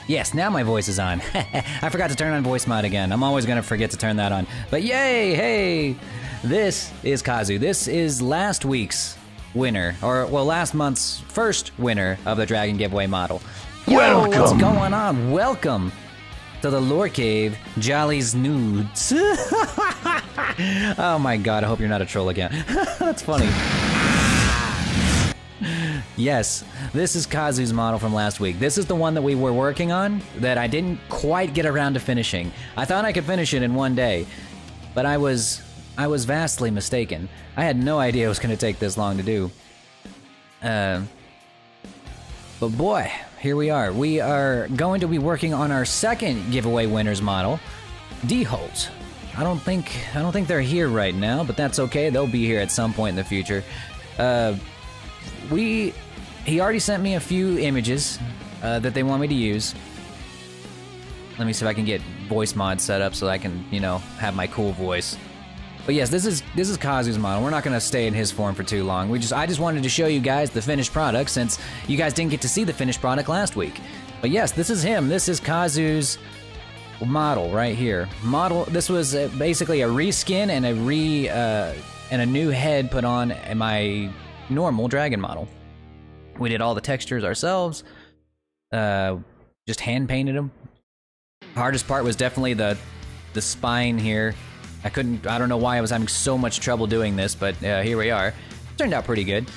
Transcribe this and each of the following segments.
Yes, now my voice is on. I forgot to turn on voice mod again. I'm always gonna forget to turn that on. But yay, hey! This is Kazu. This is last week's winner, or well, last month's first winner of the Dragon Giveaway model. Yo, Welcome! what's going on? Welcome to the Lore Cave, Jolly's Nudes. Oh my god, I hope you're not a troll again. That's funny. Yes, this is Kazu's model from last week. This is the one that we were working on that I didn't quite get around to finishing. I thought I could finish it in one day, but I was vastly mistaken. I had no idea it was going to take this long to do. But boy, here we are. We are going to be working on our second giveaway winners model, D-Holt. I don't think they're here right now, but that's okay. They'll be here at some point in the future. He already sent me a few images that they want me to use. Let me see if I can get voice mod set up so I can, you know, have my cool voice. But yes, this is Kazu's model. We're not gonna stay in his form for too long. I just wanted to show you guys the finished product since you guys didn't get to see the finished product last week. But yes, this is him. This is Kazu's model right here. This was basically a reskin and a new head put on my normal dragon model. We did all the textures ourselves, just hand painted them. Hardest part was definitely the spine here. I don't know why I was having so much trouble doing this, but here we are. Turned out pretty good.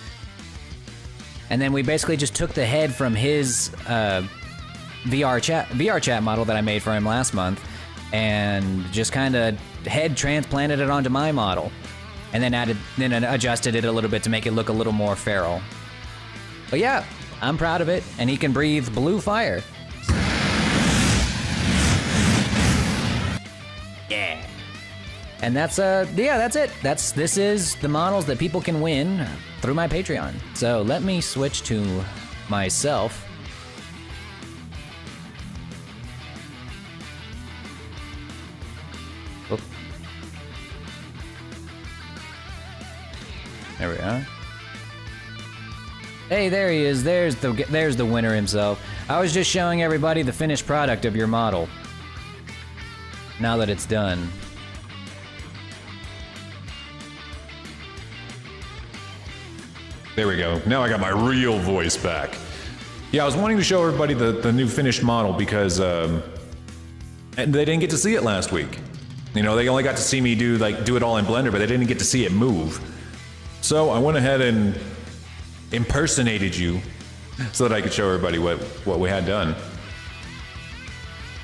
And then we basically just took the head from his VR chat model that I made for him last month and just kind of head transplanted it onto my model. And then adjusted it a little bit to make it look a little more feral. But yeah, I'm proud of it, and he can breathe blue fire. Yeah. And that's it. This is the models that people can win through my Patreon. So let me switch to myself. Oop. There we are. Hey, there he is. There's the winner himself. I was just showing everybody the finished product of your model. Now that it's done. There we go. Now I got my real voice back. Yeah, I was wanting to show everybody the new finished model because and they didn't get to see it last week. You know, they only got to see me do it all in Blender, but they didn't get to see it move. So I went ahead and impersonated you so that I could show everybody what we had done.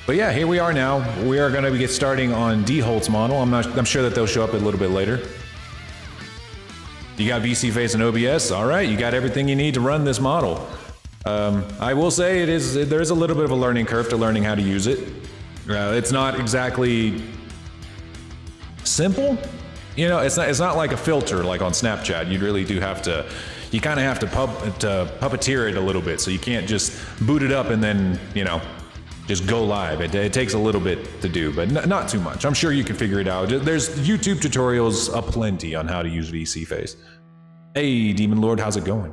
But yeah, here we are now. We are going to get starting on D-Holt's model. I'm sure that they'll show up a little bit later. You got VC Face and OBS. All right, you got everything you need to run this model. I will say there is a little bit of a learning curve to learning how to use it. It's not exactly simple. You know, it's not like a filter like on Snapchat. You really do have to. You kind of have to puppeteer it a little bit, so you can't just boot it up and then, you know, just go live. It takes a little bit to do, but not too much. I'm sure you can figure it out. There's YouTube tutorials aplenty on how to use VC Face. Hey, Demon Lord, how's it going?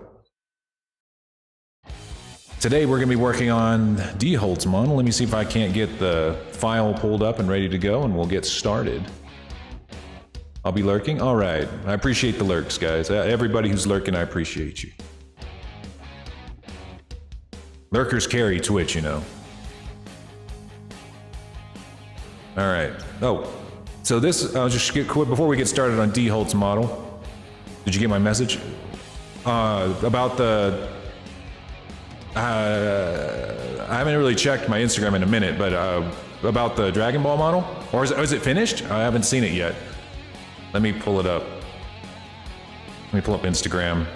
Today we're going to be working on D-Holt's model. Let me see if I can't get the file pulled up and ready to go, and we'll get started. I'll be lurking? All right. I appreciate the lurks, guys. Everybody who's lurking, I appreciate you. Lurkers carry Twitch, you know. All right. Oh, so I'll just get quick before we get started on D-Holt's model. Did you get my message? About the... I haven't really checked my Instagram in a minute, but about the Dragon Ball model? Or is it finished? I haven't seen it yet. Let me pull it up. Let me pull up Instagram.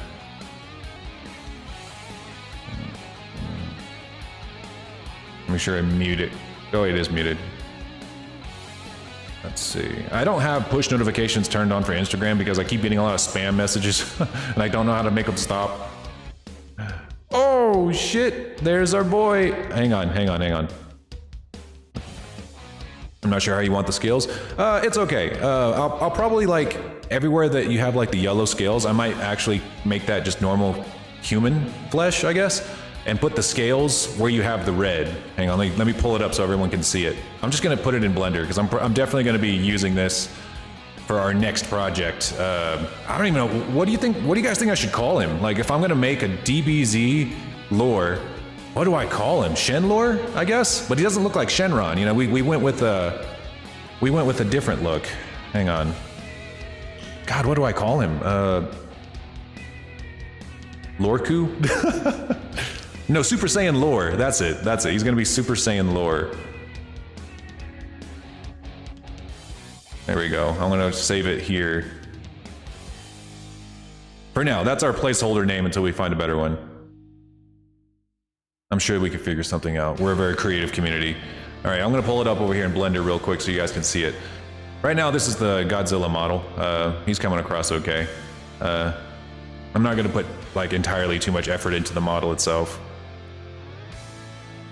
Make sure I mute it. Oh, it is muted. Let's see. I don't have push notifications turned on for Instagram because I keep getting a lot of spam messages and I don't know how to make them stop. Oh, shit. There's our boy. Hang on. I'm not sure how you want the scales. It's okay. I'll probably like everywhere that you have like the yellow scales, I might actually make that just normal human flesh, I guess. and put the scales where you have the red. Hang on, let me pull it up so everyone can see it. I'm just gonna put it in Blender because I'm definitely gonna be using this for our next project. I don't even know, what do you guys think I should call him? Like, if I'm gonna make a DBZ lore, what do I call him? Shenlore, I guess? But he doesn't look like Shenron, you know, we went with a different look. Hang on. God, what do I call him? Lorku? No, Super Saiyan Lore, that's it, he's gonna be Super Saiyan Lore. There we go. I'm gonna save it here. For now, that's our placeholder name until we find a better one. I'm sure we can figure something out. We're a very creative community. All right, I'm gonna pull it up over here in Blender real quick so you guys can see it. Right now, this is the Godzilla model. He's coming across okay. I'm not gonna put like entirely too much effort into the model itself.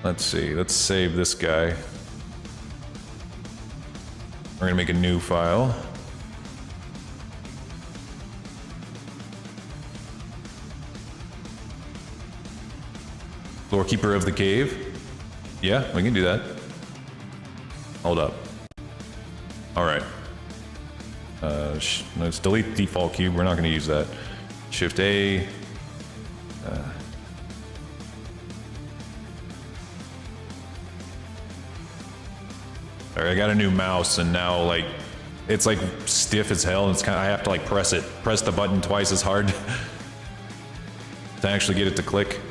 Let's see, let's save this guy. We're gonna make a new file. Lorekeeper of the Cave. Yeah, we can do that. Hold up. All right. Let's delete default cube. We're not gonna use that. Shift A. All right, I got a new mouse, and now like it's like stiff as hell. And it's kind of, I have to like press the button twice as hard to actually get it to click.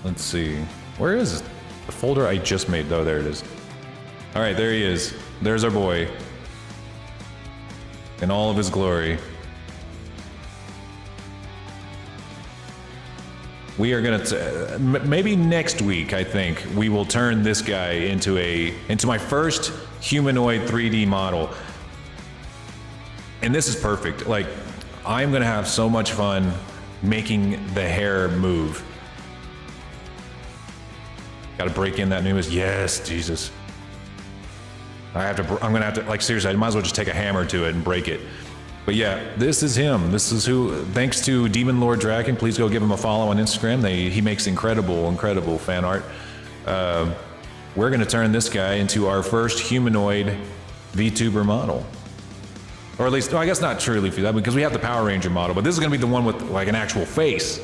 Let's see, where is the folder I just made? Oh, there it is. All right, there he is. There's our boy in all of his glory. We are gonna maybe next week, I think, we will turn this guy into my first humanoid 3D model. And this is perfect. Like, I'm gonna have so much fun making the hair move. Gotta break in that newest. Yes, Jesus. I'm gonna have to, like, seriously, I might as well just take a hammer to it and break it. But yeah, this is him. This is who, thanks to Demon Lord Dragon, please go give him a follow on Instagram. He makes incredible fan art. We're gonna turn this guy into our first humanoid VTuber model. Or at least, well, I guess not truly for that, because we have the Power Ranger model, but this is gonna be the one with like an actual face.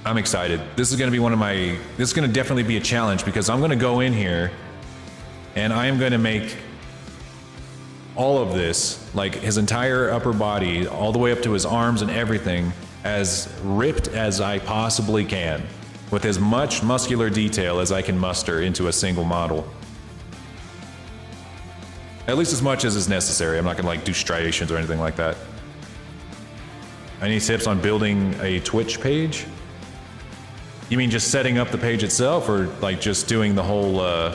I'm excited. This is gonna be this is gonna definitely be a challenge, because I'm gonna go in here and I am gonna make all of this, like his entire upper body, all the way up to his arms and everything, as ripped as I possibly can, with as much muscular detail as I can muster into a single model. At least as much as is necessary. I'm not gonna like do striations or anything like that. Any tips on building a Twitch page? You mean just setting up the page itself, or like just doing the whole,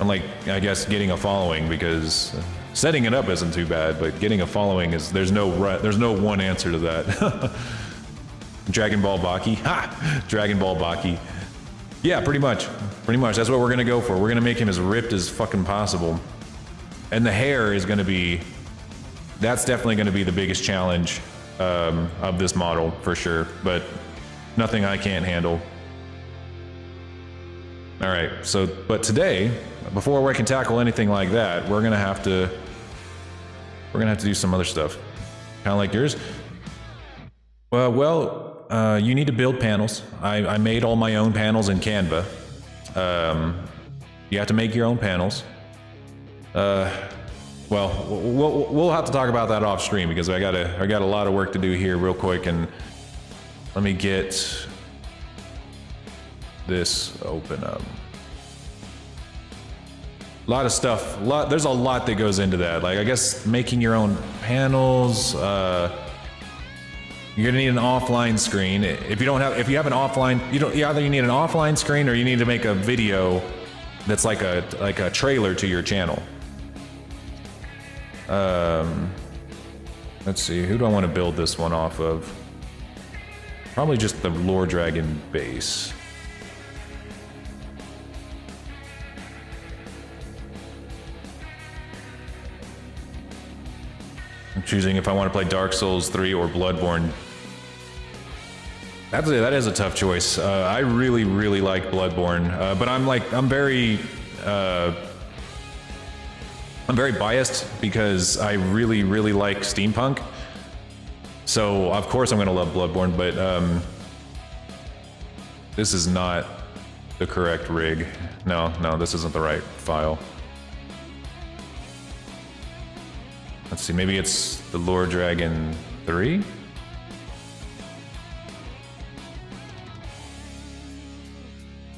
like, I guess getting a following? Because setting it up isn't too bad, but getting a following is, there's no one answer to that. Dragon Ball Baki. Ha! Dragon Ball Baki. Yeah, pretty much. That's what we're gonna go for. We're gonna make him as ripped as fucking possible. And the hair is gonna be, that's definitely gonna be the biggest challenge of this model, for sure. But nothing I can't handle. All right, so, but today, before we can tackle anything like that, we're gonna have to do some other stuff. Kind of like yours. You need to build panels. I made all my own panels in Canva. You have to make your own panels. We'll have to talk about that off stream, because I got a lot of work to do here real quick, and let me get this open up. A lot of stuff. There's a lot that goes into that. Like, I guess making your own panels. You're gonna need an offline screen. If you have an offline, either you need an offline screen, or you need to make a video that's like a trailer to your channel. Let's see, who do I want to build this one off of? Probably just the Lore Dragon base. I'm choosing if I want to play Dark Souls 3 or Bloodborne That is a tough choice. I really, really like Bloodborne, but I'm very biased because I really, really like steampunk. So of course I'm gonna love Bloodborne, but this is not the correct rig. No, this isn't the right file. Let's see, maybe it's the Lore Dragon 3?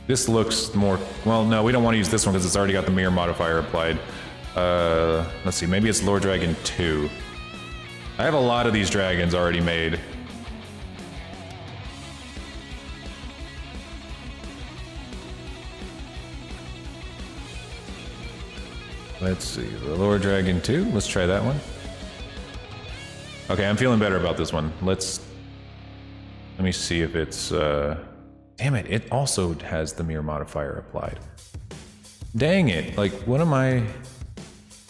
This looks more, well, no, we don't want to use this one because it's already got the mirror modifier applied. Let's see, maybe it's Lore Dragon 2. I have a lot of these dragons already made. Let's see, the Lore Dragon 2, let's try that one. Okay, I'm feeling better about this one. Let me see if it's, damn it, it also has the mirror modifier applied. Dang it, like,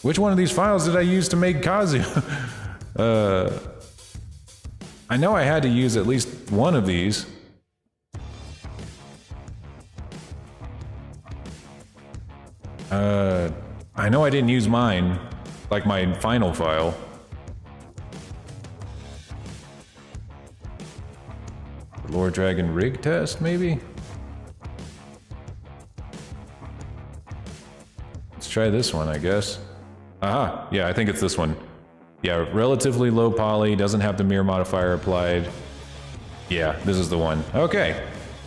which one of these files did I use to make Kazu? I know I had to use at least one of these. I know I didn't use mine, like my final file. Lore Dragon rig test, maybe? Let's try this one, I guess. Aha, yeah, I think it's this one. Yeah, relatively low poly, doesn't have the mirror modifier applied. Yeah, this is the one. Okay,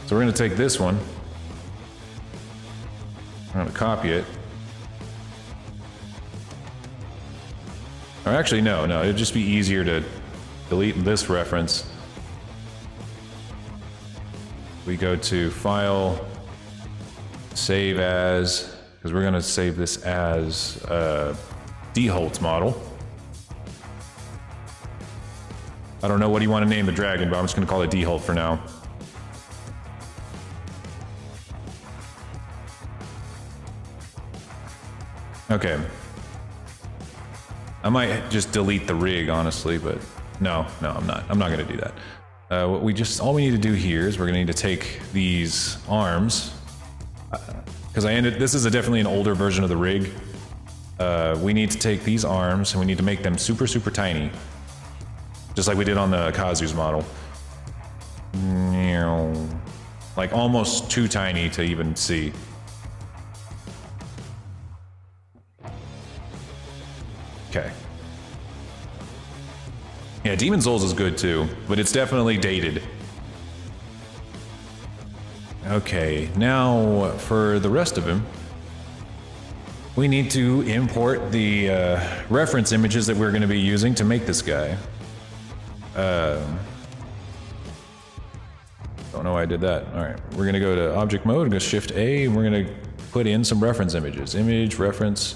so we're gonna take this one. I'm gonna copy it. Or actually, no, it'd just be easier to delete this reference. We go to File, Save As, because we're going to save this as D-Holtz model. I don't know what you want to name the dragon, but I'm just going to call it D-Holt for now. Okay. I might just delete the rig, honestly, but no, I'm not. I'm not going to do that. All we need to do here is we're going to need to take these arms, because this is definitely an older version of the rig. We need to take these arms and we need to make them super, super tiny, just like we did on the Kazu's model. Like almost too tiny to even see. Okay. Yeah, Demon's Souls is good too, but it's definitely dated. Okay, now for the rest of him, we need to import the reference images that we're going to be using to make this guy. Don't know why I did that. All right, we're going to go to Object Mode and go Shift A, and we're going to put in some reference images. Image, reference.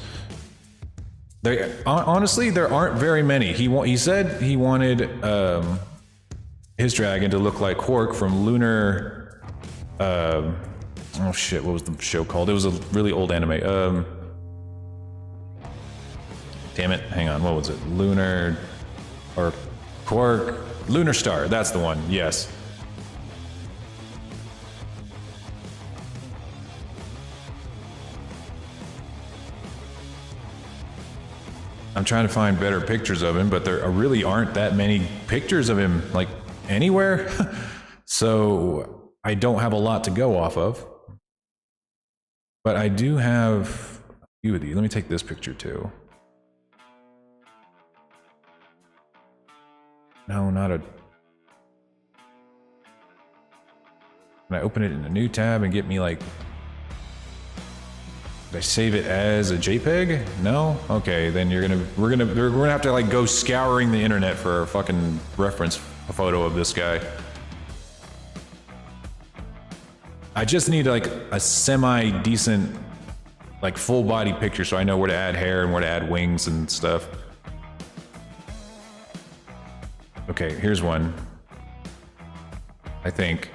Honestly, there aren't very many. He said he wanted his dragon to look like Quark from Lunar. Oh shit! What was the show called? It was a really old anime. Damn it! Hang on. What was it? Lunar or Quark? Lunar Star. That's the one. Yes. I'm trying to find better pictures of him, but there really aren't that many pictures of him, like, anywhere. So I don't have a lot to go off of. But I do have a few of these. Let me take this picture too. No, not a... Can I open it in a new tab and get me, like... Did I save it as a JPEG? No? Okay, then we're gonna have to like go scouring the internet for a fucking reference photo of this guy. I just need like a semi-decent, like full body picture so I know where to add hair and where to add wings and stuff. Okay, here's one. I think.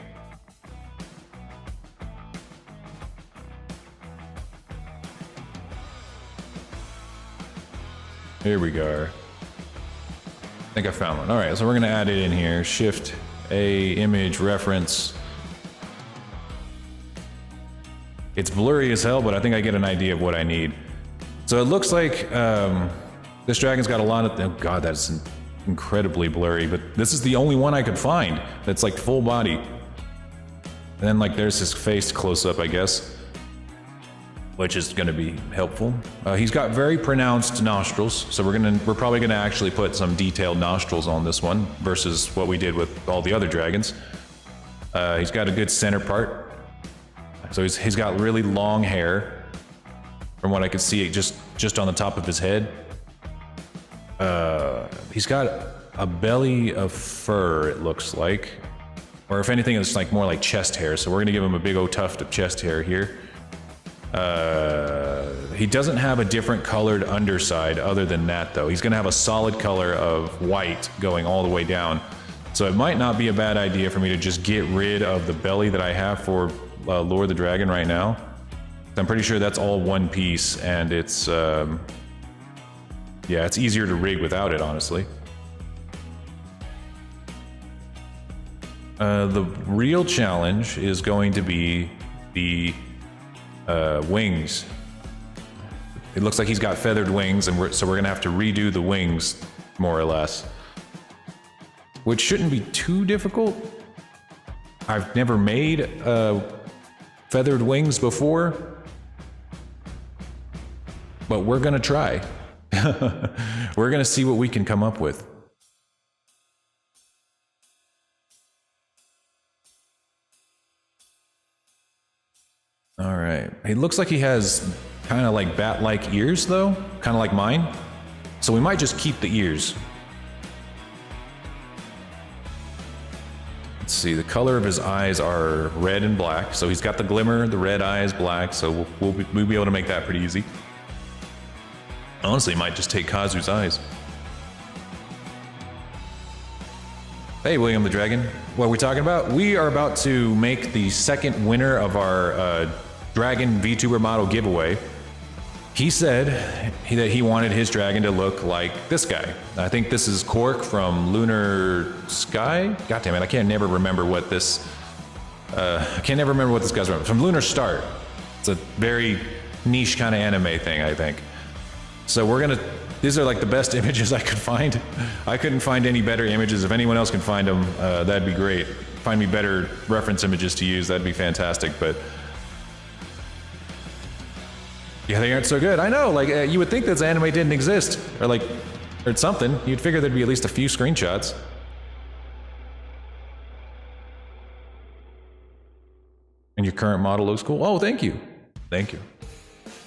Here we go. I think I found one. All right, so we're gonna add it in here. Shift a image reference. It's blurry as hell, but I think I get an idea of what I need. So it looks like this dragon's got a lot of... Oh god, that's incredibly blurry, but this is the only one I could find that's like full body. And then like there's his face close up, I guess, which is gonna be helpful. He's got very pronounced nostrils, so we're probably gonna actually put some detailed nostrils on this one versus what we did with all the other dragons. He's got a good center part. So he's got really long hair, from what I could see, just on the top of his head. He's got a belly of fur, it looks like, or if anything, it's like more like chest hair. So we're gonna give him a big old tuft of chest hair here. He doesn't have a different colored underside other than that, though. He's gonna have a solid color of white going all the way down. So it might not be a bad idea for me to just get rid of the belly that I have for Lure the Dragon right now. I'm pretty sure that's all one piece, and it's, yeah, it's easier to rig without it, honestly. The real challenge is going to be the wings. It looks like he's got feathered wings, and so we're gonna have to redo the wings, more or less. Which shouldn't be too difficult. I've never made feathered wings before, but we're gonna try. We're gonna see what we can come up with. All right, it looks like he has kind of like bat-like ears though, kind of like mine. So we might just keep the ears. Let's see, the color of his eyes are red and black. So he's got the glimmer, the red eyes, black. So we'll be able to make that pretty easy. Honestly, might just take Kazu's eyes. Hey, William the Dragon. What are we talking about? We are about to make the second winner of our Dragon VTuber model giveaway. He said that he wanted his dragon to look like this guy. I think this is Cork from Lunar Sky. God damn it, I can't never remember what this... I can't never remember what this guy's from. Lunar Start. It's a very niche kind of anime thing, I think. So we're gonna... These are like the best images I could find. I couldn't find any better images. If anyone else can find them, that'd be great. Find me better reference images to use, that'd be fantastic, but... Yeah, they aren't so good. I know, like, you would think this anime didn't exist, or something. You'd figure there'd be at least a few screenshots. And your current model looks cool. Oh, thank you. Thank you.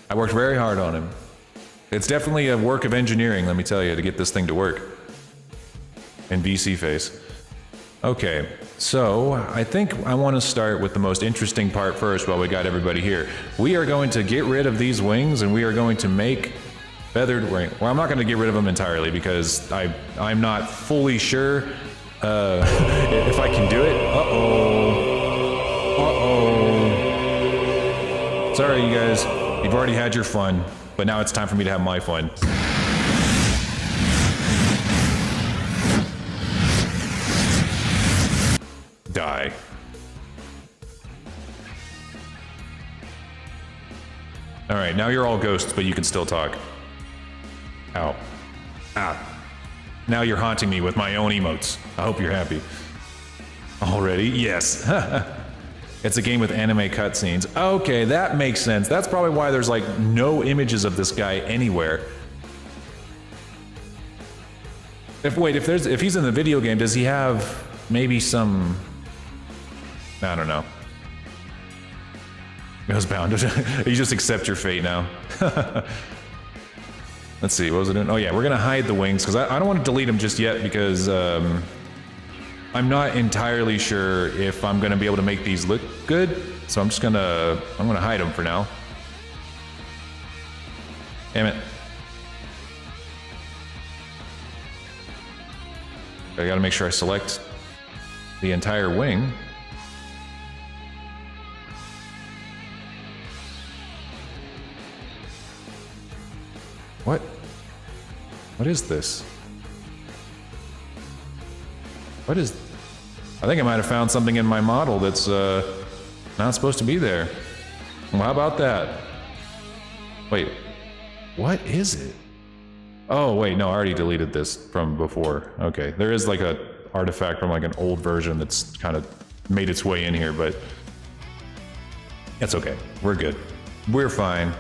I worked very hard on him. It's definitely a work of engineering, let me tell you, to get this thing to work. And VC face. Okay, so I think I want to start with the most interesting part first while we got everybody here. We are going to get rid of these wings and we are going to make feathered wings. Well, I'm not going to get rid of them entirely because I'm not fully sure if I can do it. Uh-oh. Sorry, you guys. You've already had your fun, but now it's time for me to have my fun. Die. All right, now you're all ghosts, but you can still talk. Ow. Ah. Now you're haunting me with my own emotes. I hope you're happy. Already? Yes. It's a game with anime cutscenes. Okay, that makes sense. That's probably why there's like no images of this guy anywhere. If he's in the video game, does he have maybe some... I don't know. It was bound. You just accept your fate now. Let's see, what was it doing? Oh yeah, we're gonna hide the wings, because I don't want to delete them just yet, because I'm not entirely sure if I'm gonna be able to make these look good, so I'm gonna hide them for now. Damn it. I gotta make sure I select the entire wing. What? What is this? What is... I think I might have found something in my model that's not supposed to be there. Well, how about that? Wait, what is it? Oh, wait, no, I already deleted this from before. Okay, there is like a artifact from like an old version that's kind of made its way in here, but it's okay. We're good. We're fine.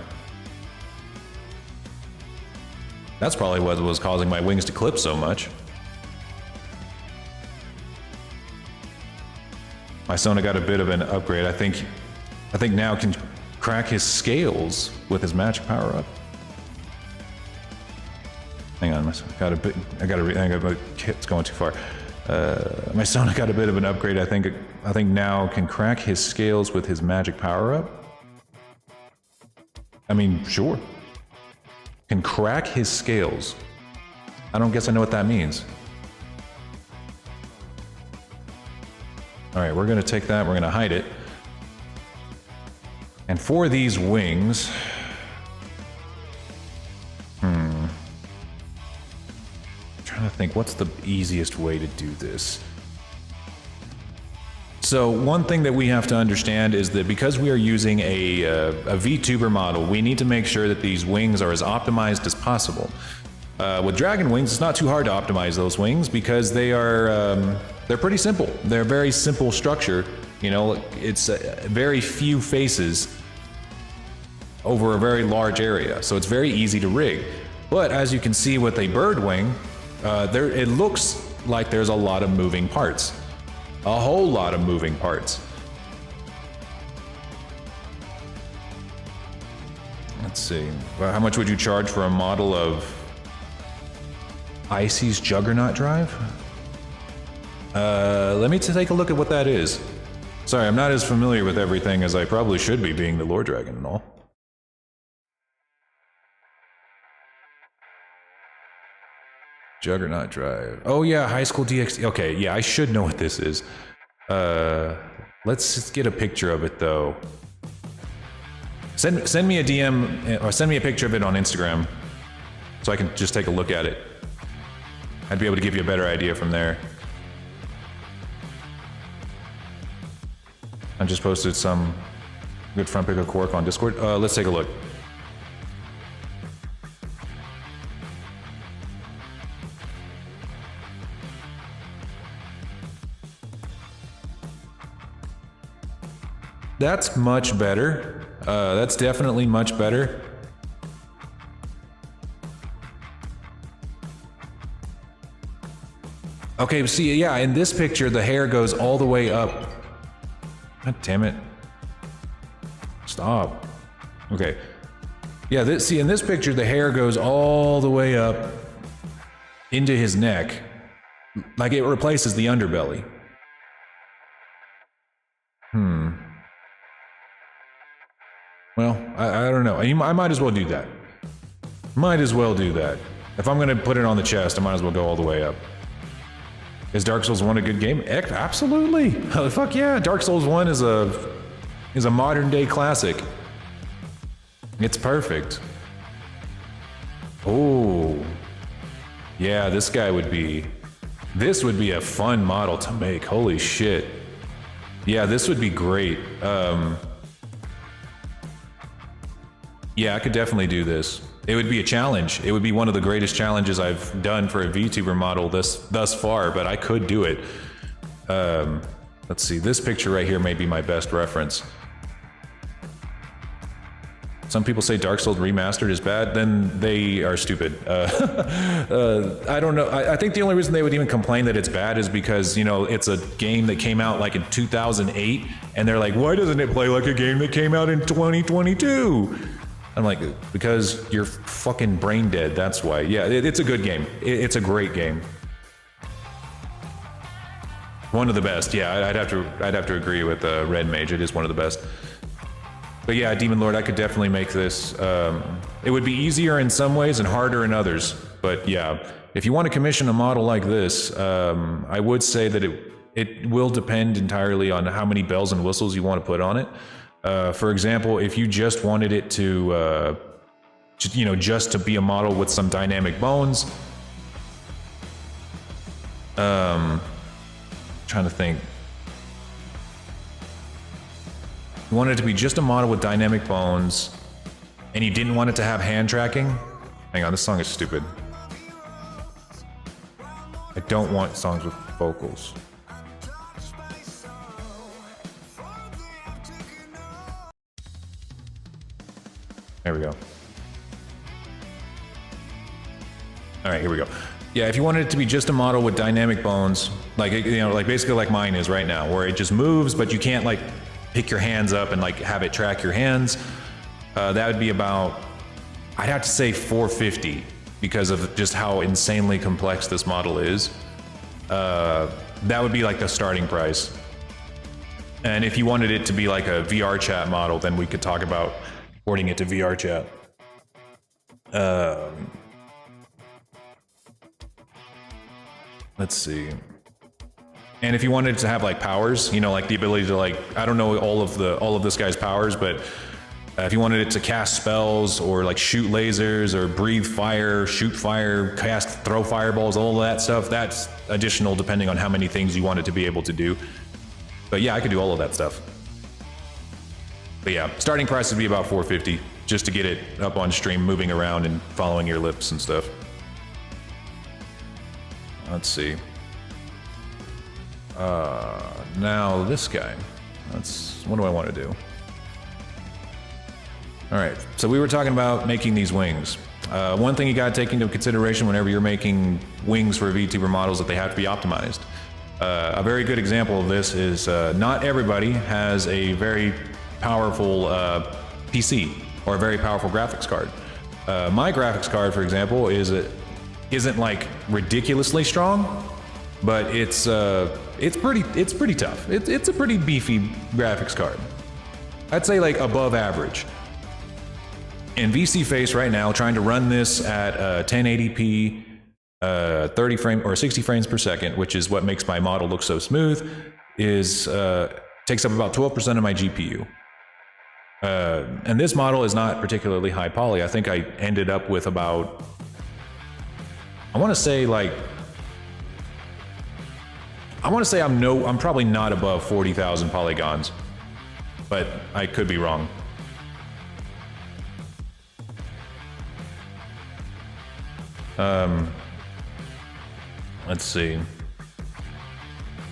That's probably what was causing my wings to clip so much. My Sona got a bit of an upgrade. I think now can crack his scales with his magic power up. Hang on, it's going too far. My Sona got a bit of an upgrade. I think now can crack his scales with his magic power up. I mean, sure. Can crack his scales. I don't guess I know what that means. All right, we're gonna take that, we're gonna hide it. And for these wings, I'm trying to think, what's the easiest way to do this? So one thing that we have to understand is that because we are using a VTuber model, we need to make sure that these wings are as optimized as possible. With Dragon Wings, it's not too hard to optimize those wings because they're pretty simple. They're a very simple structure. You know, it's very few faces over a very large area, so it's very easy to rig. But as you can see with a bird wing, it looks like there's a lot of moving parts. A whole lot of moving parts. Let's see. Well, how much would you charge for a model of Icy's Juggernaut Drive? Let me take a look at what that is. Sorry, I'm not as familiar with everything as I probably should be, being the Lord Dragon and all. Juggernaut Drive. Oh yeah, High School DxD. Okay, yeah, I should know what this is. Let's just get a picture of it though. Send me a DM or send me a picture of it on Instagram so I can just take a look at it. I'd be able to give you a better idea from there. I just posted some good front pick of Quark on Discord. Let's take a look. That's much better. That's definitely much better. Okay, see, yeah, in this picture, the hair goes all the way up. God damn it. Stop. Okay. Yeah, see, in this picture, the hair goes all the way up into his neck. Like it replaces the underbelly. Well, I don't know. I might as well do that. Might as well do that. If I'm gonna put it on the chest, I might as well go all the way up. Is Dark Souls 1 a good game? Absolutely. Fuck yeah. Dark Souls 1 is a modern day classic. It's perfect. Oh. Yeah, this would be a fun model to make. Holy shit. Yeah, this would be great. Yeah, I could definitely do this. It would be a challenge. It would be one of the greatest challenges I've done for a VTuber model thus far, but I could do it. Let's see, this picture right here may be my best reference. Some people say Dark Souls Remastered is bad, then they are stupid. I don't know. I think the only reason they would even complain that it's bad is because, you know, it's a game that came out like in 2008, and they're like, why doesn't it play like a game that came out in 2022? I'm like, because you're fucking brain dead, that's why. Yeah, it's a good game. It's a great game. One of the best, yeah, I'd have to agree with Red Mage, it is one of the best. But yeah, Demon Lord, I could definitely make this. It would be easier in some ways and harder in others. But yeah, if you want to commission a model like this, I would say that it will depend entirely on how many bells and whistles you want to put on it. For example, if you just wanted it to, just to be a model with some dynamic bones. Trying to think. You wanted it to be just a model with dynamic bones, and you didn't want it to have hand tracking. Hang on, this song is stupid. I don't want songs with vocals. There we go. All right, here we go. Yeah, if you wanted it to be just a model with dynamic bones, like, you know, like basically like mine is right now, where it just moves, but you can't like pick your hands up and like have it track your hands. That would be about, I'd have to say 450 because of just how insanely complex this model is. That would be like the starting price. And if you wanted it to be like a VR chat model, then we could talk about porting it to VR chat. Let's see. And if you wanted to have like powers, you know, like the ability to like, I don't know all of this guy's powers, but if you wanted it to cast spells or like shoot lasers or breathe fire, shoot fire, throw fireballs, all of that stuff, that's additional depending on how many things you want it to be able to do. But yeah, I could do all of that stuff. But yeah, starting price would be about 450 just to get it up on stream, moving around and following your lips and stuff. Let's see. Now this guy. What do I want to do? All right, so we were talking about making these wings. One thing you got to take into consideration whenever you're making wings for VTuber models is that they have to be optimized. A very good example of this is not everybody has a very powerful PC or a very powerful graphics card. My graphics card, for example, isn't like ridiculously strong, but it's pretty tough. It's a pretty beefy graphics card. I'd say like above average. And VSeeFace right now, trying to run this at 1080p, 30 frame or 60 frames per second, which is what makes my model look so smooth, takes up about 12% of my GPU. And this model is not particularly high poly. I think I ended up with about, I want to say I'm probably not above 40,000 polygons, but I could be wrong. Let's see.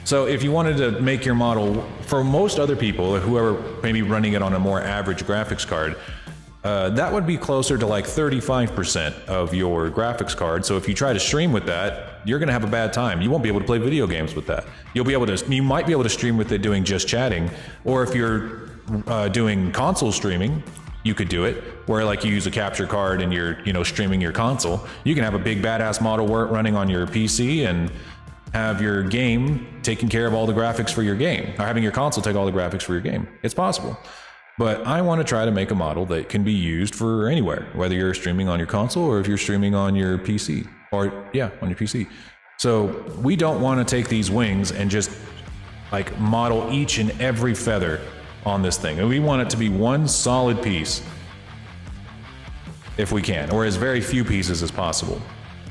So if you wanted to make your model, for most other people, whoever maybe running it on a more average graphics card, that would be closer to like 35% of your graphics card. So if you try to stream with that, you're gonna have a bad time. You won't be able to play video games with that. You might be able to stream with it doing just chatting, or if you're doing console streaming, you could do it where like you use a capture card and you're, you know, streaming your console. You can have a big badass model running on your PC and have your game taking care of all the graphics for your game, or having your console take all the graphics for your game. It's possible. But I want to try to make a model that can be used for anywhere, whether you're streaming on your console or if you're streaming on your PC, or yeah, on your PC. So we don't want to take these wings and just like model each and every feather on this thing. And we want it to be one solid piece if we can, or as very few pieces as possible.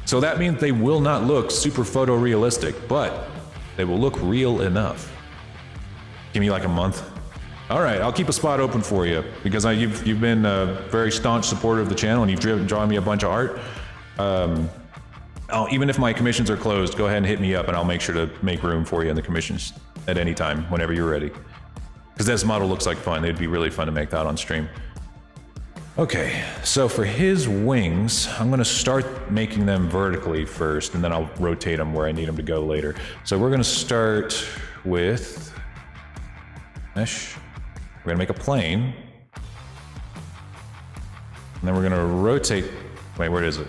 So that means they will not look super photorealistic, but they will look real enough. Give me like a month. All right, I'll keep a spot open for you because you've been a very staunch supporter of the channel and you've drawn me a bunch of art. Even if my commissions are closed, go ahead and hit me up and I'll make sure to make room for you in the commissions at any time, whenever you're ready. Because this model looks like fun. It'd be really fun to make that on stream. Okay, so for his wings, I'm gonna start making them vertically first, and then I'll rotate them where I need them to go later. So we're gonna start with mesh. We're gonna make a plane. And then we're gonna rotate, wait, where is it?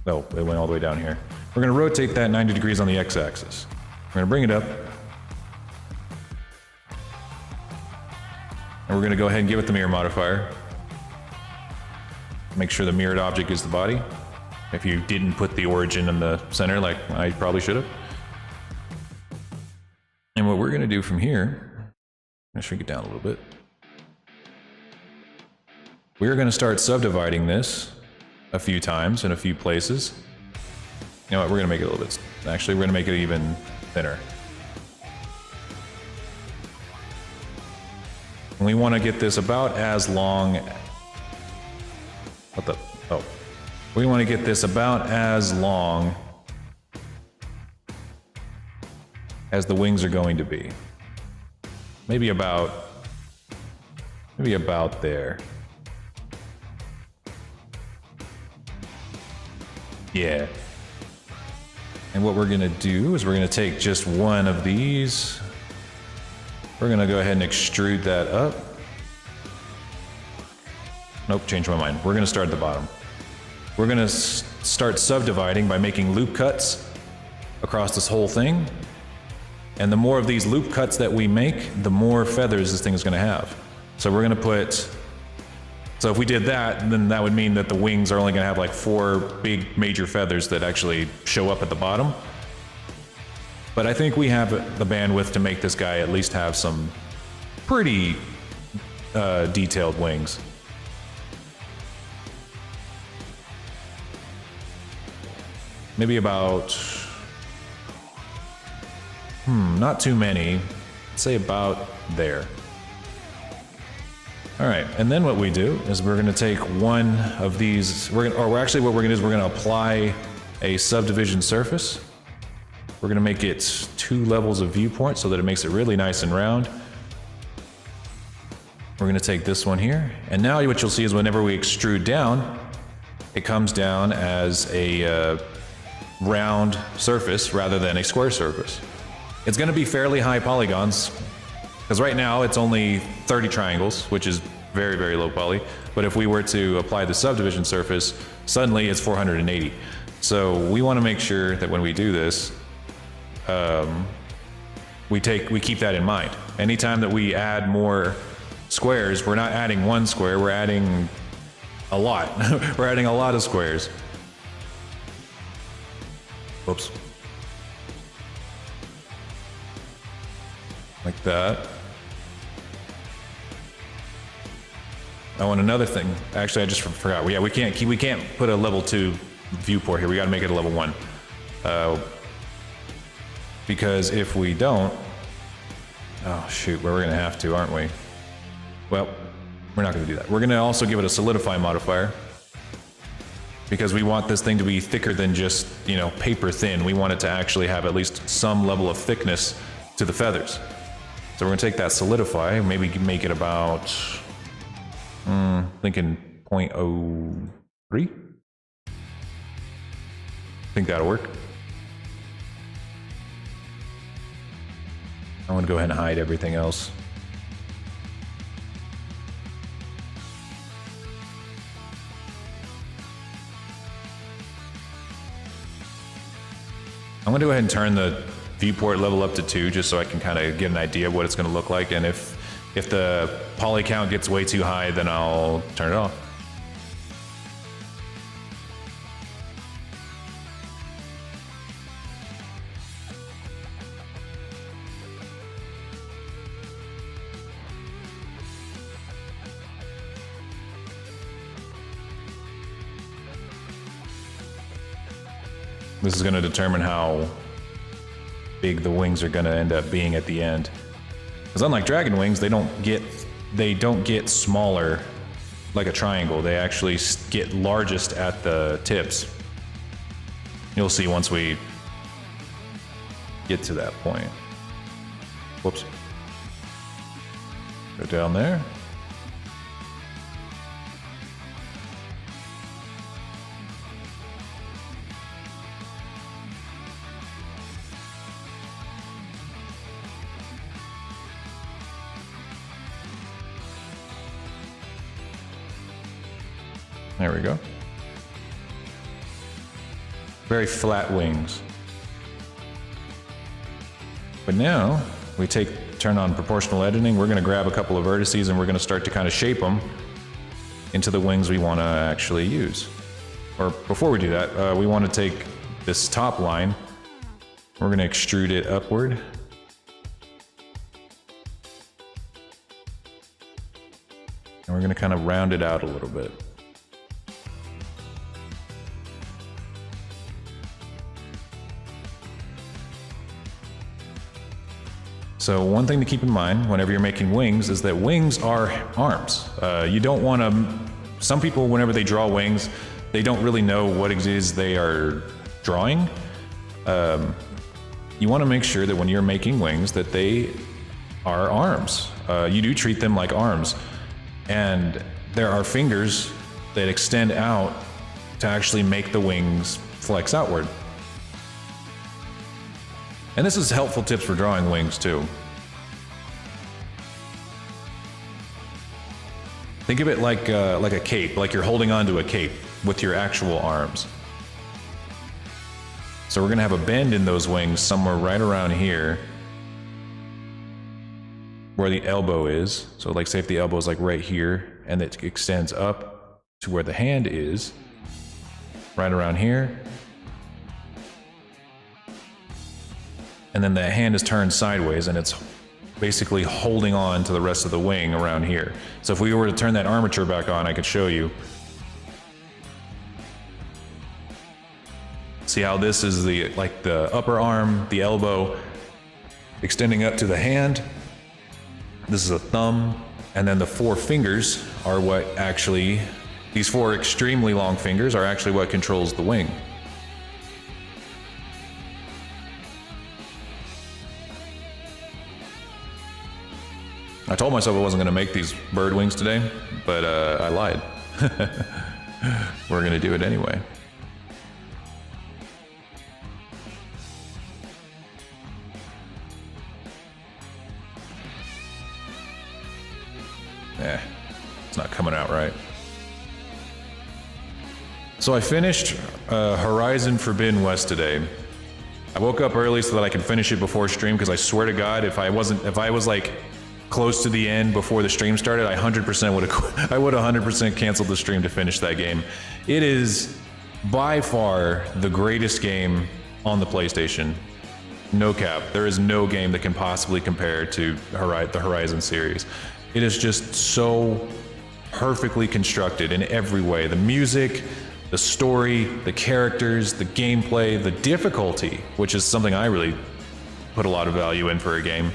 Oh, it went all the way down here. We're gonna rotate that 90 degrees on the x-axis. We're gonna bring it up. And we're gonna go ahead and give it the mirror modifier. Make sure the mirrored object is the body. If you didn't put the origin in the center like I probably should have. And what we're gonna do from here, I'm gonna shrink it down a little bit. We're gonna start subdividing this a few times in a few places. You know what, we're gonna make it a little bit, actually we're gonna make it even thinner. And we want to get this about as long. What the? Oh. We want to get this about as long as the wings are going to be. Maybe about there. Yeah. And what we're gonna do is we're gonna take just one of these. We're gonna go ahead and extrude that up. Nope, changed my mind. We're gonna start at the bottom. We're gonna start subdividing by making loop cuts across this whole thing. And the more of these loop cuts that we make, the more feathers this thing is gonna have. So we're gonna put, so if we did that, then that would mean that the wings are only gonna have like 4 big major feathers that actually show up at the bottom. But I think we have the bandwidth to make this guy at least have some pretty detailed wings. Maybe about, not too many. Let's say about there. All right, and then what we do is we're gonna take one of these, what we're gonna do is we're gonna apply a subdivision surface. We're gonna make it 2 levels of viewpoint so that it makes it really nice and round. We're gonna take this one here, and now what you'll see is whenever we extrude down, it comes down as a round surface rather than a square surface. It's going to be fairly high polygons, because right now it's only 30 triangles, which is very, very low poly. But if we were to apply the subdivision surface, suddenly it's 480. So we want to make sure that when we do this, we keep that in mind. Anytime that we add more squares, we're not adding 1 square, we're adding a lot. We're adding a lot of squares. Whoops. Like that. Oh, and another thing. Actually, I just forgot. Yeah, we can't put a level 2 viewport here. We got to make it a level 1. Because if we don't, oh shoot, well, we're gonna have to, aren't we? Well, we're not gonna do that. We're gonna also give it a solidify modifier. Because we want this thing to be thicker than just, paper thin. We want it to actually have at least some level of thickness to the feathers. So we're gonna take that solidify, maybe make it about, thinking 0.03. Think that'll work. I'm gonna go ahead and hide everything else. I'm gonna go ahead and turn the viewport level up to 2 just so I can kind of get an idea of what it's gonna look like, and if the poly count gets way too high, then I'll turn it off. This is going to determine how big the wings are going to end up being at the end. Because unlike dragon wings, they don't get smaller like a triangle. They actually get largest at the tips. You'll see once we get to that point. Whoops. Go down there. There we go. Very flat wings. But now we turn on proportional editing. We're going to grab a couple of vertices and we're going to start to kind of shape them into the wings we want to actually use. Or before we do that, we want to take this top line. We're going to extrude it upward. And we're going to kind of round it out a little bit. So one thing to keep in mind whenever you're making wings is that wings are arms. You don't want to... Some people, whenever they draw wings, they don't really know what it is they are drawing. You want to make sure that when you're making wings that they are arms. You do treat them like arms. And there are fingers that extend out to actually make the wings flex outward. And this is helpful tips for drawing wings too. Think of it like a cape, like you're holding onto a cape with your actual arms. So we're gonna have a bend in those wings somewhere right around here, where the elbow is. So like say if the elbow is like right here and it extends up to where the hand is, right around here. And then the hand is turned sideways and it's basically holding on to the rest of the wing around here. So if we were to turn that armature back on, I could show you. See how this is the upper arm, the elbow, extending up to the hand. This is a thumb, and then the four fingers are what actually, these four extremely long fingers are actually what controls the wing. I told myself I wasn't going to make these bird wings today, but I lied. We're going to do it anyway. It's not coming out right. So I finished Horizon Forbidden West today. I woke up early so that I could finish it before stream, because I swear to God, if I was like close to the end before the stream started, I 100% would have 100% canceled the stream to finish that game. It is by far the greatest game on the PlayStation. No cap. There is no game that can possibly compare to the Horizon series. It is just so perfectly constructed in every way. The music, the story, the characters, the gameplay, the difficulty, which is something I really put a lot of value in for a game.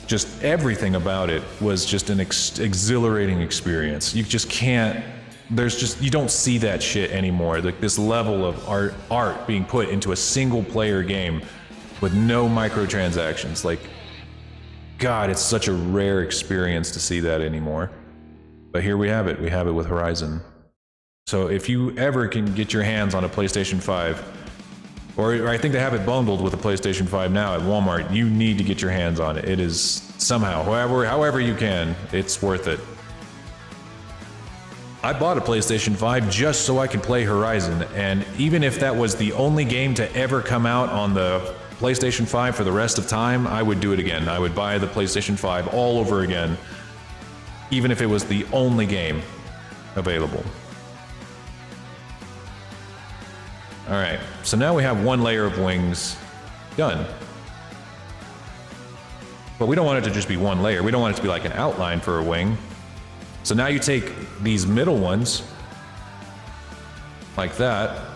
Just everything about it was just an exhilarating experience. You just can't, you don't see that shit anymore. Like this level of art being put into a single player game with no microtransactions. Like, God, it's such a rare experience to see that anymore. But here we have it. We have it with Horizon. So if you ever can get your hands on a PlayStation 5, or I think they have it bundled with a PlayStation 5 now at Walmart, you need to get your hands on it. It is somehow, however you can, it's worth it. I bought a PlayStation 5 just so I could play Horizon, and even if that was the only game to ever come out on the PlayStation 5 for the rest of time, I would do it again. I would buy the PlayStation 5 all over again, even if it was the only game available. All right, so now we have one layer of wings done. But we don't want it to just be one layer. We don't want it to be like an outline for a wing. So now you take these middle ones, like that,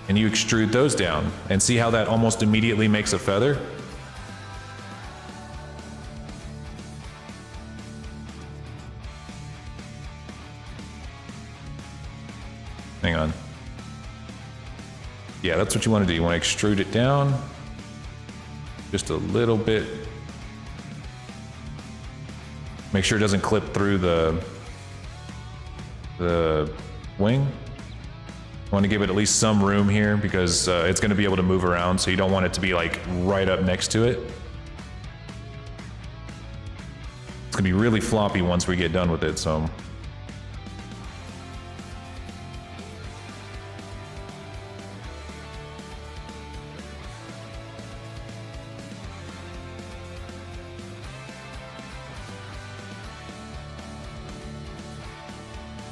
and you extrude those down. And see how that almost immediately makes a feather? Hang on. Yeah, that's what you want to do. You want to extrude it down just a little bit. Make sure it doesn't clip through the wing. You want to give it at least some room here because it's going to be able to move around, so you don't want it to be like right up next to it. It's going to be really floppy once we get done with it, so...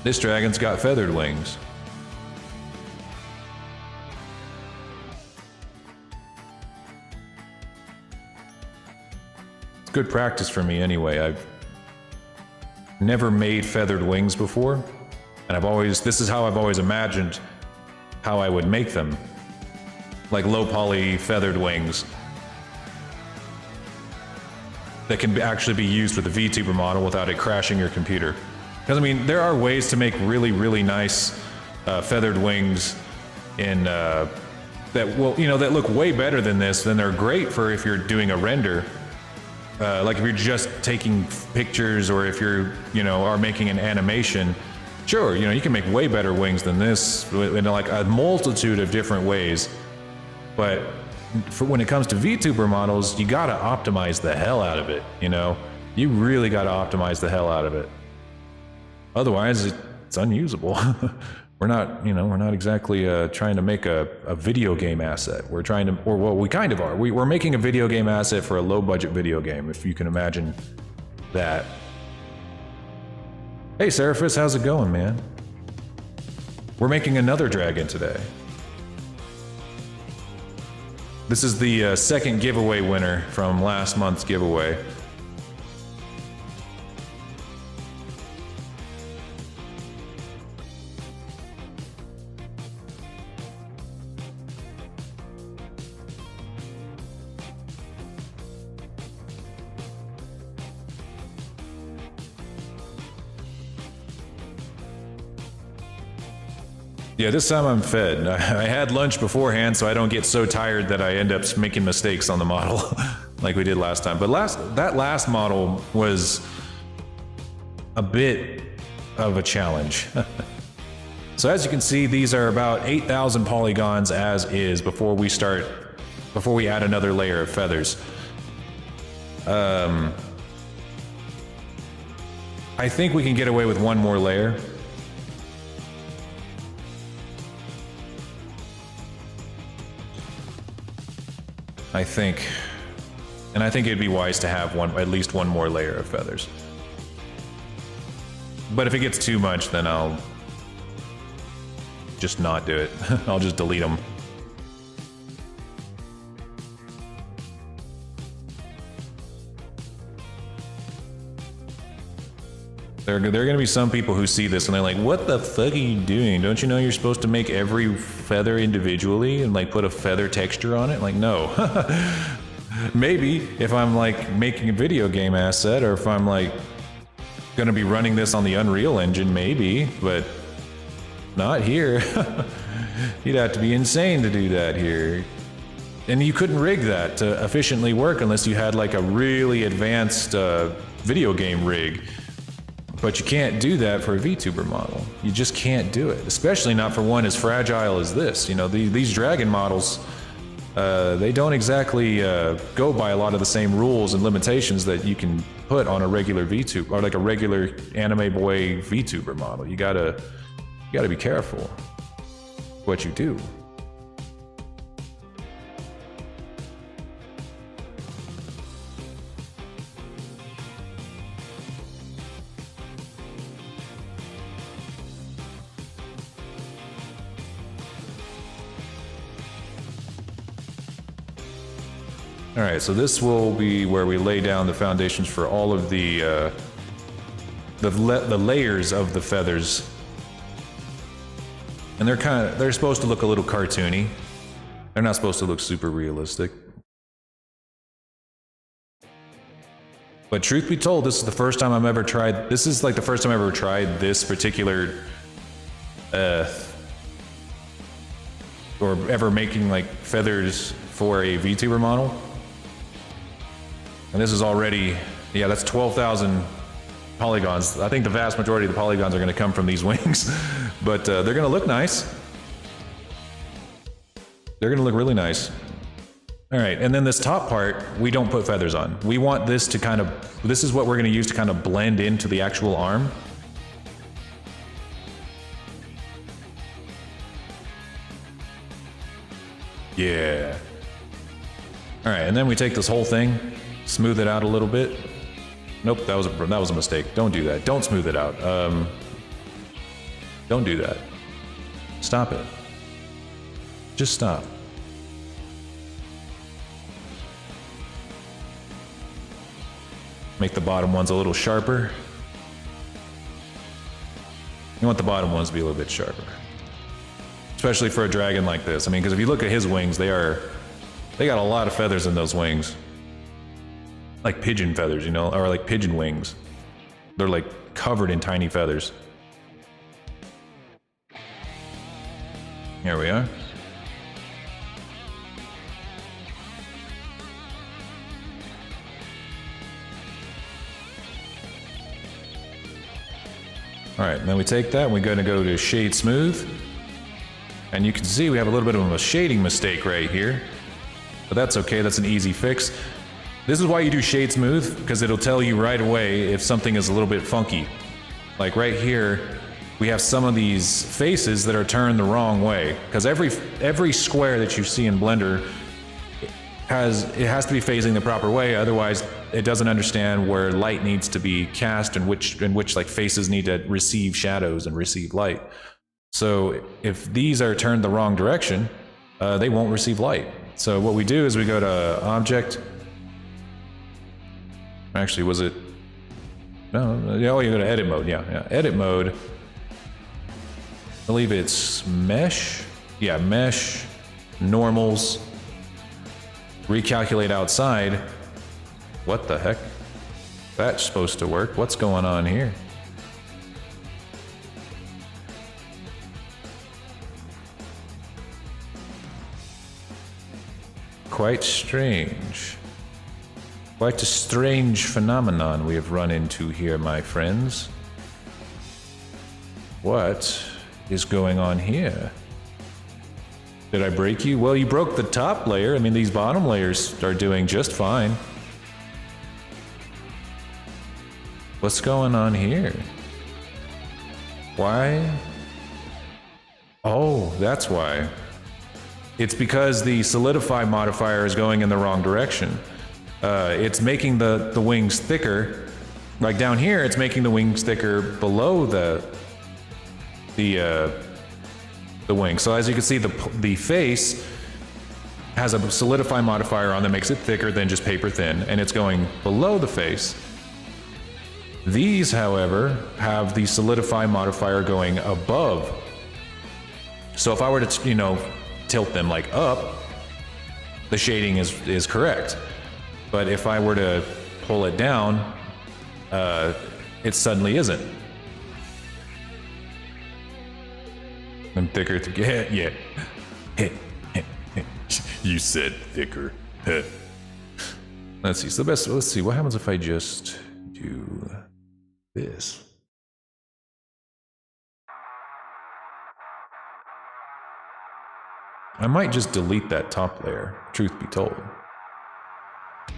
This dragon's got feathered wings. It's good practice for me anyway. I've never made feathered wings before, and this is how I've always imagined how I would make them. Like low poly feathered wings. that can actually be used with a VTuber model without it crashing your computer. Because I mean, there are ways to make really, really nice feathered wings in that will, you know, that look way better than this. Then they're great for if you're doing a render, like if you're just taking pictures or if you're, you know, are making an animation. Sure, you know, you can make way better wings than this in like a multitude of different ways. But for when it comes to VTuber models, you gotta optimize the hell out of it, you know? You really gotta optimize the hell out of it. Otherwise, it's unusable. We're not, you know, we're not exactly trying to make a video game asset. We're trying to, or well, we kind of are. We're making a video game asset for a low-budget video game, if you can imagine that. Hey, Seraphis, how's it going, man? We're making another dragon today. This is the second giveaway winner from last month's giveaway. Yeah, this time I'm fed. I had lunch beforehand, so I don't get so tired that I end up making mistakes on the model like we did last time. But that last model was a bit of a challenge. So as you can see, these are about 8,000 polygons as is before we add another layer of feathers. I think we can get away with one more layer. I think it'd be wise to have at least one more layer of feathers. But if it gets too much, then I'll just not do it. I'll just delete them. There are going to be some people who see this and they're like, what the fuck are you doing? Don't you know you're supposed to make every feather individually and like put a feather texture on it? Like, no. Maybe if I'm like making a video game asset, or if I'm like going to be running this on the Unreal Engine, maybe, but not here. You'd have to be insane to do that here. And you couldn't rig that to efficiently work unless you had like a really advanced video game rig. But you can't do that for a VTuber model. You just can't do it, especially not for one as fragile as this. You know, these dragon models, they don't exactly go by a lot of the same rules and limitations that you can put on a regular VTuber, or like a regular anime boy VTuber model. You gotta be careful what you do. All right, so this will be where we lay down the foundations for all of the layers of the feathers, and they're supposed to look a little cartoony. They're not supposed to look super realistic. But truth be told, this is the first time I've ever tried. This is like the first time I've ever tried this particular, or ever making like feathers for a VTuber model. And this is already, yeah, that's 12,000 polygons. I think the vast majority of the polygons are going to come from these wings, but they're going to look nice. They're going to look really nice. All right, and then this top part, we don't put feathers on. We want this to kind of, this is what we're going to use to kind of blend into the actual arm. Yeah. All right, and then we take this whole thing, smooth it out a little bit. Nope, that was a mistake. Don't do that. Don't smooth it out. Don't do that. Stop it. Just stop. Make the bottom ones a little sharper. You want the bottom ones to be a little bit sharper. Especially for a dragon like this. I mean, because if you look at his wings, they got a lot of feathers in those wings. like pigeon feathers, you know, or like pigeon wings. They're like covered in tiny feathers. Here we are. All right, then we take that and we're gonna go to Shade Smooth. And you can see we have a little bit of a shading mistake right here. But that's okay, that's an easy fix. This is why you do Shade Smooth, because it'll tell you right away if something is a little bit funky. Like right here, we have some of these faces that are turned the wrong way. Because every square that you see in Blender has to be facing the proper way, otherwise it doesn't understand where light needs to be cast and which like faces need to receive shadows and receive light. So if these are turned the wrong direction, they won't receive light. So what we do is we go to Object. Actually, was it? No, oh, you go to Edit Mode. Yeah, Edit Mode. I believe it's Mesh. Yeah, Mesh, Normals, Recalculate Outside. What the heck? That's supposed to work. What's going on here? Quite strange. Quite a strange phenomenon we have run into here, my friends. What is going on here? Did I break you? Well, you broke the top layer. I mean, these bottom layers are doing just fine. What's going on here? Why? Oh, that's why. It's because the solidify modifier is going in the wrong direction. It's making the wings thicker. Like down here, it's making the wings thicker below the wing. So as you can see, the face has a solidify modifier on that makes it thicker than just paper thin, and it's going below the face. These, however, have the solidify modifier going above. So if I were to, you know, tilt them like up, the shading is correct. But if I were to pull it down, it suddenly isn't. I'm thicker to get, yeah. You said thicker. Let's see. So let's see. What happens if I just do this? I might just delete that top layer, truth be told.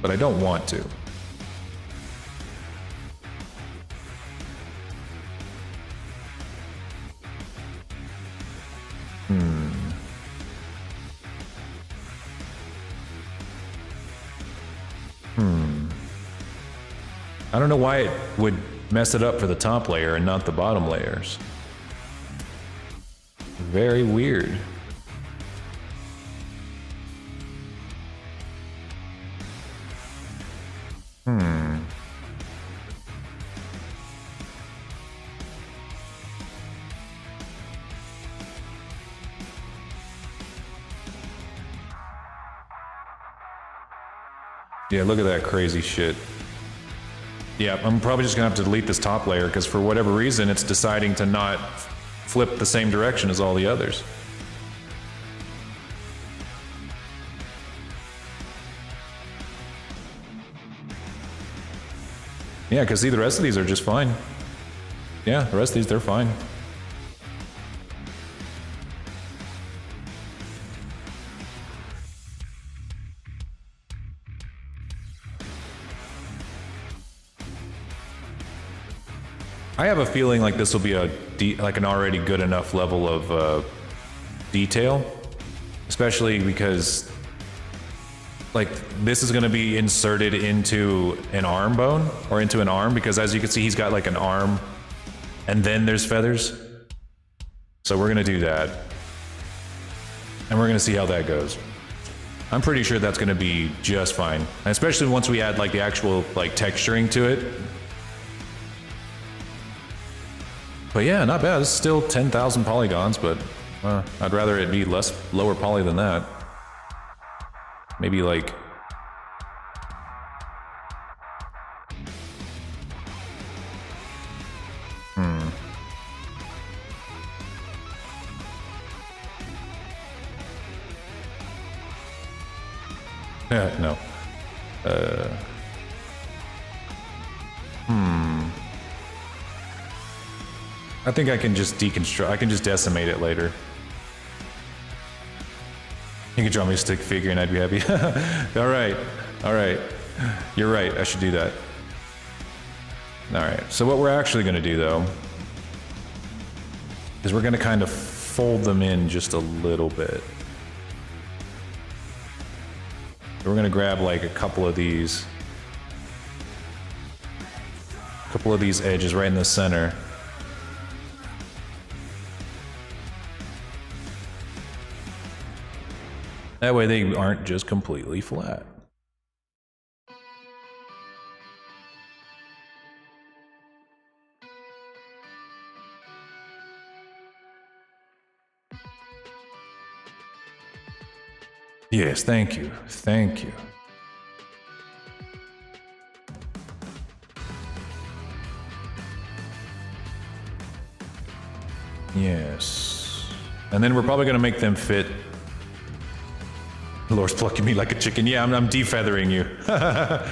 But I don't want to. I don't know why it would mess it up for the top layer and not the bottom layers. Very weird. Yeah, look at that crazy shit. Yeah, I'm probably just gonna have to delete this top layer because for whatever reason it's deciding to not flip the same direction as all the others. Yeah, because see, the rest of these are just fine. Yeah, the rest of these, they're fine. I have a feeling like this will be like an already good enough level of detail, especially because like this is going to be inserted into an arm bone or into an arm, because as you can see, he's got like an arm and then there's feathers. So we're going to do that and we're going to see how that goes. I'm pretty sure that's going to be just fine, and especially once we add like the actual like texturing to it. But yeah, not bad. It's still 10,000 polygons, but I'd rather it be lower poly than that. Maybe like No. I think I can just deconstruct. I can just decimate it later. You can draw me a stick figure and I'd be happy. All right. All right. You're right. I should do that. All right. So what we're actually going to do, though, is we're going to kind of fold them in just a little bit. So we're going to grab like a couple of these edges right in the center. That way they aren't just completely flat. Yes, thank you. Thank you. Yes. And then we're probably going to make them fit. Lord's plucking me like a chicken. Yeah, I'm defeathering you. Alright,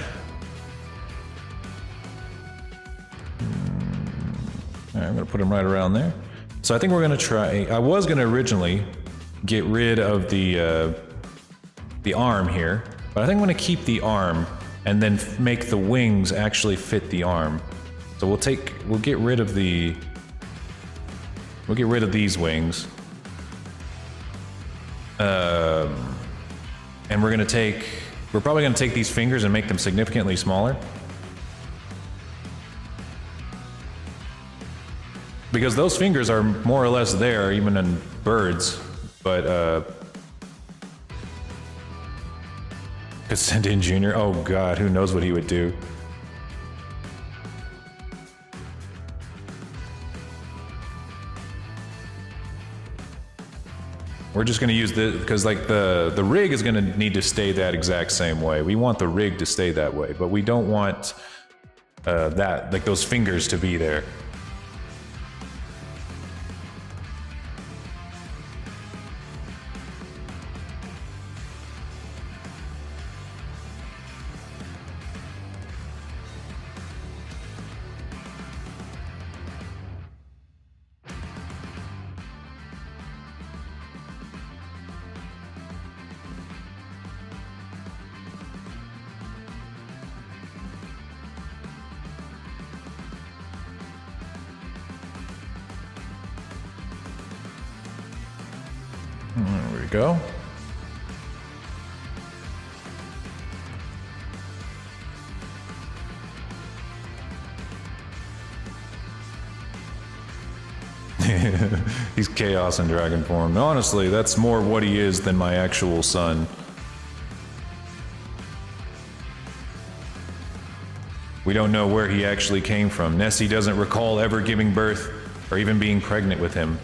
I'm going to put them right around there. So I think we're going to try... I was going to originally get rid of the arm here, but I think I'm going to keep the arm and then make the wings actually fit the arm. So we'll get rid of these wings. And we're probably going to take these fingers and make them significantly smaller. Because those fingers are more or less there, even in birds, but, could send in Junior. Oh god, who knows what he would do. We're just going to use the, because like the rig is going to need to stay that exact same way. We want the rig to stay that way, but we don't want that, like those fingers to be there. There we go. He's chaos in dragon form. Honestly, that's more what he is than my actual son. We don't know where he actually came from. Nessie doesn't recall ever giving birth or even being pregnant with him.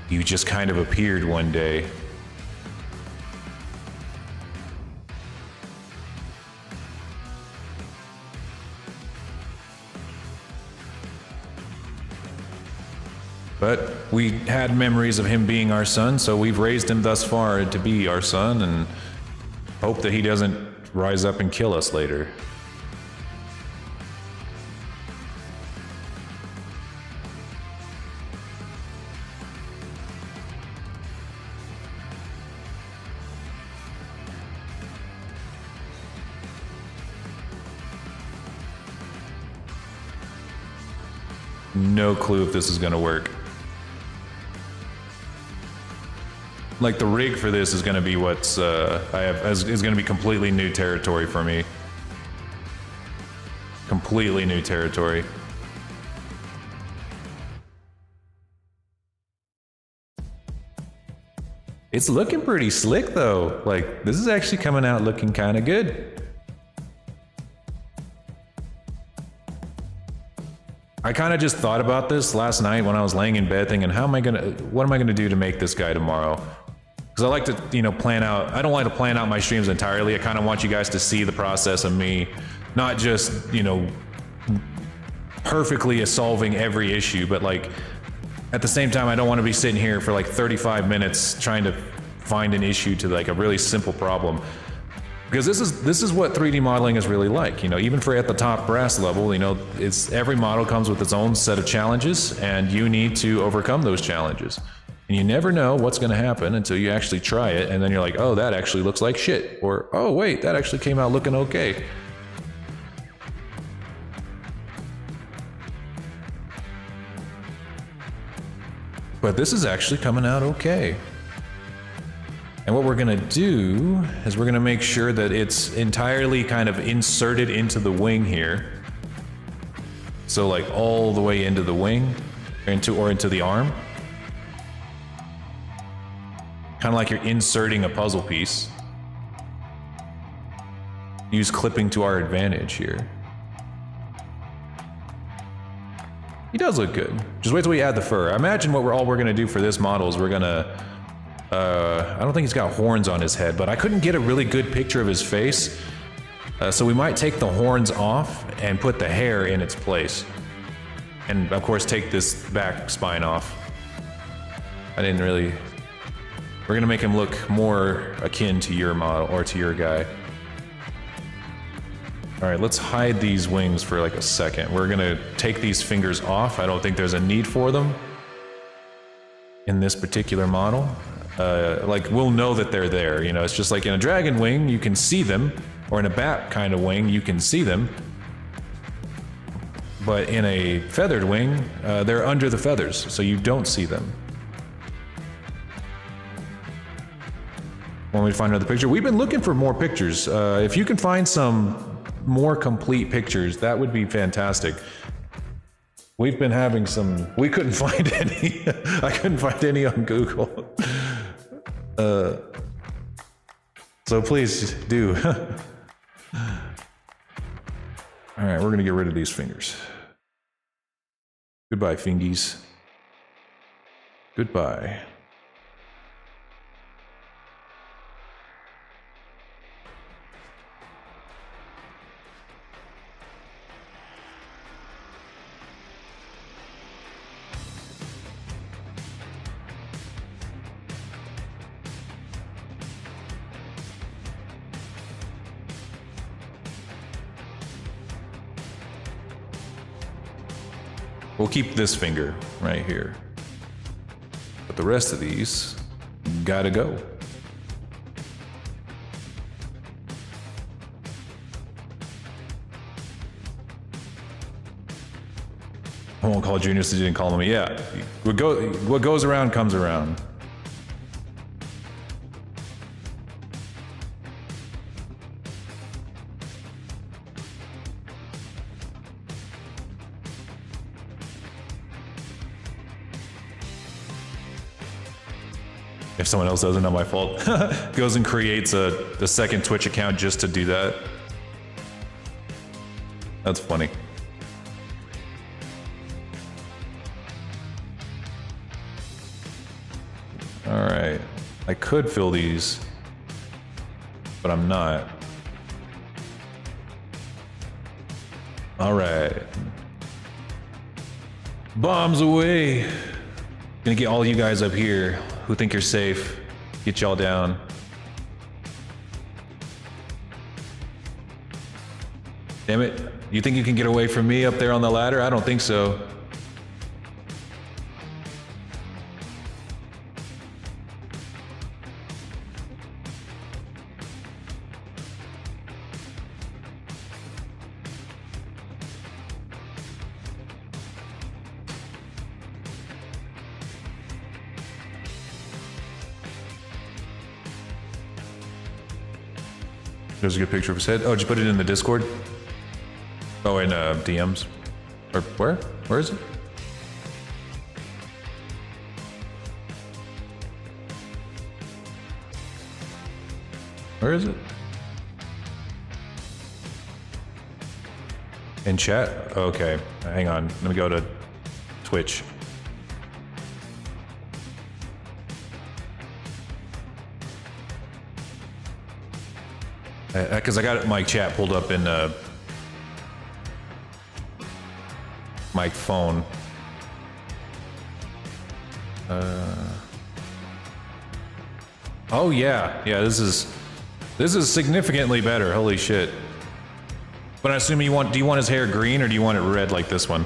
You just kind of appeared one day. But we had memories of him being our son, so we've raised him thus far to be our son and hope that he doesn't rise up and kill us later. No clue if this is gonna work. Like the rig for this is gonna be what's is gonna be completely new territory for me. Completely new territory. It's looking pretty slick though. Like this is actually coming out looking kind of good. I kind of just thought about this last night when I was laying in bed thinking, what am I gonna do to make this guy tomorrow? Because I like to, plan out, I don't like to plan out my streams entirely. I kind of want you guys to see the process of me, not just, perfectly solving every issue, but like at the same time, I don't want to be sitting here for like 35 minutes trying to find an issue to like a really simple problem. Because this is what 3D modeling is really like, you know, even for at the top brass level, you know, it's every model comes with its own set of challenges and you need to overcome those challenges. And you never know what's going to happen until you actually try it, and then you're like, oh, that actually looks like shit, or oh wait, that actually came out looking okay. But this is actually coming out okay. And what we're gonna do is we're gonna make sure that it's entirely kind of inserted into the wing here. So like all the way into the wing, or into the arm. Kind of like you're inserting a puzzle piece. Use clipping to our advantage here. He does look good. Just wait till we add the fur. I imagine what we're gonna do for this model is we're gonna I don't think he's got horns on his head, but I couldn't get a really good picture of his face. So we might take the horns off and put the hair in its place. And of course take this back spine off. We're gonna make him look more akin to your model, or to your guy. Alright, let's hide these wings for like a second. We're gonna take these fingers off. I don't think there's a need for them in this particular model. Like, we'll know that they're there, you know, it's just like in a dragon wing, you can see them, or in a bat kind of wing, you can see them. But in a feathered wing, they're under the feathers, so you don't see them. Want me to find another picture? We've been looking for more pictures. If you can find some more complete pictures, that would be fantastic. We've been having some, we couldn't find any. I couldn't find any on Google. So please do. All right, we're gonna get rid of these fingers. Goodbye, fingies. Goodbye. We'll keep this finger right here. But the rest of these gotta go. I won't call Junior since you didn't call him. Yeah, what goes around comes around. If someone else does it, not my fault. Goes and creates a second Twitch account just to do that. That's funny. All right, I could fill these, but I'm not. All right. Bombs away. Gonna get all you guys up here who think you're safe. Get y'all down. Damn it. You think you can get away from me up there on the ladder? I don't think so. There's a good picture of his head. Oh, just put it in the Discord? Oh, in DMs. Or where? Where is it? Where is it? In chat? Okay, hang on. Let me go to Twitch. Because I got my chat pulled up in my phone. Oh yeah, this is significantly better. Holy shit! But I assume do you want his hair green or do you want it red like this one?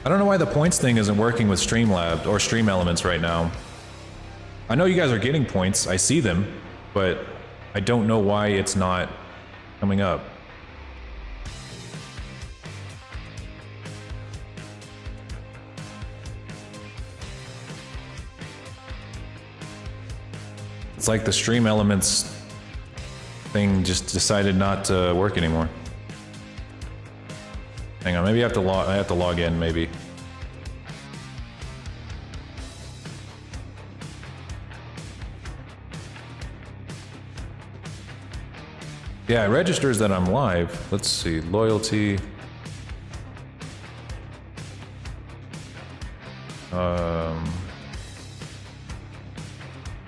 I don't know why the points thing isn't working with Streamlabs or Stream Elements right now. I know you guys are getting points, I see them, but I don't know why it's not coming up. It's like the Stream Elements thing just decided not to work anymore. Hang on, maybe I have to log in, maybe. Yeah, it registers that I'm live. Let's see, loyalty.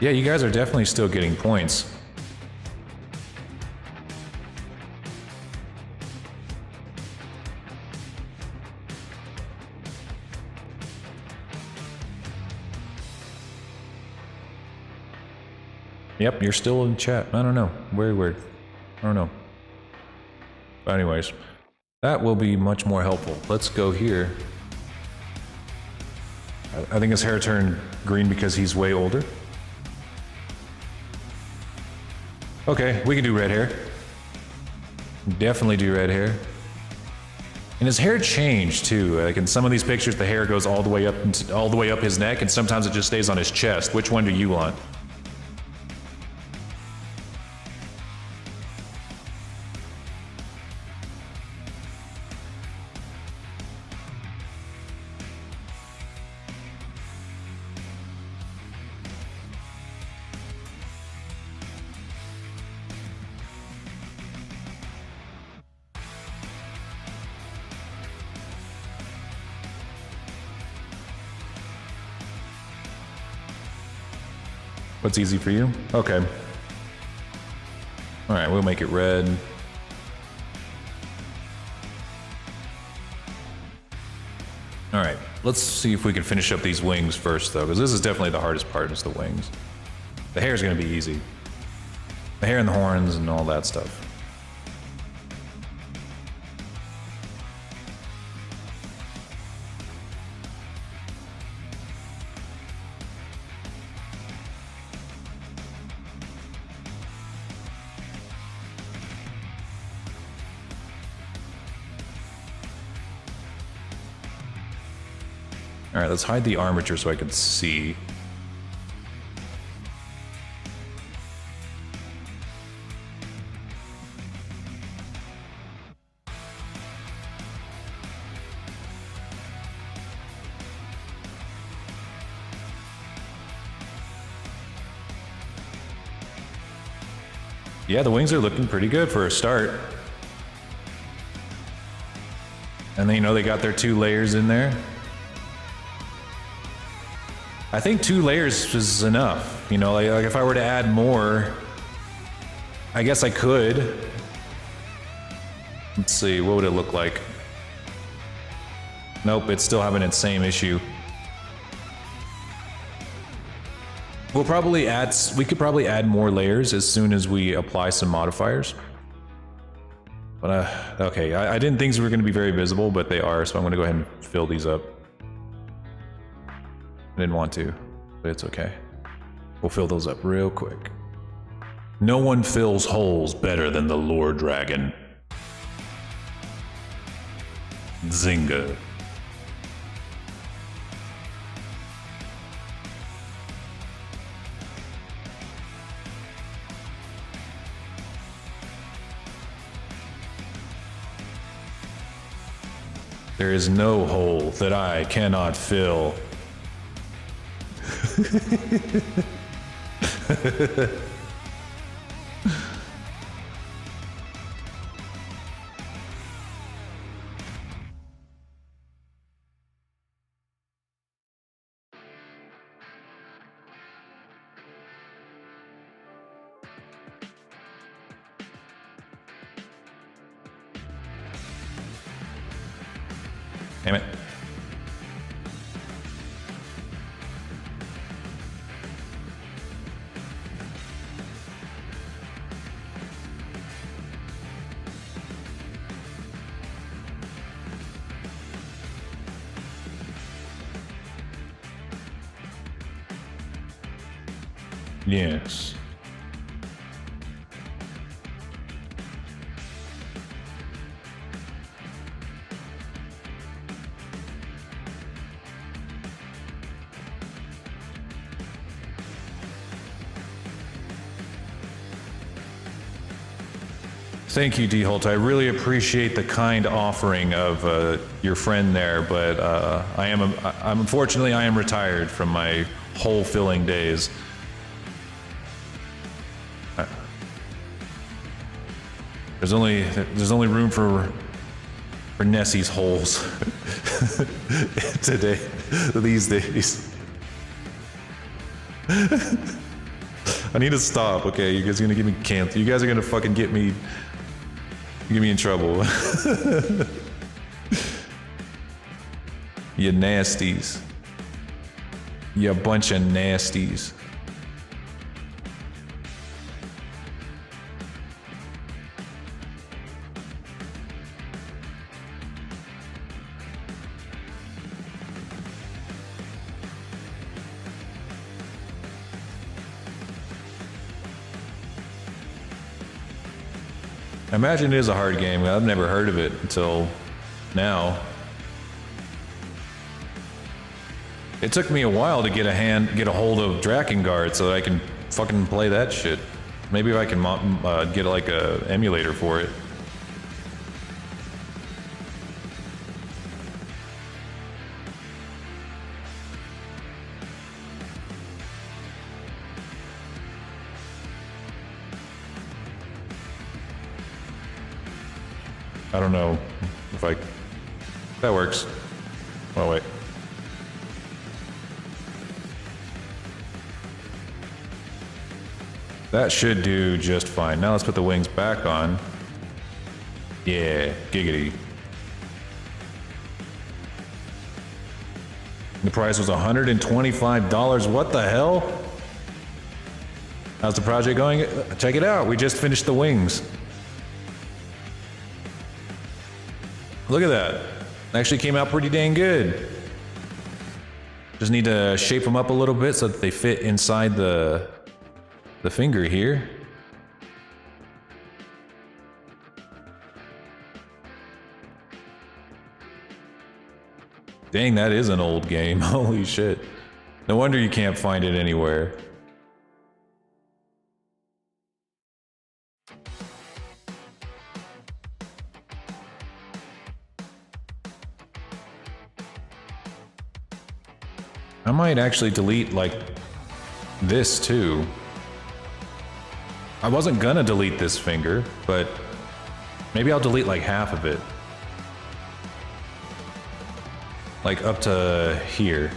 Yeah, you guys are definitely still getting points. Yep, you're still in chat. I don't know. Very weird. I don't know. But anyways, that will be much more helpful. Let's go here. I think his hair turned green because he's way older. Okay, we can do red hair. Definitely do red hair. And his hair changed too. Like in some of these pictures, the hair goes all the way up his neck, and sometimes it just stays on his chest. Which one do you want? What's easy for you? Okay. All right, we'll make it red. All right, let's see if we can finish up these wings first, though, because this is definitely the hardest part, is the wings. The hair is going to be easy. The hair and the horns and all that stuff. All right, let's hide the armature so I can see. Yeah, the wings are looking pretty good for a start. And then, you know, they got their 2 layers in there. I think 2 layers is enough. You know, like if I were to add more, I guess I could. Let's see, what would it look like? Nope, it's still having its same issue. We could probably add more layers as soon as we apply some modifiers. But okay, I didn't think they were going to be very visible, but they are, so I'm going to go ahead and fill these up. I didn't want to, but it's okay. We'll fill those up real quick. No one fills holes better than the Lord Dragon. Zynga. There is no hole that I cannot fill. Damn it. Yes. Thank you, D. Holt. I really appreciate the kind offering of your friend there, but I'm unfortunately I am retired from my hole filling days. There's only room for Nessie's holes today, these days. I need to stop. Okay, you guys are gonna get me canceled. You guys are gonna fucking get me in trouble. You nasties. You bunch of nasties. I imagine it is a hard game. I've never heard of it until now. It took me a while to get a hold of Drakengard so that I can fucking play that shit. Maybe if I can get like a emulator for it. I don't know if that works. Oh wait. That should do just fine. Now let's put the wings back on. Yeah, giggity. The price was $125. What the hell? How's the project going? Check it out. We just finished the wings. Look at that. Actually came out pretty dang good. Just need to shape them up a little bit so that they fit inside the finger here. Dang, that is an old game. Holy shit. No wonder you can't find it anywhere. I might actually delete, like, this, too. I wasn't gonna delete this finger, but maybe I'll delete, like, half of it. Like, up to here.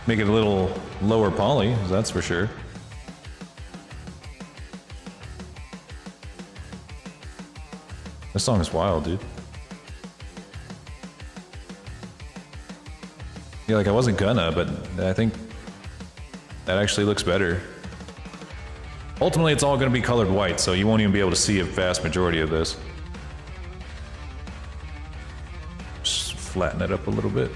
Make it a little lower poly, that's for sure. This song is wild, dude. Yeah, like I wasn't gonna, but I think that actually looks better. Ultimately, it's all gonna be colored white, so you won't even be able to see a vast majority of this. Just flatten it up a little bit.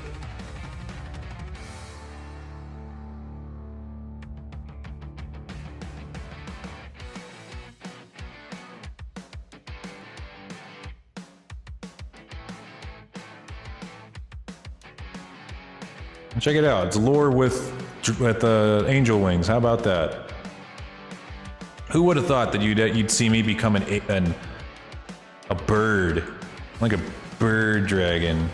Check it out. It's lore with angel wings. How about that? Who would have thought that you'd see me become a bird, like a bird dragon?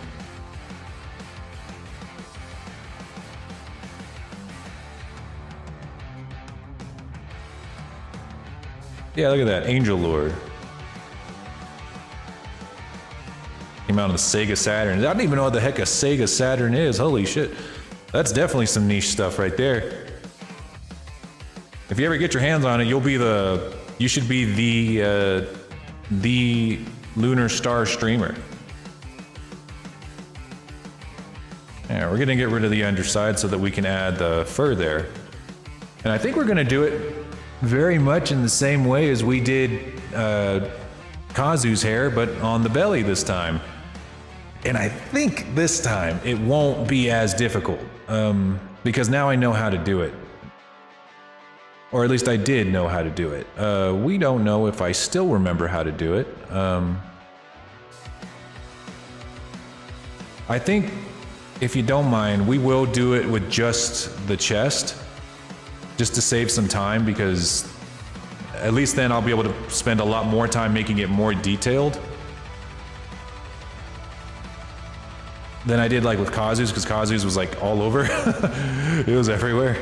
Yeah, look at that angel lore. Came out on the Sega Saturn. I don't even know what the heck a Sega Saturn is. Holy shit. That's definitely some niche stuff right there. If you ever get your hands on it, you'll You should be the Lunar Star streamer. Yeah, we're gonna get rid of the underside so that we can add the fur there. And I think we're gonna do it very much in the same way as we did Kazu's hair, but on the belly this time. And I think this time it won't be as difficult, because now I know how to do it. Or at least I did know how to do it. We don't know if I still remember how to do it. I think, if you don't mind, we will do it with just the chest, just to save some time, because at least then I'll be able to spend a lot more time making it more detailed than I did like with Kazu's, because Kazu's was like all over. It was everywhere.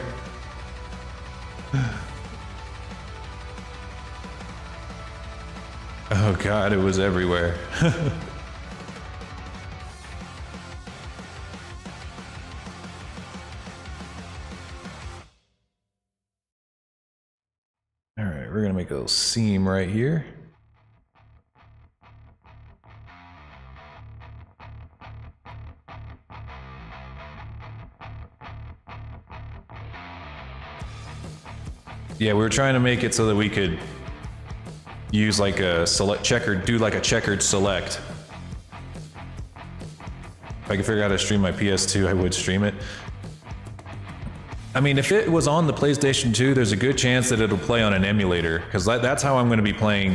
Oh god, it was everywhere. Alright, we're gonna make a little seam right here. Yeah, we were trying to make it so that we could use like a select checkered, do like a checkered select. If I could figure out how to stream my PS2, I would stream it. I mean, if it was on the PlayStation 2, there's a good chance that it'll play on an emulator, because that's how I'm going to be playing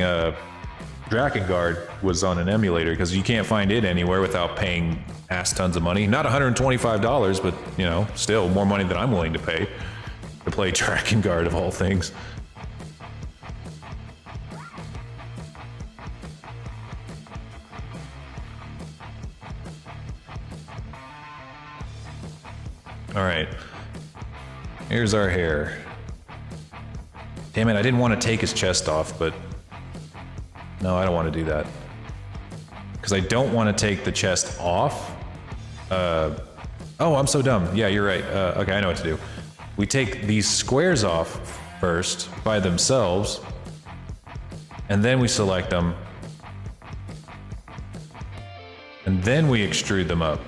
Drakengard, was on an emulator, because you can't find it anywhere without paying ass tons of money. Not $125, but, you know, still more money than I'm willing to pay to play Drakengard of all things. All right. Here's our hair. Damn it, I didn't want to take his chest off, but no, I don't want to do that. Because I don't want to take the chest off. Oh, I'm so dumb. Yeah, you're right. Okay, I know what to do. We take these squares off first by themselves, and then we select them, and then we extrude them up.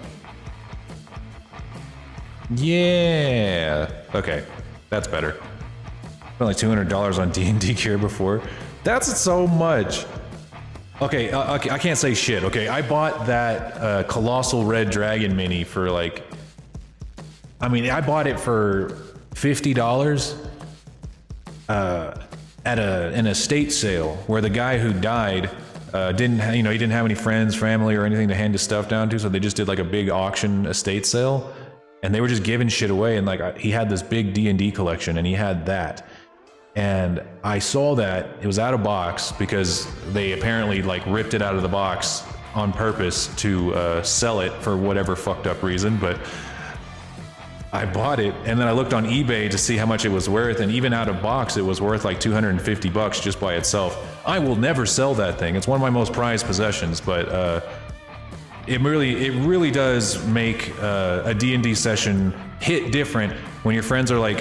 Yeah. Okay, that's better. Spent like $200 on D&D gear before. That's so much. Okay, okay, I can't say shit. Okay, I bought that Colossal Red Dragon mini for like, I mean, I bought it for $50 at an estate sale where the guy who died didn't, he didn't have any friends, family, or anything to hand his stuff down to, so they just did like a big auction estate sale. And they were just giving shit away, and like he had this big D&D collection, and he had that. And I saw that it was out of box because they apparently like ripped it out of the box on purpose to sell it for whatever fucked up reason. But I bought it, and then I looked on eBay to see how much it was worth, and even out of box, it was worth like $250 just by itself. I will never sell that thing. It's one of my most prized possessions, but it really does make a D&D session hit different when your friends are like,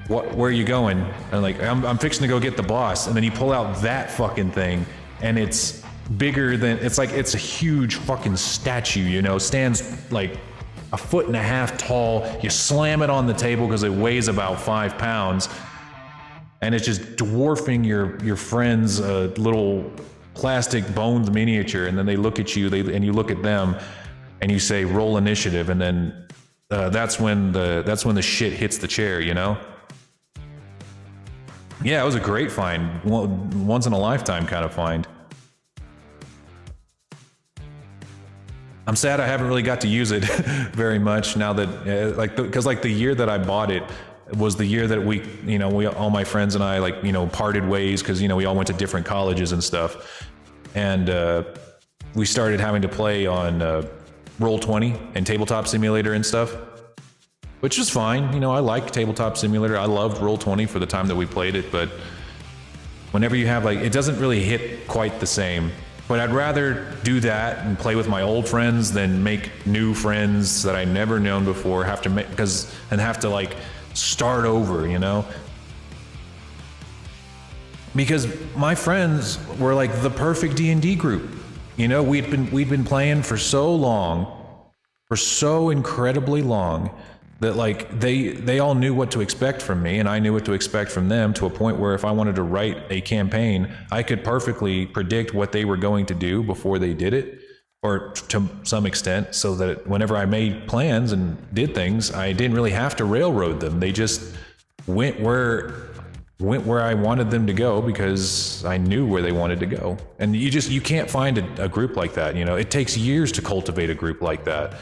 where are you going? And like, I'm fixing to go get the boss. And then you pull out that fucking thing, and it's bigger than, it's a huge fucking statue, you know, stands like 1.5 feet tall. You slam it on the table because it weighs about 5 pounds. And it's just dwarfing your friend's little plastic boned miniature, and then they look at you, and you look at them, and you say roll initiative, and then that's when the shit hits the chair, you know? Yeah, it was a great find, once in a lifetime kind of find. I'm sad I haven't really got to use it very much now that because the year that I bought it was the year that we all my friends and I parted ways, because we all went to different colleges and stuff, and we started having to play on Roll20 and Tabletop Simulator and stuff, which is fine. I like Tabletop Simulator. I loved Roll20 for the time that we played it, but whenever you have it doesn't really hit quite the same. But I'd rather do that and play with my old friends than make new friends that I never known before, have to start over, because my friends were like the perfect D&D group. You know, we'd been playing for so long, for so incredibly long, that like they all knew what to expect from me, and I knew what to expect from them, to a point where if I wanted to write a campaign, I could perfectly predict what they were going to do before they did it, or to some extent, so that whenever I made plans and did things, I didn't really have to railroad them. They just went where I wanted them to go, because I knew where they wanted to go. And you can't find a group like that. You know, it takes years to cultivate a group like that.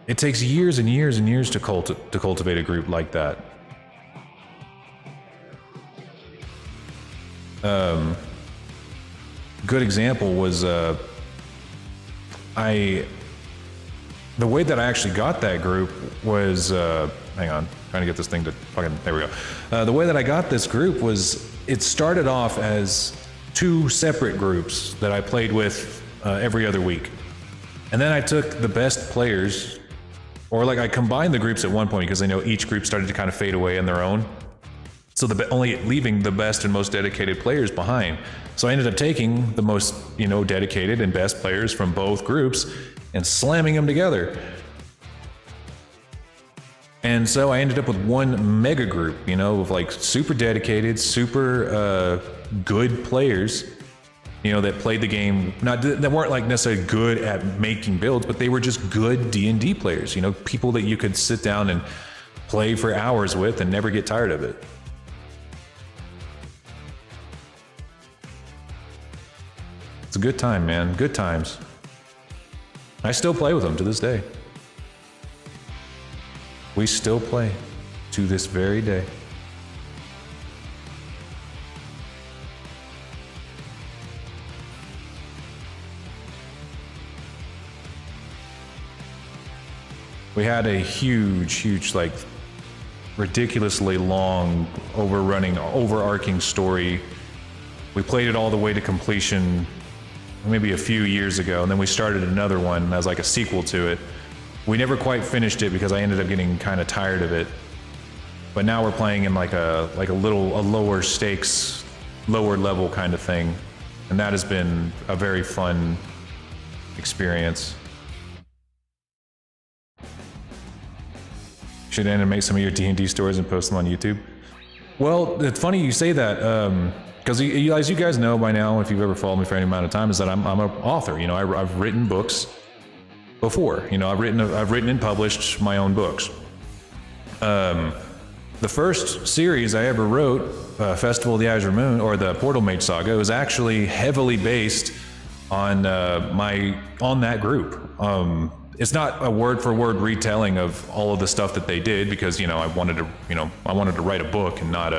It takes years and years and years to cultivate a group like that. Good example was the way that I actually got that group was hang on, trying to get this thing to fucking, there we go. The way that I got this group was, it started off as 2 separate groups that I played with every other week, and then I took the best players, or like I combined the groups at one point, because I know each group started to kind of fade away on their own, so only leaving the best and most dedicated players behind. So I ended up taking the most, you know, dedicated and best players from both groups and slamming them together. And so I ended up with one mega group, you know, of like super dedicated, super good players, you know, that played the game, that weren't like necessarily good at making builds, but they were just good D&D players, you know, people that you could sit down and play for hours with and never get tired of it. It's a good time, man. Good times. I still play with them to this day. We still play to this very day. We had a huge, like, ridiculously long, overarching story. We played it all the way to completion maybe a few years ago, and then we started another one as like a sequel to it. We never quite finished it because I ended up getting kind of tired of it. But now we're playing in like a lower stakes, lower level kind of thing, and that has been a very fun experience. Should animate some of your D&D stories and post them on YouTube. Well, it's funny you say that, because as you guys know by now, if you've ever followed me for any amount of time, is that I'm an author. You know, I've written books before. You know, I've written and published my own books. The first series I ever wrote, Festival of the Azure Moon, or the Portal Mage Saga, was actually heavily based on that group. It's not a word-for-word retelling of all of the stuff that they did, because, you know, I wanted to write a book and not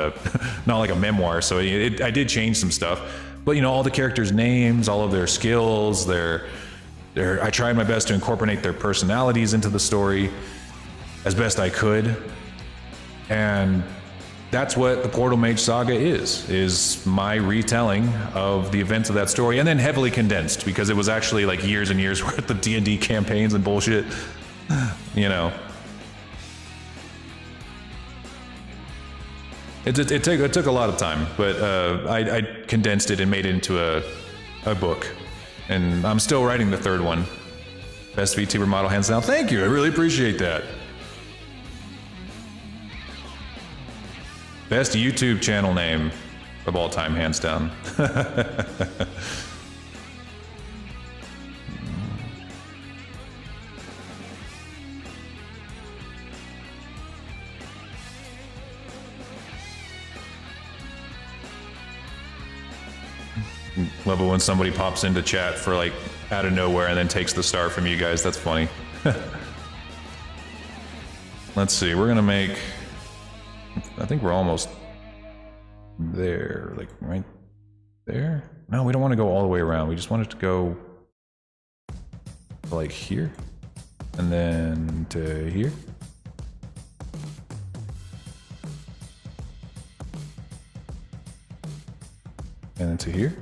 like a memoir. So I did change some stuff, but, you know, all the characters' names, all of their skills, I tried my best to incorporate their personalities into the story as best I could, and that's what the Portal Mage Saga is my retelling of the events of that story, and then heavily condensed, because it was actually like years and years worth of D&D campaigns and bullshit, you know. It took a lot of time, but I condensed it and made it into a book, and I'm still writing the third one. Best VTuber model, hands down. Thank you, I really appreciate that. Best YouTube channel name of all time, hands down. Love it when somebody pops into chat for like out of nowhere and then takes the star from you guys. That's funny. Let's see, we're gonna make, I think we're almost there, like right there. No, we don't want to go all the way around. We just want it to go like here, and then to here. And then to here.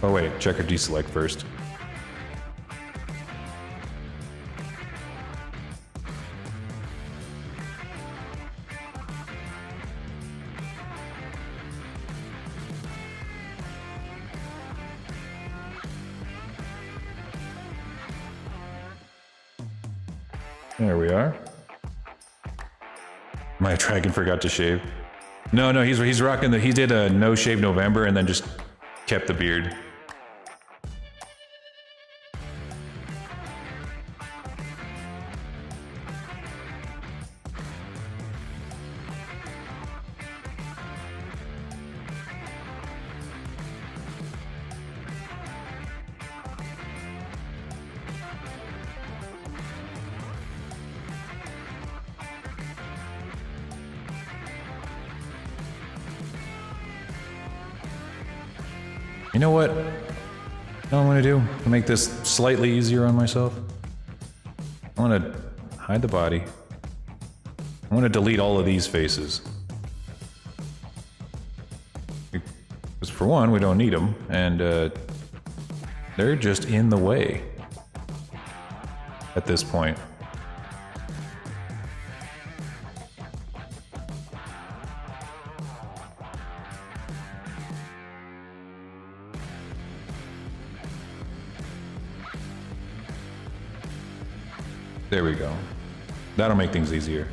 Oh wait, check or deselect first. There we are. My dragon forgot to shave. No, he's rocking he did a no shave November and then just kept the beard. You know what? You know what I'm gonna do to make this slightly easier on myself? I wanna hide the body. I wanna delete all of these faces. Because for one, we don't need them, and they're just in the way at this point. There we go. That'll make things easier.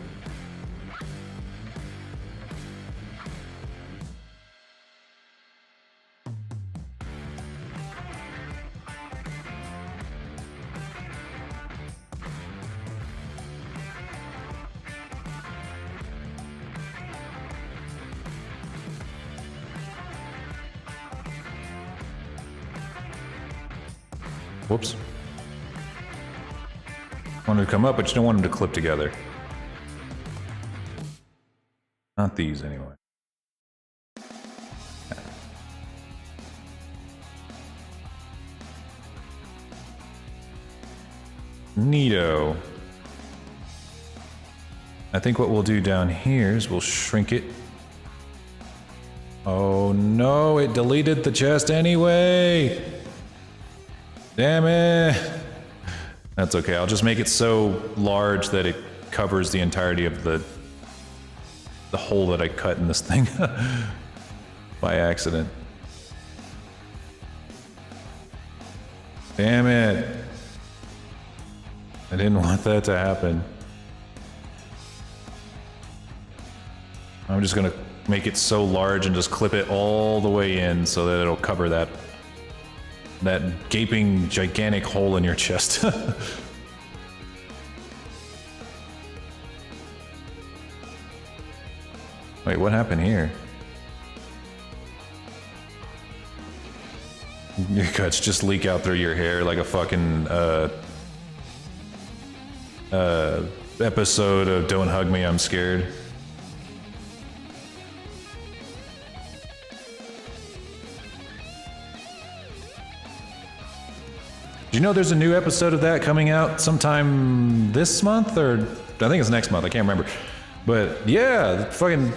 Whoops. Want them to come up, but you don't want them to clip together. Not these, anyway. Neato. I think what we'll do down here is we'll shrink it. Oh no, it deleted the chest anyway! Damn it! That's okay, I'll just make it so large that it covers the entirety of the hole that I cut in this thing by accident. Damn it. I didn't want that to happen. I'm just gonna make it so large and just clip it all the way in so that it'll cover that gaping, gigantic hole in your chest. Wait, what happened here? Your guts just leak out through your hair like a fucking, episode of Don't Hug Me, I'm Scared. Do you know there's a new episode of that coming out sometime this month, or I think it's next month, I can't remember. But yeah, the fucking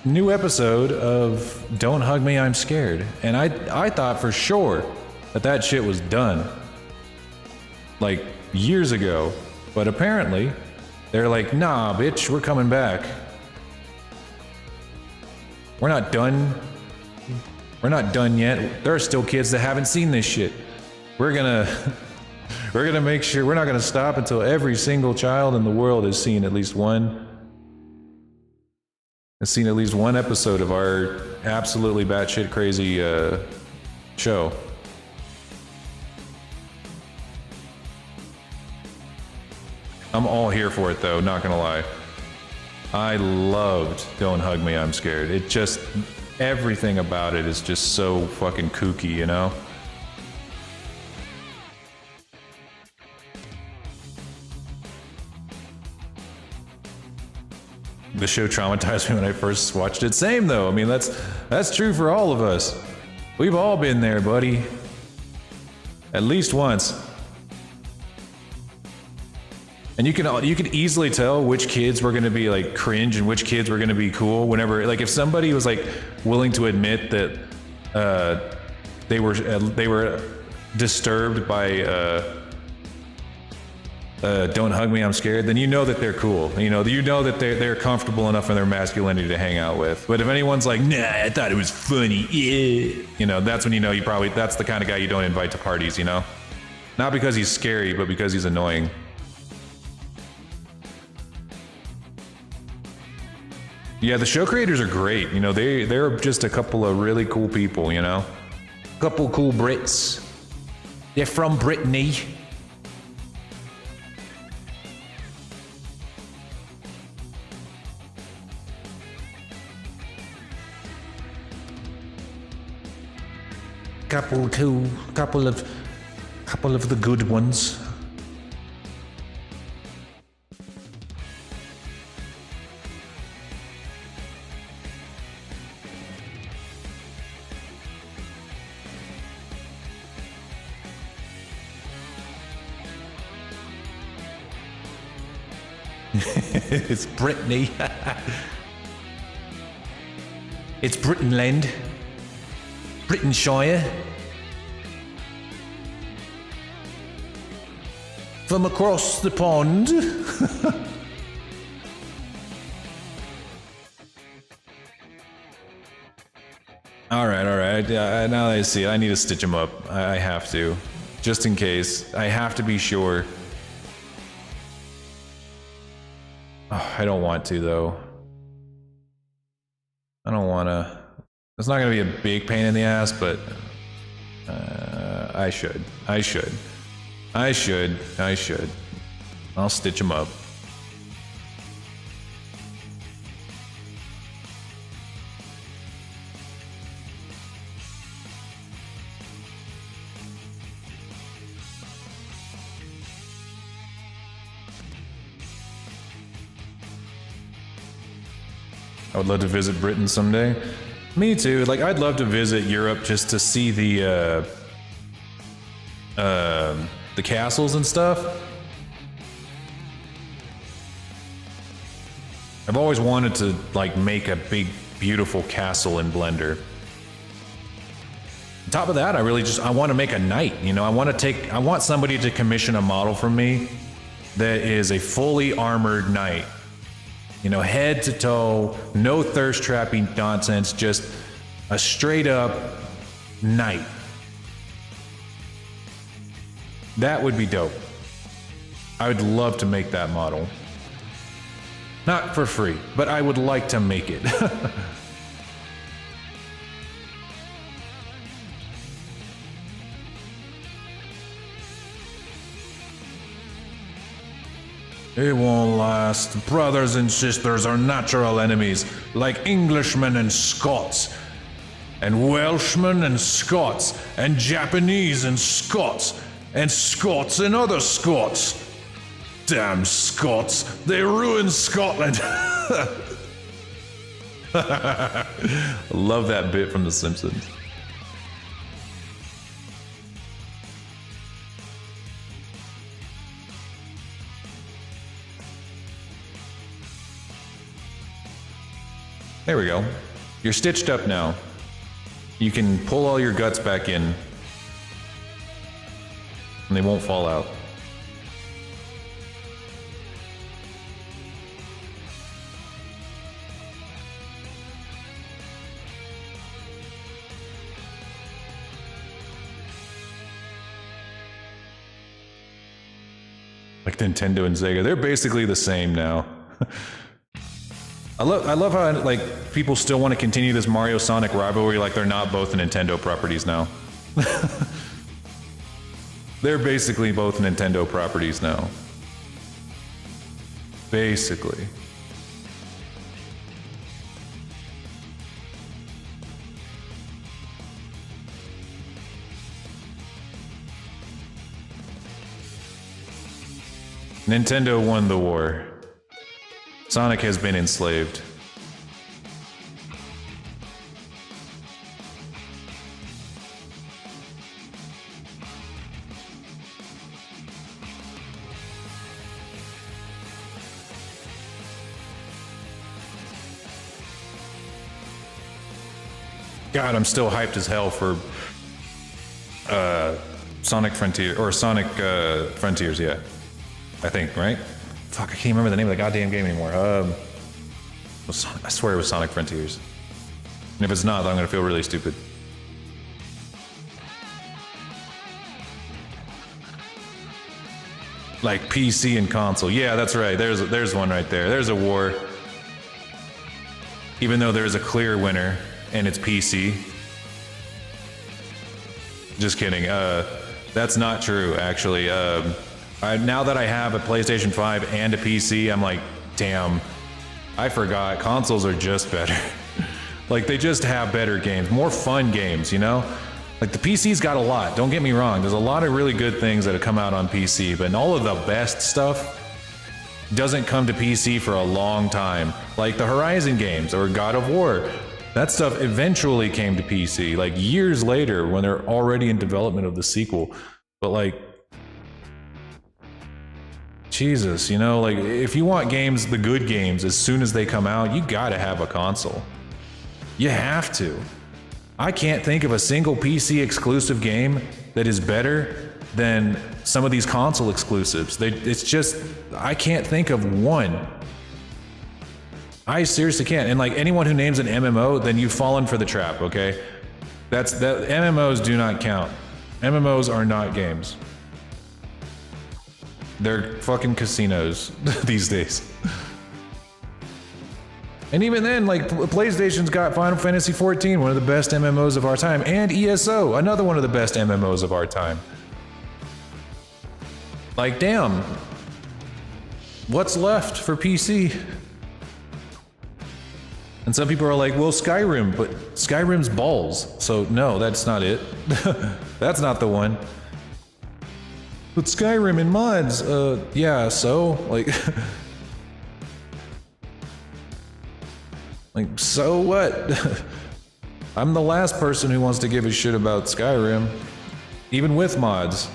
new episode of Don't Hug Me, I'm Scared. And I thought for sure that shit was done. Like years ago. But apparently, they're like, nah, bitch, we're coming back. We're not done. We're not done yet. There are still kids that haven't seen this shit. We're gonna make sure we're not gonna stop until every single child in the world has seen at least one episode of our absolutely batshit crazy show. I'm all here for it though, not gonna lie. I loved Don't Hug Me, I'm Scared. It just, everything about it is just so fucking kooky, you know? The show traumatized me when I first watched it. Same though. I mean, that's true for all of us. We've all been there, buddy. At least once. And you can easily tell which kids were going to be like cringe and which kids were going to be cool whenever, like if somebody was like willing to admit that they were disturbed by "Don't hug me, I'm scared," then you know that they're cool. You know that they're comfortable enough in their masculinity to hang out with. But if anyone's like, "Nah, I thought it was funny," yeah, you know, that's when you know that's the kind of guy you don't invite to parties. You know, not because he's scary, but because he's annoying. Yeah, the show creators are great. You know, they're just a couple of really cool people. You know, couple cool Brits. They're from Brittany. Couple of the good ones. It's Brittany. It's Brittenland. Brittonshire. From across the pond. All right. Now that I see it, I need to stitch them up. I have to. Just in case. I have to be sure. Oh, I don't want to, though. I don't want to. It's not going to be a big pain in the ass, but I should. I'll stitch them up. I would love to visit Britain someday. Me too. Like, I'd love to visit Europe just to see the castles and stuff. I've always wanted to, like, make a big, beautiful castle in Blender. On top of that, I want to make a knight. You know, I want somebody to commission a model from me that is a fully armored knight. You know, head to toe, no thirst trapping nonsense, just a straight up knight. That would be dope. I would love to make that model. Not for free, but I would like to make it. It won't last. Brothers and sisters are natural enemies, like Englishmen and Scots, and Welshmen and Scots, and Japanese and Scots and other Scots. Damn Scots, they ruined Scotland. Love that bit from The Simpsons. There we go. You're stitched up now. You can pull all your guts back in, and they won't fall out. Like Nintendo and Sega, they're basically the same now. I love how like people still want to continue this Mario Sonic rivalry like they're not both Nintendo properties now. They're basically both Nintendo properties now. Basically. Nintendo won the war. Sonic has been enslaved. God, I'm still hyped as hell for Sonic Frontier or Sonic Frontiers, yeah. I think, right? Fuck, I can't remember the name of the goddamn game anymore. I swear it was Sonic Frontiers. And if it's not, then I'm gonna feel really stupid. Like PC and console. Yeah, that's right. There's one right there. There's a war. Even though there's a clear winner and it's PC. Just kidding. That's not true, actually. Now that I have a PlayStation 5 and a PC, I'm like, damn, I forgot. Consoles are just better. Like, they just have better games, more fun games, you know? Like, the PC's got a lot, don't get me wrong. There's a lot of really good things that have come out on PC, but all of the best stuff doesn't come to PC for a long time. Like the Horizon games or God of War. That stuff eventually came to PC, like years later when they're already in development of the sequel. But like, Jesus, you know, like if you want games, the good games, as soon as they come out, you gotta have a console. You have to. I can't think of a single PC exclusive game that is better than some of these console exclusives. It's just, I can't think of one. I seriously can't. And like anyone who names an MMO, then you've fallen for the trap, okay? MMOs do not count. MMOs are not games. They're fucking casinos these days. And even then, like, PlayStation's got Final Fantasy XIV, one of the best MMOs of our time, and ESO, another one of the best MMOs of our time. Like, damn. What's left for PC? And some people are like, well, Skyrim, but Skyrim's balls. So, no, that's not it. That's not the one. But Skyrim and mods, yeah, so, like... Like, so what? I'm the last person who wants to give a shit about Skyrim, even with mods.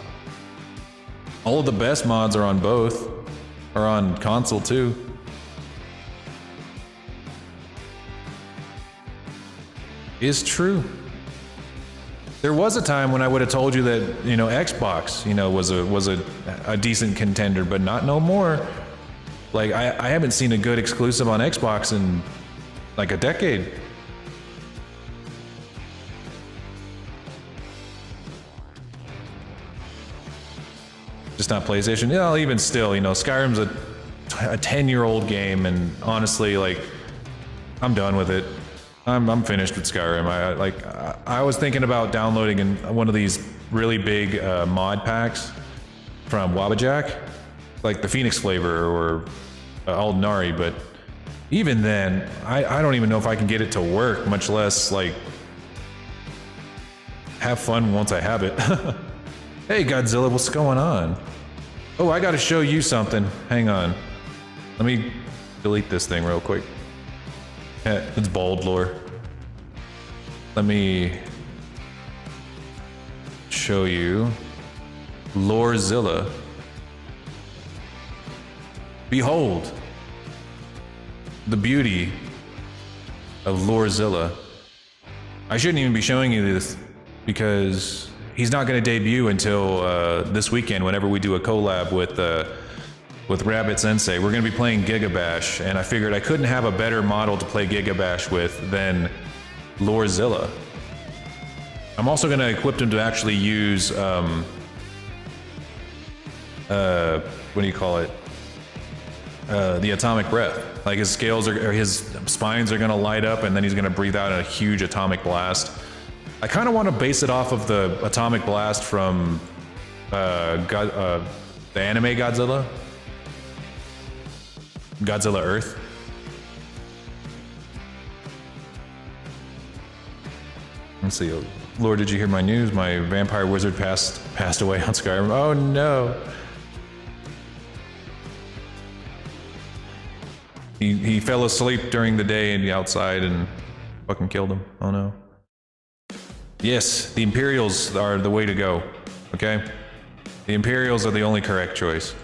All of the best mods are on both, are on console too. It's true. There was a time when I would have told you that, you know, Xbox, you know, was a decent contender, but not no more. Like, I haven't seen a good exclusive on Xbox in like a decade. Just not PlayStation. Yeah, even still, you know, Skyrim's a 10-year-old game, and honestly, like, I'm done with it. I'm finished with Skyrim. I was thinking about downloading one of these really big mod packs from Wabbajack, like the Phoenix flavor or Aldnari, but even then, I don't even know if I can get it to work, much less, like, have fun once I have it. Hey, Godzilla, what's going on? Oh, I gotta show you something. Hang on. Let me delete this thing real quick. It's bold lore. Let me show you Lorezilla. Behold the beauty of Lorezilla. I shouldn't even be showing you this because he's not going to debut until this weekend whenever we do a collab with Rabbit Sensei. We're going to be playing Gigabash, and I figured I couldn't have a better model to play Gigabash with than Lorezilla. I'm also going to equip him to actually use what do you call it? The atomic breath. Like his scales or his spines are gonna light up, and then he's gonna breathe out a huge atomic blast. I kind of want to base it off of the atomic blast from the anime Godzilla, Godzilla Earth. Let's see. Lord, did you hear my news? My vampire wizard passed away on Skyrim. Oh no. He fell asleep during the day and outside and fucking killed him. Oh no. Yes, the Imperials are the way to go, okay? The Imperials are the only correct choice.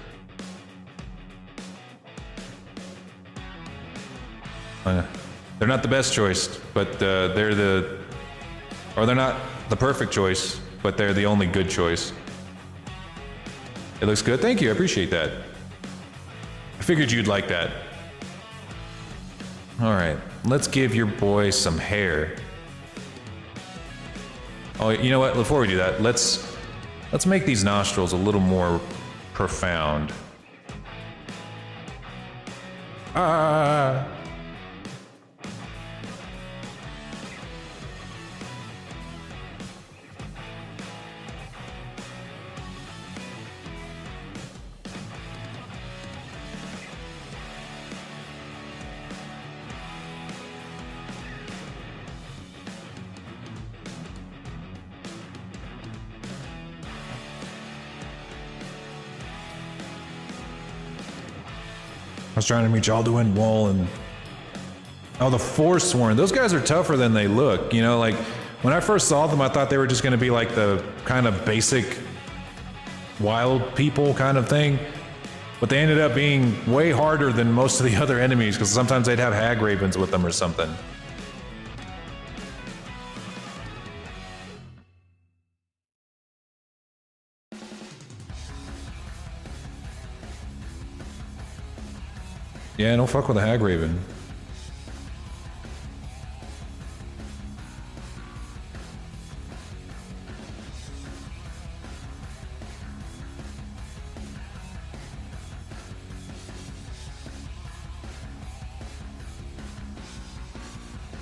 They're not the best choice, but they're not the perfect choice, but they're the only good choice. It looks good. Thank you. I appreciate that. I figured you'd like that. All right, let's give your boy some hair. Oh, you know what? Before we do that, let's make these nostrils a little more profound. Ah. I was trying to meet Alduin, Wall, and... Oh, the Forsworn. Those guys are tougher than they look. You know, like, when I first saw them, I thought they were just going to be like the kind of basic wild people kind of thing. But they ended up being way harder than most of the other enemies, because sometimes they'd have hag ravens with them or something. Yeah, don't fuck with a hag raven.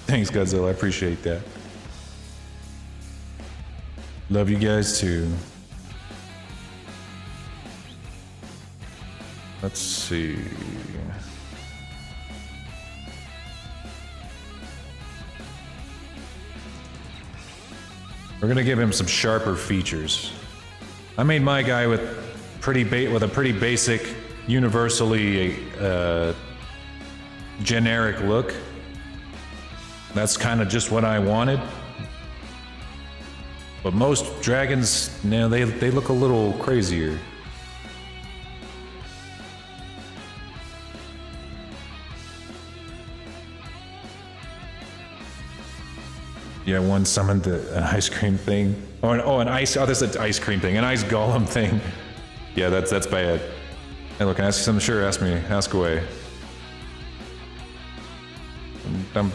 Thanks, Godzilla. I appreciate that. Love you guys too. Let's see. We're gonna give him some sharper features. I made my guy with a pretty basic, universally generic look. That's kind of just what I wanted. But most dragons, you know, they look a little crazier. Yeah, one summoned an ice cream thing. An ice. Oh, this is an ice cream thing. An ice golem thing. Yeah, that's bad. Hey, look, can I ask you something? Sure, ask me. Ask away. Can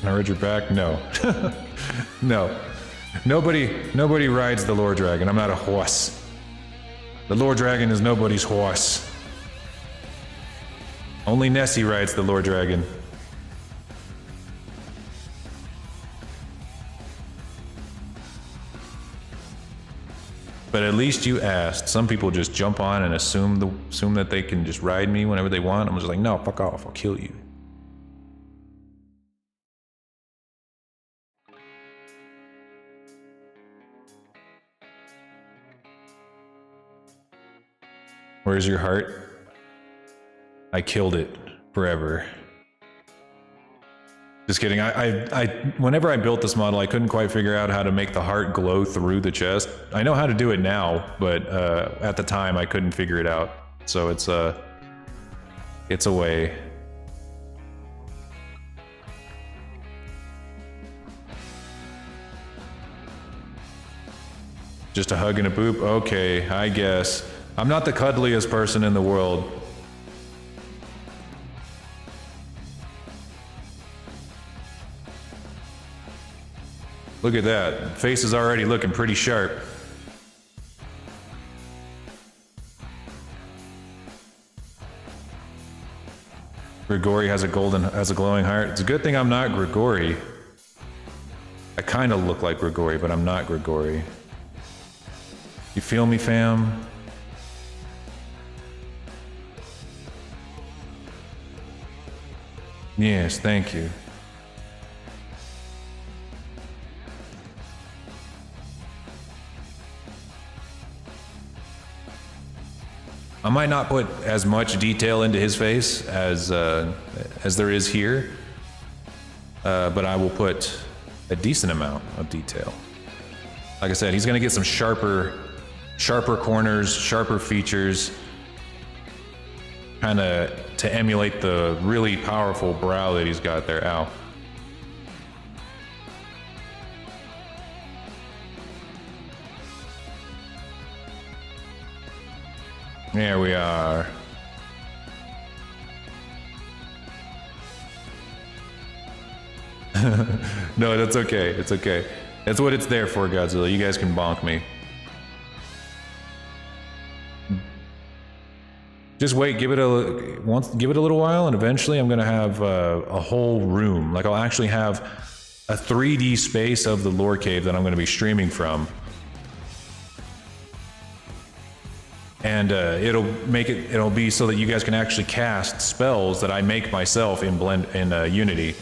I read your back? No. No. Nobody rides the Lord Dragon. I'm not a horse. The Lord Dragon is nobody's horse. Only Nessie rides the Lord Dragon. But at least you asked. Some people just jump on and assume that they can just ride me whenever they want. I'm just like, no, fuck off. I'll kill you. Where's your heart? I killed it forever. Just kidding. Whenever I built this model, I couldn't quite figure out how to make the heart glow through the chest. I know how to do it now, but at the time I couldn't figure it out. So it's a way. Just a hug and a boop? Okay, I guess. I'm not the cuddliest person in the world. Look at that. Face is already looking pretty sharp. Grigori has a glowing heart. It's a good thing I'm not Grigori. I kind of look like Grigori, but I'm not Grigori. You feel me, fam? Yes, thank you. I might not put as much detail into his face as there is here, but I will put a decent amount of detail. Like I said, he's gonna get some sharper corners, sharper features. kind of to emulate the really powerful brow that he's got there. Ow. There we are. No, that's okay. It's okay. That's what it's there for, Godzilla. You guys can bonk me. Just wait. Give it a little while, and eventually, I'm gonna have a whole room. Like I'll actually have a 3D space of the lore cave that I'm gonna be streaming from. And it'll be so that you guys can actually cast spells that I make myself in Unity.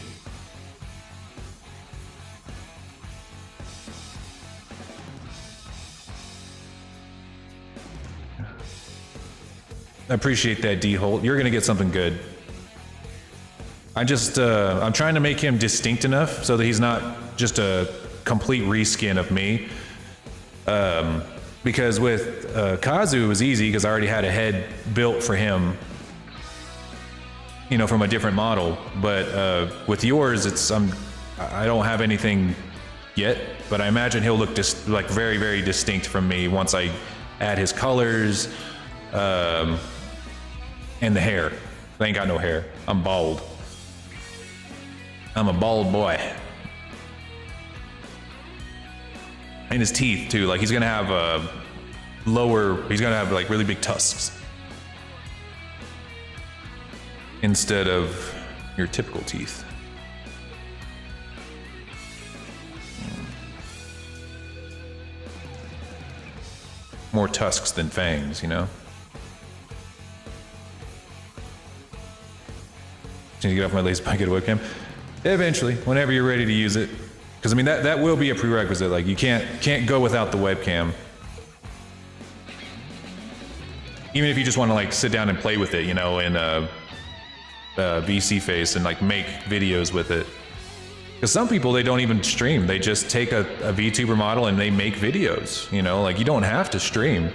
I appreciate that, D-Holt. You're gonna get something good. I'm trying to make him distinct enough so that he's not just a complete reskin of me. Because with Kazu it was easy because I already had a head built for him, you know, from a different model. But with yours, I don't have anything yet, but I imagine he'll look like very, very distinct from me once I add his colors and the hair. I ain't got no hair. I'm bald. I'm a bald boy. And his teeth too, like he's gonna have he's gonna have like really big tusks instead of your typical teeth. More tusks than fangs, you know? Need to get off my lazy pocket webcam. Eventually, whenever you're ready to use it. Because I mean that will be a prerequisite. Like you can't go without the webcam. Even if you just want to like sit down and play with it, you know, in VC face and like make videos with it. Because some people, they don't even stream. They just take a VTuber model and they make videos. You know, like you don't have to stream.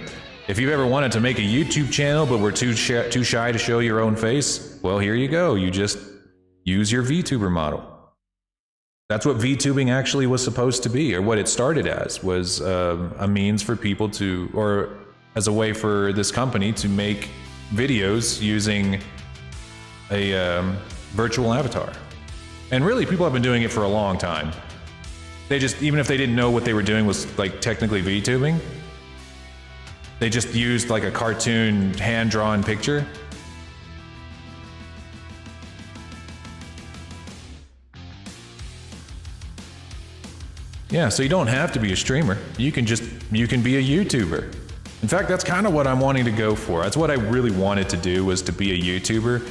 If you've ever wanted to make a YouTube channel but were too shy to show your own face, well, here you go. You just use your VTuber model. That's what VTubing actually was supposed to be, or what it started as, was a means for people to, or as a way for this company to make videos using a virtual avatar. And really, people have been doing it for a long time. They just, even if they didn't know what they were doing was like technically VTubing, they just used like a cartoon hand-drawn picture. Yeah, so you don't have to be a streamer. You can be a YouTuber. In fact, that's kind of what I'm wanting to go for. That's what I really wanted to do, was to be a YouTuber.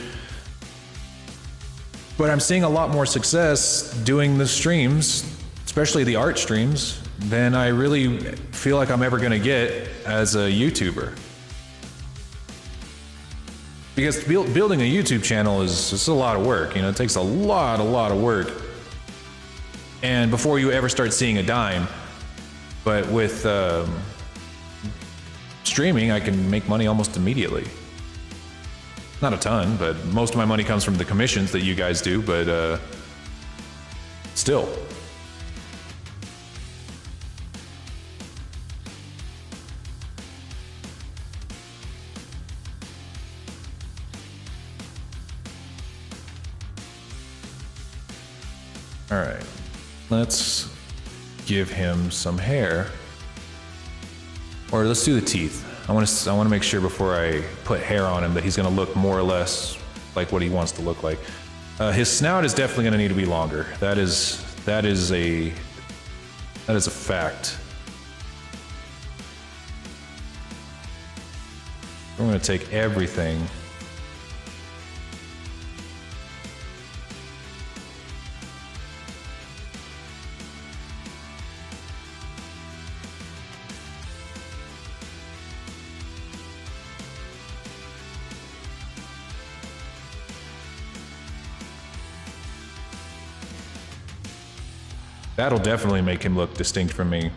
But I'm seeing a lot more success doing the streams, especially the art streams, than I really feel like I'm ever gonna get as a YouTuber. Because building a YouTube channel is a lot of work, you know, it takes a lot of work. And before you ever start seeing a dime. But with streaming, I can make money almost immediately. Not a ton, but most of my money comes from the commissions that you guys do, but still. All right. Let's give him some hair, or let's do the teeth. I want to make sure before I put hair on him that he's going to look more or less like what he wants to look like. His snout is definitely going to need to be longer. That is a fact. I'm going to take everything. That'll definitely make him look distinct from me.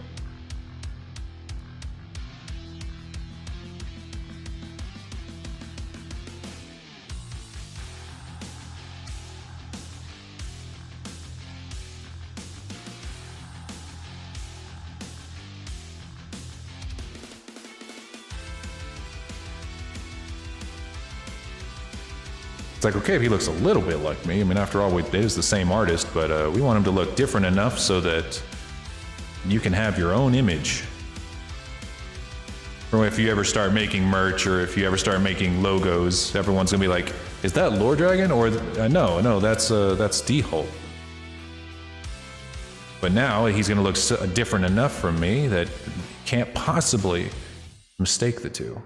It's like, okay, if he looks a little bit like me, I mean, after all, it is the same artist, but we want him to look different enough so that you can have your own image. Or if you ever start making merch, or if you ever start making logos, everyone's gonna be like, is that Lord Dragon? Or, no, that's D-Hulk. But now he's gonna look different enough from me that you can't possibly mistake the two.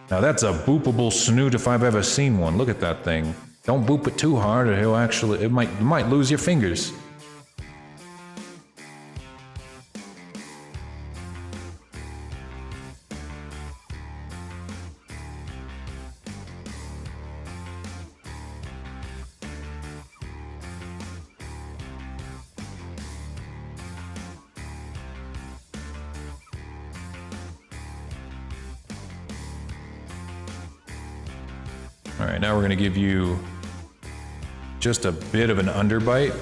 Now that's a boopable snoot if I've ever seen one. Look at that thing. Don't boop it too hard, or you might lose your fingers. All right, now we're gonna give you just a bit of an underbite.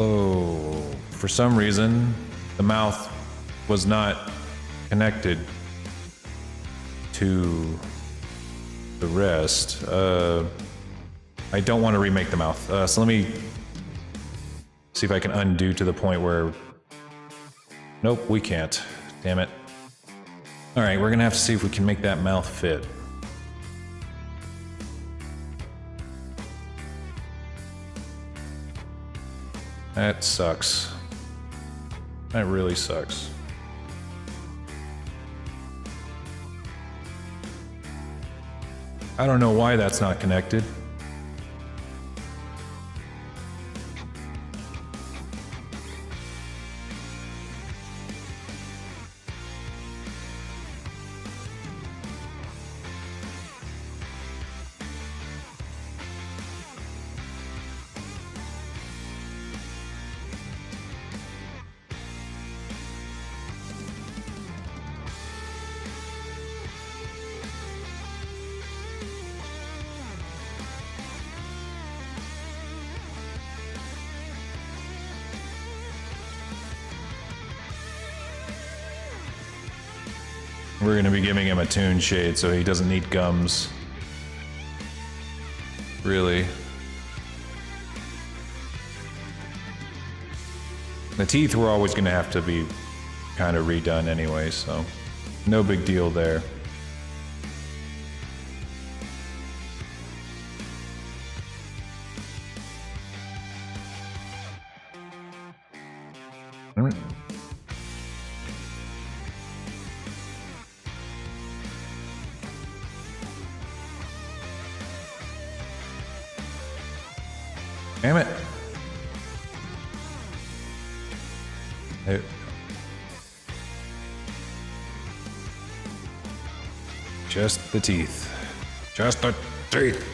Oh, for some reason, the mouth was not connected to the rest. I don't want to remake the mouth, so let me see if I can undo to the point where... Nope, we can't. Damn it. All right, we're gonna have to see if we can make that mouth fit. That sucks. That really sucks. I don't know why that's not connected. We're going to be giving him a tune shade so he doesn't need gums. Really. The teeth were always going to have to be kind of redone anyway, so no big deal there. Damn it. Hey. Just the teeth. Just the teeth.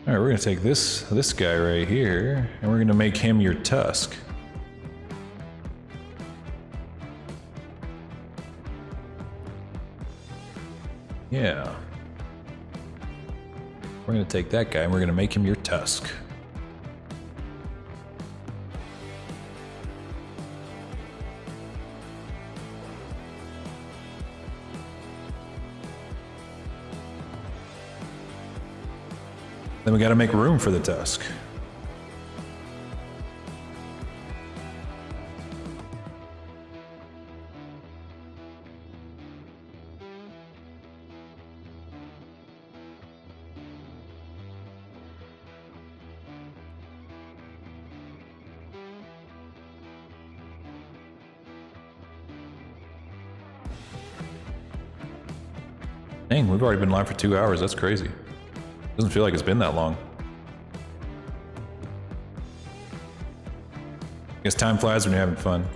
All right, we're gonna take this guy right here, and we're gonna make him your tusk. Yeah. We're gonna take that guy, and we're gonna make him your tusk. Then we gotta make room for the tusk. Dang, we've already been live for 2 hours, that's crazy. Doesn't feel like it's been that long. I guess time flies when you're having fun.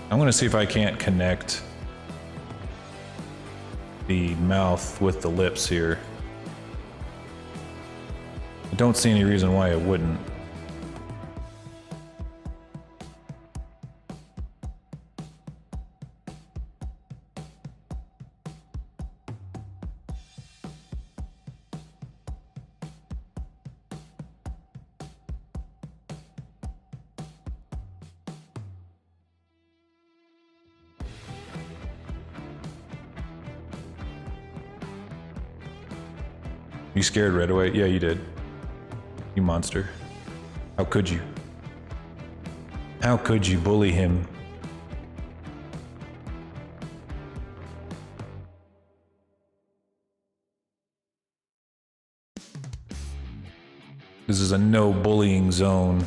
I'm gonna see if I can't connect the mouth with the lips here. I don't see any reason why it wouldn't. You scared right away? Yeah, you did. You monster. How could you? How could you bully him? This is a no bullying zone.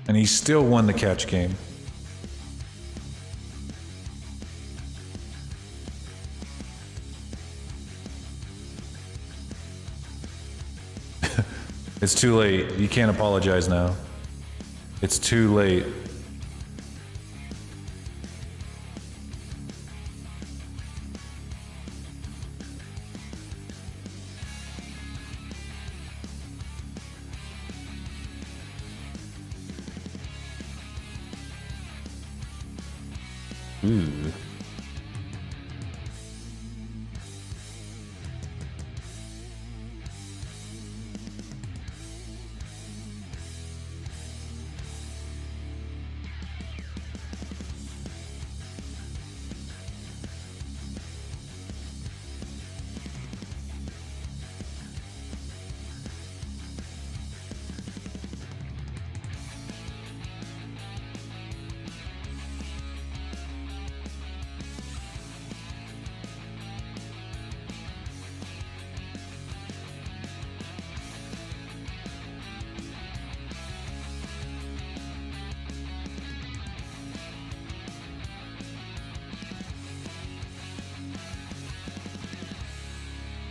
And he still won the catch game. It's too late. You can't apologize now. It's too late. Ooh.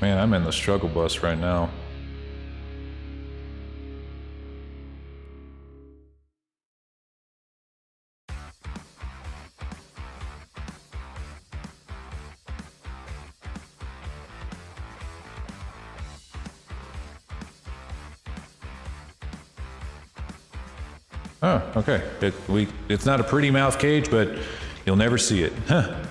Man, I'm in the struggle bus right now. Oh, okay. It's not a pretty mouth cage, but you'll never see it. Huh.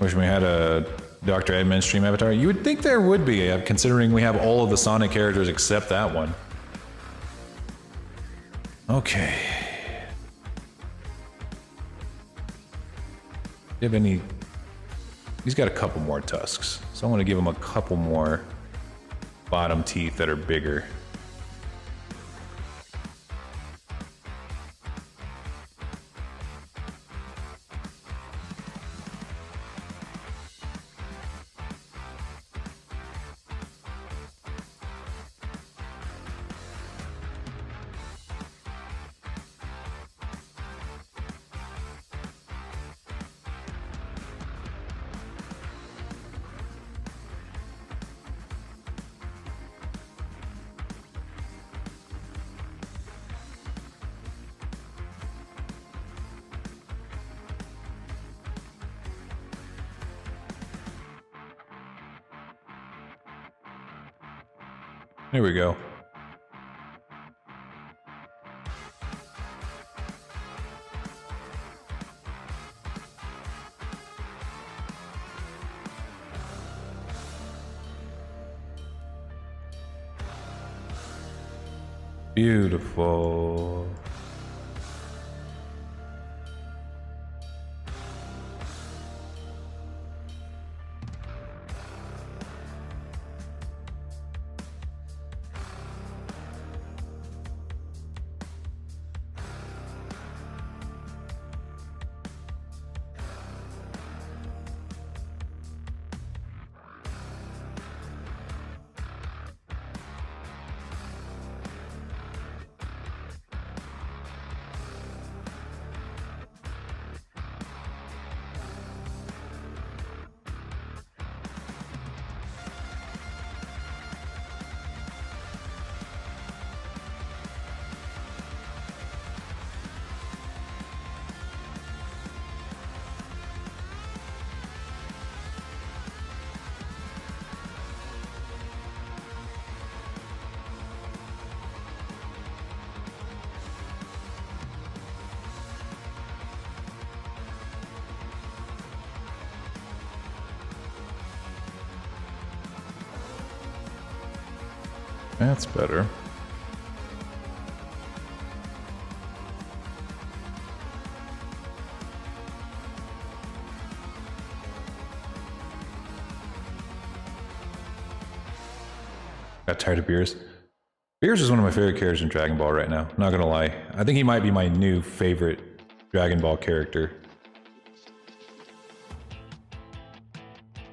Wish we had a Dr. Edmund stream avatar. You would think there would be, considering we have all of the Sonic characters except that one. Okay. Do you have any... He's got a couple more tusks, so I want to give him a couple more bottom teeth that are bigger. There we go. Beautiful. That's better. Got tired of Beerus. Beerus is one of my favorite characters in Dragon Ball right now. Not gonna lie. I think he might be my new favorite Dragon Ball character.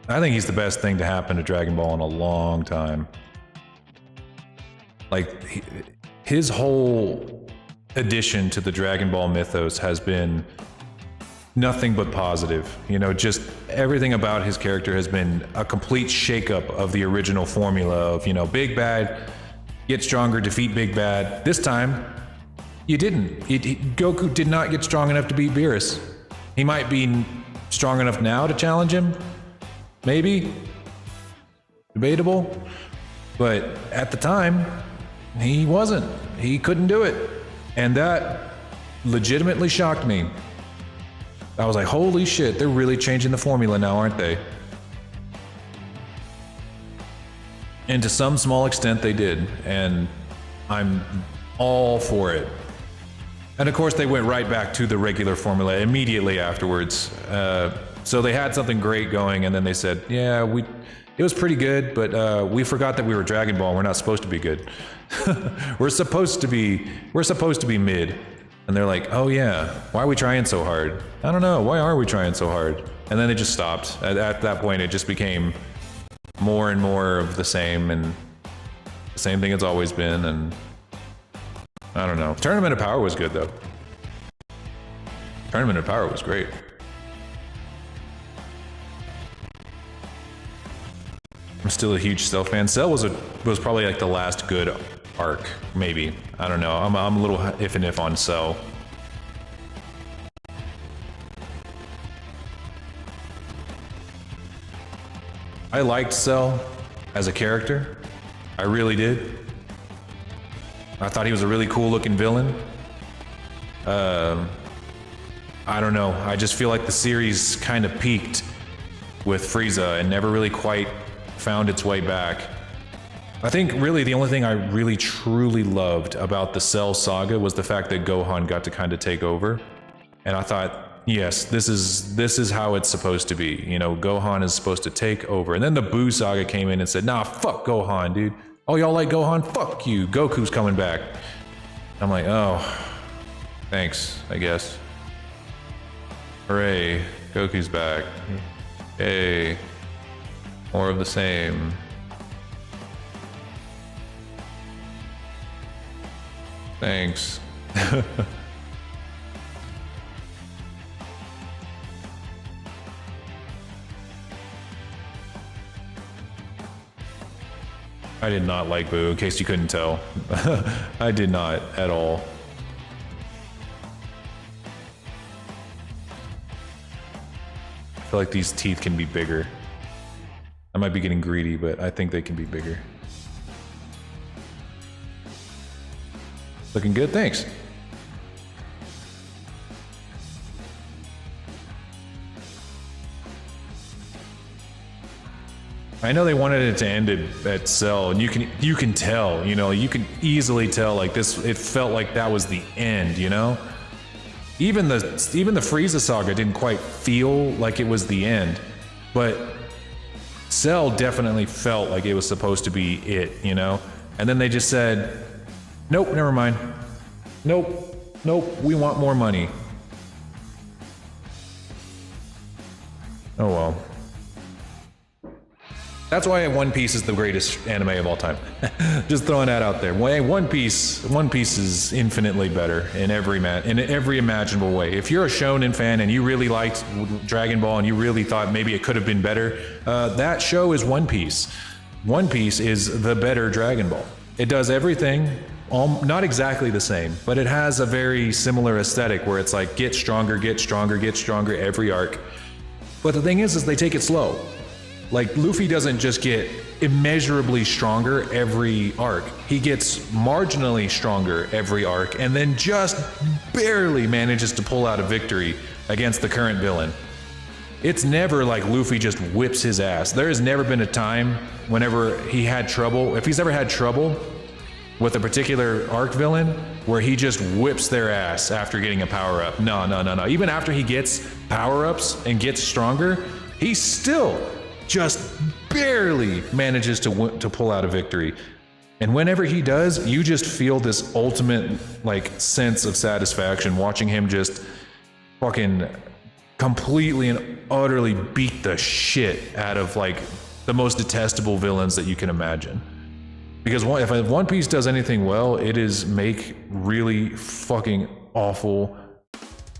I think he's the best thing to happen to Dragon Ball in a long time. Like, his whole addition to the Dragon Ball mythos has been nothing but positive. You know, just everything about his character has been a complete shakeup of the original formula of, you know, Big Bad, get stronger, defeat Big Bad. This time, you didn't. Goku did not get strong enough to beat Beerus. He might be strong enough now to challenge him. Maybe. Debatable. But at the time, he wasn't. He couldn't do it. And that legitimately shocked me. I was like, holy shit, they're really changing the formula now, aren't they? And to some small extent they did, and I'm all for it. And of course they went right back to the regular formula immediately afterwards. So they had something great going, and then they said, yeah, it was pretty good, but we forgot that we were Dragon Ball and we're not supposed to be good. we're supposed to be mid. And they're like, oh yeah, why are we trying so hard? I don't know, why are we trying so hard? And then they just stopped. At that point, it just became more and more of the same, and the same thing it's always been, and I don't know. Tournament of Power was good, though. Tournament of Power was great. I'm still a huge Cell fan. Cell was probably like the last good arc, maybe. I don't know. I'm a little if and if on Cell. I liked Cell as a character. I really did. I thought he was a really cool looking villain. I don't know. I just feel like the series kind of peaked with Frieza and never really quite found its way back. I think really the only thing I really truly loved about the Cell saga was the fact that Gohan got to kind of take over. And I thought, yes, this is how it's supposed to be. You know, Gohan is supposed to take over. And then the Buu saga came in and said, nah, fuck Gohan, dude. Oh, y'all like Gohan? Fuck you. Goku's coming back. I'm like, oh, thanks, I guess. Hooray, Goku's back. Hey, more of the same. Thanks. I did not like Buu, in case you couldn't tell. I did not at all. I feel like these teeth can be bigger. I might be getting greedy, but I think they can be bigger. Looking good, thanks. I know they wanted it to end at Cell, and you can tell, you know, you can easily tell, like this, it felt like that was the end, you know? Even the Frieza saga didn't quite feel like it was the end, but Cell definitely felt like it was supposed to be it, you know? And then they just said, nope, never mind. Nope, we want more money. Oh well. That's why One Piece is the greatest anime of all time. Just throwing that out there. One Piece is infinitely better in every imaginable way. If you're a Shonen fan and you really liked Dragon Ball and you really thought maybe it could have been better, that show is One Piece. One Piece is the better Dragon Ball. It does everything, not exactly the same, but it has a very similar aesthetic where it's like get stronger every arc. But the thing is they take it slow. Like, Luffy doesn't just get immeasurably stronger every arc. He gets marginally stronger every arc, and then just barely manages to pull out a victory against the current villain. It's never like Luffy just whips his ass. There has never been a time whenever he had trouble. If he's ever had trouble, with a particular arc villain where he just whips their ass after getting a power up. No. Even after he gets power ups and gets stronger, he still just barely manages to pull out a victory. And whenever he does, you just feel this ultimate like sense of satisfaction watching him just fucking completely and utterly beat the shit out of like the most detestable villains that you can imagine. Because if One Piece does anything well, it is make really fucking awful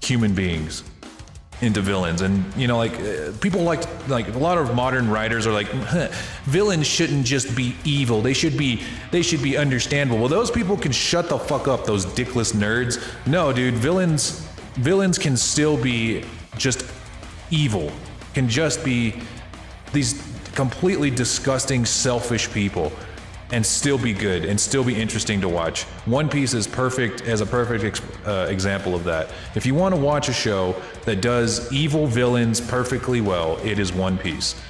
human beings into villains. And you know, like people like a lot of modern writers are like, villains shouldn't just be evil, they should be understandable. Well, those people can shut the fuck up, those dickless nerds. No dude, villains can still be just evil, can just be these completely disgusting selfish people and still be good and still be interesting to watch. One Piece is perfect as a perfect example of that. If you want to watch a show that does evil villains perfectly well, it is One Piece.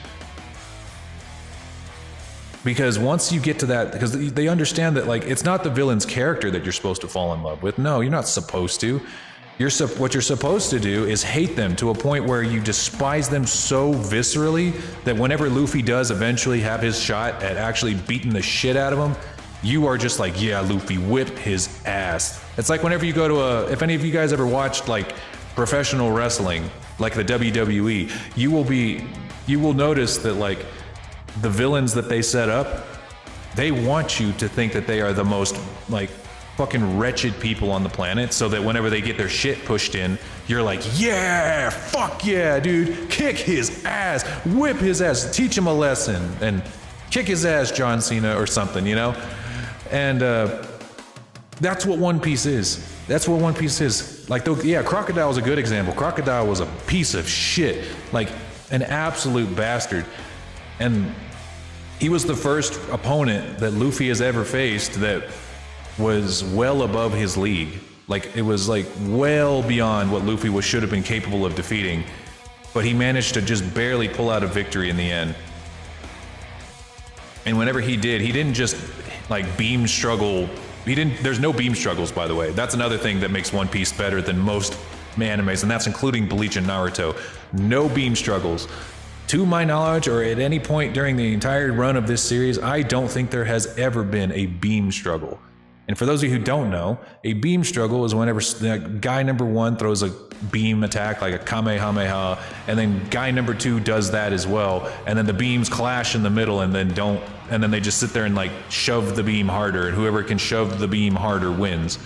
Because once you get to that, because they understand that like it's not the villain's character that you're supposed to fall in love with. No, you're not supposed to. What you're supposed to do is hate them to a point where you despise them so viscerally that whenever Luffy does eventually have his shot at actually beating the shit out of him, you are just like, yeah, Luffy, whip his ass. It's like whenever you go to if any of you guys ever watched like professional wrestling, like the WWE, you will notice that like the villains that they set up, they want you to think that they are the most like fucking wretched people on the planet, so that whenever they get their shit pushed in, you're like, yeah, fuck yeah, dude, kick his ass, whip his ass, teach him a lesson, and kick his ass, John Cena or something, you know? And that's what One Piece is. That's what One Piece is. Like, yeah, Crocodile is a good example. Crocodile was a piece of shit, like an absolute bastard. And he was the first opponent that Luffy has ever faced that was well above his league. Like, it was like well beyond what Luffy should have been capable of defeating, but he managed to just barely pull out a victory in the end. And whenever he did, he didn't just like beam struggle. There's no beam struggles, by the way. That's another thing that makes One Piece better than most animes, and that's including Bleach and Naruto. No beam struggles. To my knowledge, or at any point during the entire run of this series, I don't think there has ever been a beam struggle. And for those of you who don't know, a beam struggle is whenever guy number one throws a beam attack, like a Kamehameha, and then guy number two does that as well, and then the beams clash in the middle and then they just sit there and like shove the beam harder, and whoever can shove the beam harder wins.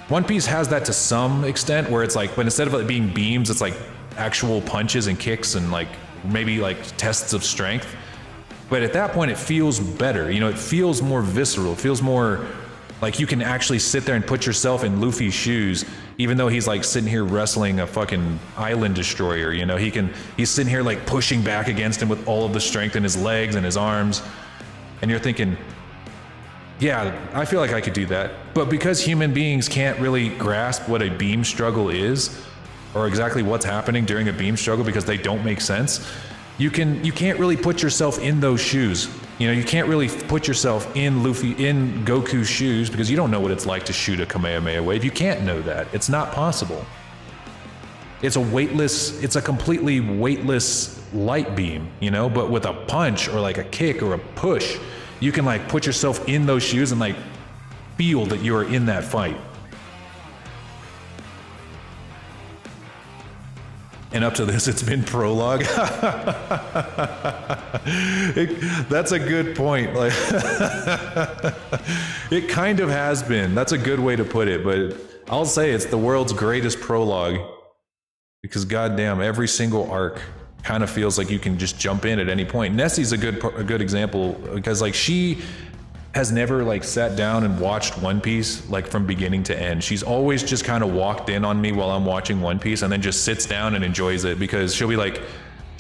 One Piece has that to some extent, where it's like, but instead of it being beams, it's like actual punches and kicks and like maybe like tests of strength. But at that point, it feels better. You know, it feels more visceral. It feels more like you can actually sit there and put yourself in Luffy's shoes, even though he's like sitting here wrestling a fucking island destroyer. You know, he's sitting here like pushing back against him with all of the strength in his legs and his arms. And you're thinking, yeah, I feel like I could do that. But because human beings can't really grasp what a beam struggle is, or exactly what's happening during a beam struggle because they don't make sense, you can't really put yourself in those shoes. You know, you can't really put yourself in Goku's shoes, because you don't know what it's like to shoot a Kamehameha wave. You can't know that. It's not possible. It's a completely weightless light beam, you know, but with a punch or like a kick or a push, you can like put yourself in those shoes and like feel that you are in that fight. And up to this, it's been prologue. That's a good point. Like, it kind of has been. That's a good way to put it. But I'll say it's the world's greatest prologue, because goddamn, every single arc kind of feels like you can just jump in at any point. Nessie's a good example, because like she has never like sat down and watched One Piece like from beginning to end. She's always just kind of walked in on me while I'm watching One Piece and then just sits down and enjoys it, because she'll be like,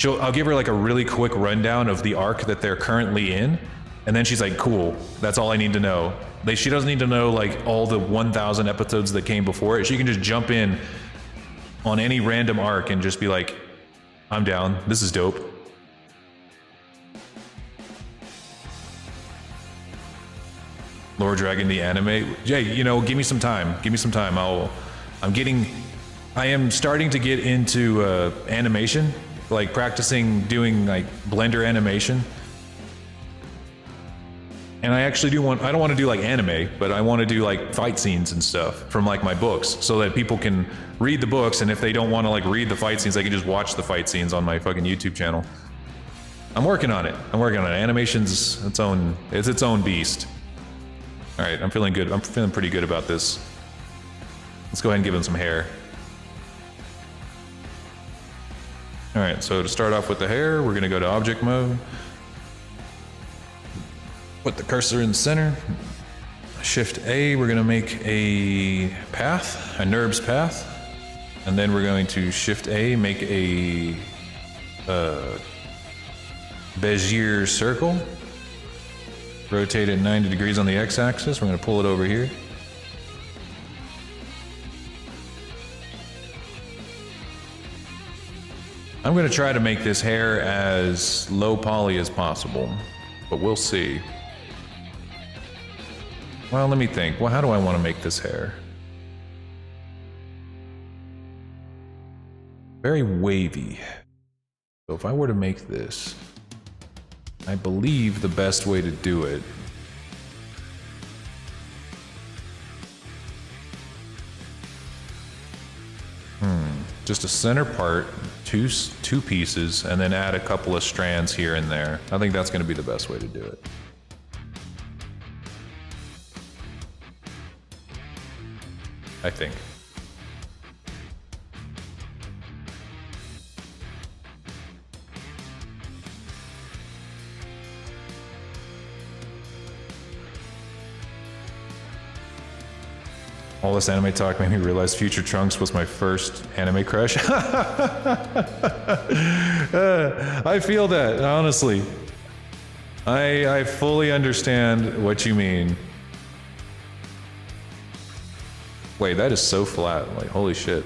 I'll give her like a really quick rundown of the arc that they're currently in, and then she's like, cool, that's all I need to know. She doesn't need to know like all the 1,000 episodes that came before it. She can just jump in on any random arc and just be like, I'm down, this is dope. Lord Dragon the anime. Jay, you know, give me some time. Give me some time. I am starting to get into animation, like practicing doing like Blender animation. And I actually I don't want to do like anime, but I want to do like fight scenes and stuff from like my books so that people can read the books, and if they don't want to like read the fight scenes, they can just watch the fight scenes on my fucking YouTube channel. I'm working on it. Animation's its own beast. All right, I'm feeling good. I'm feeling pretty good about this. Let's go ahead and give him some hair. All right, so to start off with the hair, we're gonna go to object mode. Put the cursor in the center. Shift A, we're gonna make a path, a NURBS path. And then we're going to Shift A, make a Bezier circle. Rotate it 90 degrees on the x-axis. We're gonna pull it over here. I'm gonna try to make this hair as low poly as possible, but we'll see. Well, let me think. Well, how do I want to make this hair? Very wavy. So if I were to make this, I believe the best way to do it just a center part, two pieces, and then add a couple of strands here and there. I think that's going to be the best way to do it. I think. All this anime talk made me realize Future Trunks was my first anime crush. I feel that, honestly. I fully understand what you mean. Wait, that is so flat. Like, holy shit.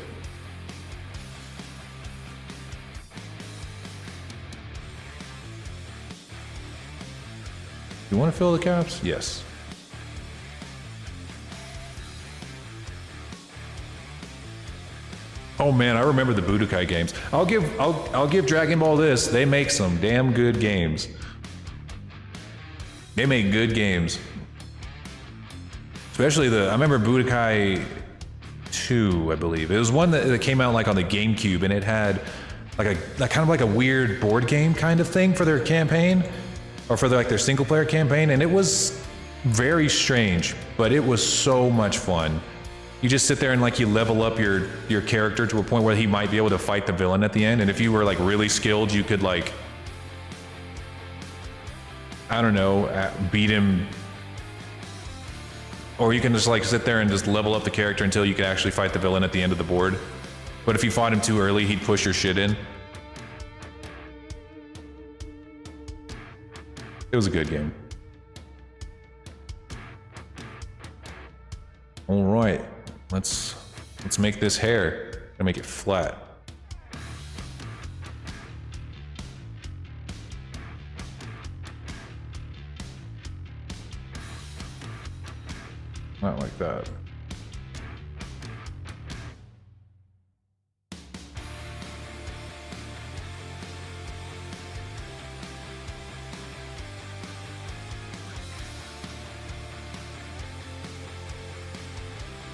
You want to fill the caps? Yes. Oh man, I remember the Budokai games. I'll give Dragon Ball this. They make some damn good games. They make good games. Especially I remember Budokai 2, I believe. It was one that came out like on the GameCube, and it had like kind of like a weird board game kind of thing for their campaign, or for their single player campaign, and it was very strange, but it was so much fun. You just sit there and like you level up your character to a point where he might be able to fight the villain at the end, and if you were like really skilled, you could like, I don't know, beat him. Or you can just like sit there and just level up the character until you can actually fight the villain at the end of the board. But if you fought him too early, he'd push your shit in. It was a good game. All right, let's make this hair. Gonna make it flat. Not like that.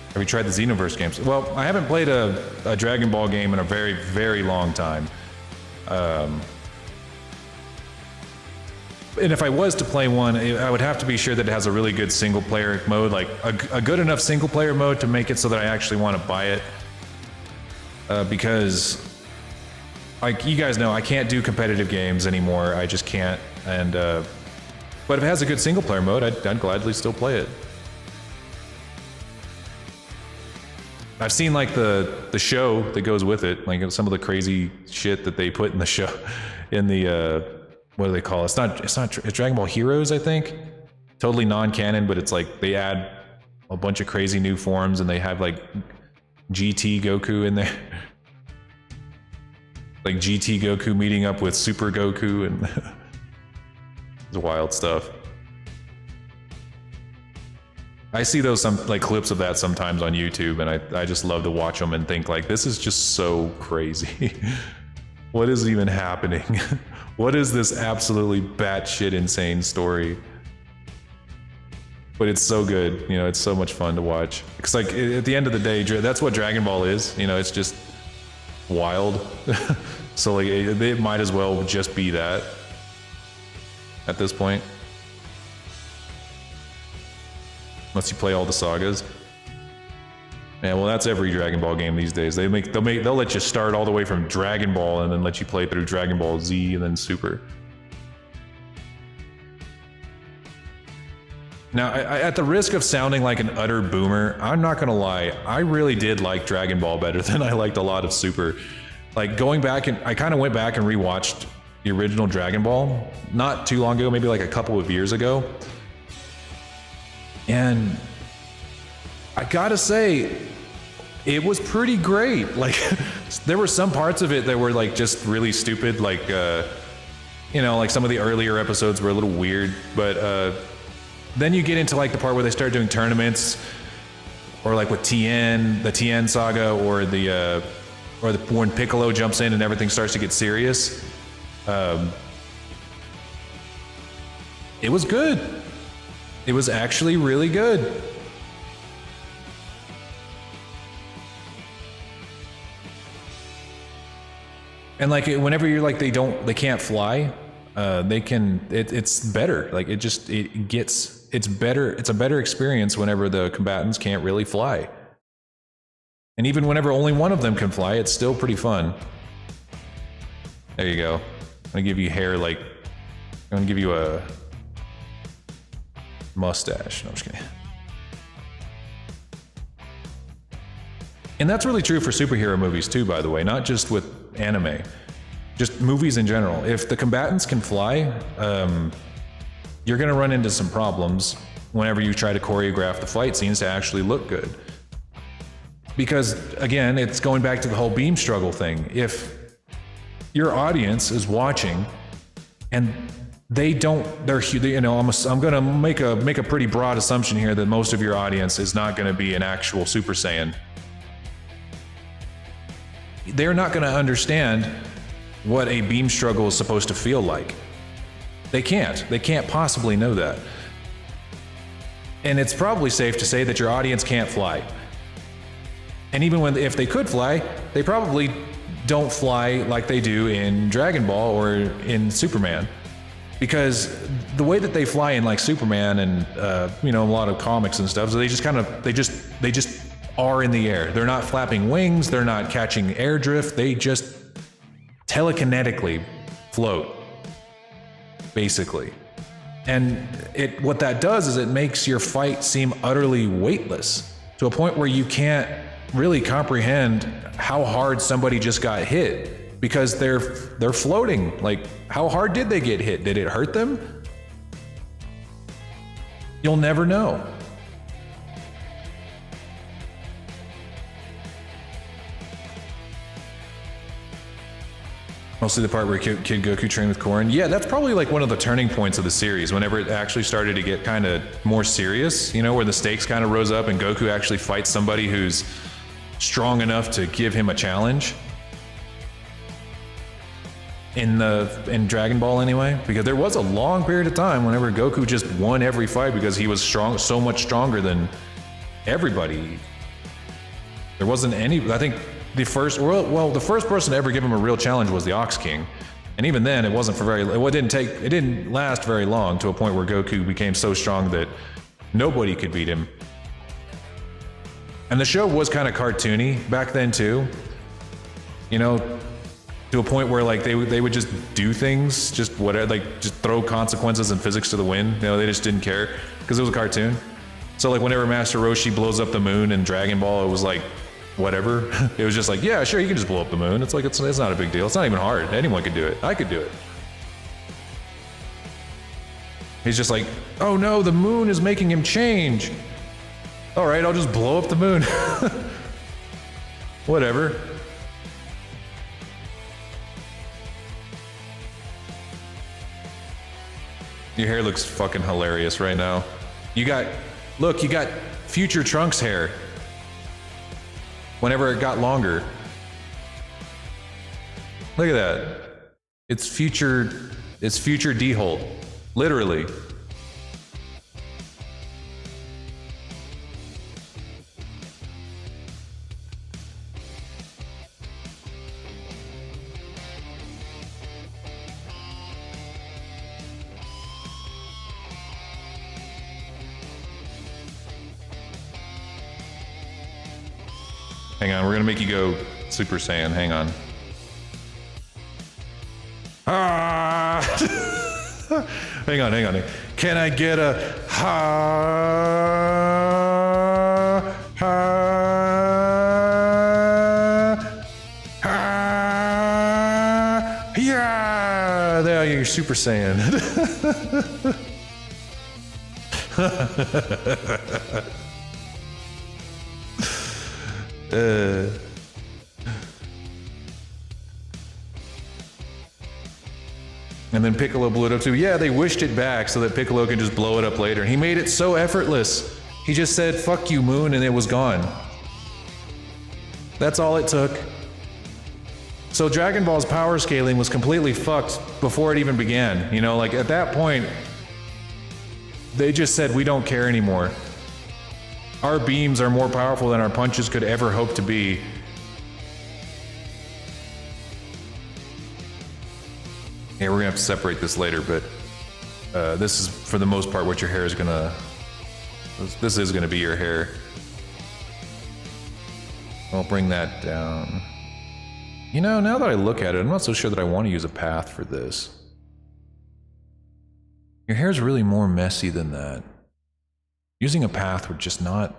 Have you tried the Xenoverse games? Well, I haven't played a Dragon Ball game in a very, very long time. And if I was to play one, I would have to be sure that it has a really good single player mode, like a good enough single player mode to make it so that I actually want to buy it. Because, like you guys know, I can't do competitive games anymore. I just can't. And but if it has a good single player mode, I'd gladly still play it. I've seen like the show that goes with it, like some of the crazy shit that they put in the show, in the what do they call it? It's Dragon Ball Heroes, I think. Totally non-canon, but it's like they add a bunch of crazy new forms, and they have like GT Goku in there, like GT Goku meeting up with Super Goku, and it's wild stuff. I see those some like clips of that sometimes on YouTube, and I just love to watch them and think like, this is just so crazy. What is even happening? What is this absolutely batshit insane story? But it's so good, you know, it's so much fun to watch. It's like at the end of the day, that's what Dragon Ball is, you know, it's just wild. So like it might as well just be that at this point. Unless you play all the sagas. Yeah, well, that's every Dragon Ball game these days. They'll let you start all the way from Dragon Ball and then let you play through Dragon Ball Z and then Super. Now, at the risk of sounding like an utter boomer, I'm not gonna lie. I really did like Dragon Ball better than I liked a lot of Super. Like going back, and I kind of went back and rewatched the original Dragon Ball not too long ago, maybe like a couple of years ago. And I gotta say, it was pretty great. Like, there were some parts of it that were like just really stupid. Like, you know, like some of the earlier episodes were a little weird. But then you get into like the part where they start doing tournaments, or like with Tien, the Tien saga, or when Piccolo jumps in and everything starts to get serious. It was good. It was actually really good. And like whenever you're like they can't fly, they can. It's better. Like it's better. It's a better experience whenever the combatants can't really fly. And even whenever only one of them can fly, it's still pretty fun. There you go. I'm gonna give you hair like. I'm gonna give you a mustache. No, I'm just kidding. And that's really true for superhero movies too, by the way, not just with anime, just movies in general. If the combatants can fly, you're going to run into some problems whenever you try to choreograph the fight scenes to actually look good. Because again, it's going back to the whole beam struggle thing. If your audience is watching and they don't, you know, I'm going to make a pretty broad assumption here that most of your audience is not going to be an actual Super Saiyan. They're not going to understand what a beam struggle is supposed to feel like. They can't possibly know that. And it's probably safe to say that your audience can't fly. And even if they could fly, they probably don't fly like they do in Dragon Ball or in Superman. Because the way that they fly in like Superman and you know, a lot of comics and stuff, so they just are in the air. They're not flapping wings, they're not catching air drift, they just telekinetically float, basically. And what that does is it makes your fight seem utterly weightless, to a point where you can't really comprehend how hard somebody just got hit, because they're floating. Like, how hard did they get hit? Did it hurt them? You'll never know. Mostly the part where Kid Goku trained with Korin. Yeah, that's probably like one of the turning points of the series, whenever it actually started to get kind of more serious, you know, where the stakes kind of rose up and Goku actually fights somebody who's strong enough to give him a challenge. In Dragon Ball anyway, because there was a long period of time whenever Goku just won every fight because he was so much stronger than everybody. There wasn't any, I think the first person to ever give him a real challenge was the Ox King. And even then, it didn't last very long, to a point where Goku became so strong that nobody could beat him. And the show was kind of cartoony back then too. You know, to a point where like they would just do things, just whatever, like just throw consequences and physics to the wind. You know, they just didn't care because it was a cartoon. So like whenever Master Roshi blows up the moon in Dragon Ball, it was like, whatever. It was just like, yeah, sure, you can just blow up the moon. It's like, it's not a big deal. It's not even hard. Anyone could do it. I could do it. He's just like, oh no, the moon is making him change. All right, I'll just blow up the moon. Whatever. Your hair looks fucking hilarious right now. You got Look, you got future Trunks hair. Whenever it got longer. Look at that. It's future D-Hold. Literally. Hang on, we're gonna make you go Super Saiyan. Hang on. Ah! hang on. Can I get a ha? Ha? Ha? Yeah! There, you're Super Saiyan. And then Piccolo blew it up too. Yeah, they wished it back so that Piccolo can just blow it up later. And he made it so effortless. He just said, fuck you, Moon, and it was gone. That's all it took. So Dragon Ball's power scaling was completely fucked before it even began. You know, like at that point, they just said, we don't care anymore. Our beams are more powerful than our punches could ever hope to be. Yeah, we're gonna have to separate this later, but this is, for the most part, what your hair is gonna... This is gonna be your hair. I'll bring that down. You know, now that I look at it, I'm not so sure that I want to use a path for this. Your hair's really more messy than that. Using a path would just not...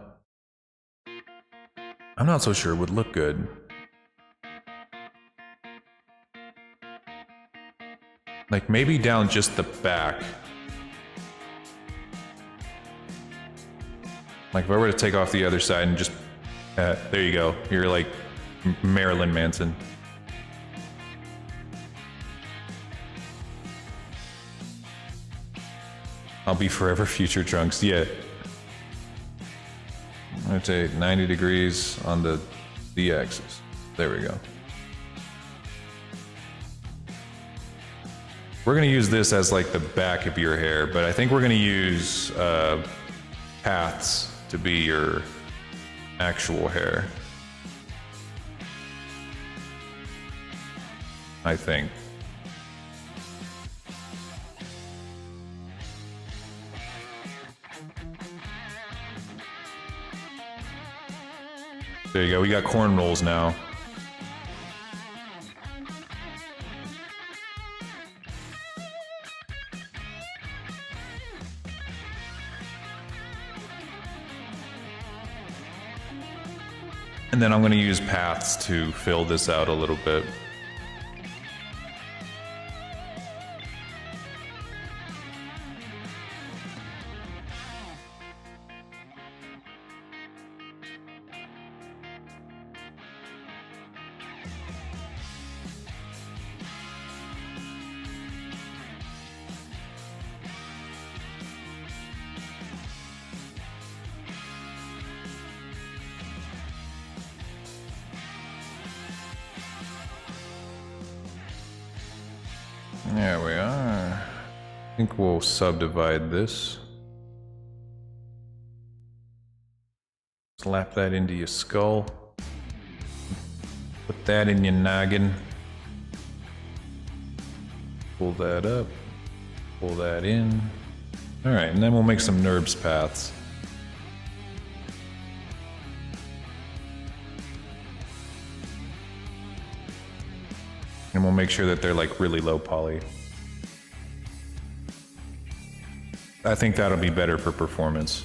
I'm not so sure it would look good. Like, maybe down just the back. Like, if I were to take off the other side and just... there you go. You're like Marilyn Manson. I'll be forever future Trunks. Yeah. I'm gonna take 90 degrees on the Z-axis. There we go. We're gonna use this as like the back of your hair, but I think we're gonna use paths to be your actual hair. I think. There you go, we got corn rolls now. And then I'm going to use paths to fill this out a little bit. There we are. I think we'll subdivide this. Slap that into your skull. Put that in your noggin. Pull that up. Pull that in. Alright, and then we'll make some NURBS paths. And we'll make sure that they're like really low poly. I think that'll be better for performance.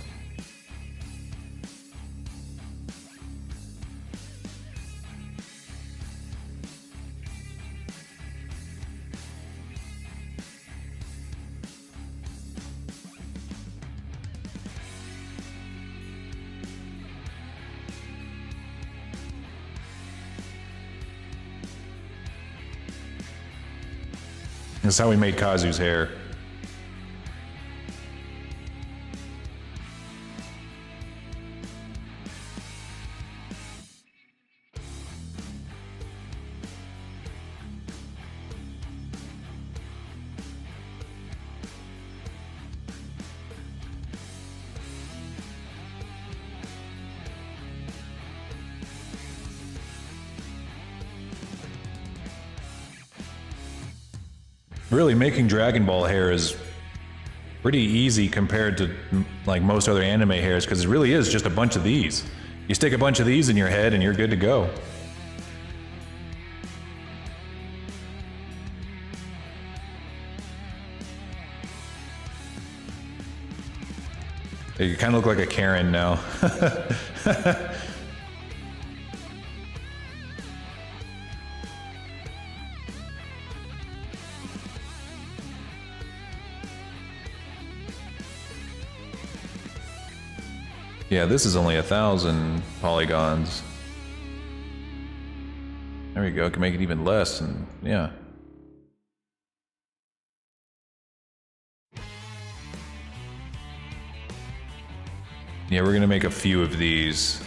That's how we made Kazu's hair. Really, making Dragon Ball hair is pretty easy compared to like most other anime hairs, because it really is just a bunch of these. You stick a bunch of these in your head and you're good to go. You kind of look like a Karen now. Yeah, this is only 1,000 polygons. There we go, I can make it even less, and yeah. Yeah, we're gonna make a few of these.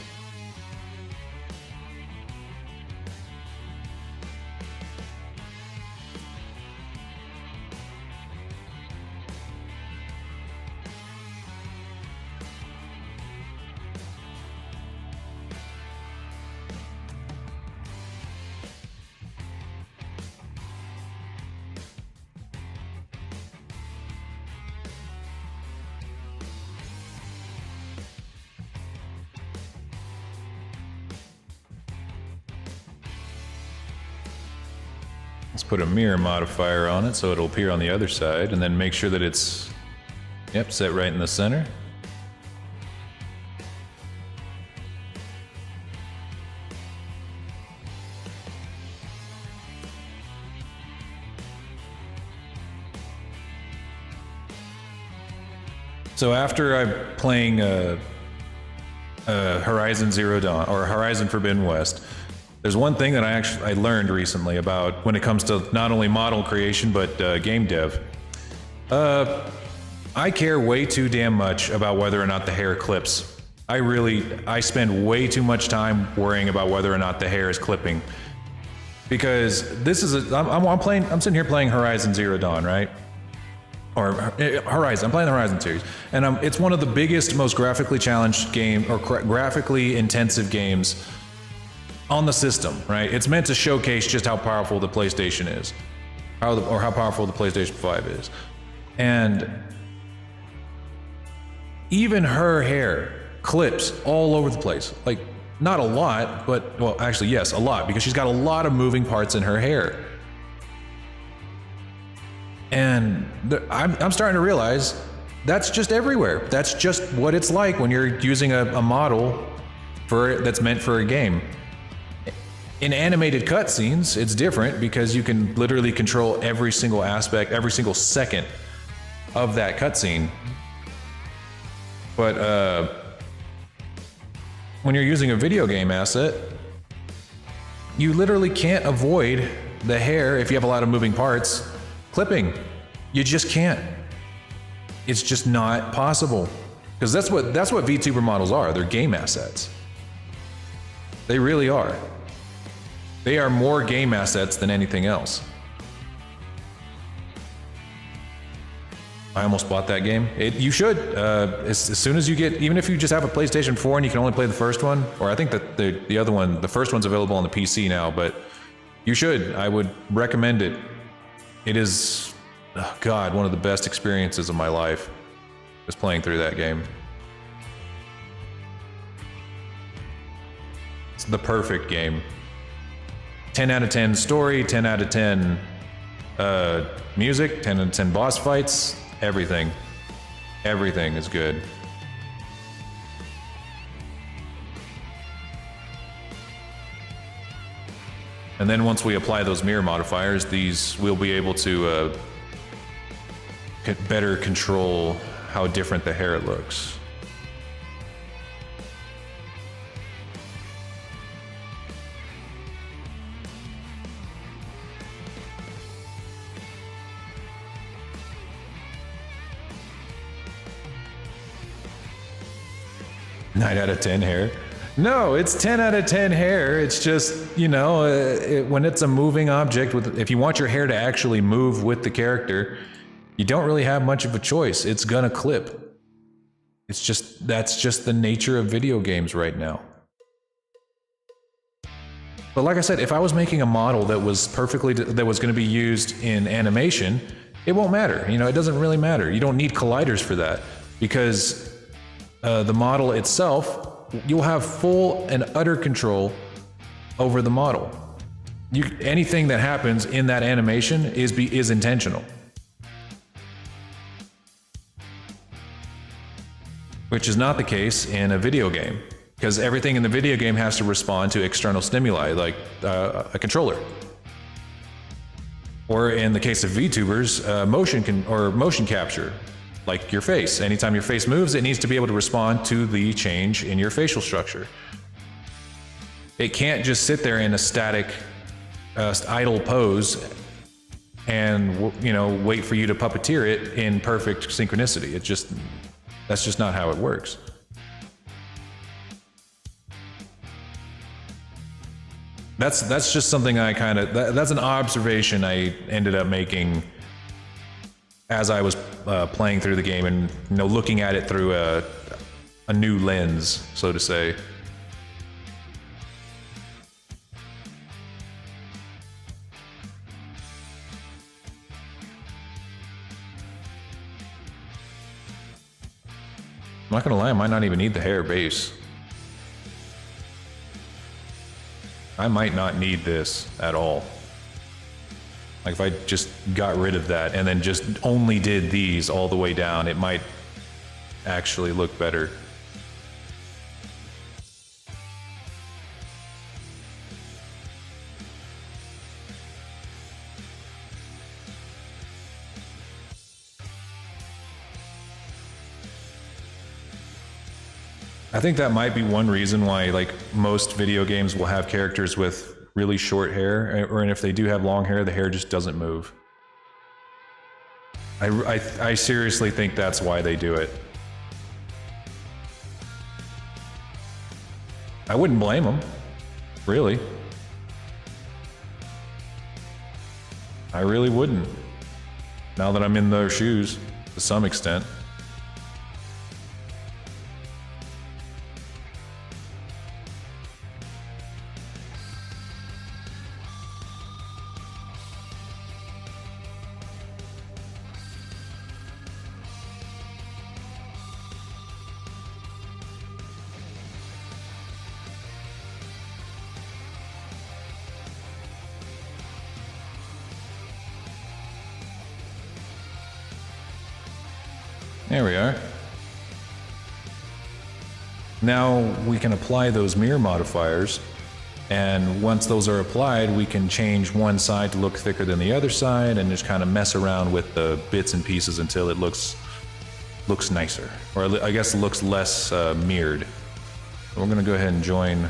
Let's put a mirror modifier on it so it'll appear on the other side, and then make sure that it's, yep, set right in the center. So after I'm playing Horizon Zero Dawn, or Horizon Forbidden West, there's one thing that I learned recently about when it comes to not only model creation but game dev. I care way too damn much about whether or not the hair clips. I spend way too much time worrying about whether or not the hair is clipping, because this is I'm sitting here playing Horizon Zero Dawn, right? Or Horizon. I'm playing the Horizon series, and it's one of the biggest, most graphically challenged graphically intensive games on the system, right? It's meant to showcase just how powerful the PlayStation is, or how powerful the PlayStation 5 is. And even her hair clips all over the place. Like, not a lot, but, well, actually, yes, a lot, because she's got a lot of moving parts in her hair. And I'm starting to realize that's just everywhere. That's just what it's like when you're using a model that's meant for a game. In animated cutscenes, it's different because you can literally control every single aspect, every single second of that cutscene. But when you're using a video game asset, you literally can't avoid the hair, if you have a lot of moving parts, clipping. You just can't. It's just not possible. Because that's what VTuber models are. They're game assets. They really are. They are more game assets than anything else. I almost bought that game. You should. As soon as you get, even if you just have a PlayStation 4 and you can only play the first one, or I think that the other one, the first one's available on the PC now, but you should. I would recommend it. It is, oh God, one of the best experiences of my life, was playing through that game. It's the perfect game. 10 out of 10 story, 10 out of 10 music, 10 out of 10 boss fights, everything. Everything is good. And then once we apply those mirror modifiers, we'll be able to better control how different the hair looks. Nine out of 10 hair. No, it's 10 out of 10 hair. It's just, you know, when it's a moving object, if you want your hair to actually move with the character, you don't really have much of a choice. It's gonna clip. That's just the nature of video games right now. But like I said, if I was making a model that was that was going to be used in animation, it won't matter. You know, it doesn't really matter. You don't need colliders for that because the model itself, you'll have full and utter control over the model. Anything that happens in that animation is intentional. Which is not the case in a video game, because everything in the video game has to respond to external stimuli, like a controller. Or in the case of VTubers, motion capture, like your face. Anytime your face moves, it needs to be able to respond to the change in your facial structure. It can't just sit there in a static, idle pose and wait for you to puppeteer it in perfect synchronicity. That's just not how it works. That's just something that's an observation I ended up making as I was playing through the game and looking at it through a new lens, so to say. I'm not gonna lie, I might not even need the hair base. I might not need this at all. Like if I just got rid of that and then just only did these all the way down, it might actually look better. I think that might be one reason why most video games will have characters with really short hair, and if they do have long hair, the hair just doesn't move. I seriously think that's why they do it. I wouldn't blame them, really. I really wouldn't. Now that I'm in their shoes, to some extent. There we are. Now we can apply those mirror modifiers, and once those are applied, we can change one side to look thicker than the other side and just kind of mess around with the bits and pieces until it looks nicer, or I guess it looks less mirrored. So we're gonna go ahead and join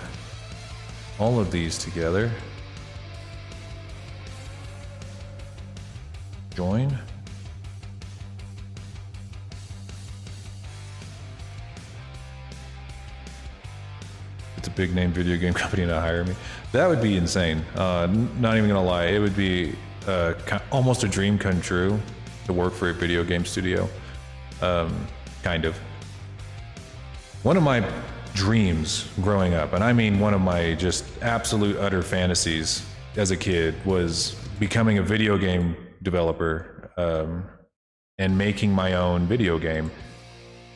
all of these together. Join. It's a big name video game company to hire me. That would be insane. Not even gonna lie, it would be almost a dream come true to work for a video game studio. Kind of. One of my dreams growing up, and I mean one of my just absolute utter fantasies as a kid, was becoming a video game developer and making my own video game.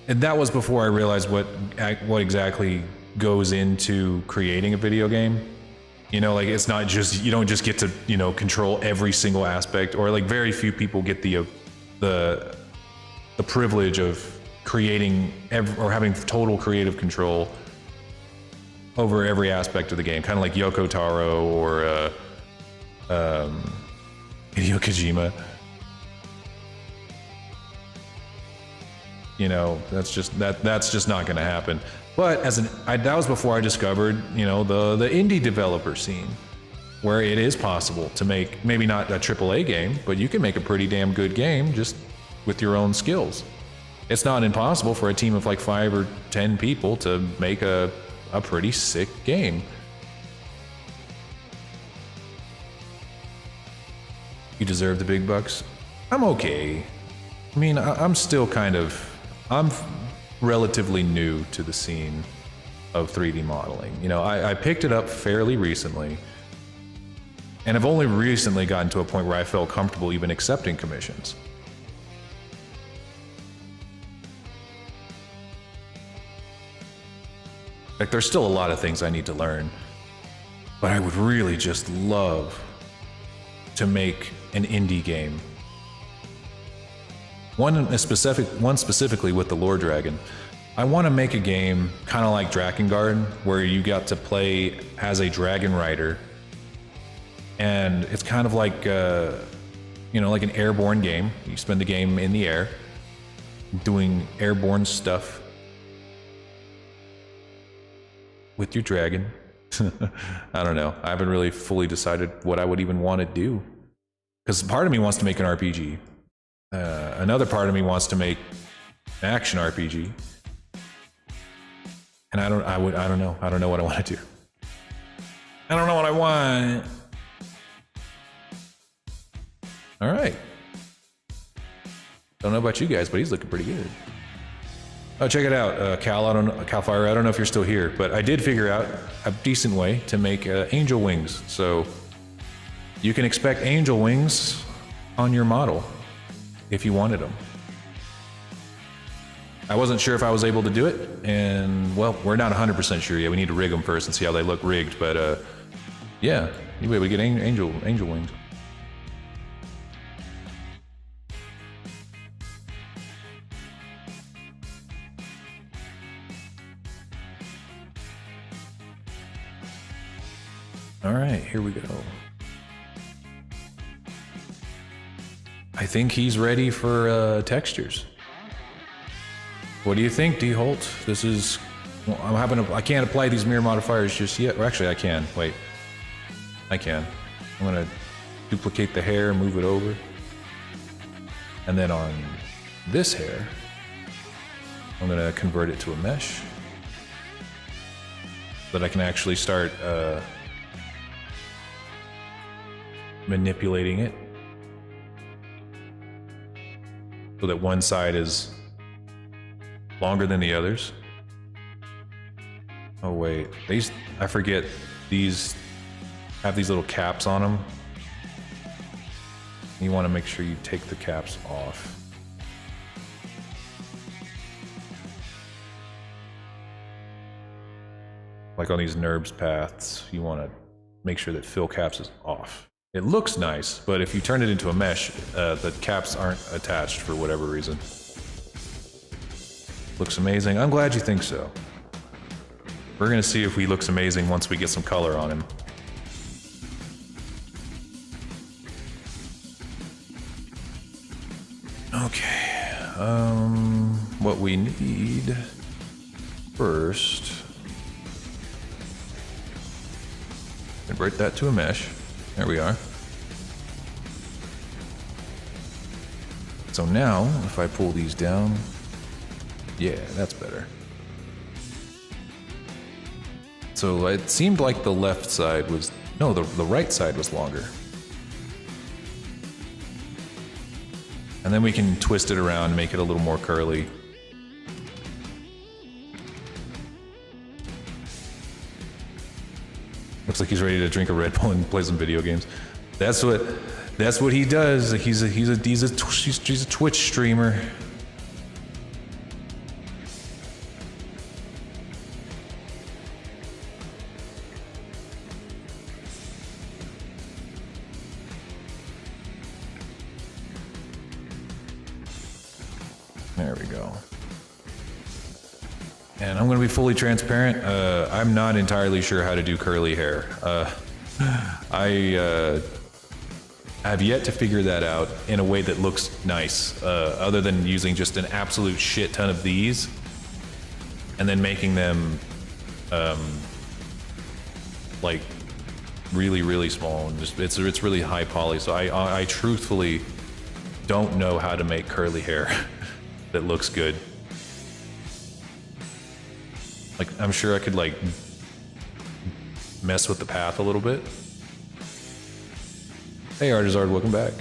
And that was before I realized what exactly goes into creating a video game. It's not just, you don't just get to, control every single aspect, or very few people get the privilege of creating or having total creative control over every aspect of the game, kind of like Yoko Taro or Hideo Kojima. That's just not going to happen. But that was before I discovered, the indie developer scene, where it is possible to make maybe not a AAA game, but you can make a pretty damn good game just with your own skills. It's not impossible for a team of 5 or 10 people to make a pretty sick game. You deserve the big bucks. I'm okay. I mean, I'm still I'm relatively new to the scene of 3D modeling. You know, I picked it up fairly recently, and I've only recently gotten to a point where I felt comfortable even accepting commissions. Like, there's still a lot of things I need to learn, but I would really just love to make an indie game. One specifically with the Lore Dragon. I want to make a game kind of like Drakengard, where you got to play as a dragon rider, and it's kind of like, you know, like an airborne game. You spend the game in the air, doing airborne stuff with your dragon. I don't know. I haven't really fully decided what I would even want to do, because part of me wants to make an RPG. Another part of me wants to make an action RPG. And I don't know. I don't know what I want to do. I don't know what I want. All right. Don't know about you guys, but he's looking pretty good. Oh, check it out, Calfire. I don't know if you're still here, but I did figure out a decent way to make angel wings. So you can expect angel wings on your model if you wanted them. I wasn't sure if I was able to do it, and well, we're not 100% sure yet. We need to rig them first and see how they look rigged, but yeah, you'll be able to get angel wings. All right, here we go. I think he's ready for textures. What do you think, D. Holt? This is... Well, I can't apply these mirror modifiers just yet. Or actually, I can. Wait. I can. I'm going to duplicate the hair, move it over. And then on this hair, I'm going to convert it to a mesh, so that I can actually start manipulating it, so that one side is longer than the others. Oh wait, I forget, these have these little caps on them. You want to make sure you take the caps off. Like on these NURBS paths, you want to make sure that fill caps is off. It looks nice, but if you turn it into a mesh, the caps aren't attached for whatever reason. Looks amazing. I'm glad you think so. We're gonna see if he looks amazing once we get some color on him. Okay, what we need first, convert that to a mesh. There we are. So now, if I pull these down, yeah, that's better. So it seemed like the left side was, no, the right side was longer. And then we can twist it around and make it a little more curly. Looks like he's ready to drink a Red Bull and play some video games. That's what he does. He's a Twitch streamer. There we go. And I'm going to be fully transparent. I'm not entirely sure how to do curly hair. I have yet to figure that out in a way that looks nice, other than using just an absolute shit ton of these and then making them like really, really small. And just it's really high poly. So I truthfully don't know how to make curly hair that looks good. Like, I'm sure I could like mess with the path a little bit. Hey Artizard, welcome back.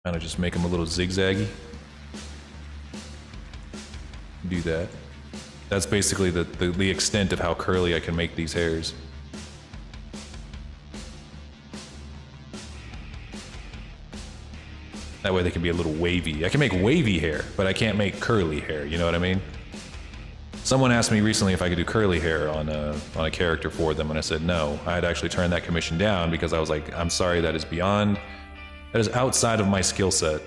Kind of just make them a little zigzaggy. do that. That's basically the extent of how curly I can make these hairs. That way they can be a little wavy. I can make wavy hair, but I can't make curly hair, you know what I mean? Someone asked me recently if I could do curly hair on a character for them, and I said no. I had actually turned that commission down because I was like, I'm sorry, that is outside of my skill set.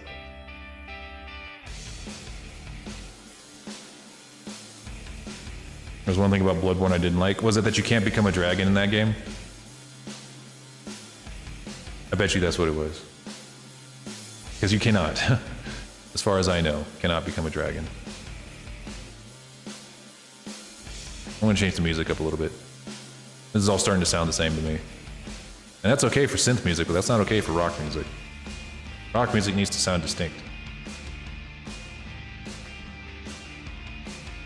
There's one thing about Bloodborne I didn't like. Was it that you can't become a dragon in that game? I bet you that's what it was. Because you cannot, as far as I know, cannot become a dragon. I'm gonna change the music up a little bit. This is all starting to sound the same to me. And that's okay for synth music, but that's not okay for rock music. Rock music needs to sound distinct.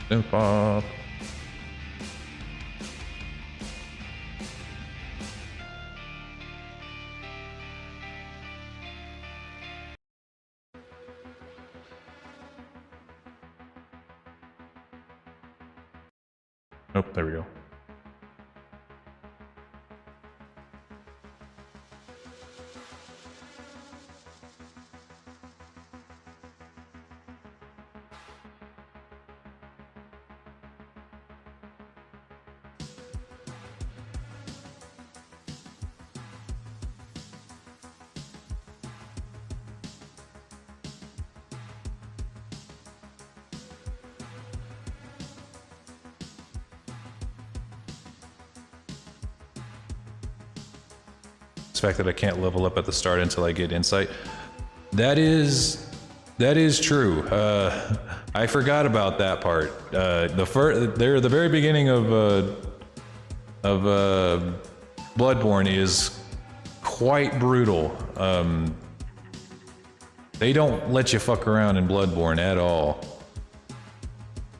Synth pop. Oh, there we go. The fact that I can't level up at the start until I get insight. That is true. I forgot about that part. The very beginning of Bloodborne is quite brutal. They don't let you fuck around in Bloodborne at all.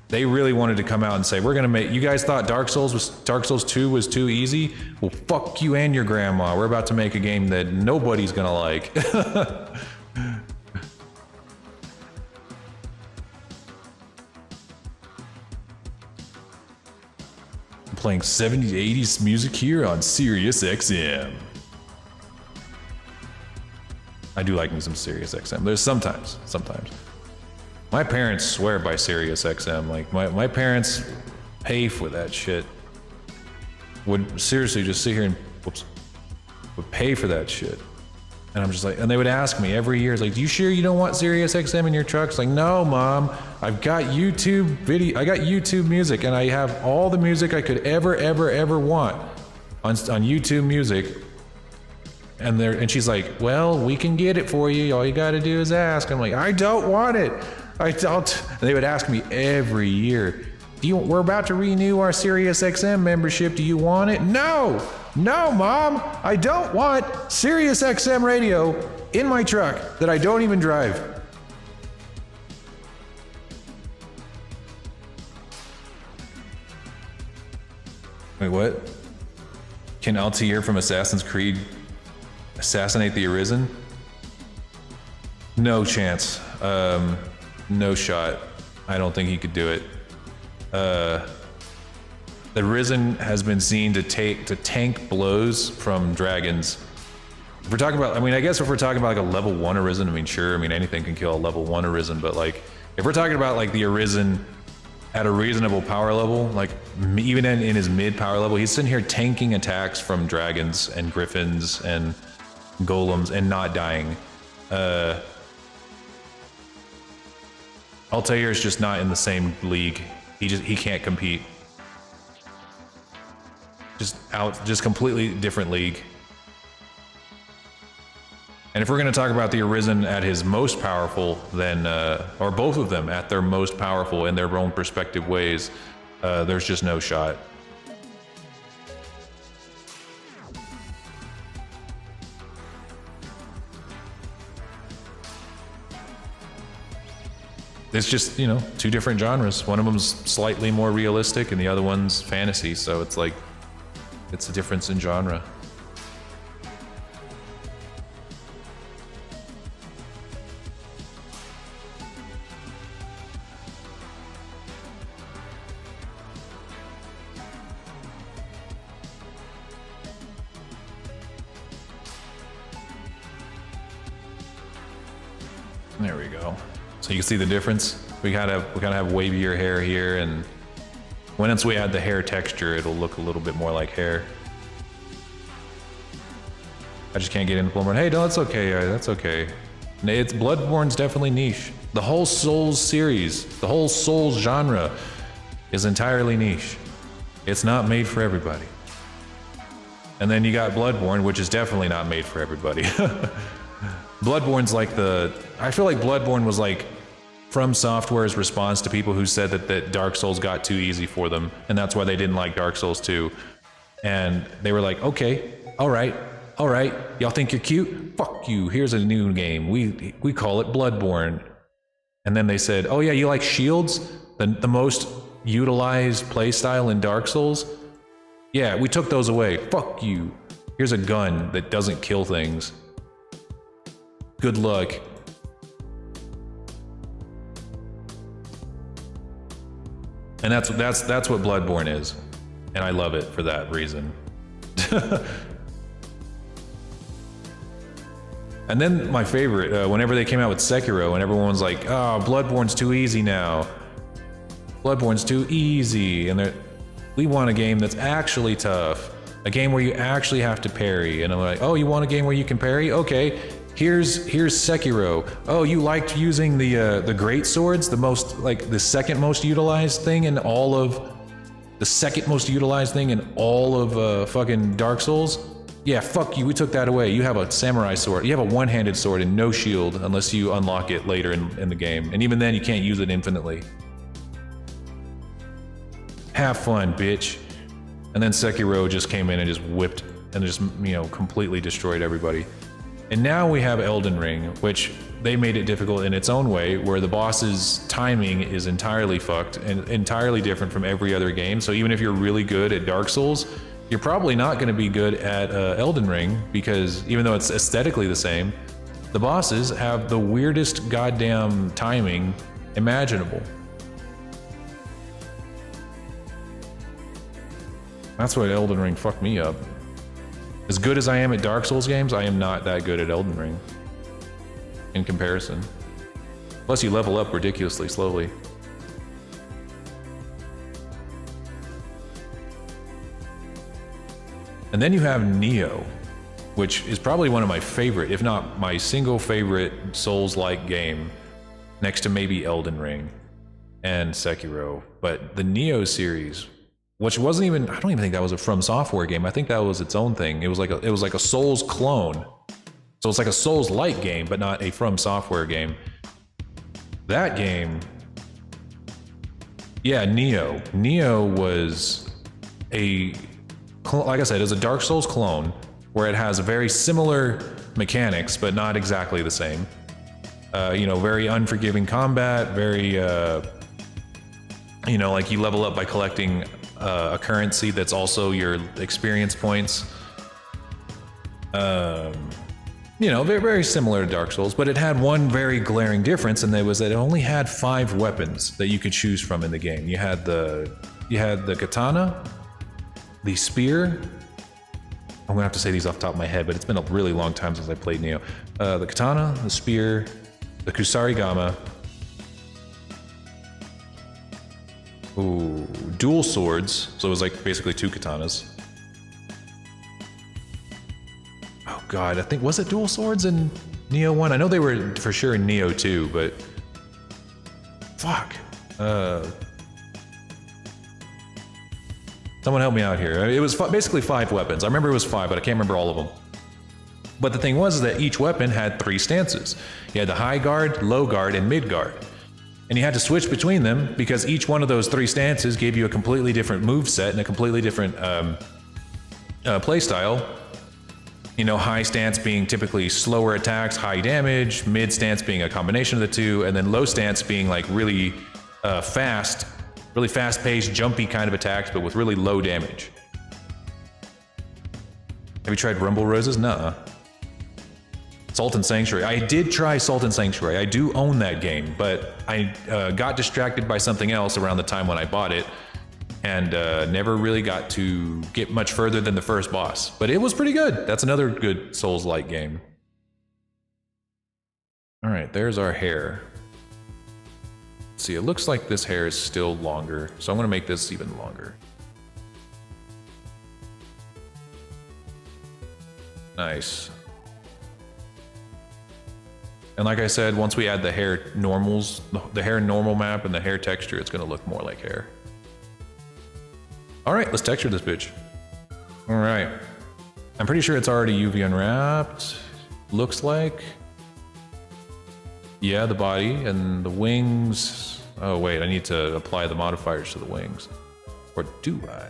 They really wanted to come out and say, we're gonna make, you guys thought Dark Souls 2 was too easy? Well, fuck you and your grandma. We're about to make a game that nobody's gonna like. I'm playing 70s, 80s music here on Sirius XM. I do like me some Sirius XM. There's sometimes. My parents swear by Sirius XM. Like, my parents pay for that shit. Would seriously just sit here and, would pay for that shit. And I'm just like, and they would ask me every year, it's like, do you sure you don't want Sirius XM in your truck? It's like, no, Mom, I've got YouTube video, I got YouTube music, and I have all the music I could ever want on YouTube music. And she's like, well, we can get it for you. All you gotta do is ask. I'm like, I don't want it. I don't. And they would ask me every year, we're about to renew our Sirius XM membership. Do you want it? No, Mom, I don't want Sirius XM radio in my truck that I don't even drive. Wait, what? Can Altair from Assassin's Creed assassinate the Arisen? No chance. No shot. I don't think he could do it. The Arisen has been seen to tank blows from dragons. If we're talking about, I mean, I guess if we're talking about like a level 1 Arisen, I mean, sure, I mean, anything can kill a level 1 Arisen, but like, if we're talking about like the Arisen at a reasonable power level, like even in his mid power level, he's sitting here tanking attacks from dragons and griffins and golems and not dying. Altair is just not in the same league. He can't compete. Just completely different league. And if we're going to talk about the Arisen at his most powerful, then, or both of them at their most powerful in their own respective ways, there's just no shot. It's just, you know, two different genres. One of them's slightly more realistic and the other one's fantasy, so it's like, it's a difference in genre. There we go. So you can see the difference. We kind of have wavier hair here, and once we add the hair texture, it'll look a little bit more like hair. I just can't get into Bloodborne. Hey, no, that's okay. That's okay. It's Bloodborne's definitely niche. The whole Souls series, the whole Souls genre, is entirely niche. It's not made for everybody. And then you got Bloodborne, which is definitely not made for everybody. Bloodborne's like I feel like Bloodborne was like From Software's response to people who said that Dark Souls got too easy for them, and that's why they didn't like Dark Souls 2. And they were like, okay, all right, y'all think you're cute? Fuck you, here's a new game. We call it Bloodborne. And then they said, oh yeah, you like shields? The most utilized playstyle in Dark Souls? Yeah, we took those away. Fuck you. Here's a gun that doesn't kill things. Good luck. And that's what Bloodborne is. And I love it for that reason. And then my favorite, whenever they came out with Sekiro and everyone was like, oh, Bloodborne's too easy now. Bloodborne's too easy. And we want a game that's actually tough. A game where you actually have to parry. And I'm like, oh, you want a game where you can parry? Okay, here's Sekiro. Oh, you liked using the great swords, the second most utilized thing in all of fucking Dark Souls? Yeah, fuck you, we took that away. You have a samurai sword. You have a one-handed sword and no shield unless you unlock it later in the game. And even then, you can't use it infinitely. Have fun, bitch. And then Sekiro just came in and just whipped and just, completely destroyed everybody. And now we have Elden Ring, which they made it difficult in its own way, where the boss's timing is entirely fucked and entirely different from every other game. So even if you're really good at Dark Souls, you're probably not going to be good at Elden Ring, because even though it's aesthetically the same, the bosses have the weirdest goddamn timing imaginable. That's what Elden Ring fucked me up. As good as I am at Dark Souls games, I am not that good at Elden Ring in comparison. Plus you level up ridiculously slowly. And then you have Nioh, which is probably one of my favorite, if not my single favorite Souls-like game, next to maybe Elden Ring and Sekiro. But the Nioh series, which wasn't even, I don't even think that was a From Software game. I think that was its own thing. It was like a Souls clone. So it's like a Souls-like game, but not a From Software game. That game, yeah, Nioh. Nioh was like I said, it's a Dark Souls clone where it has very similar mechanics, but not exactly the same. Very unforgiving combat, very, like you level up by collecting a currency that's also your experience points. Very, very similar to Dark Souls, but it had one very glaring difference, and that was that it only had 5 weapons that you could choose from in the game. You had the katana, the spear. I'm gonna have to say these off the top of my head, but it's been a really long time since I played Nioh. The katana, the spear, the kusarigama. Ooh, dual swords. So it was like basically 2 katanas. Oh god, I think, was it dual swords in Nioh 1? I know they were for sure in Nioh 2, but fuck. Someone help me out here. It was basically 5 weapons. I remember it was 5, but I can't remember all of them. But the thing was that each weapon had 3 stances. You had the high guard, low guard, and mid guard. And you had to switch between them because each one of those 3 stances gave you a completely different move set and a completely different play style. High stance being typically slower attacks, high damage, mid stance being a combination of the two, and then low stance being like really fast-paced, jumpy kind of attacks, but with really low damage. Have you tried Rumble Roses? Nuh-uh. Salt and Sanctuary. I did try Salt and Sanctuary. I do own that game, but I got distracted by something else around the time when I bought it, and never really got to get much further than the first boss. But it was pretty good. That's another good Souls-like game. All right, there's our hair. Let's see, it looks like this hair is still longer, so I'm gonna make this even longer. Nice. And like I said, once we add the hair normals, the hair normal map and the hair texture, it's gonna look more like hair. All right, let's texture this bitch. All right. I'm pretty sure it's already UV unwrapped. Looks like. Yeah, the body and the wings. Oh wait, I need to apply the modifiers to the wings. Or do I?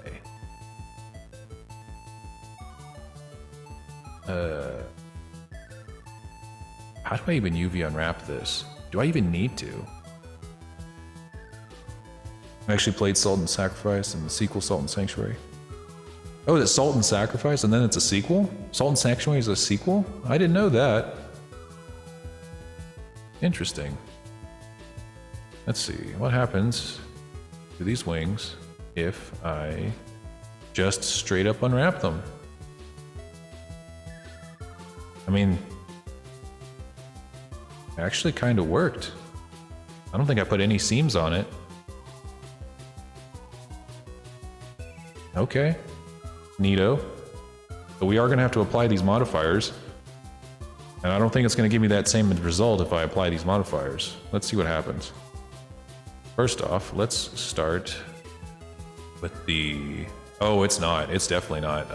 How do I even UV unwrap this? Do I even need to? I actually played Salt and Sacrifice and the sequel Salt and Sanctuary. Oh, it's Salt and Sacrifice and then it's a sequel? Salt and Sanctuary is a sequel? I didn't know that. Interesting. Let's see, what happens to these wings if I just straight up unwrap them? I mean, it actually kind of worked. I don't think I put any seams on it. Okay, neato. But we are going to have to apply these modifiers. And I don't think it's going to give me that same result if I apply these modifiers. Let's see what happens. First off, let's start with the... Oh, it's not. It's definitely not.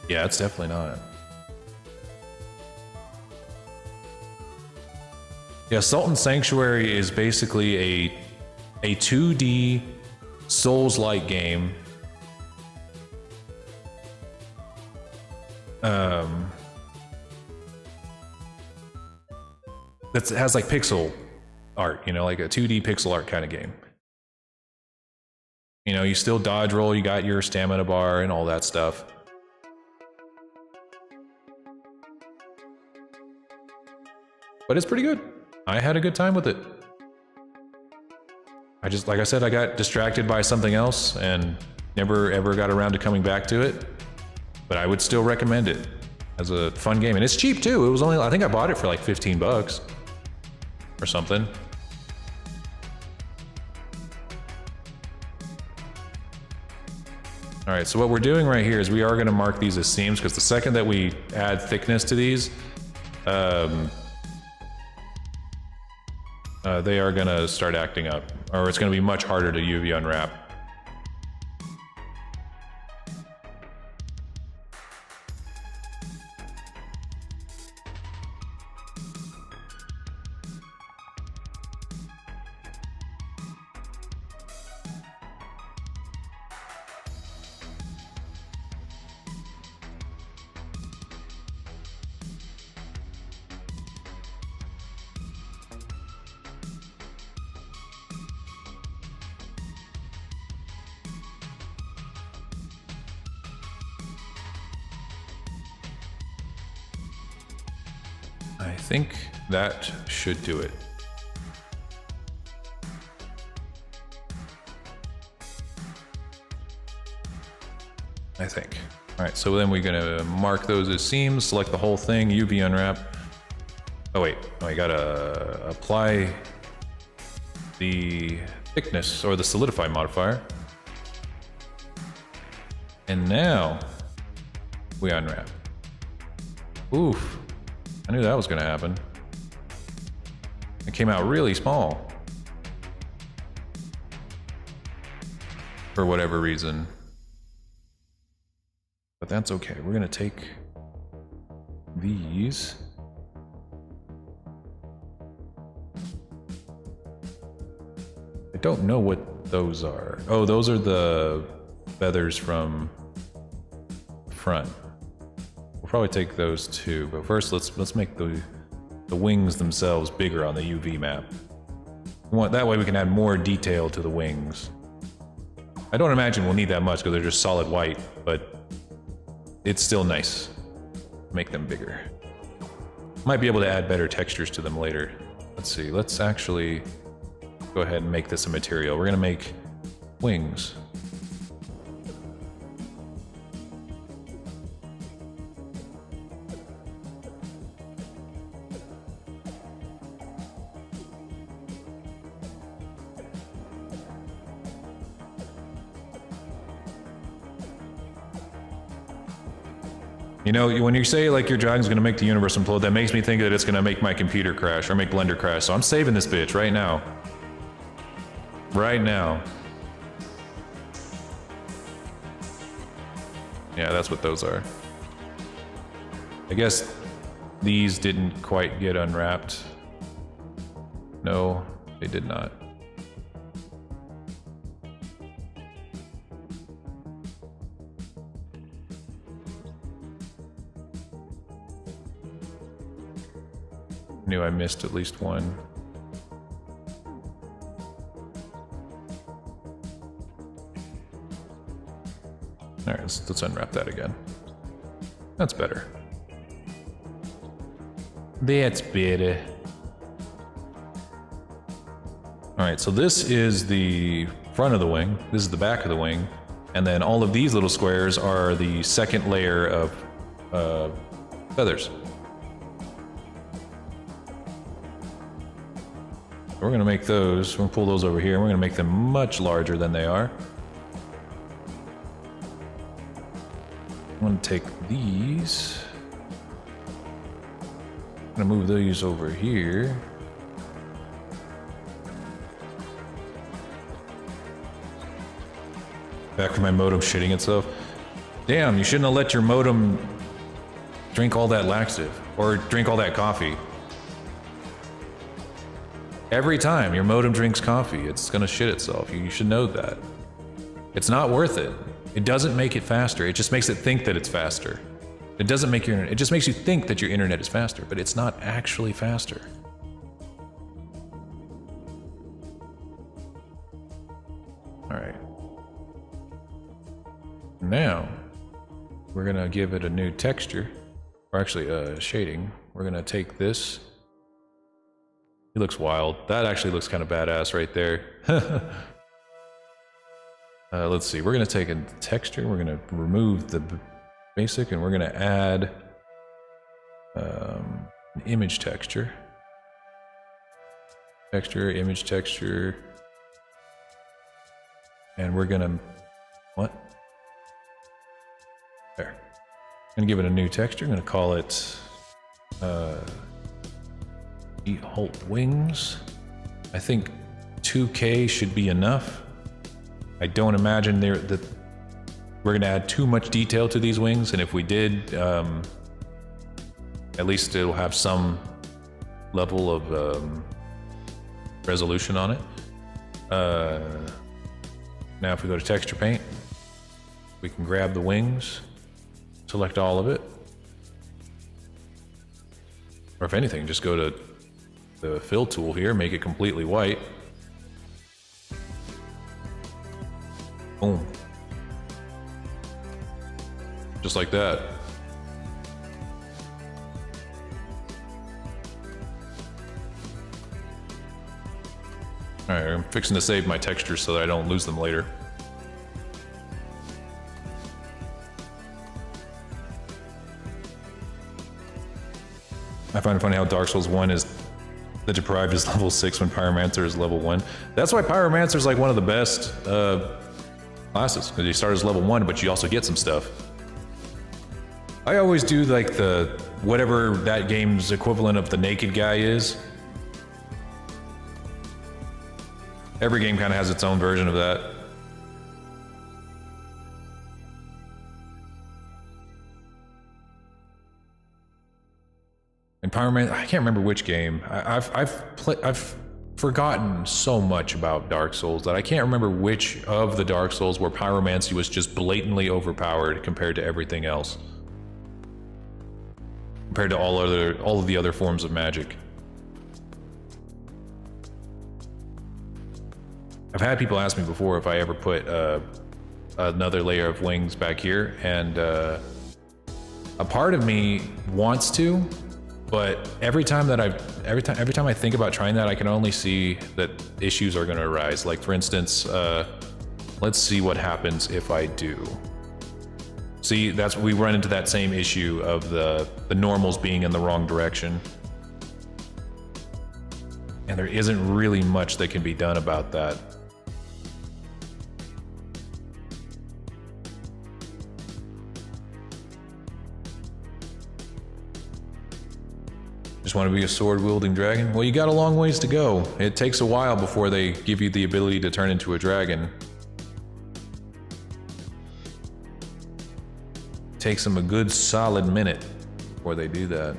Yeah, it's definitely not. Yeah, Salt and Sanctuary is basically a 2D Souls-like game. That has like pixel art, you know, like a 2D pixel art kind of game. You know, you still dodge roll, you got your stamina bar and all that stuff. But it's pretty good. I had a good time with it. I just, like I said, I got distracted by something else and never ever got around to coming back to it. But I would still recommend it as a fun game. And it's cheap too. It was only, I think I bought it for like 15 bucks or something. All right, so what we're doing right here is we are going to mark these as seams because the second that we add thickness to these, they are going to start acting up, or it's going to be much harder to UV unwrap. I think that should do it. I think. All right, so then we're gonna mark those as seams, select the whole thing, UV unwrap. Oh wait, I gotta apply the thickness or the solidify modifier. And now we unwrap. Oof. I knew that was going to happen. It came out really small. For whatever reason. But that's okay. We're going to take these. I don't know what those are. Oh, those are the feathers from the front. We'll probably take those too, but first let's make the wings themselves bigger on the UV map. That way we can add more detail to the wings. I don't imagine we'll need that much because they're just solid white, but it's still nice. Make them bigger. Might be able to add better textures to them later. Let's see, let's actually go ahead and make this a material. We're gonna make wings. You know, when you say like your dragon's gonna make the universe implode, that makes me think that it's gonna make my computer crash or make Blender crash. So I'm saving this bitch right now. Right now. Yeah, that's what those are. I guess these didn't quite get unwrapped. No, they did not. Knew I missed at least one. All right, let's unwrap that again. That's better. That's better. All right, so this is the front of the wing. This is the back of the wing. And then all of these little squares are the second layer of feathers. We're gonna make those, we're gonna pull those over here, and we're gonna make them much larger than they are. I'm gonna take these. I'm gonna move these over here. Back from my modem shitting itself. Damn, you shouldn't have let your modem drink all that laxative or drink all that coffee. Every time your modem drinks coffee, it's gonna shit itself. You should know that. It's not worth it. It doesn't make it faster. It just makes it think that it's faster. It doesn't make your internet. It just makes you think that your internet is faster, but it's not actually faster. All right. Now, we're gonna give it a new texture, or actually shading. We're gonna take this. He looks wild. That actually looks kind of badass right there. Let's see. We're gonna take a texture. We're gonna remove the basic, and we're gonna add an image texture. Texture, image texture, and we're gonna what? There. I'm gonna give it a new texture. I'm gonna call it Holt Wings. I think 2K should be enough. I don't imagine that we're gonna add too much detail to these wings, and if we did, at least it'll have some level of resolution on it. Now if we go to texture paint, we can grab the wings, select all of it, or if anything, just go to the fill tool here, make it completely white. Boom. Just like that. All right, I'm fixing to save my textures so that I don't lose them later. I find it funny how Dark Souls 1 is the Deprived is level 6 when Pyromancer is level 1. That's why Pyromancer is like one of the best classes, because you start as level 1, but you also get some stuff. I always do like the whatever that game's equivalent of the naked guy is. Every game kind of has its own version of that. And Pyromancer, I can't remember which game. I've forgotten so much about Dark Souls that I can't remember which of the Dark Souls where Pyromancy was just blatantly overpowered compared to everything else. Compared to all of the other forms of magic. I've had people ask me before if I ever put another layer of wings back here, and a part of me wants to, but every time I think about trying that, I can only see that issues are going to arise. Like for instance, let's see what happens if I do. See, we run into that same issue of the normals being in the wrong direction. And there isn't really much that can be done about that. Just want to be a sword-wielding dragon? Well, you got a long ways to go. It takes a while before they give you the ability to turn into a dragon. Takes them a good solid minute before they do that,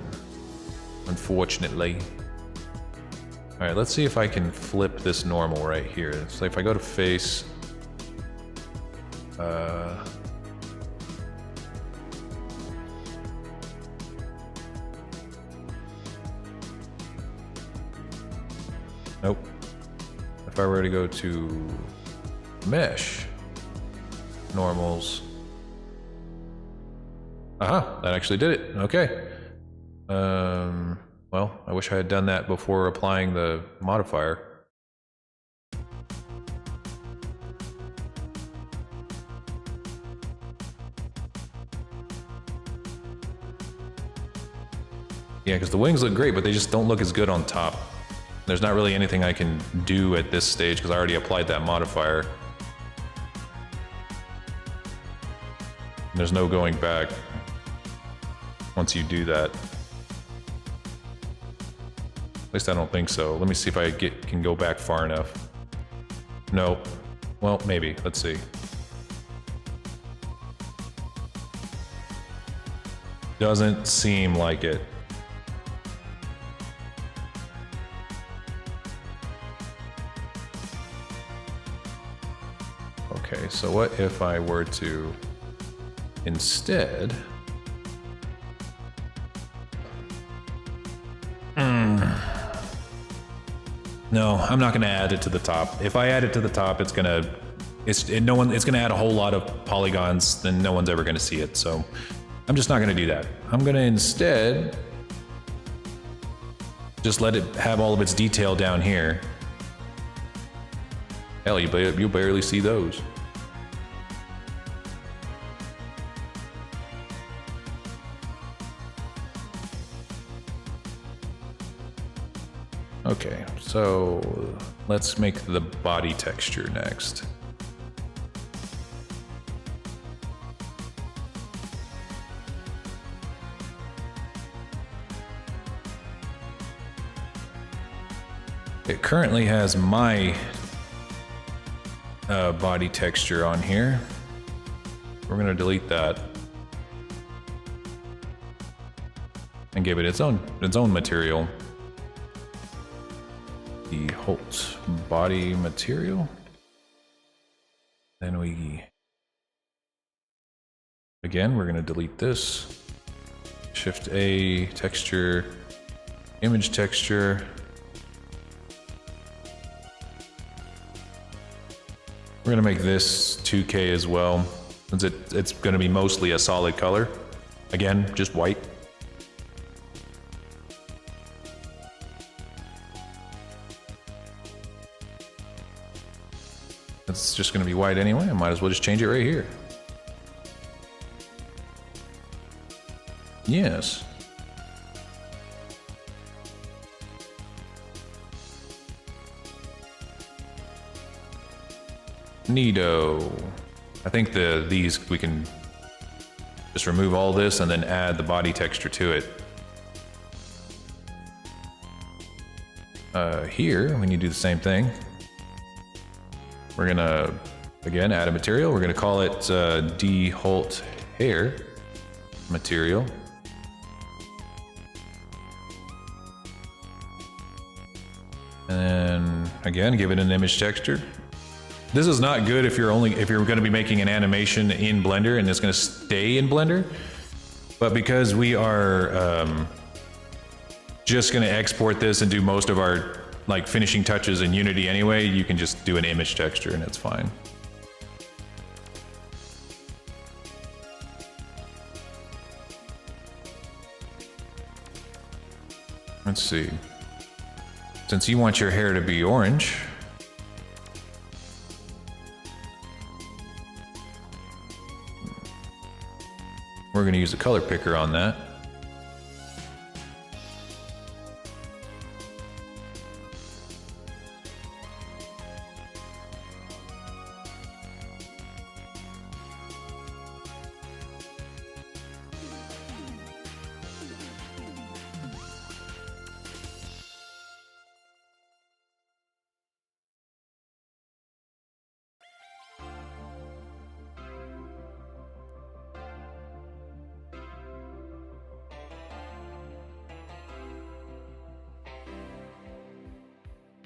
unfortunately. Alright, let's see if I can flip this normal right here. So if I go to face... Nope. If I were to go to mesh, normals. Aha, that actually did it. Okay. Well, I wish I had done that before applying the modifier. Yeah, because the wings look great, but they just don't look as good on top. There's not really anything I can do at this stage because I already applied that modifier. There's no going back once you do that. At least I don't think so. Let me see if I can go back far enough. No. Well, maybe. Let's see. Doesn't seem like it. Okay, so what if I were to instead... No, I'm not going to add it to the top. If I add it to the top, it's going to add a whole lot of polygons, then no one's ever going to see it. So I'm just not going to do that. I'm going to instead just let it have all of its detail down here. Hell, you barely see those. Okay, so let's make the body texture next. It currently has my body texture on here. We're going to delete that and give it its own material. The Holt body material. Then we're going to delete this. Shift A, texture, image texture. We're going to make this 2K as well, since it's going to be mostly a solid color. Again, just white. It's just going to be white anyway. I might as well just change it right here. Yes. Neato. I think these we can just remove all this and then add the body texture to it. Here we need to do the same thing. We're gonna again add a material. We're gonna call it D Holt hair material. And then again give it an image texture. This is not good if you're going to be making an animation in Blender and it's going to stay in Blender. But because we are just going to export this and do most of our finishing touches in Unity anyway, you can just do an image texture and it's fine. Let's see. Since you want your hair to be orange, we're going to use a color picker on that.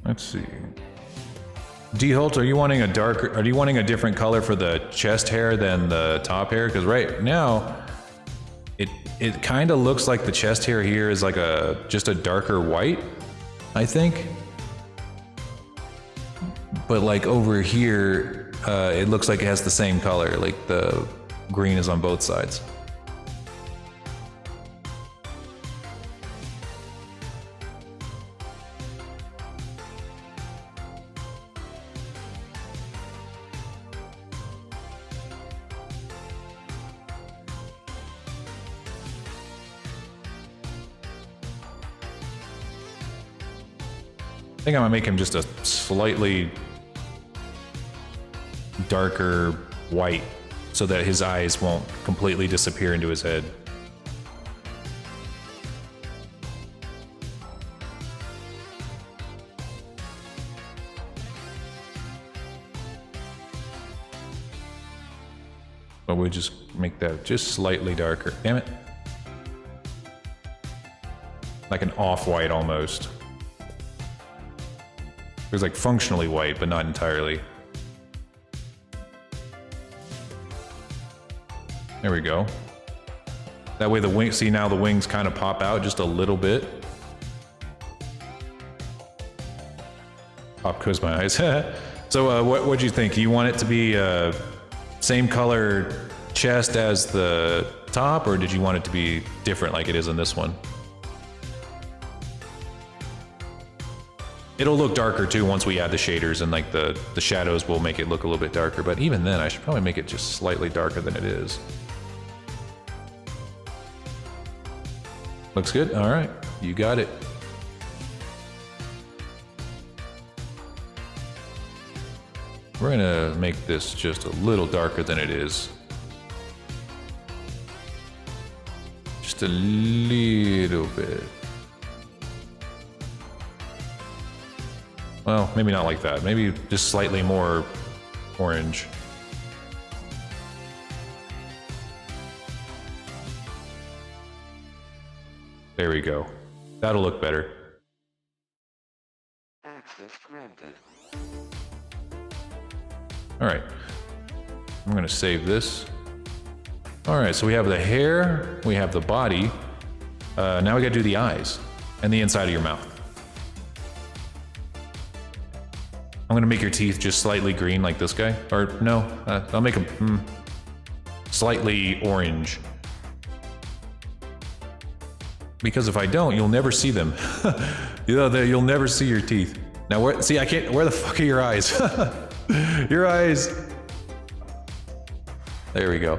Let's see. D-Holt, are you wanting a darker, are you wanting a different color for the chest hair than the top hair? Because right now, it kind of looks like the chest hair here is like just a darker white, I think. But like over here, it looks like it has the same color, like the green is on both sides. I think I'm gonna make him just a slightly darker white so that his eyes won't completely disappear into his head. But we'll just make that just slightly darker. Damn it. Like an off-white almost. It was like functionally white, but not entirely. There we go. That way the wing, see now the wings kind of pop out just a little bit. Pop goes my eyes. So what do you think? You want it to be same color chest as the top, or did you want it to be different like it is in this one? It'll look darker too once we add the shaders, and like the shadows will make it look a little bit darker, but even then I should probably make it just slightly darker than it is. Looks good? All right, you got it. We're gonna make this just a little darker than it is. Just a little bit. Well, maybe not like that. Maybe just slightly more orange. There we go. That'll look better. Access granted. All right. I'm gonna save this. All right, so we have the hair, we have the body. Now we gotta do the eyes and the inside of your mouth. I'm gonna make your teeth just slightly green like this guy. Or no, I'll make them slightly orange. Because if I don't, you'll never see them. You'll never see your teeth. Now, where the fuck are your eyes? Your eyes. There we go.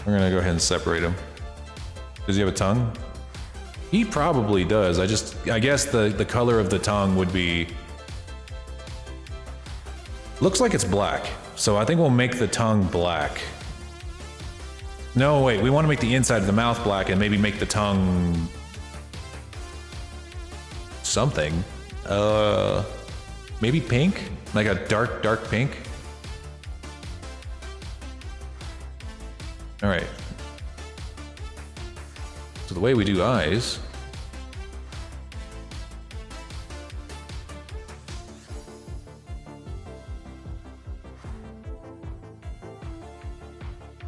We're gonna go ahead and separate them. Does he have a tongue? He probably does. I guess the color of the tongue would be... Looks like it's black. So I think we'll make the tongue black. No, wait, we want to make the inside of the mouth black and maybe make the tongue... something. Maybe pink? Like a dark pink? All right. So the way we do eyes...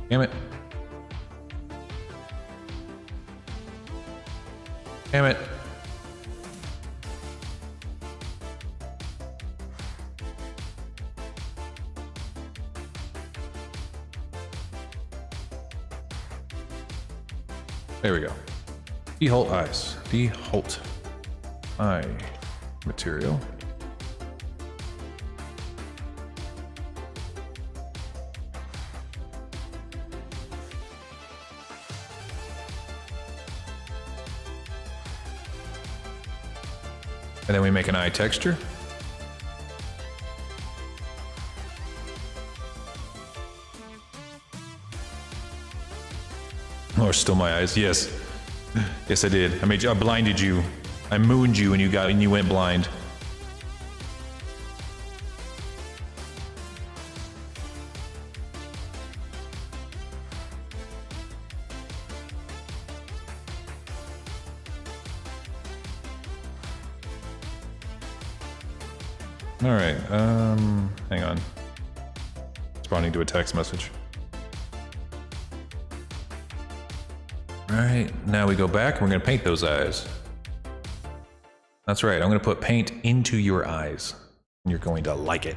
Damn it. Damn it. There we go. D-Holt eyes. D-Holt eye material. And then we make an eye texture. Oh, still my eyes. Yes. Yes, I did. I blinded you. I mooned you and you went blind. All right, hang on. Responding to a text message. All right, now we go back and we're gonna paint those eyes. That's right, I'm gonna put paint into your eyes. And you're going to like it.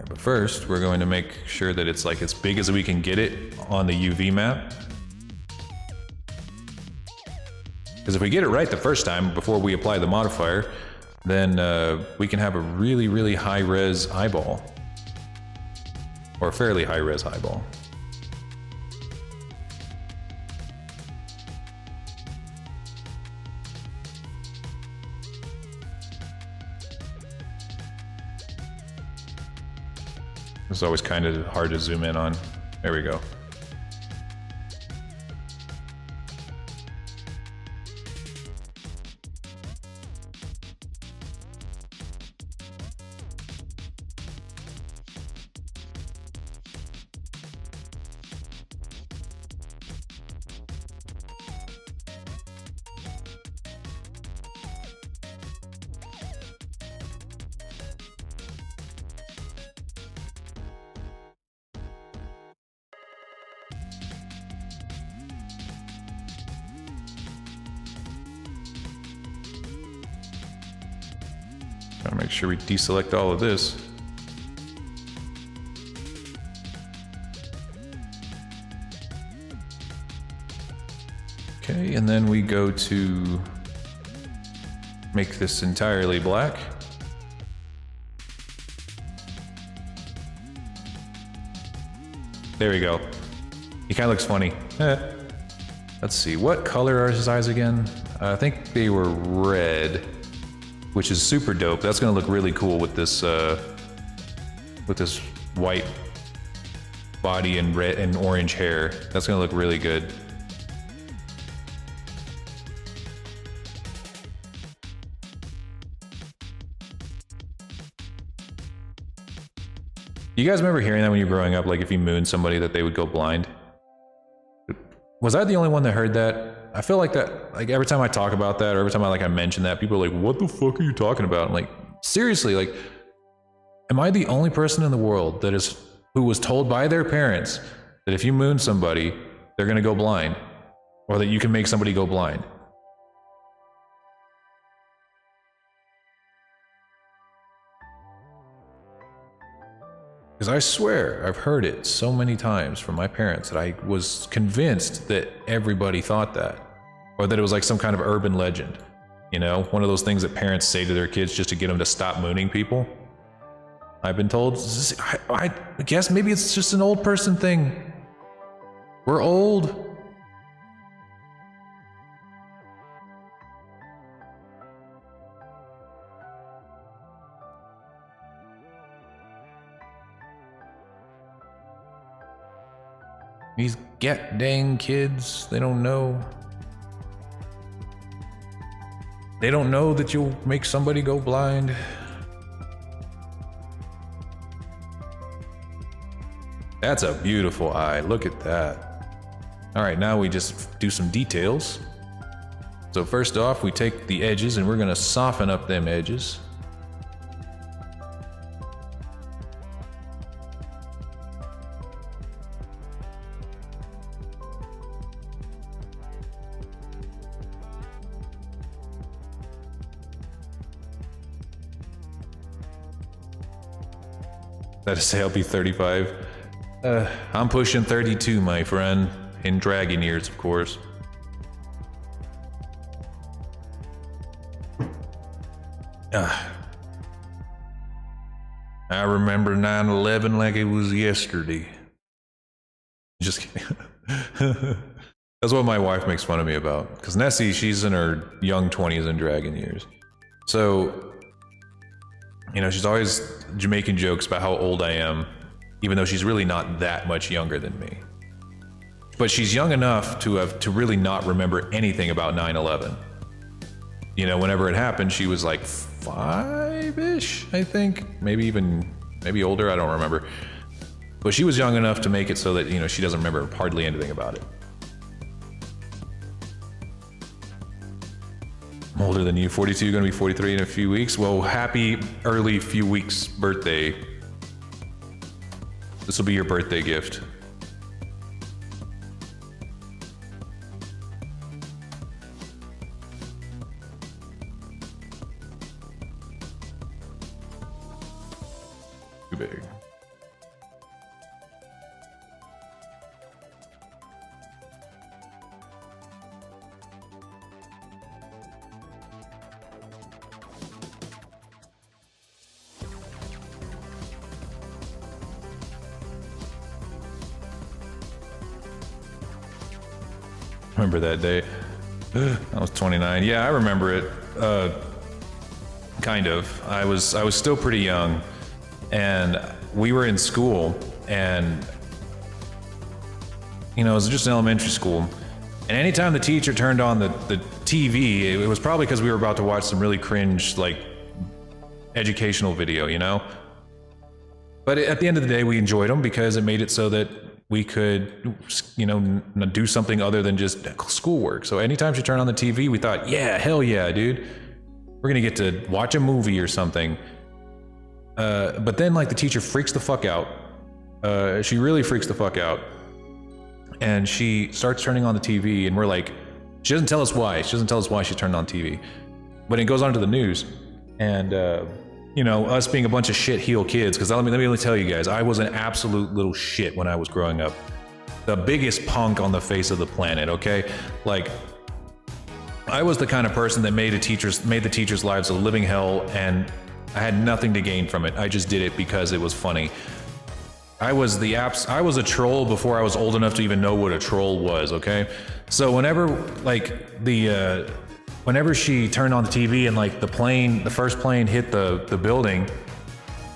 But first, we're going to make sure that it's like as big as we can get it on the UV map. Because if we get it right the first time before we apply the modifier, then we can have a really, really high-res eyeball. Or a fairly high-res eyeball. It's always kind of hard to zoom in on. There we go. Gotta make sure we deselect all of this. Okay, and then we go to make this entirely black. There we go. He kind of looks funny. Let's see, what color are his eyes again? I think they were red, which is super dope. That's gonna look really cool with this white body and red and orange hair. That's gonna look really good. You guys remember hearing that when you were growing up, like if you mooned somebody that they would go blind? Was I the only one that heard that? I feel like that, like every time I talk about that or every time I mention that, people are like, what the fuck are you talking about? I'm like, seriously, like, am I the only person in the world who was told by their parents that if you moon somebody, they're gonna go blind? Or that you can make somebody go blind? Because I swear, I've heard it so many times from my parents that I was convinced that everybody thought that. Or that it was like some kind of urban legend. You know, one of those things that parents say to their kids just to get them to stop mooning people. I've been told, I guess maybe it's just an old person thing. We're old. These dang kids, they don't know. They don't know that you'll make somebody go blind. That's a beautiful eye, look at that. All right, now we just do some details. So first off, we take the edges and we're gonna soften up them edges. That to say I'll be 35. I'm pushing 32, my friend. In dragon years, of course. I remember 9/11 like it was yesterday. Just kidding. That's what my wife makes fun of me about. Because Nessie, she's in her young 20s in dragon years. So, you know, she's always making jokes about how old I am, even though she's really not that much younger than me. But she's young enough to really not remember anything about 9/11. You know, whenever it happened, she was like 5-ish, I think. Maybe older, I don't remember. But she was young enough to make it so that, you know, she doesn't remember hardly anything about it. I'm older than you, 42, gonna be 43 in a few weeks. Well, happy early few weeks birthday. This will be your birthday gift. Too big. Remember that day? I was 29. Yeah, I remember it. Kind of. I was still pretty young, and we were in school, and you know, it was just an elementary school. And anytime the teacher turned on the TV, it was probably because we were about to watch some really cringe, like, educational video, you know? But at the end of the day, we enjoyed them because it made it so that we could, you know, do something other than just schoolwork. So anytime she turned on the TV, we thought, yeah, hell yeah, dude. We're gonna get to watch a movie or something. But then, like, the teacher freaks the fuck out. She really freaks the fuck out. And she starts turning on the TV, and we're like, she doesn't tell us why. She doesn't tell us why she turned on TV. But it goes on to the news. And, you know, us being a bunch of shit heel kids, because let me tell you guys, I was an absolute little shit when I was growing up. The biggest punk on the face of the planet, okay? Like, I was the kind of person that made the teachers' lives a living hell, and I had nothing to gain from it. I just did it because it was funny. I was a troll before I was old enough to even know what a troll was, okay? So whenever, like, whenever she turned on the TV and, like, the first plane hit the building,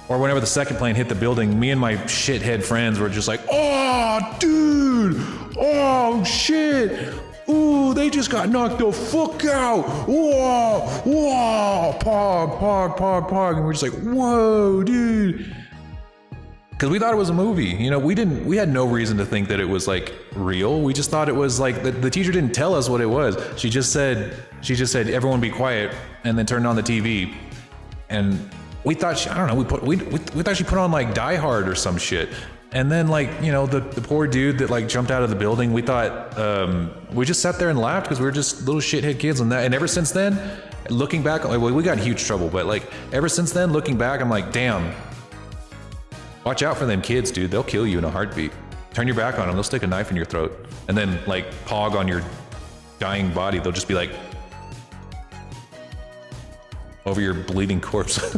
or whenever the second plane hit the building, me and my shithead friends were just like, oh, dude, oh, shit, ooh, they just got knocked the fuck out, whoa, whoa, pog, and we're just like, whoa, dude. Because we thought it was a movie, you know, we had no reason to think that it was, like, real. We just thought it was, like, the teacher didn't tell us what it was. She just said, everyone be quiet, and then turned on the TV. And we thought, I don't know, we thought she put on, like, Die Hard or some shit. And then, like, you know, the poor dude that, like, jumped out of the building, we thought, we just sat there and laughed because we were just little shithead kids. And ever since then, looking back, well, we got in huge trouble, but, like, ever since then, looking back, I'm like, damn. Watch out for them kids, dude. They'll kill you in a heartbeat. Turn your back on them. They'll stick a knife in your throat. And then, like, pog on your dying body. They'll just be like, over your bleeding corpse.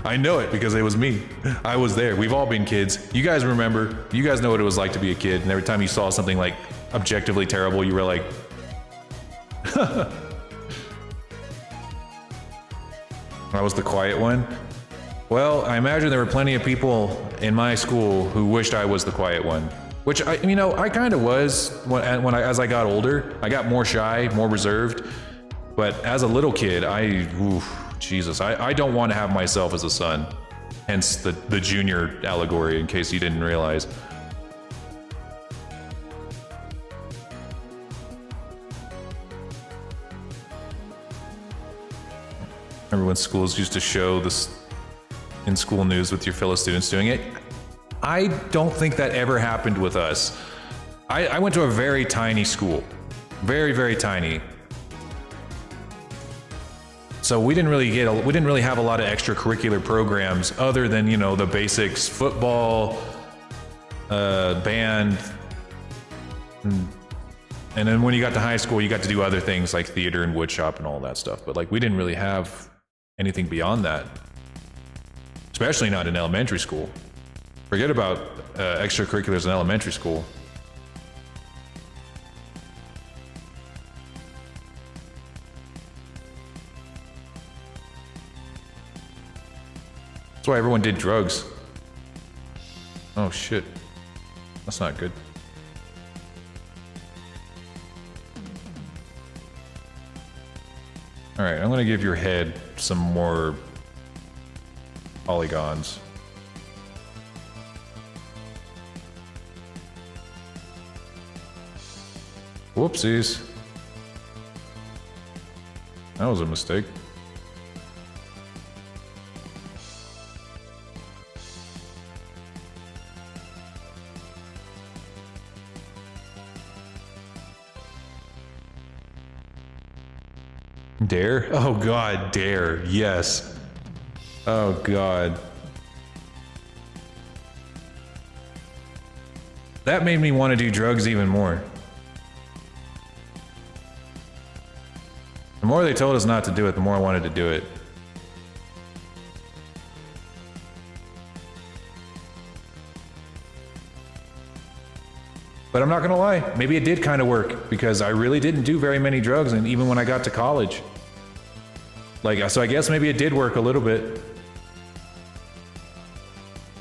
I know it because it was me. I was there. We've all been kids. You guys remember. You guys know what it was like to be a kid. And every time you saw something, like, objectively terrible, you were like, I was the quiet one. Well, I imagine there were plenty of people in my school who wished I was the quiet one, which I kind of was as I got older. I got more shy, more reserved, but as a little kid, Jesus, I don't want to have myself as a son. Hence the junior allegory, in case you didn't realize. Remember when schools used to show this in school news with your fellow students doing it? I don't think that ever happened with us. I went to a very tiny school. Very, very tiny. So we didn't really have a lot of extracurricular programs other than, you know, the basics, football, band, and then when you got to high school, you got to do other things like theater and woodshop and all that stuff. But, like, we didn't really have anything beyond that. Especially not in elementary school. Forget about extracurriculars in elementary school. That's why everyone did drugs. Oh shit. That's not good. Alright, I'm gonna give your head some more polygons. Whoopsies. That was a mistake. Dare? Oh god, dare. Yes. Oh god. That made me want to do drugs even more. The more they told us not to do it, the more I wanted to do it. But I'm not gonna lie, maybe it did kind of work, because I really didn't do very many drugs, and even when I got to college. Like, so I guess maybe it did work a little bit.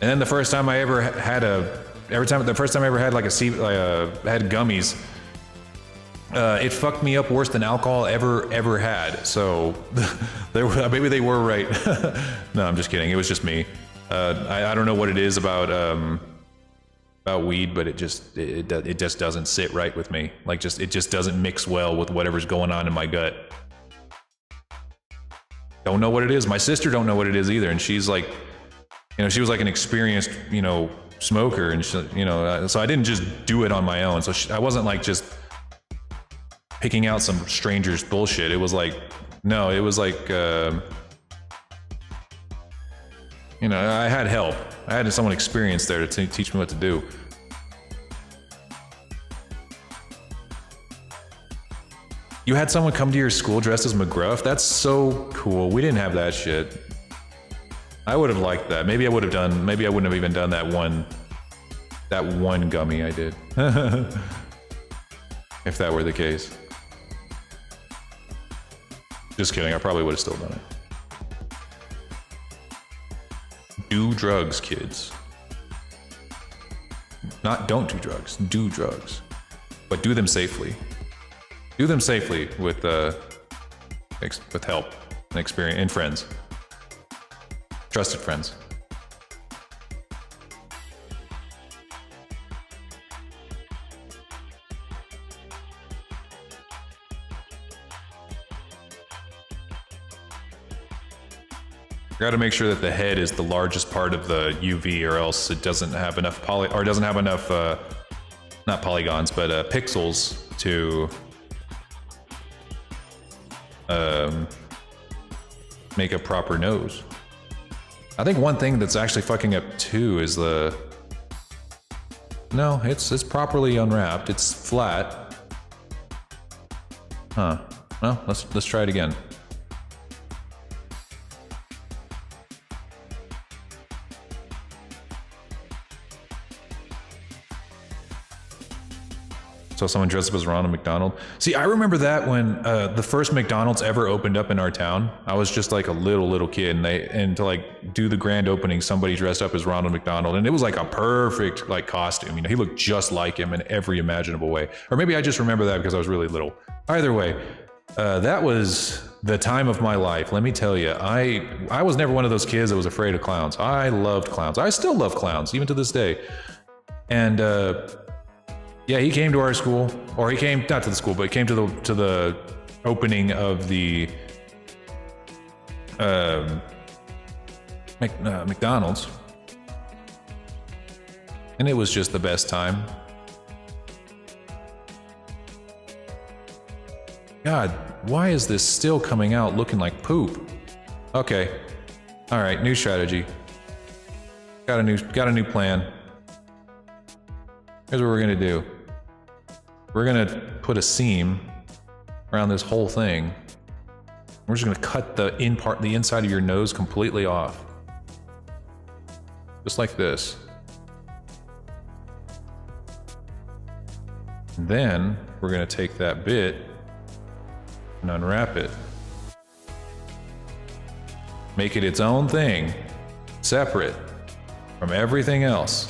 And then the first time I ever had the first time I ever had like had gummies, it fucked me up worse than alcohol ever had. So maybe they were right. No, I'm just kidding. It was just me. I don't know what it is about weed, but it just doesn't sit right with me. Like, it just doesn't mix well with whatever's going on in my gut. Don't know what it is. My sister don't know what it is either, and she's like, she was like an experienced, smoker, and she, so I didn't just do it on my own. So I wasn't like just picking out some stranger's bullshit. It was like, no, it was like, I had help. I had someone experienced there to teach me what to do. You had someone come to your school dressed as McGruff? That's so cool. We didn't have that shit. I would have liked that. Maybe I wouldn't have even done that one gummy I did. If that were the case. Just kidding, I probably would have still done it. Do drugs, kids. Don't do drugs. Do drugs. But do them safely. Do them safely with help and experience and friends. Trusted friends. Got to make sure that the head is the largest part of the UV, or else it doesn't have enough not polygons, but pixels to make a proper nose. I think one thing that's actually fucking up too is no, it's properly unwrapped. It's flat. Huh. Well, let's try it again. So someone dressed up as Ronald McDonald. See, I remember that when the first McDonald's ever opened up in our town. I was just like a little kid, and to like do the grand opening, somebody dressed up as Ronald McDonald, and it was like a perfect like costume. He looked just like him in every imaginable way. Or maybe I just remember that because I was really little. Either way, that was the time of my life. Let me tell you, I was never one of those kids that was afraid of clowns. I loved clowns. I still love clowns, even to this day. And yeah, he came to our school, or he came not to the school, but he came to the opening of the McDonald's, and it was just the best time. God, why is this still coming out looking like poop? Okay, all right, new strategy. Got a new plan. Here's what we're gonna do. We're gonna put a seam around this whole thing. We're just gonna cut the inside of your nose completely off. Just like this. And then we're gonna take that bit and unwrap it. Make it its own thing, separate from everything else.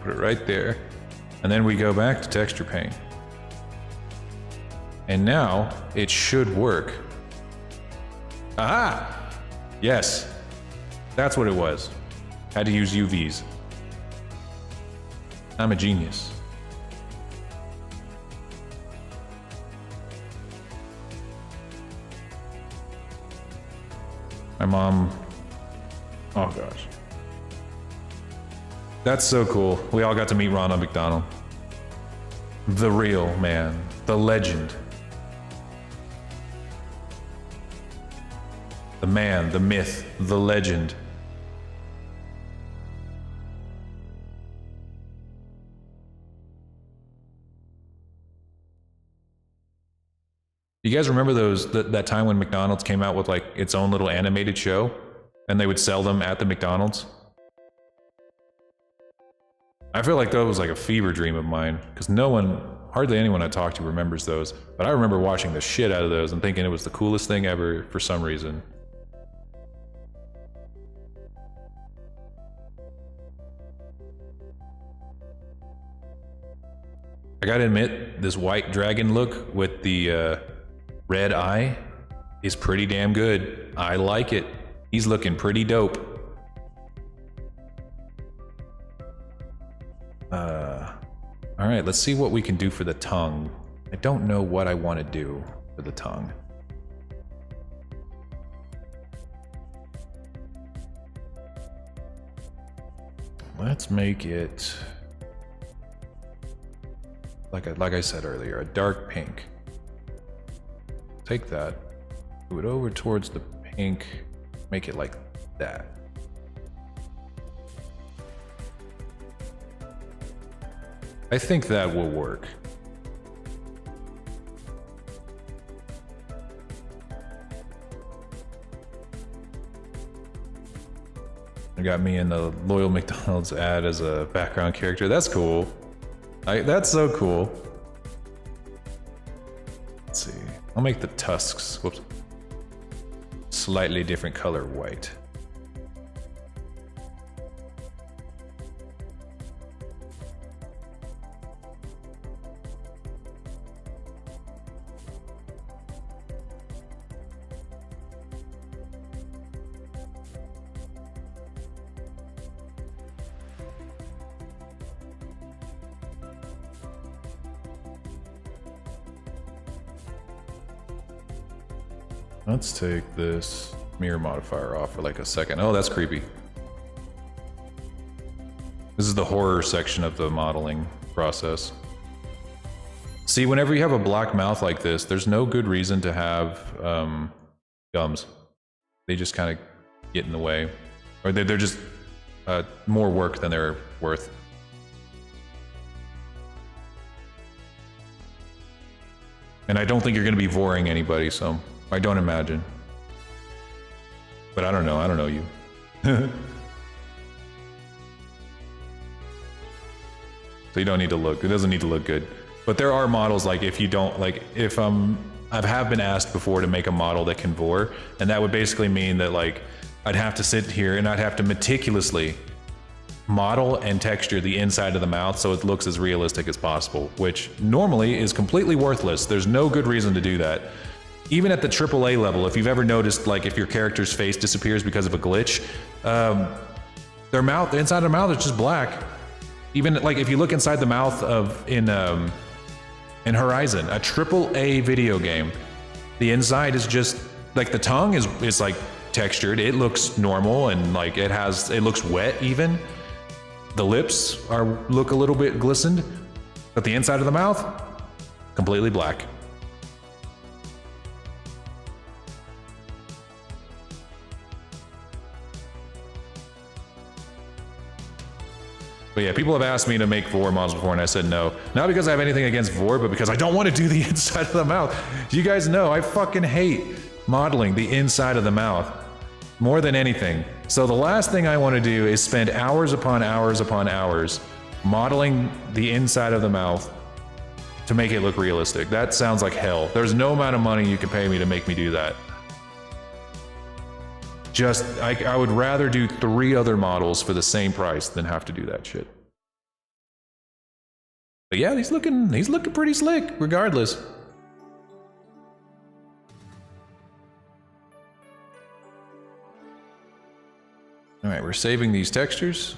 Put it right there, and then we go back to texture paint, and now it should work. Aha! Yes, that's what it was. Had to use UVs. I'm a genius. My mom... Oh gosh. That's so cool. We all got to meet Ronald McDonald. The real man. The legend. The man, the myth, the legend. You guys remember that time when McDonald's came out with like its own little animated show and they would sell them at the McDonald's? I feel like that was like a fever dream of mine because hardly anyone I talked to remembers those, but I remember watching the shit out of those and thinking it was the coolest thing ever for some reason. I gotta admit, this white dragon look with the red eye is pretty damn good. I like it. He's looking pretty dope. All right, let's see what we can do for the tongue. I don't know what I want to do for the tongue. Let's make it like I said earlier, a dark pink. Take that, move it over towards the pink, make it like that. I think that will work. They got me in the Loyal McDonald's ad as a background character. That's cool. That's so cool. Let's see. I'll make the tusks, whoops, slightly different color white. Let's take this mirror modifier off for like a second. Oh, that's creepy. This is the horror section of the modeling process. See, whenever you have a black mouth like this, there's no good reason to have gums. They just kind of get in the way. Or they're just more work than they're worth. And I don't think you're going to be voring anybody, so I don't imagine. But I don't know. I don't know you. So you don't need to look. It doesn't need to look good. But there are models like if you don't like if I have been asked before to make a model that can vor, and that would basically mean that like I'd have to sit here and I'd have to meticulously model and texture the inside of the mouth so it looks as realistic as possible, which normally is completely worthless. There's no good reason to do that. Even at the AAA level, if you've ever noticed, like if your character's face disappears because of a glitch, their mouth, the inside of their mouth is just black. Even like if you look inside the mouth of in Horizon, a AAA video game, the inside is just like the tongue is like textured. It looks normal and like it looks wet even. The lips look a little bit glistened, but the inside of the mouth, completely black. But yeah, people have asked me to make vor models before, and I said no. Not because I have anything against vor, but because I don't want to do the inside of the mouth. You guys know I fucking hate modeling the inside of the mouth more than anything. So the last thing I want to do is spend hours upon hours upon hours modeling the inside of the mouth to make it look realistic. That sounds like hell. There's no amount of money you can pay me to make me do that. I would rather do 3 other models for the same price than have to do that shit. But yeah, he's looking pretty slick, regardless. All right, we're saving these textures.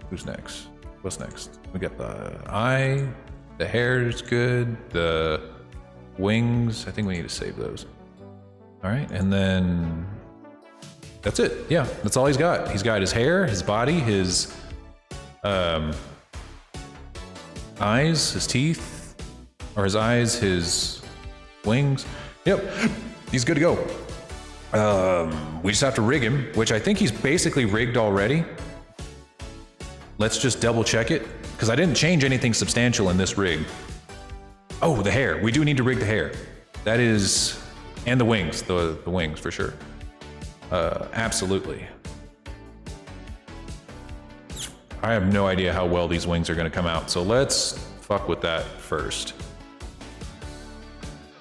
Who's next? What's next? We got the eye, the hair is good, the wings. I think we need to save those. All right, and then that's it. Yeah, that's all he's got. He's got his hair, his body, his eyes, his teeth, or his eyes, his wings. Yep, he's good to go. We just have to rig him, which I think he's basically rigged already. Let's just double check it, because I didn't change anything substantial in this rig. Oh, the hair. We do need to rig the hair. That is, and the wings, the wings for sure. Absolutely. I have no idea how well these wings are going to come out, so let's fuck with that first.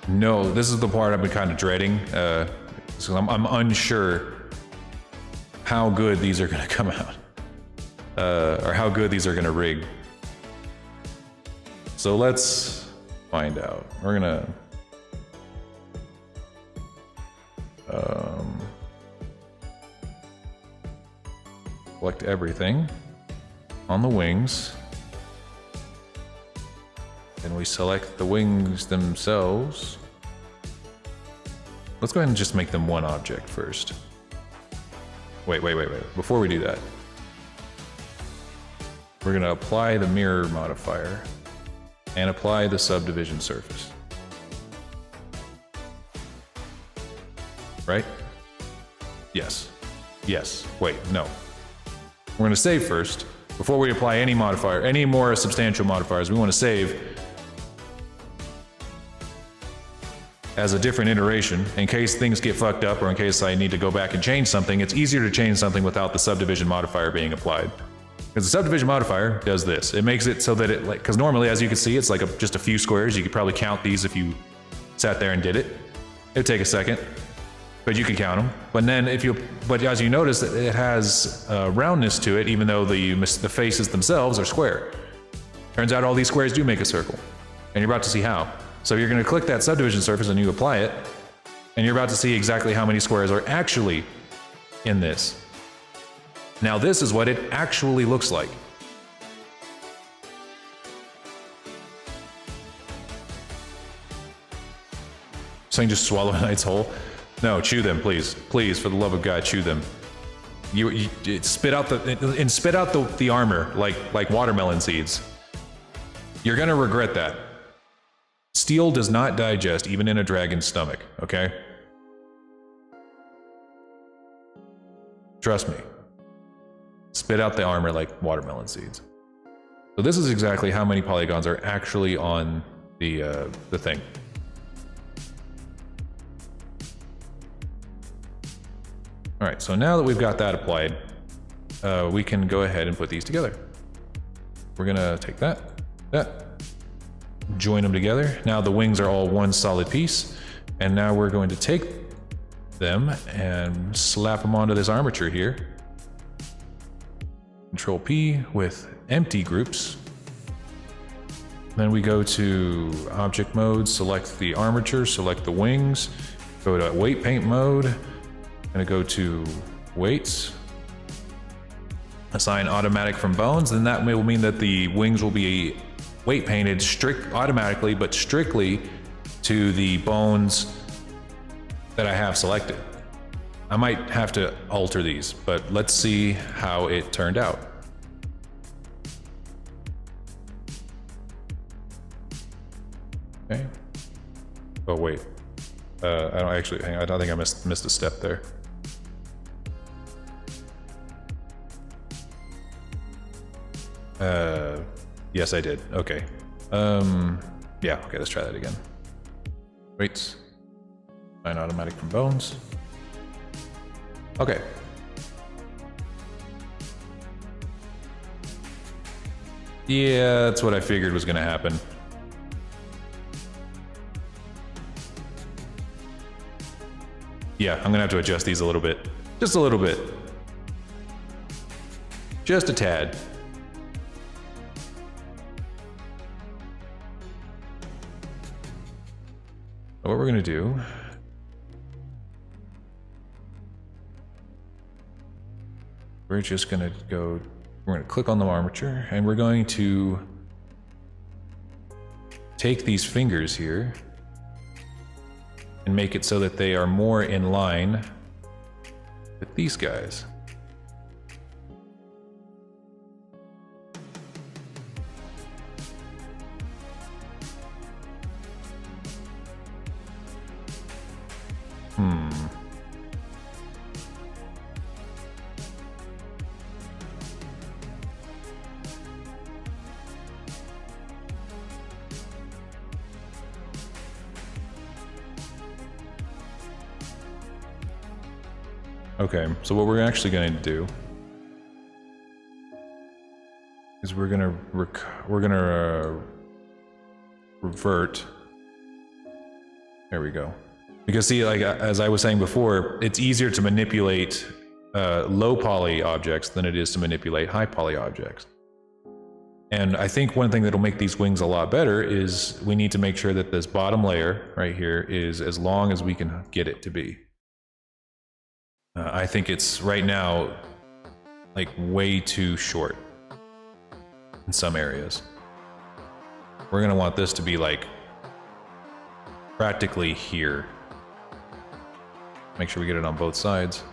No, this is the part I've been kind of dreading. So I'm unsure how good these are going to come out. Or how good these are going to rig. So let's find out. We're going to... select everything on the wings. Then we select the wings themselves. Let's go ahead and just make them one object first. Wait. Before we do that, we're going to apply the mirror modifier and apply the subdivision surface. Right? Yes. Yes. Wait, no. We're going to save first. Before we apply any modifier, any more substantial modifiers, we want to save as a different iteration in case things get fucked up or in case I need to go back and change something. It's easier to change something without the subdivision modifier being applied. Because the subdivision modifier does this. It makes it so that it, like, because normally, as you can see, it's like just a few squares. You could probably count these if you sat there and did it. It'd take a second, but you can count them. But as you notice, it has roundness to it, even though the faces themselves are square. Turns out all these squares do make a circle, and you're about to see how. So you're going to click that subdivision surface and you apply it, and you're about to see exactly how many squares are actually in this. Now this is what it actually looks like. So you can just swallow a knight's whole? No, chew them, please. Please, for the love of God, chew them. You spit out the armor like watermelon seeds. You're gonna regret that. Steel does not digest even in a dragon's stomach, okay? Trust me. Spit out the armor like watermelon seeds. So this is exactly how many polygons are actually on the thing. All right, so now that we've got that applied, we can go ahead and put these together. We're gonna take that, join them together. Now the wings are all one solid piece, and now we're going to take them and slap them onto this armature here. Control P with empty groups. Then we go to object mode, select the armature, select the wings, go to weight paint mode, gonna go to weights, assign automatic from bones, then that will mean that the wings will be weight painted automatically, but strictly to the bones that I have selected. I might have to alter these, but let's see how it turned out. Okay. Oh wait, I don't actually. Hang on, I don't think I missed a step there. Yes, I did. Okay. Yeah. Okay. Let's try that again. Weights. Find automatic from bones. Okay. Yeah, that's what I figured was going to happen. Yeah, I'm going to have to adjust these a little bit. Just a little bit. Just a tad. What we're going to do... we're just gonna go, we're gonna click on the armature and we're going to take these fingers here and make it so that they are more in line with these guys. Okay, so what we're actually going to do is we're going to revert. There we go. Because see, like as I was saying before, it's easier to manipulate low poly objects than it is to manipulate high poly objects. And I think one thing that'll make these wings a lot better is we need to make sure that this bottom layer right here is as long as we can get it to be. I think it's right now like way too short in some areas. We're gonna want this to be like practically here. Make sure we get it on both sides.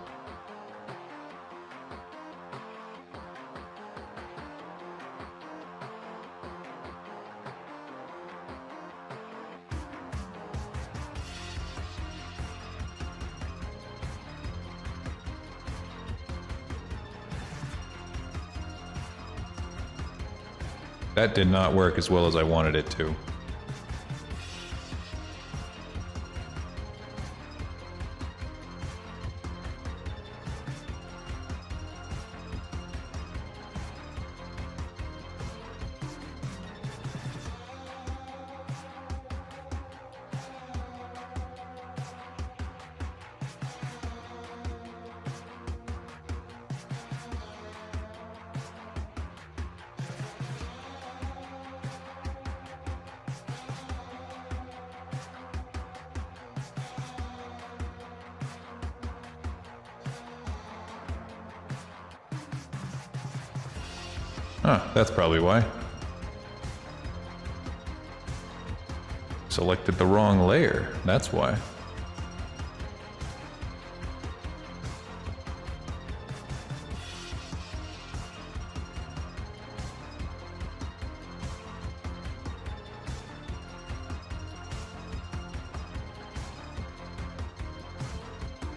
That did not work as well as I wanted it to. Huh, that's probably why. Selected the wrong layer, that's why.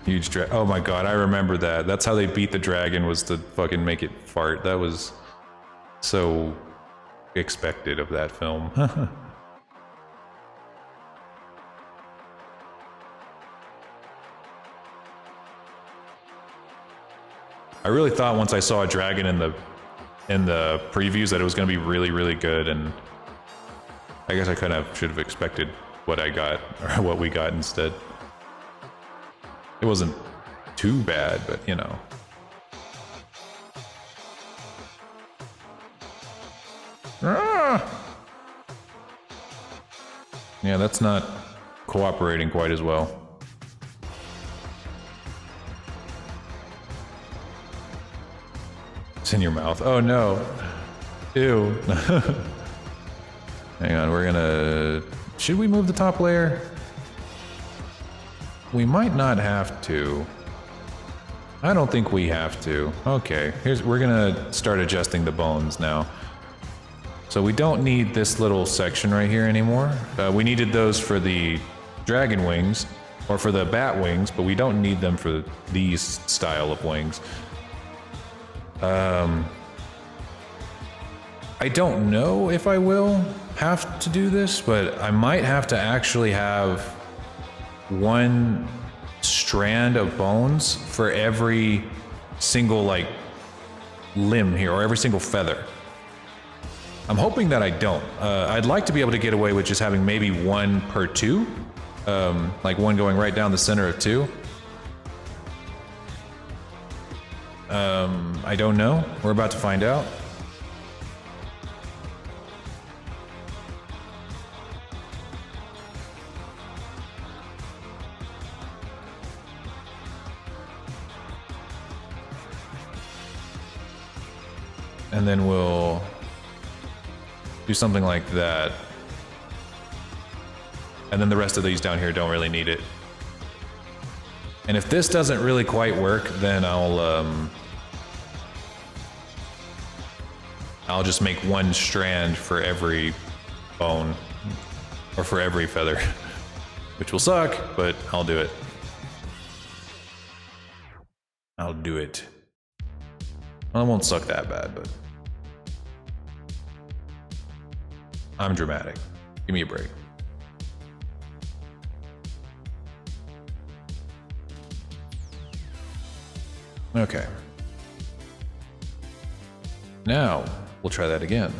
Huge drag. Oh my god, I remember that. That's how they beat the dragon, was to fucking make it fart. That was so expected of that film. I really thought once I saw a dragon in the previews that it was going to be really, really good, and I guess I kind of should have expected what I got, or what we got instead. It wasn't too bad, but you know. Ah! Yeah, that's not cooperating quite as well. It's in your mouth. Oh no. Ew. Hang on, we're gonna... Should we move the top layer? We might not have to. I don't think we have to. Okay, we're gonna start adjusting the bones now. So we don't need this little section right here anymore. We needed those for the dragon wings, or for the bat wings, but we don't need them for these style of wings. I don't know if I will have to do this, but I might have to actually have one strand of bones for every single like limb here, or every single feather. I'm hoping that I don't. I'd like to be able to get away with just having maybe one per two, like one going right down the center of two. I don't know. We're about to find out. and then we'll do something like that. And then the rest of these down here don't really need it. And if this doesn't really quite work, then I'll just make one strand for every bone, or for every feather, which will suck, but I'll do it. I'll do it. Well, it won't suck that bad, but I'm dramatic. Give me a break. Okay. Now, we'll try that again.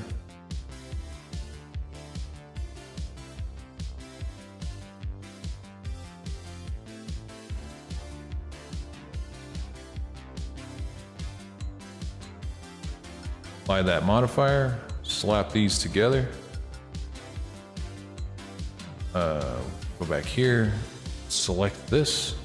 Apply that modifier, slap these together. Go back here, select this.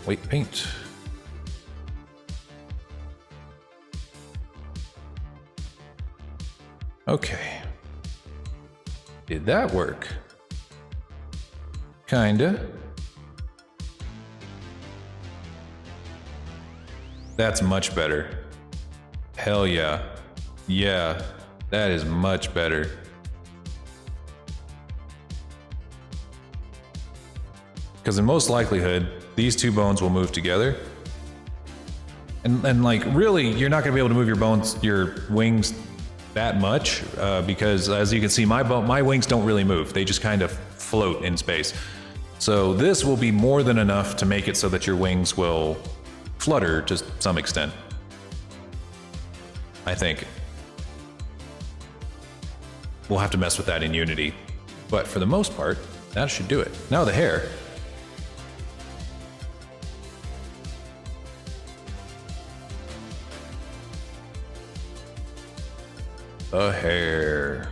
White paint. Okay. Did that work? Kinda. That's much better. Hell yeah. Yeah, that is much better. Because in most likelihood, these two bones will move together. And like, really, you're not gonna be able to move your wings that much, because as you can see, my wings don't really move. They just kind of float in space. So this will be more than enough to make it so that your wings will flutter to some extent, I think. We'll have to mess with that in Unity, but for the most part, that should do it. Now the hair. The hair.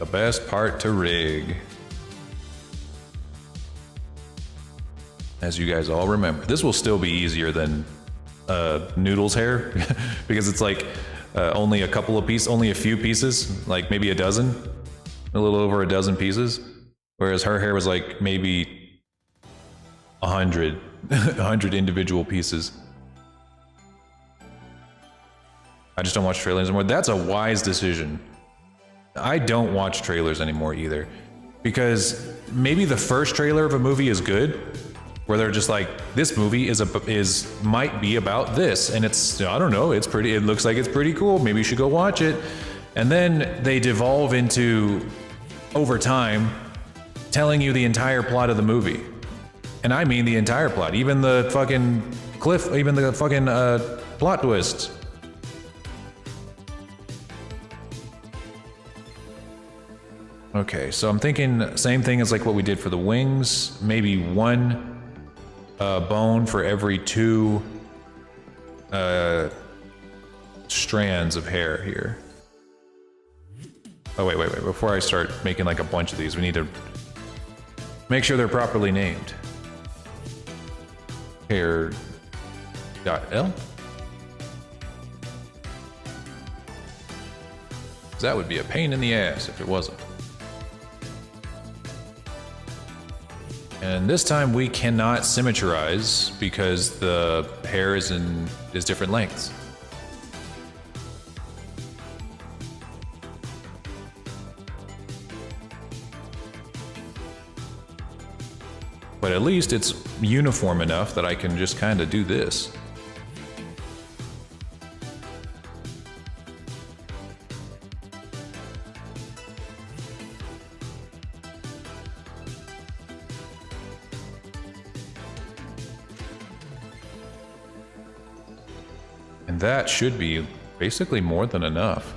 The best part to rig. As you guys all remember, this will still be easier than Noodle's hair because it's like only a few pieces, like maybe a dozen. A little over a dozen pieces, whereas her hair was like maybe 100 individual pieces. I just don't watch trailers anymore. That's a wise decision. I don't watch trailers anymore either, because maybe the first trailer of a movie is good, where they're just like, this movie might be about this, and it's, I don't know, it looks like it's pretty cool, maybe you should go watch it. And then they devolve into, over time, telling you the entire plot of the movie. And I mean the entire plot, even the fucking plot twists. Okay, so I'm thinking same thing as like what we did for the wings, maybe one bone for every two strands of hair here. Oh, wait. Before I start making like a bunch of these, we need to make sure they're properly named. Hair.L. That would be a pain in the ass if it wasn't. And this time we cannot symmetrize because the hair is different lengths. But at least it's uniform enough that I can just kind of do this. And that should be basically more than enough.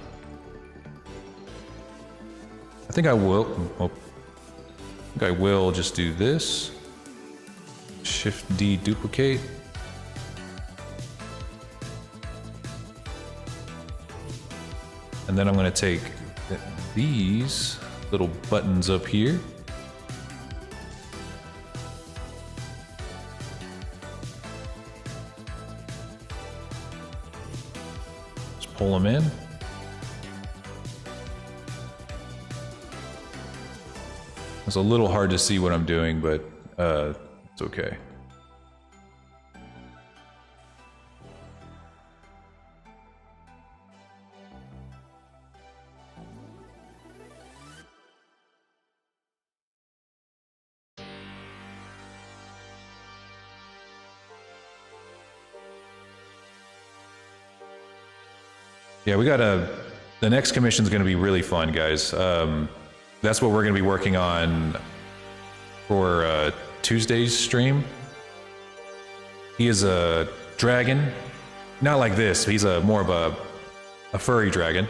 I think I will just do this. Shift D, duplicate. And then I'm going to take these little buttons up here. Just pull them in. It's a little hard to see what I'm doing, but it's okay. Yeah, we got the next commission is going to be really fun, guys. That's what we're going to be working on for Tuesday's stream. He is a dragon, not like this. He's more of a furry dragon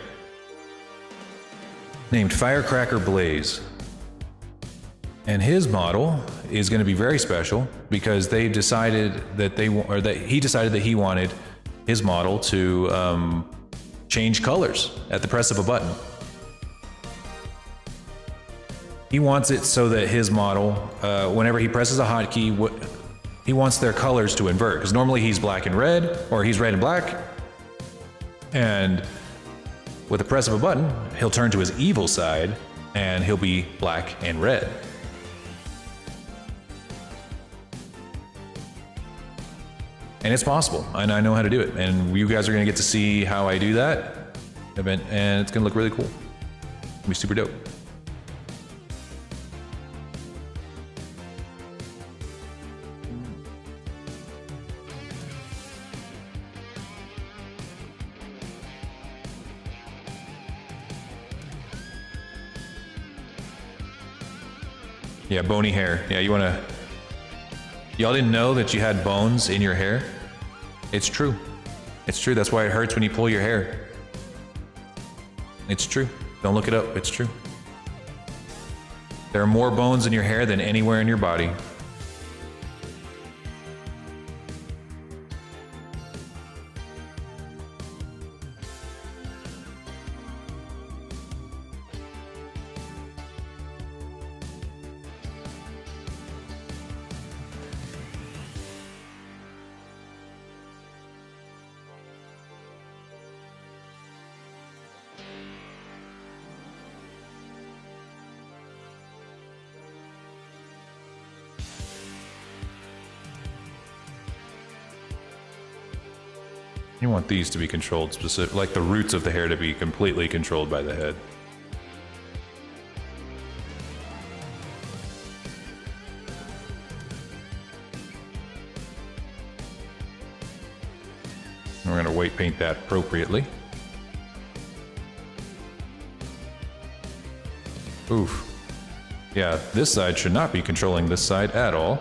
named Firecracker Blaze. And his model is going to be very special because they decided that he decided that he wanted his model to change colors at the press of a button. He wants it so that his model, whenever he presses a hotkey, he wants their colors to invert. Because normally he's black and red, or he's red and black. And with the press of a button, he'll turn to his evil side, and he'll be black and red. And it's possible, and I know how to do it. And you guys are going to get to see how I do that event, and it's going to look really cool. It's going to be super dope. Yeah, bony hair. Yeah, you want to... Y'all didn't know that you had bones in your hair? It's true. It's true. That's why it hurts when you pull your hair. It's true. Don't look it up. It's true. There are more bones in your hair than anywhere in your body. You want these to be controlled specific, like the roots of the hair to be completely controlled by the head. And we're going to weight paint that appropriately. Oof. Yeah, this side should not be controlling this side at all.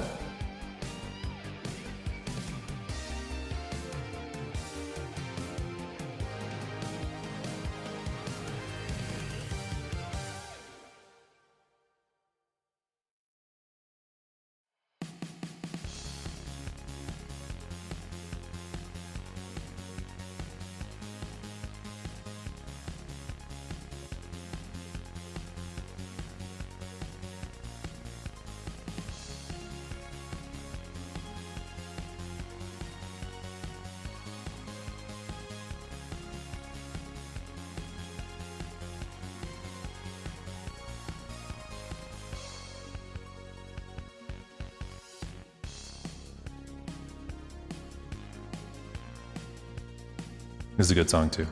This is a good song too.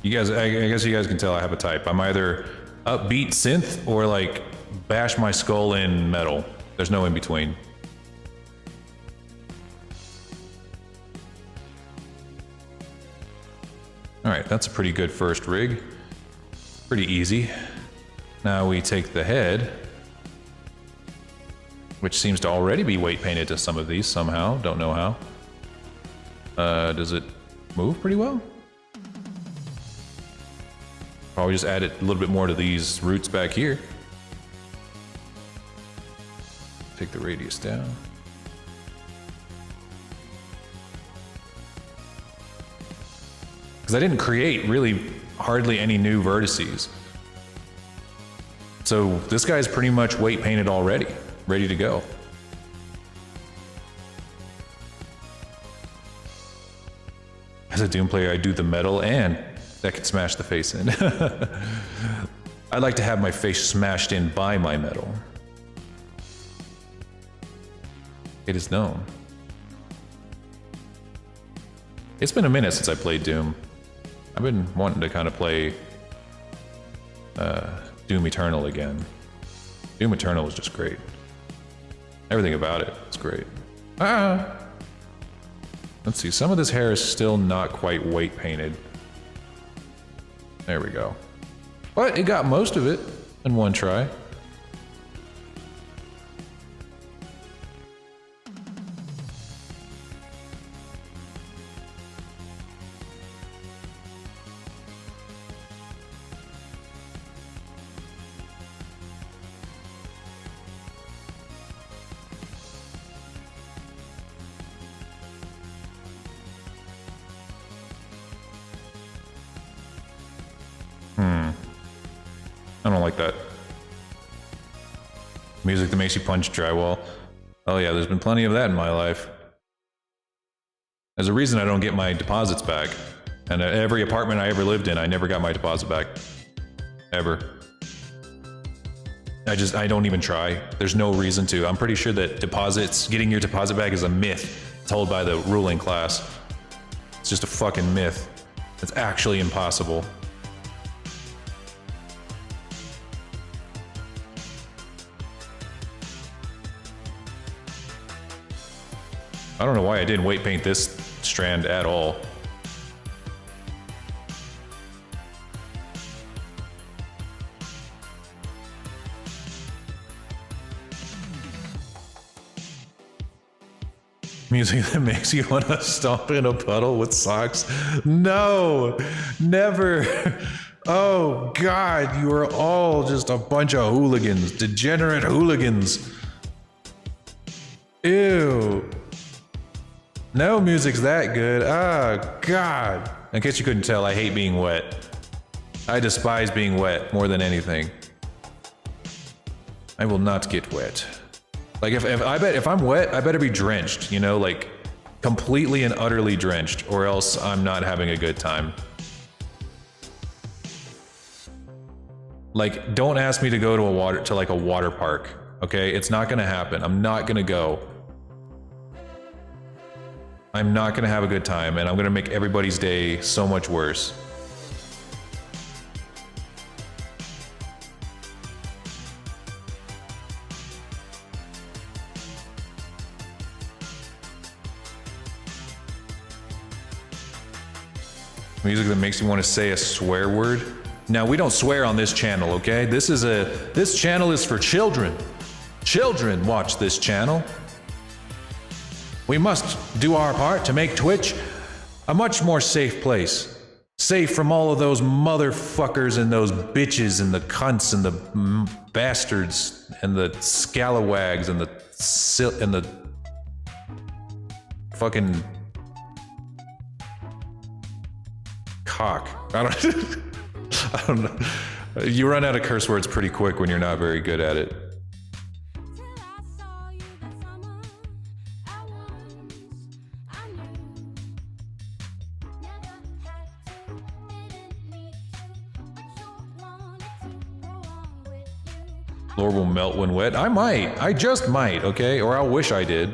You guys, I guess you guys can tell I have a type. I'm either upbeat synth or like bash my skull in metal. There's no in between. All right, that's a pretty good first rig. Pretty easy. Now we take the head which seems to already be weight painted to some of these somehow. Don't know how. Does it move pretty well? Probably just add it a little bit more to these roots back here. Take the radius down. Because I didn't create really hardly any new vertices. So this guy's pretty much weight painted already, ready to go. As a Doom player, I do the metal and that can smash the face in. I'd like to have my face smashed in by my metal. It is known. It's been a minute since I played Doom. I've been wanting to kind of play Doom Eternal again. Doom Eternal was just great. Everything about it was great. Let's see, some of this hair is still not quite weight painted. There we go. But it got most of it in one try. I don't like that. Music that makes you punch drywall. Oh yeah, there's been plenty of that in my life. There's a reason I don't get my deposits back. And every apartment I ever lived in, I never got my deposit back. Ever. I don't even try. There's no reason to. I'm pretty sure that getting your deposit back is a myth told by the ruling class. It's just a fucking myth. It's actually impossible. I don't know why I didn't weight paint this strand at all. Music that makes you want to stomp in a puddle with socks? No! Never! Oh God, you are all just a bunch of hooligans. Degenerate hooligans. Ew. No music's that good. Oh, God. In case you couldn't tell, I hate being wet. I despise being wet more than anything. I will not get wet. Like, if I'm wet, I better be drenched, you know, like completely and utterly drenched, or else I'm not having a good time. Like, don't ask me to go to a water park, okay? It's not gonna happen. I'm not gonna go. I'm not gonna have a good time, and I'm gonna make everybody's day so much worse. Music that makes you want to say a swear word. Now, we don't swear on this channel, okay? This channel is for children. Children watch this channel. We must do our part to make Twitch a much more safe place. Safe from all of those motherfuckers and those bitches and the cunts and the bastards and the scalawags and the fucking cock. I don't know. You run out of curse words pretty quick when you're not very good at it. Floor will melt when wet. I might. I just might, okay? Or I'll wish I did.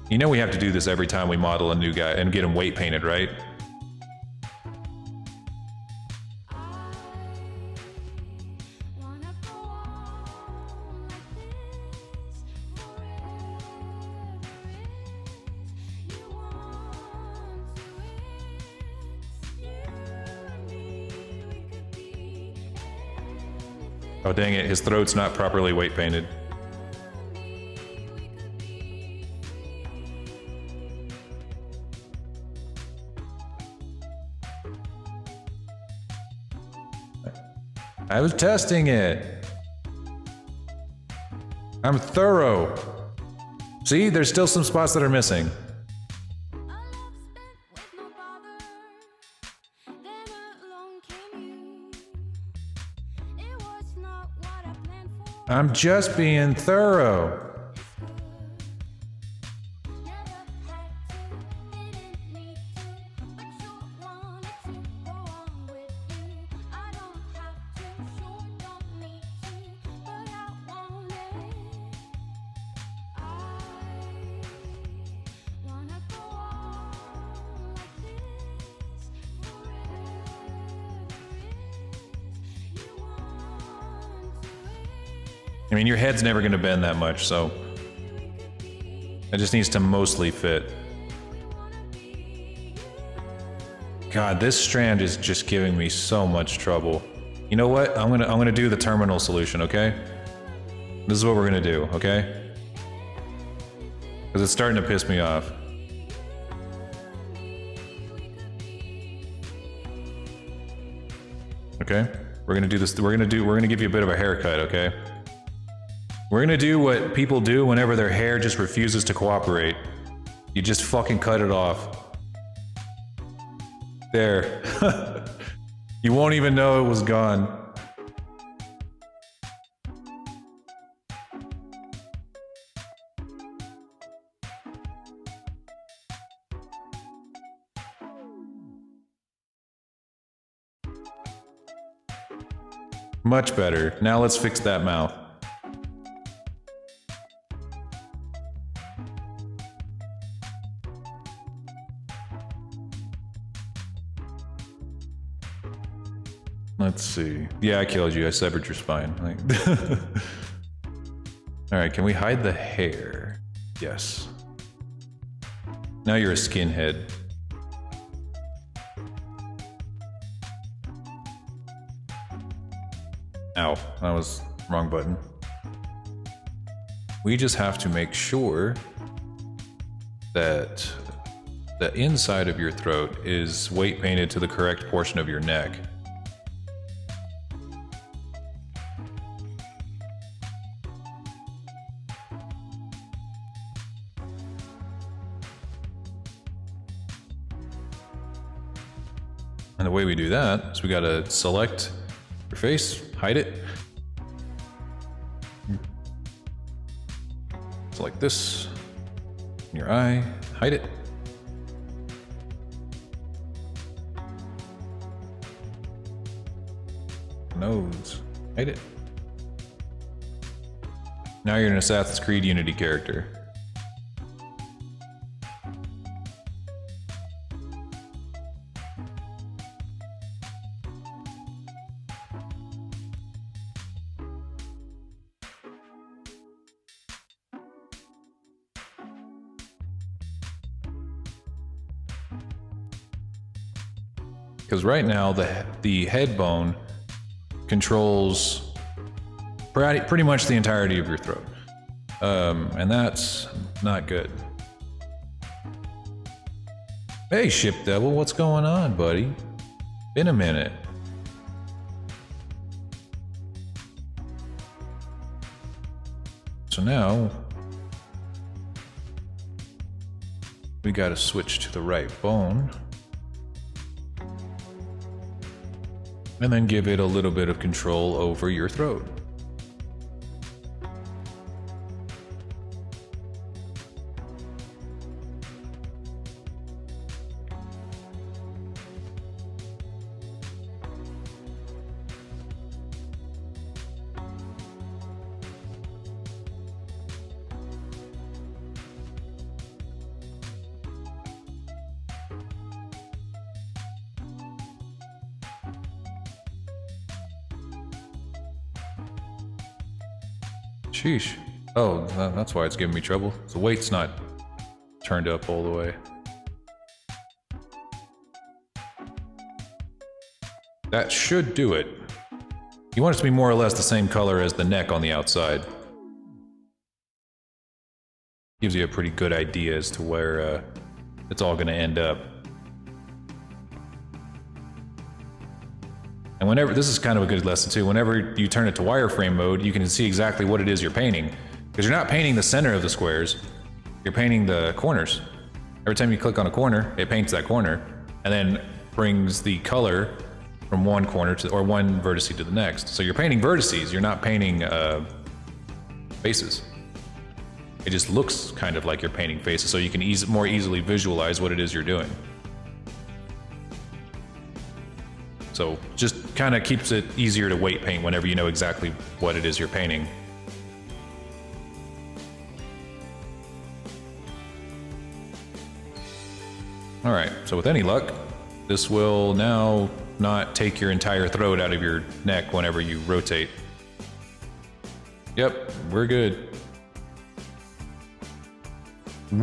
You know we have to do this every time we model a new guy and get him weight painted, right? Oh, dang it. His throat's not properly weight painted. I was testing it. I'm thorough. See, there's still some spots that are missing. I'm just being thorough. I mean, your head's never going to bend that much, so it just needs to mostly fit. God, this strand is just giving me so much trouble. You know what? I'm gonna do the terminal solution, okay? This is what we're gonna do, okay? Because it's starting to piss me off. Okay? We're gonna do this. We're gonna give you a bit of a haircut, okay? We're gonna do what people do whenever their hair just refuses to cooperate. You just fucking cut it off. There. You won't even know it was gone. Much better. Now let's fix that mouth. Let's see. Yeah, I killed you. I severed your spine. Alright, can we hide the hair? Yes. Now you're a skinhead. Ow, that was wrong button. We just have to make sure that the inside of your throat is weight painted to the correct portion of your neck. And the way we do that is we gotta select your face, hide it. Select this, your eye, hide it. Nose, hide it. Now you're in Assassin's Creed Unity character. Because right now the head bone controls pretty much the entirety of your throat, and that's not good. Hey, Ship Devil, what's going on, buddy? Been a minute. So now we got to switch to the right bone. And then give it a little bit of control over your throat. Sheesh. Oh, that's why it's giving me trouble. The weight's not turned up all the way. That should do it. You want it to be more or less the same color as the neck on the outside. Gives you a pretty good idea as to where it's all going to end up. And whenever, this is kind of a good lesson too, whenever you turn it to wireframe mode, you can see exactly what it is you're painting. Because you're not painting the center of the squares, you're painting the corners. Every time you click on a corner, it paints that corner, and then brings the color from one corner to, or one vertice to the next. So you're painting vertices, you're not painting faces. It just looks kind of like you're painting faces, so you can more easily visualize what it is you're doing. So just kind of keeps it easier to weight paint whenever you know exactly what it is you're painting. All right, so with any luck, this will now not take your entire throat out of your neck whenever you rotate. Yep, we're good. Hang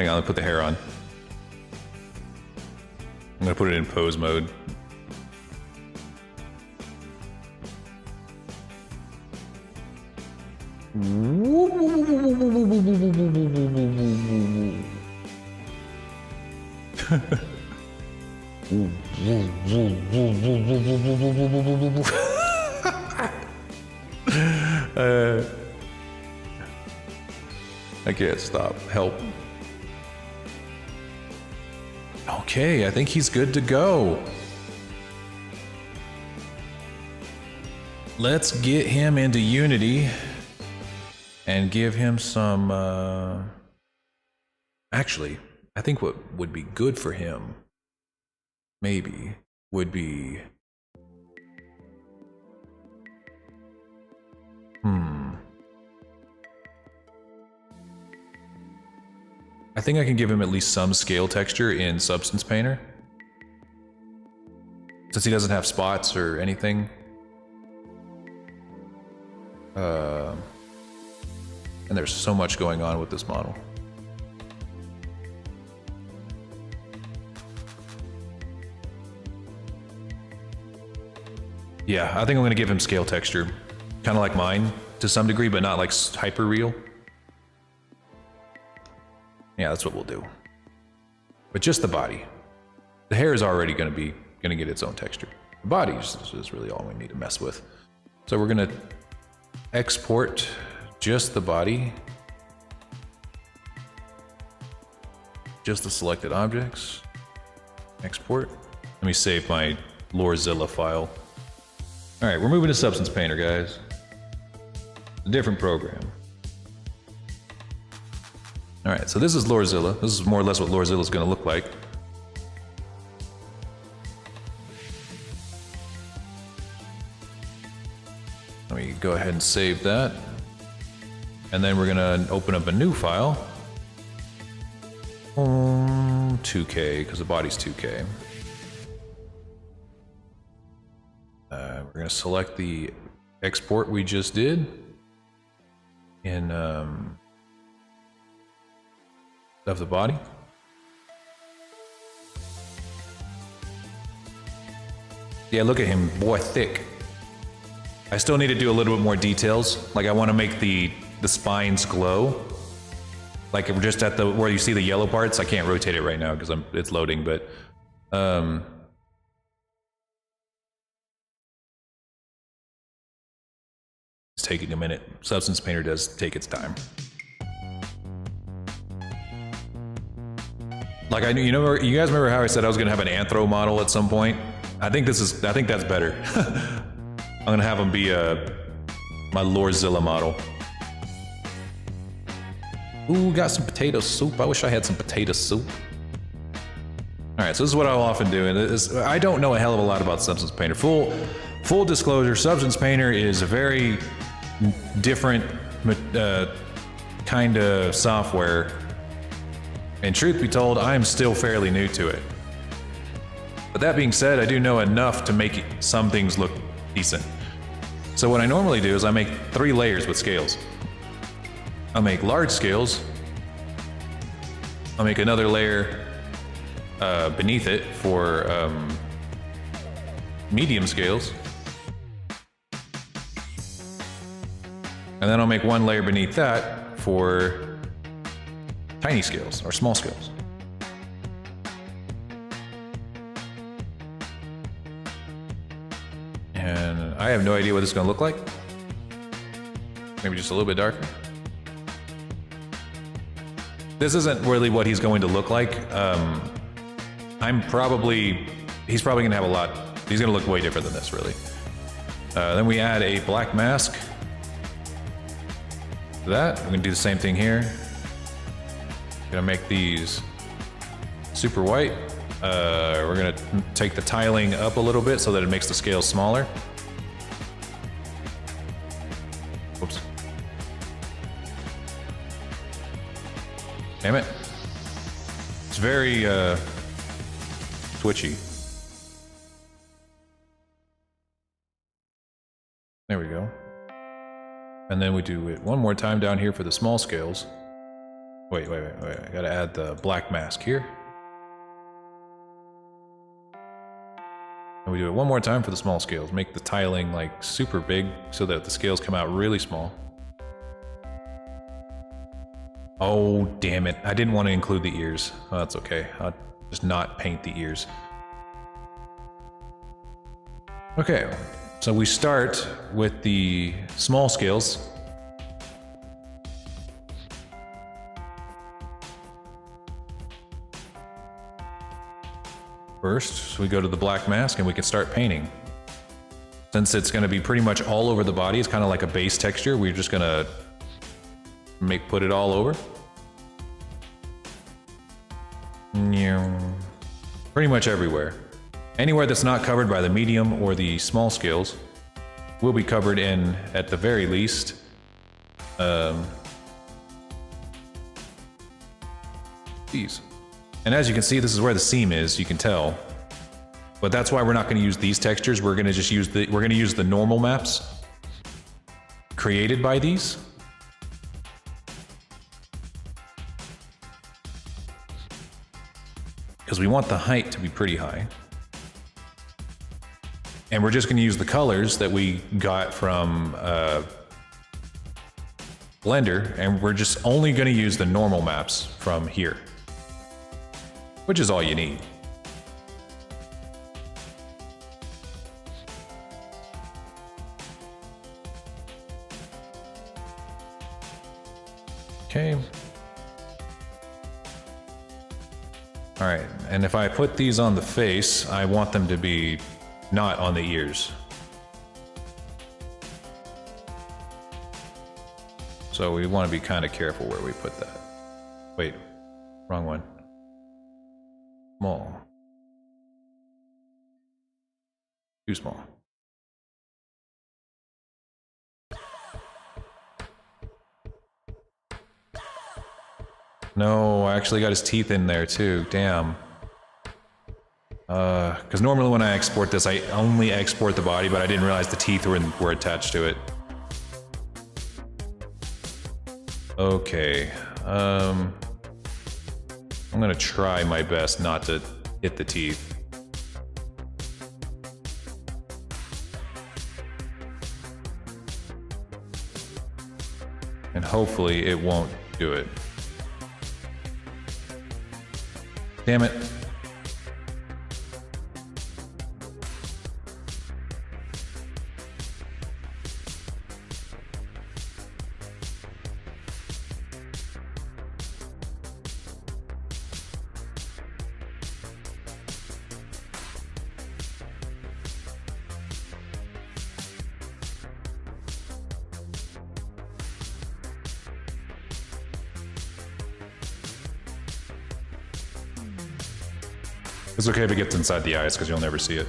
on, let me put the hair on. I'm gonna put it in pose mode. I can't stop. Help. Okay, I think he's good to go. Let's get him into Unity and give him some, actually, I think what would be good for him, maybe, would be, I think I can give him at least some scale texture in Substance Painter. Since he doesn't have spots or anything. And there's so much going on with this model. Yeah, I think I'm gonna give him scale texture. Kind of like mine to some degree, but not like hyper real. Yeah, that's what we'll do. But just the body. The hair is already gonna get its own texture. The body is really all we need to mess with. So we're gonna export just the body. Just the selected objects. Export. Let me save my Lorezilla file. All right, we're moving to Substance Painter, guys. A different program. All right, so this is Lorezilla. This is more or less what Lorezilla is going to look like. Let me go ahead and save that. And then we're going to open up a new file. 2K, because the body's 2K. We're going to select the export we just did in of the body. Yeah, look at him, boy, thick. I still need to do a little bit more details. Like I want to make the spines glow. Like if we're just at the where you see the yellow parts. I can't rotate it right now because it's loading, but it's taking a minute. Substance Painter does take its time. Like you guys remember how I said I was gonna have an Anthro model at some point? I think that's better. I'm gonna have him be my Lorezilla model. Ooh, got some potato soup. I wish I had some potato soup. All right, so this is what I'll often do, and I don't know a hell of a lot about Substance Painter. Full disclosure, Substance Painter is a very different kind of software. And truth be told, I am still fairly new to it. But that being said, I do know enough to make some things look decent. So what I normally do is I make 3 layers with scales. I'll make large scales. I'll make another layer beneath it for medium scales. And then I'll make one layer beneath that for tiny scales or small scales. And I have no idea what this is going to look like. Maybe just a little bit darker. This isn't really what he's going to look like. He's probably going to have a lot. He's going to look way different than this, really. Then we add a black mask to that. We're going to do the same thing here. Going to make these super white. We're going to take the tiling up a little bit so that it makes the scales smaller. Whoops. Damn it. It's very twitchy. There we go. And then we do it one more time down here for the small scales. Wait. I gotta add the black mask here. And we do it one more time for the small scales. Make the tiling like super big so that the scales come out really small. Oh, damn it. I didn't want to include the ears. Oh, that's okay. I'll just not paint the ears. Okay, so we start with the small scales. First, so we go to the black mask and we can start painting. Since it's going to be pretty much all over the body, it's kind of like a base texture, we're just going to put it all over. Pretty much everywhere. Anywhere that's not covered by the medium or the small scales will be covered in, at the very least, these. And as you can see, this is where the seam is, you can tell. But that's why we're not going to use these textures. We're going to just use the normal maps created by these. Because we want the height to be pretty high. And we're just going to use the colors that we got from Blender, and we're just only going to use the normal maps from here. Which is all you need. Okay. All right, and if I put these on the face, I want them to be not on the ears. So we want to be kind of careful where we put that. Wait, wrong one. Small. Too small. No, I actually got his teeth in there too. Damn. Because normally when I export this, I only export the body, but I didn't realize the teeth were attached to it. Okay. I'm gonna try my best not to hit the teeth. And hopefully it won't do it. Damn it. It's okay if it gets inside the eyes because you'll never see it.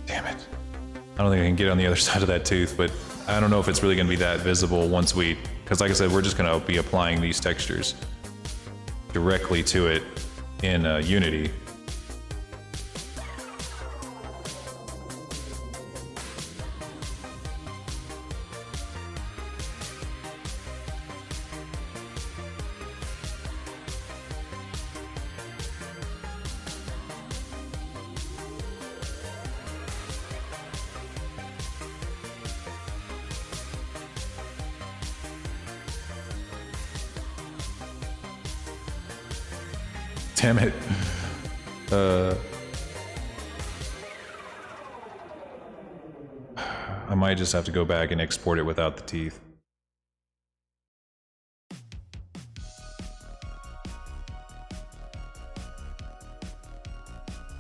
Damn it. I don't think I can get on the other side of that tooth, but I don't know if it's really going to be that visible once we, because like I said, we're just going to be applying these textures directly to it in Unity. Damn it. I might just have to go back and export it without the teeth.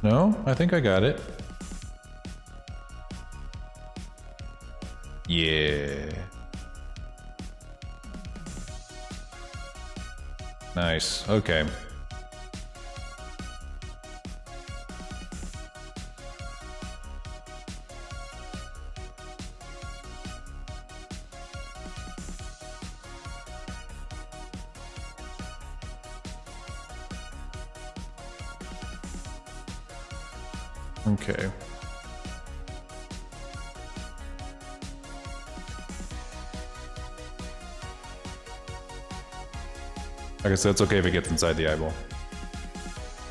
No, I think I got it. Yeah. Nice. Okay. Okay. I guess that's okay if it gets inside the eyeball.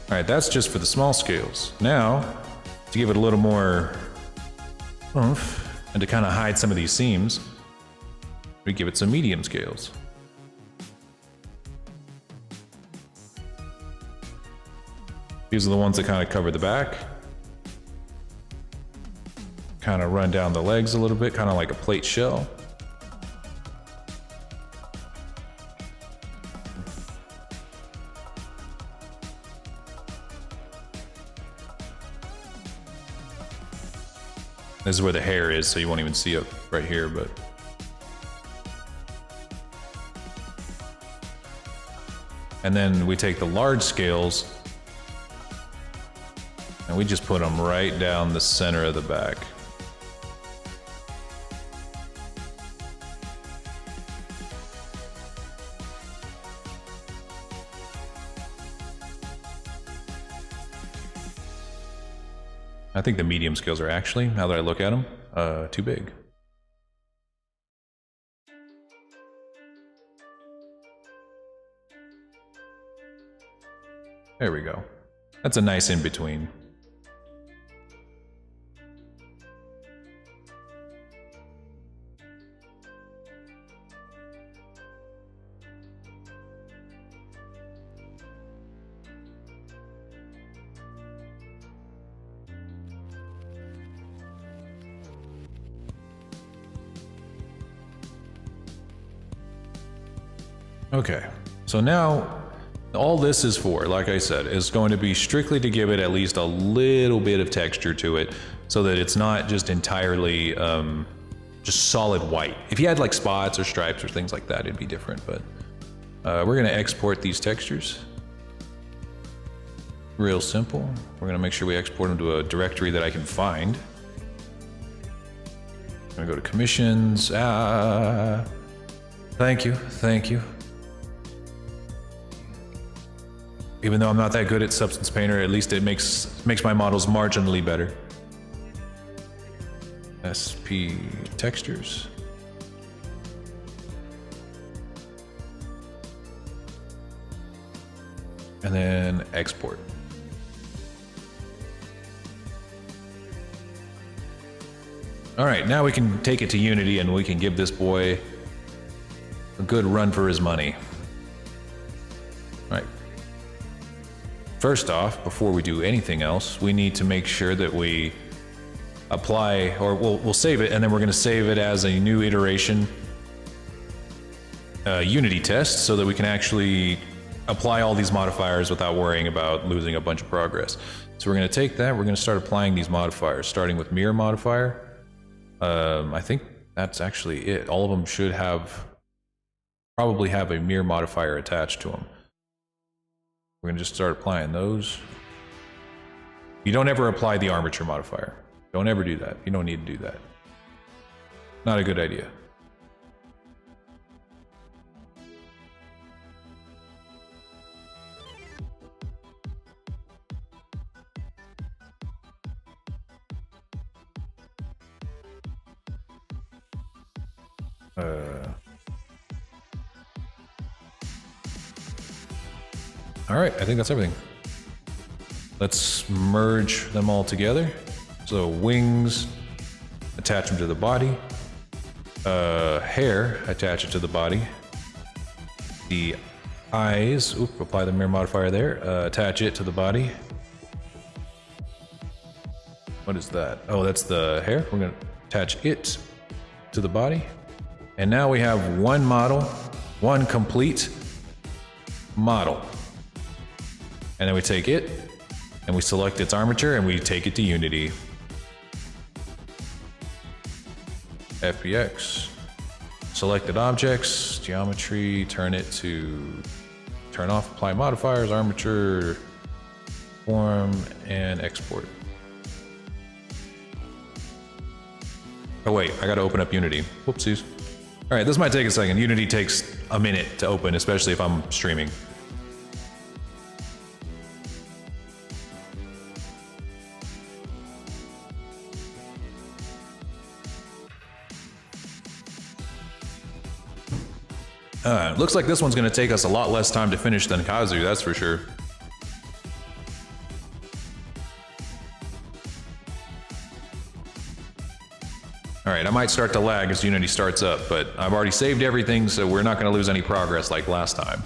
Alright, that's just for the small scales. Now, to give it a little more oomph, and to kind of hide some of these seams, we give it some medium scales. These are the ones that kind of cover the back. Kind of run down the legs a little bit, kind of like a plate shell. This is where the hair is, so you won't even see it right here, but... And then we take the large scales, and we just put them right down the center of the back. I think the medium scales are actually, now that I look at them, too big. There we go. That's a nice in-between. Okay, so now all this is for, like I said, is going to be strictly to give it at least a little bit of texture to it so that it's not just entirely just solid white. If you had like spots or stripes or things like that, it'd be different, but we're gonna export these textures. Real simple. We're gonna make sure we export them to a directory that I can find. I'm gonna go to commissions. Thank you, thank you. Even though I'm not that good at Substance Painter, at least it makes my models marginally better. SP textures. And then export. All right, now we can take it to Unity and we can give this boy a good run for his money. All right. First off, before we do anything else, we need to make sure that we apply, or we'll save it, and then we're going to save it as a new iteration Unity test so that we can actually apply all these modifiers without worrying about losing a bunch of progress. So we're going to take that, we're going to start applying these modifiers, starting with mirror modifier. I think that's actually it. All of them should probably have a mirror modifier attached to them. We're gonna just start applying those. You don't ever apply the armature modifier. Don't ever do that. You don't need to do that. Not a good idea. All right, I think that's everything. Let's merge them all together. So wings, attach them to the body. Hair, attach it to the body. The eyes, apply the mirror modifier there. Attach it to the body. What is that? Oh, that's the hair. We're gonna attach it to the body. And now we have one model, one complete model. And then we take it, and we select its armature, and we take it to Unity. FBX. Selected objects, geometry, turn off, apply modifiers, armature, form, and export. Oh wait, I gotta open up Unity. Whoopsies. All right, this might take a second. Unity takes a minute to open, especially if I'm streaming. Looks like this one's going to take us a lot less time to finish than Kazu, that's for sure. Alright, I might start to lag as Unity starts up, but I've already saved everything, so we're not going to lose any progress like last time.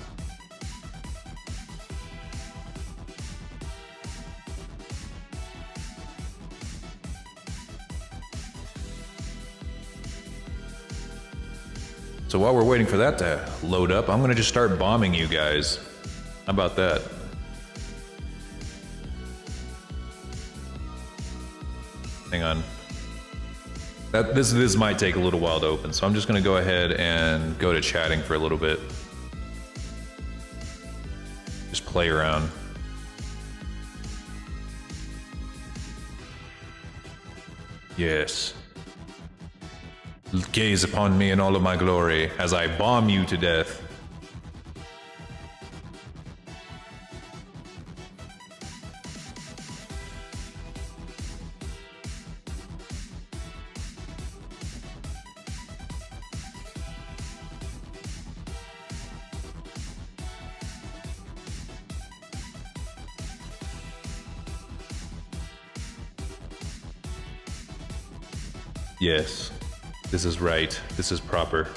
So while we're waiting for that to load up, I'm gonna just start bombing you guys. How about that? Hang on. This might take a little while to open, so I'm just gonna go ahead and go to chatting for a little bit. Just play around. Yes. Gaze upon me in all of my glory as I bomb you to death. Yes. This is right. This is proper.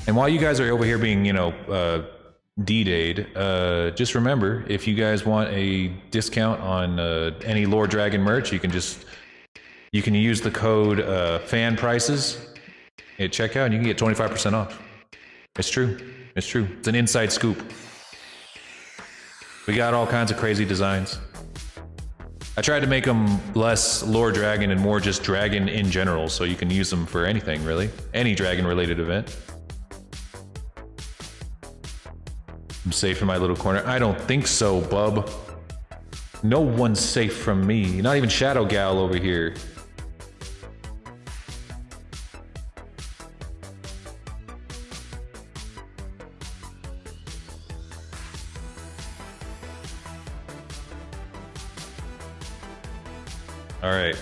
And while you guys are over here being, D-Day'd, just remember, if you guys want a discount on any Lore Dragon merch, you can use the code FANPRICES at checkout and you can get 25% off. It's true. It's true. It's an inside scoop. We got all kinds of crazy designs. I tried to make them less Lore Dragon and more just Dragon in general, so you can use them for anything, really. Any Dragon-related event. I'm safe in my little corner. I don't think so, bub. No one's safe from me. Not even Shadow Gal over here. All right.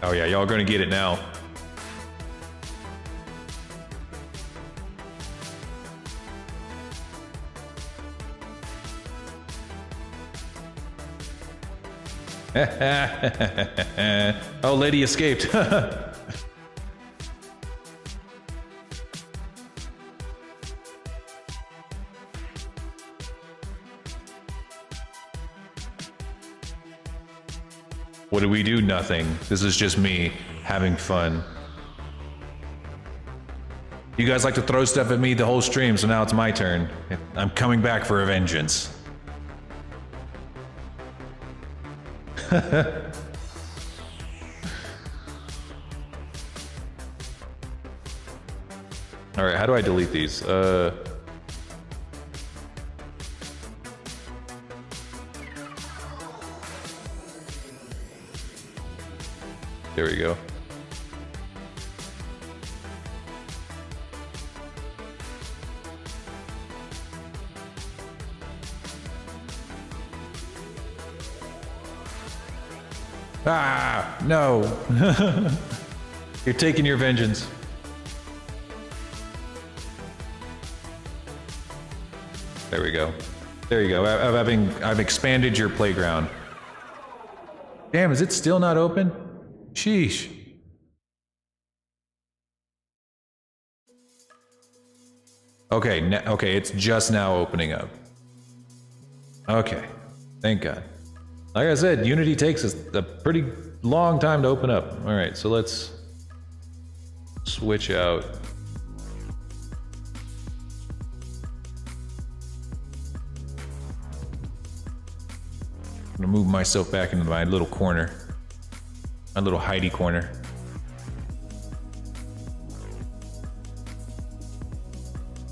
Oh yeah, y'all gonna get it now. Oh, lady escaped. What do we do? Nothing. This is just me having fun. You guys like to throw stuff at me the whole stream, so now it's my turn. I'm coming back for a vengeance. Alright, how do I delete these? There we go. Ah, no. You're taking your vengeance. There we go. There you go. I've expanded your playground. Damn, is it still not open? Sheesh. Okay, okay, it's just now opening up. Okay, thank God. Like I said, Unity takes a pretty long time to open up. All right, so let's switch out. I'm gonna move myself back into my little corner. My little hidey corner.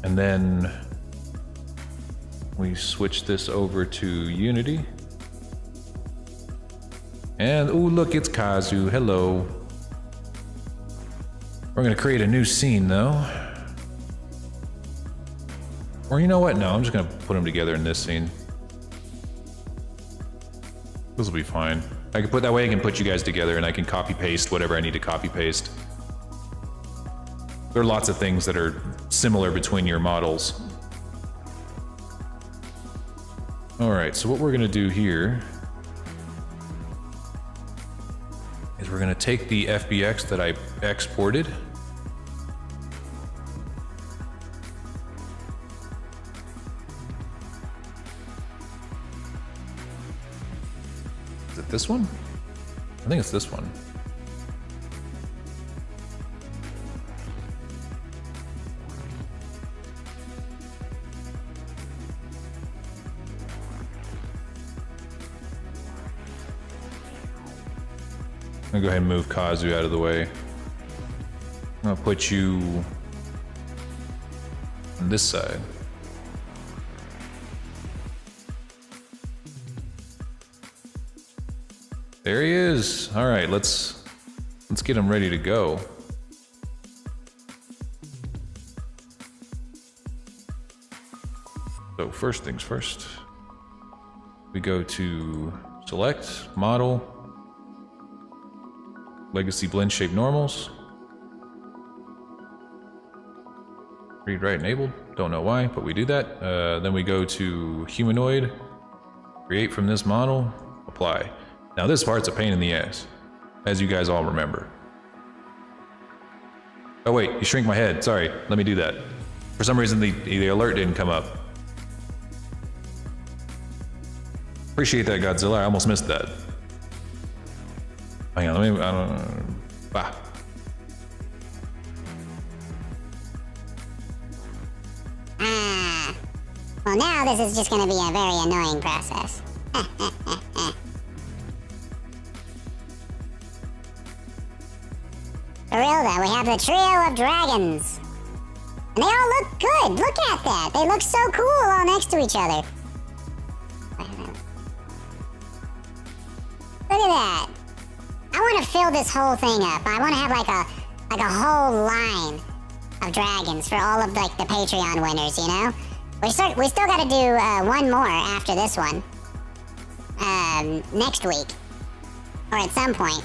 And then we switch this over to Unity. And, ooh, look, it's Kazu. Hello. We're gonna create a new scene, though. Or you know what? No, I'm just gonna put them together in this scene. This will be fine. I can put that way. I can put you guys together, and I can copy paste whatever I need to copy paste. There are lots of things that are similar between your models. All right. So what we're gonna do here is we're gonna take the FBX that I exported. Is it this one? I think it's this one. I'm gonna go ahead and move Kazu out of the way. I'm gonna put you on this side. There he is. All right, let's get him ready to go. So first things first, we go to select, model, legacy blend shape normals. Read write enabled, don't know why, but we do that. Then we go to humanoid, create from this model, apply. Now this part's a pain in the ass, as you guys all remember. Oh wait, you shrink my head, sorry, let me do that. For some reason the alert didn't come up. Appreciate that, Godzilla, I almost missed that. Hang on, let me, I don't know. Ah. Well, now this is just going to be a very annoying process. For real though, we have the trio of dragons. And they all look good. Look at that. They look so cool all next to each other. Look at that. I want to fill this whole thing up. I want to have like a whole line of dragons for all of like the Patreon winners, you know? We still got to do one more after this one. Next week. Or at some point.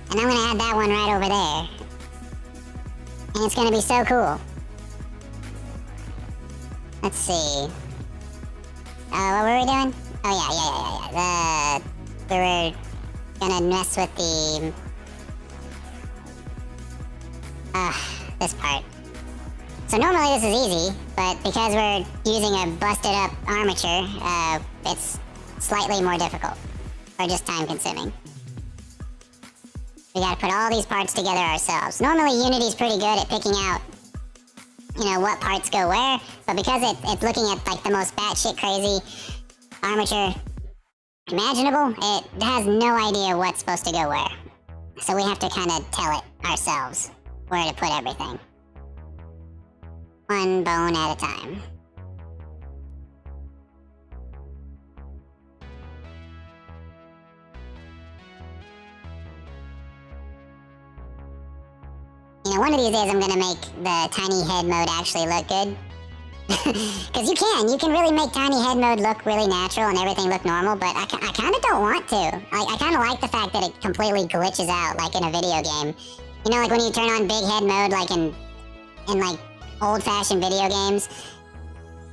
And I'm gonna add that one right over there. And it's gonna be so cool. Let's see. What were we doing? Oh yeah. We were gonna mess with the... this part. So normally this is easy, but because we're using a busted up armature, it's slightly more difficult. Or just time consuming. We gotta put all these parts together ourselves. Normally Unity's pretty good at picking out, you know, what parts go where, but because it's looking at like the most batshit crazy armature imaginable, it has no idea what's supposed to go where. So we have to kind of tell it ourselves where to put everything. One bone at a time. one of these days I'm gonna make the tiny head mode actually look good. Because you can really make tiny head mode look really natural and everything look normal, but I kind of don't want to. I kind of like the fact that it completely glitches out, like in a video game. You know, like when you turn on big head mode, like in like old-fashioned video games,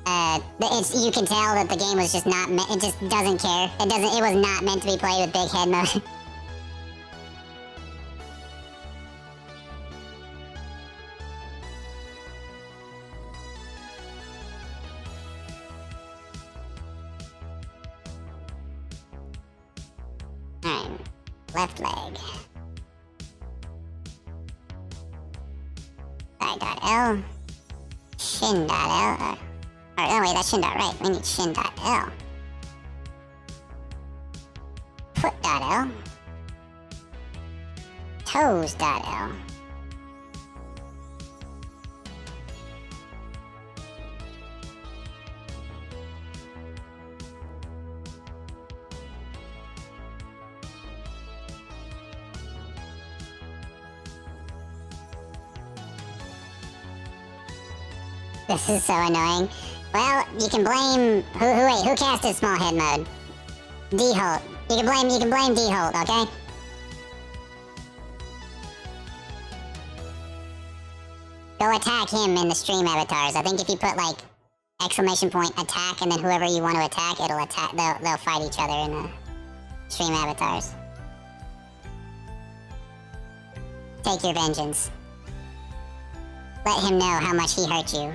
you can tell that the game was just not it just doesn't care. It was not meant to be played with big head mode. Alright, left leg. Side.L. Shin.L. Oh wait, that's shin.right. We need shin.L. Foot.L. Toes.L. This is so annoying. Well, you can blame who casted small head mode? D-Holt. You can blame D-Holt, okay? Go attack him in the stream avatars. I think if you put like exclamation point attack and then whoever you want to attack, it'll attack. They'll fight each other in the stream avatars. Take your vengeance. Let him know how much he hurt you.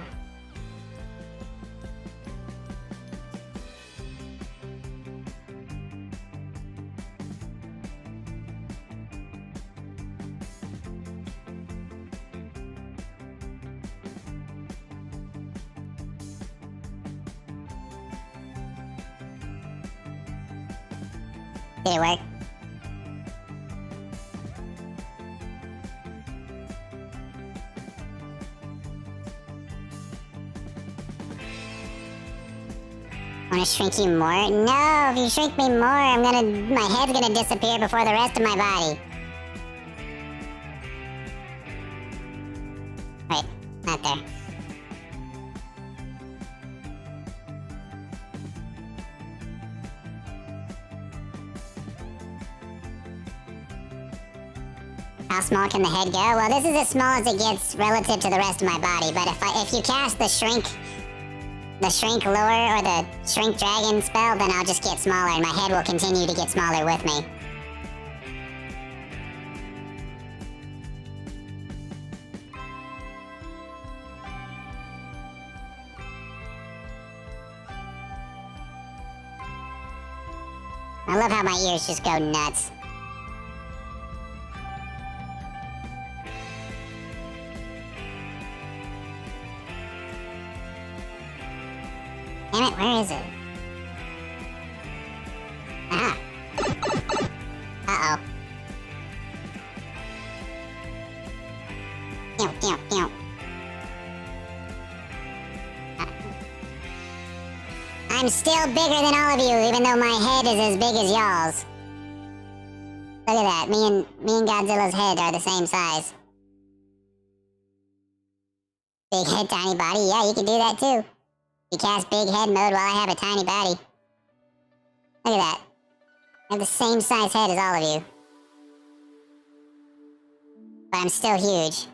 Did it work? Wanna shrink you more? No, if you shrink me more, my head's gonna disappear before the rest of my body. Wait, not there. How small can the head go? Well, this is as small as it gets relative to the rest of my body, but if you cast the shrink lure or the shrink dragon spell, then I'll just get smaller and my head will continue to get smaller with me. I love how my ears just go nuts. Damn it, where is it? Aha. Uh-oh. Pew. I'm still bigger than all of you, even though my head is as big as y'all's. Look at that, me and Godzilla's head are the same size. Big head, tiny body, yeah, you can do that too. You cast big head mode while I have a tiny body. Look at that. I have the same size head as all of you. But I'm still huge.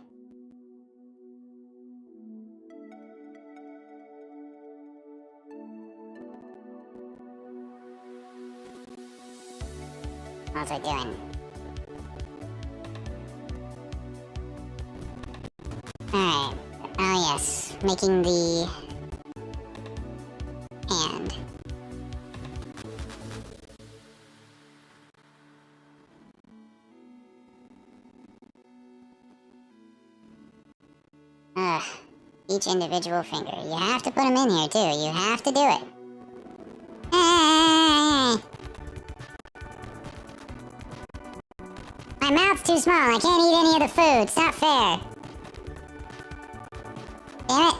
How's it doing? Alright. Oh yes. Making the hand. Ugh. Each individual finger. You have to put them in here too. You have to do it. My mouth's too small. I can't eat any of the food. It's not fair. Damn it.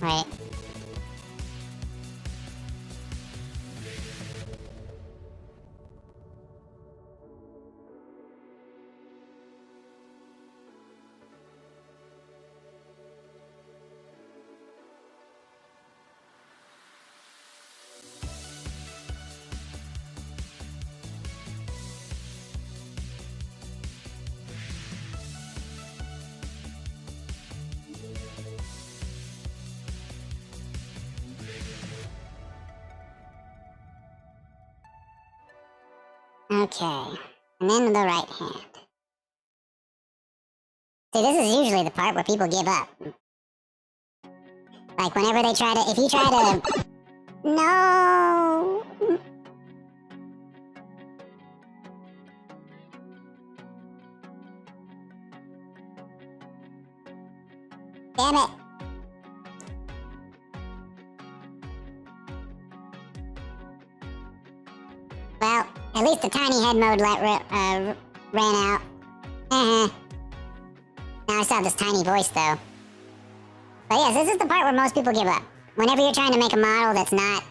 Right. Okay, and then the right hand. See, this is usually the part where people give up. Like, whenever they try to... If you try to... No! Damn it! Well, at least the tiny head mode ran out. Now I still have this tiny voice, though. But yes, this is the part where most people give up. Whenever you're trying to make a model that's not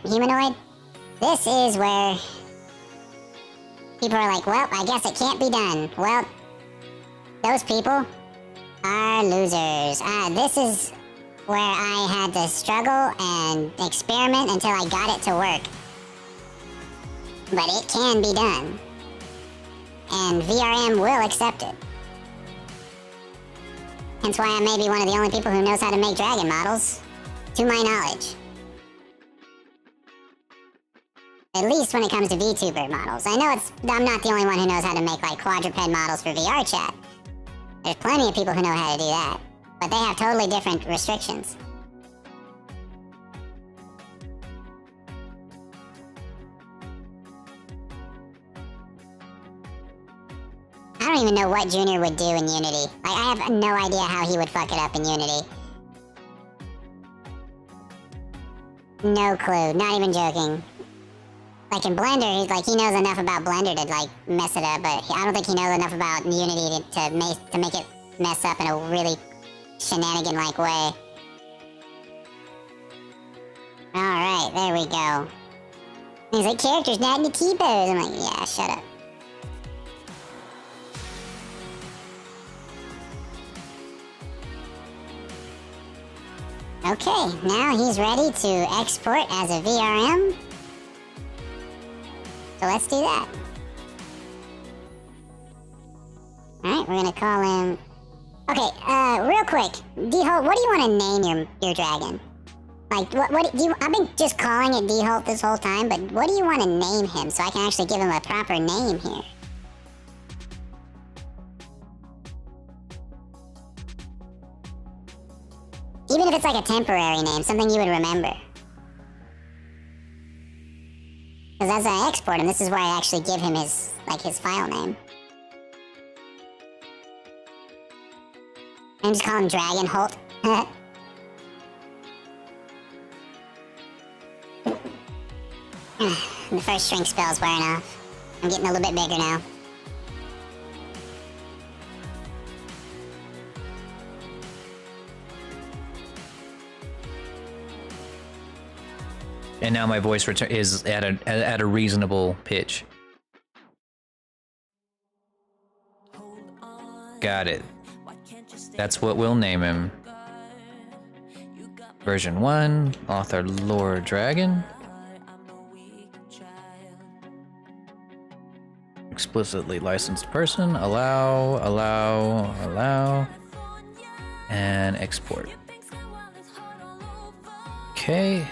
humanoid, this is where people are like, well, I guess it can't be done. Well, those people are losers. This is where I had to struggle and experiment until I got it to work. But it can be done. And VRM will accept it. Hence why I may be one of the only people who knows how to make dragon models, to my knowledge. At least when it comes to VTuber models. I know I'm not the only one who knows how to make like quadruped models for VR chat. There's plenty of people who know how to do that. But they have totally different restrictions. I don't even know what Junior would do in Unity. Like, I have no idea how he would fuck it up in Unity. No clue. Not even joking. Like, in Blender, he knows enough about Blender to, like, mess it up, but I don't think he knows enough about Unity to make it mess up in a really shenanigan-like way. Alright, there we go. He's like, characters not in the T-pose. I'm like, yeah, shut up. Okay, now he's ready to export as a VRM. So let's do that. Alright, we're gonna call him... Okay, real quick. D-Holt, what do you want to name your dragon? Like, what do you... I've been just calling it D-Holt this whole time, but what do you want to name him so I can actually give him a proper name here? Even if it's like a temporary name, something you would remember. Because as I export him, this is where I actually give him his file name. I'm just calling him Dragon Holt. The first shrink spell's wearing off. I'm getting a little bit bigger now. And now my voice is at a reasonable pitch. Got it. That's what we'll name him. Version 1, author Lord Dragon. Explicitly licensed person, allow, and export. Okay.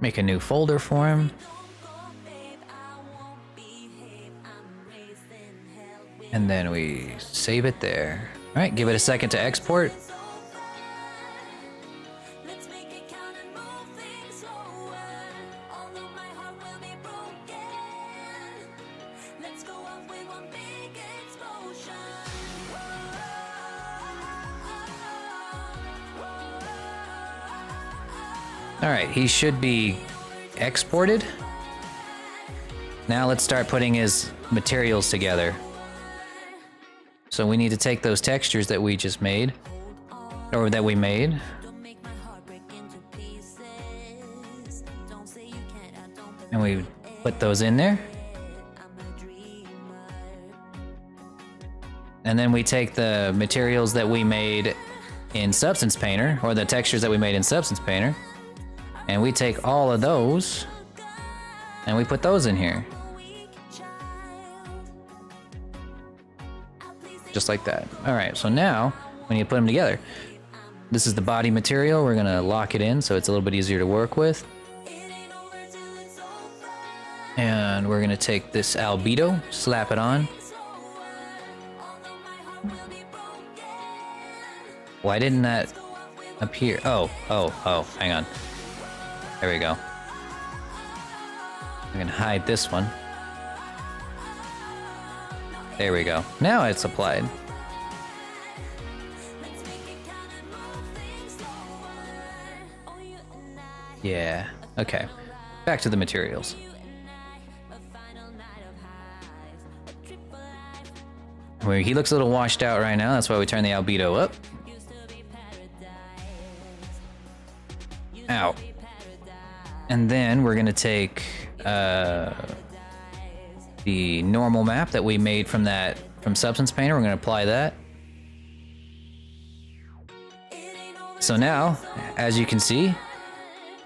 Make a new folder for him. And then we save it there. All right, give it a second to export. All right, he should be exported. Now let's start putting his materials together. So we need to take those textures that we just made, or that we made, and we put those in there. And then we take the materials that we made in Substance Painter, or the textures that we made in Substance Painter, and we take all of those and we put those in here. Just like that. All right, so now we need to put them together. This is the body material. We're gonna lock it in so it's a little bit easier to work with. And we're gonna take this albedo, slap it on. Why didn't that appear? Oh, hang on. There we go. I'm gonna hide this one. There we go. Now it's applied. Yeah, okay. Back to the materials. Well, he looks a little washed out right now, that's why we turn the albedo up. Ow. And then we're gonna take the normal map that we made from Substance Painter. We're gonna apply that. So now, as you can see,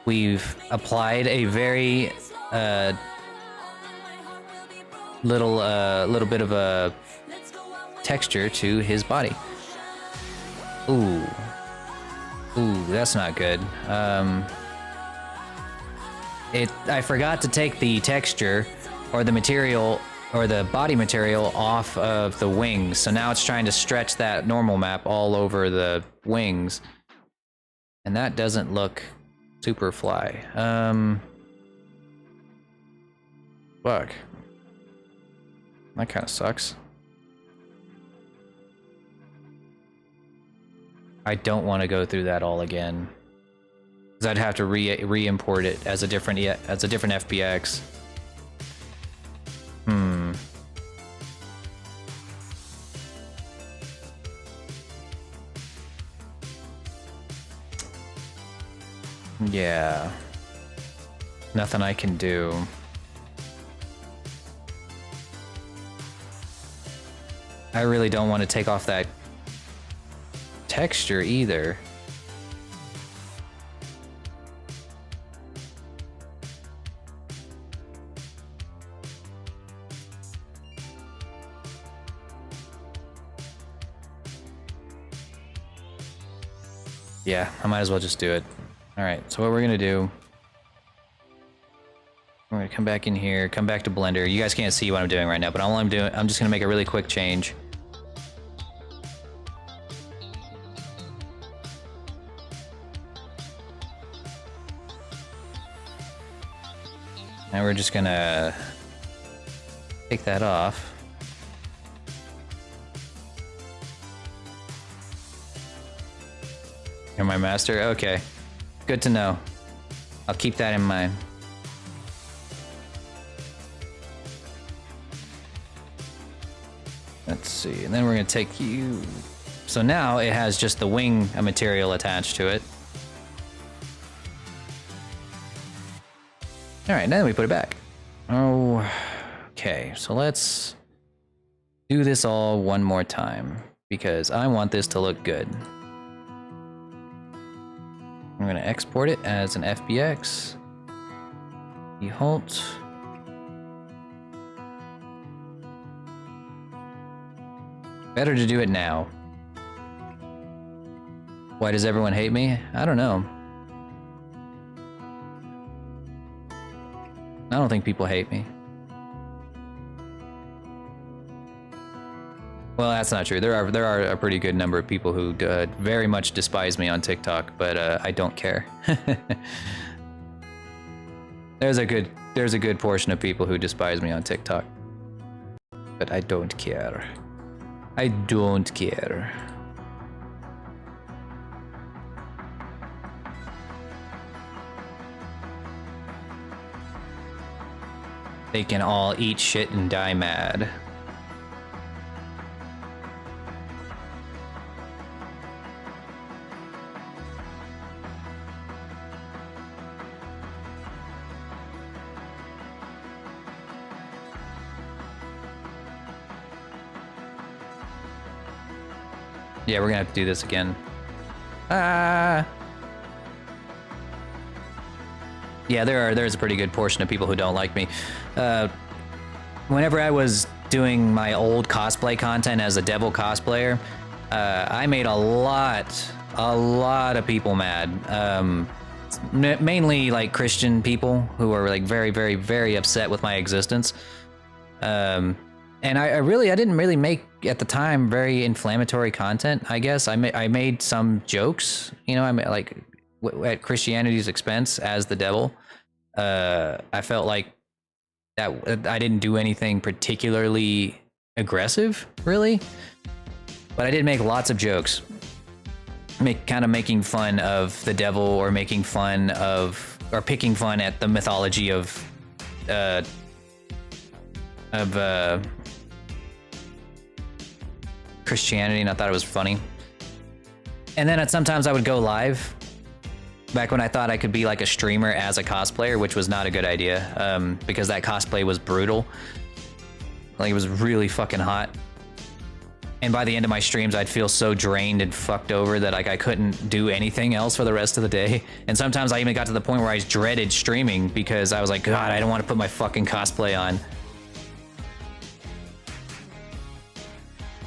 we've applied a very little bit of a texture to his body. Ooh, that's not good. I forgot to take the texture or the material or the body material off of the wings, so now it's trying to stretch that normal map all over the wings, and that doesn't look super fly. Fuck. That kind of sucks. I don't want to go through that all again, because I'd have to re-import it as a different FBX. Yeah. Nothing I can do. I really don't want to take off that texture either. Yeah, I might as well just do it. All right, so what we're gonna do, we're gonna come back in here, come back to Blender. You guys can't see what I'm doing right now, but all I'm doing, I'm just gonna make a really quick change. Now we're just gonna take that off. You're my master? Okay. Good to know. I'll keep that in mind. Let's see, and then we're gonna take you. So now it has just the wing material attached to it. All right, then we put it back. Oh, okay, so let's do this all one more time because I want this to look good. I'm gonna export it as an FBX. Behold. Better to do it now. Why does everyone hate me? I don't know. I don't think people hate me. Well, that's not true. There are a pretty good number of people who very much despise me on TikTok, but I don't care. There's a good portion of people who despise me on TikTok, but I don't care. I don't care. They can all eat shit and die mad. Yeah, we're gonna have to do this again. Yeah, there's a pretty good portion of people who don't like me. Whenever I was doing my old cosplay content as a devil cosplayer, I made a lot of people mad. Mainly like Christian people who are like very, very, very upset with my existence. And I didn't really make at the time very inflammatory content. I guess I made some jokes, you know, I made like at Christianity's expense as the devil. I felt like that I didn't do anything particularly aggressive, really, but I did make lots of jokes, making fun of the devil, or making fun of, or picking fun at the mythology of Christianity, and I thought it was funny. And then sometimes I would go live, back when I thought I could be like a streamer as a cosplayer, which was not a good idea, because that cosplay was brutal. Like, it was really fucking hot. And by the end of my streams, I'd feel so drained and fucked over that like I couldn't do anything else for the rest of the day. And sometimes I even got to the point where I dreaded streaming because I was like, God, I don't want to put my fucking cosplay on.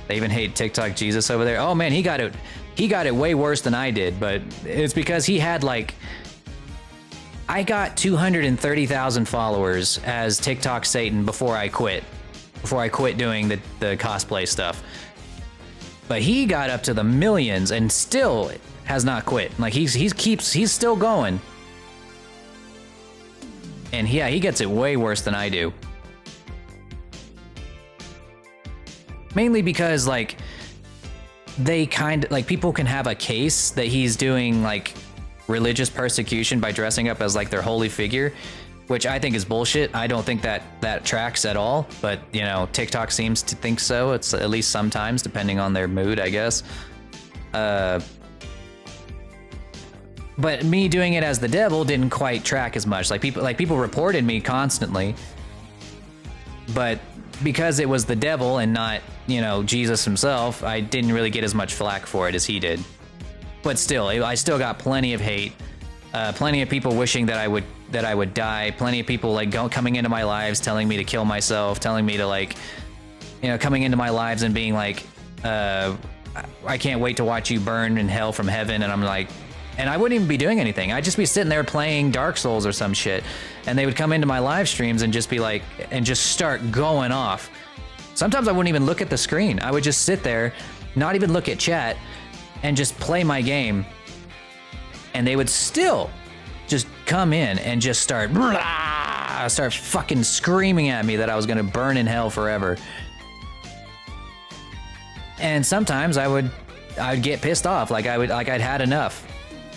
They even hate TikTok Jesus over there. Oh man, he got it way worse than I did, but it's because he had like, I got 230,000 followers as TikTok Satan before I quit doing the cosplay stuff. But he got up to the millions and still has not quit. Like he's still going. And yeah, he gets it way worse than I do. Mainly because like people can have a case that he's doing like religious persecution by dressing up as like their holy figure, which I think is bullshit. I don't think that tracks at all, but you know, TikTok seems to think so. It's at least sometimes, depending on their mood, I guess. But me doing it as the devil didn't quite track as much. Like people reported me constantly, but because it was the devil and not, you know, Jesus himself, I didn't really get as much flack for it as he did. But still, I still got plenty of hate, plenty of people wishing that I would die, plenty of people like coming into my lives telling me to kill myself, telling me to like, you know, coming into my lives and being like, I can't wait to watch you burn in hell from heaven. And I'm like, and I wouldn't even be doing anything. I'd just be sitting there playing Dark Souls or some shit. And they would come into my live streams and just be like, and just start going off. Sometimes I wouldn't even look at the screen. I would just sit there, not even look at chat, and just play my game. And they would still just come in and just start fucking screaming at me that I was gonna burn in hell forever. And sometimes I'd get pissed off, like I'd had enough.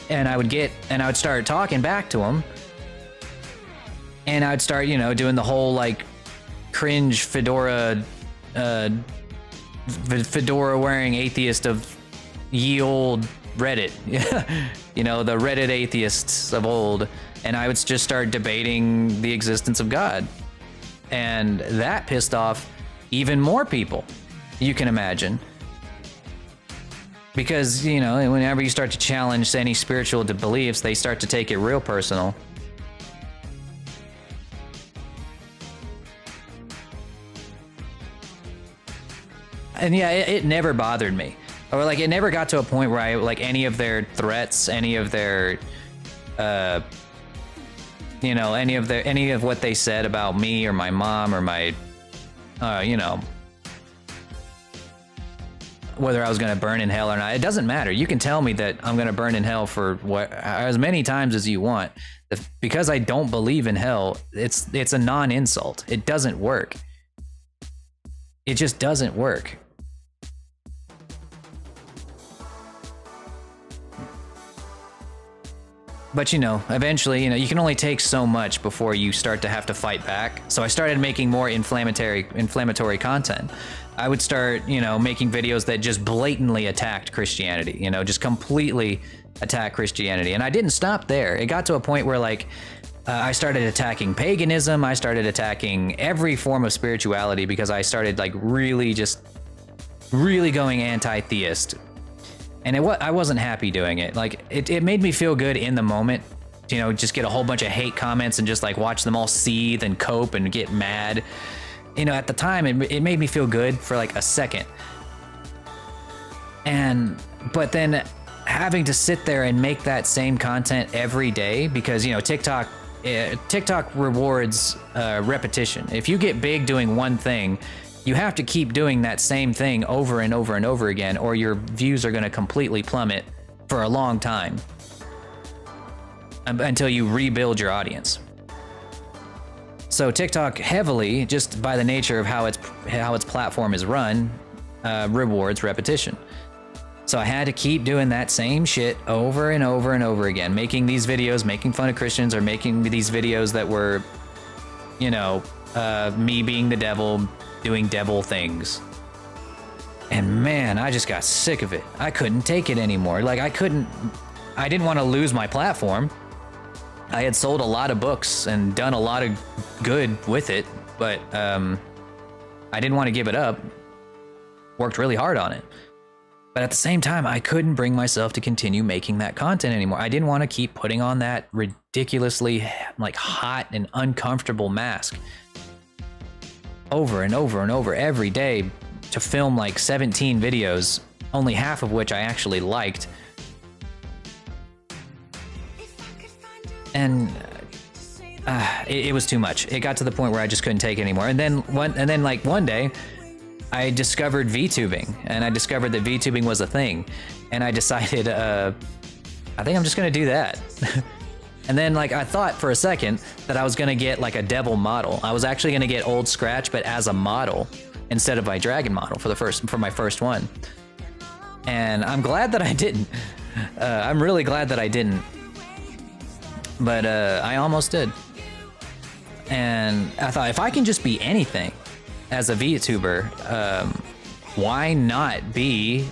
And I would start talking back to them. And I'd start, you know, doing the whole like cringe fedora wearing atheist of ye old Reddit, you know, the Reddit atheists of old. And I would just start debating the existence of God. And that pissed off even more people, you can imagine. Because, you know, whenever you start to challenge any spiritual beliefs, they start to take it real personal. And yeah, it never bothered me. Or like, it never got to a point where I, like, any of their threats, any of their, you know, any of what they said about me or my mom or my, you know, whether I was going to burn in hell or not, it doesn't matter. You can tell me that I'm going to burn in hell for as many times as you want. Because I don't believe in hell, it's a non-insult. It doesn't work. It just doesn't work. But you know, eventually, you know, you can only take so much before you start to have to fight back. So I started making more inflammatory content. I would start, you know, making videos that just blatantly attacked Christianity, you know, just completely attack Christianity. And I didn't stop there. It got to a point where like, I started attacking paganism. I started attacking every form of spirituality because I started like really going anti-theist And I wasn't happy doing it. Like, it made me feel good in the moment, you know, just get a whole bunch of hate comments and just like watch them all seethe and cope and get mad. You know, at the time, it made me feel good for like a second. But then having to sit there and make that same content every day, because, you know, TikTok rewards repetition. If you get big doing one thing, you have to keep doing that same thing over and over and over again, or your views are going to completely plummet for a long time until you rebuild your audience. So TikTok heavily, just by the nature of how its platform is run, rewards repetition. So I had to keep doing that same shit over and over and over again, making these videos, making fun of Christians, or making these videos that were, you know, me being the devil, doing devil things. And man, I just got sick of it. I couldn't take it anymore. Like, I didn't want to lose my platform. I had sold a lot of books and done a lot of good with it, but I didn't want to give it up. Worked really hard on it. But at the same time, I couldn't bring myself to continue making that content anymore. I didn't want to keep putting on that ridiculously like hot and uncomfortable mask over and over and over every day to film like 17 videos, only half of which I actually liked. And it was too much. It got to the point where I just couldn't take it anymore. And then one day, I discovered VTubing, and I discovered that VTubing was a thing, and I decided, I think I'm just gonna do that. And then, like, I thought for a second that I was gonna get like a devil model. I was actually gonna get Old Scratch, but as a model instead of my dragon model for my first one. And I'm glad that I didn't. I'm really glad that I didn't. But I almost did. And I thought, if I can just be anything as a VTuber, why not be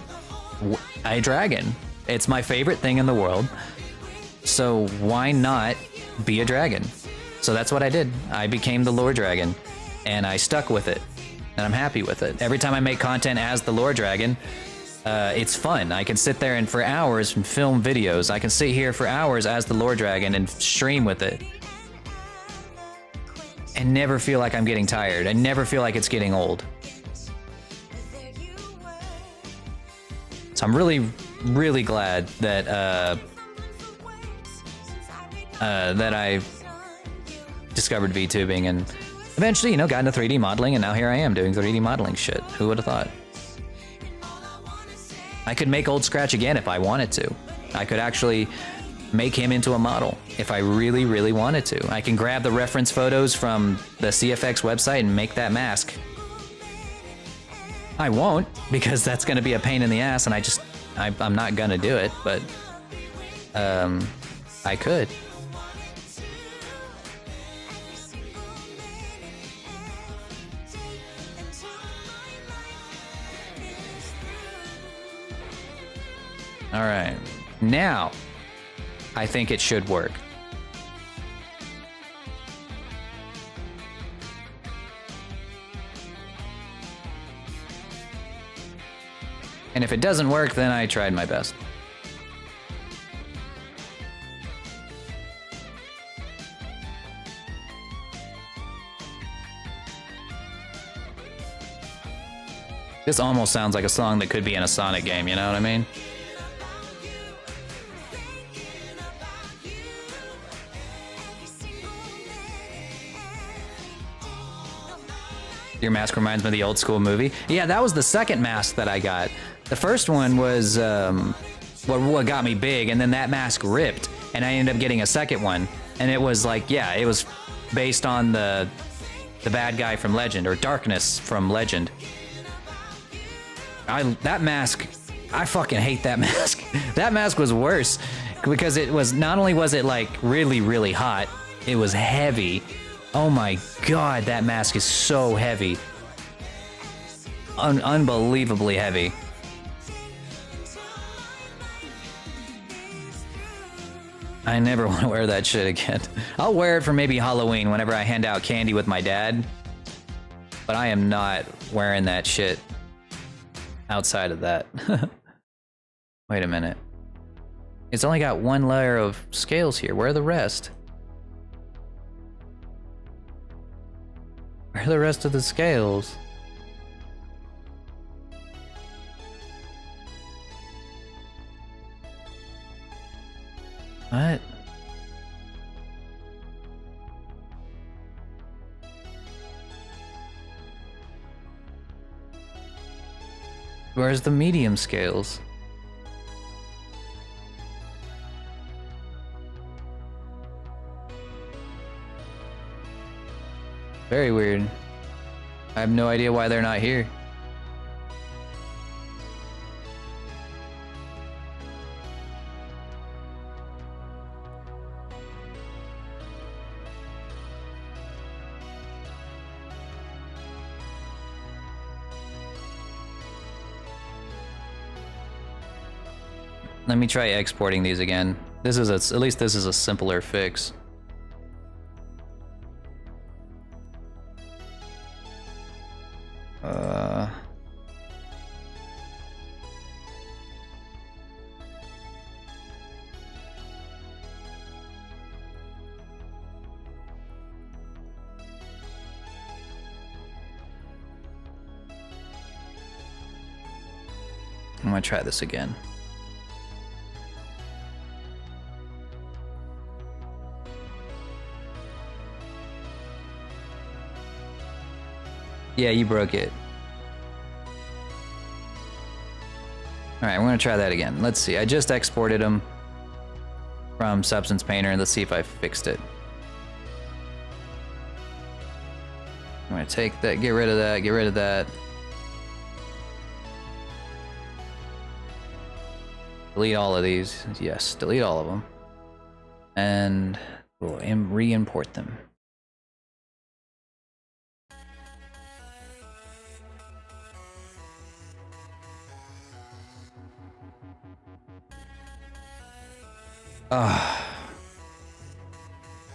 a dragon? It's my favorite thing in the world. So why not be a dragon? So that's what I did. I became the Lore Dragon, and I stuck with it, and I'm happy with it. Every time I make content as the Lore Dragon, it's fun. I can sit there and for hours and film videos. I can sit here for hours as the Lore Dragon and stream with it. And never feel like I'm getting tired. I never feel like it's getting old. So I'm really, really glad that that I discovered VTubing and eventually, you know, got into 3D modeling, and now here I am doing 3D modeling shit. Who would have thought? I could make Old Scratch again if I wanted to. I could actually make him into a model if I really, really wanted to. I can grab the reference photos from the CFX website and make that mask. I won't, because that's going to be a pain in the ass, and I'm not going to do it, but I could. All right, now I think it should work. And if it doesn't work, then I tried my best. This almost sounds like a song that could be in a Sonic game, you know what I mean? Your mask reminds me of the Old School movie. Yeah, that was the second mask that I got. The first one was what got me big, and then that mask ripped, and I ended up getting a second one. And it was like, yeah, it was based on the bad guy from Legend, or Darkness from Legend. That mask, I fucking hate that mask. That mask was worse, because it was, not only was it like really, really hot, it was heavy. Oh my god, that mask is so heavy. Unbelievably heavy. I never want to wear that shit again. I'll wear it for maybe Halloween whenever I hand out candy with my dad. But I am not wearing that shit outside of that. Wait a minute. It's only got one layer of scales here. Where are the rest? Where are the rest of the scales? What? Where's the medium scales? Very weird. I have no idea why they're not here. Let me try exporting these again. This is at least this is a simpler fix. I'm gonna try this again. Yeah, you broke it. Alright, we're gonna try that again. Let's see, I just exported them from Substance Painter, and let's see if I fixed it. I'm gonna take that, get rid of that, get rid of that. Delete all of these. Yes, delete all of them. And we'll re-import them.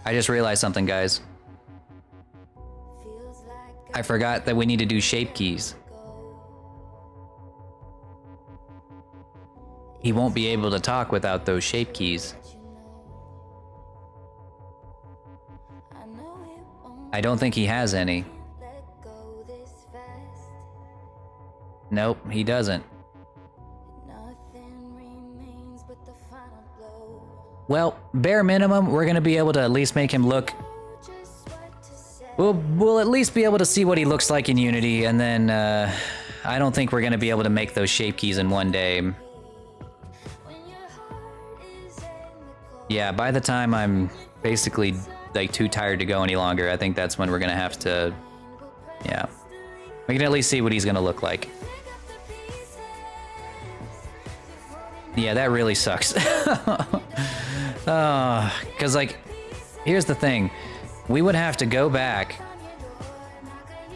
I just realized something, guys. I forgot that we need to do shape keys. He won't be able to talk without those shape keys. I don't think he has any. Nope, he doesn't. Well, bare minimum, we're gonna be able to at least make him look... We'll at least be able to see what he looks like in Unity, and then, I don't think we're gonna be able to make those shape keys in one day. Yeah, by the time I'm basically, like, too tired to go any longer, I think that's when we're gonna have to... Yeah. We can at least see what he's gonna look like. Yeah, that really sucks. Cause like, here's the thing. We would have to go back,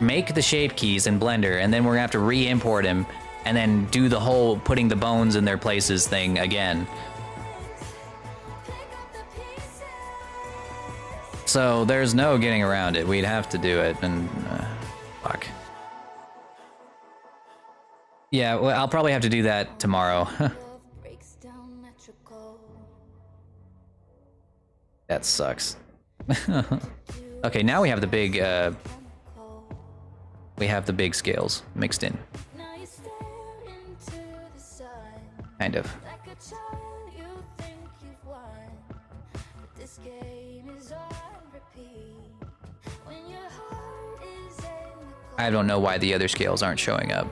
make the shape keys in Blender, and then we're gonna have to re-import him, and then do the whole putting the bones in their places thing again. So there's no getting around it. We'd have to do it, and fuck. Yeah, well, I'll probably have to do that tomorrow. That sucks. Okay, now we have the big, scales mixed in. Kind of. I don't know why the other scales aren't showing up.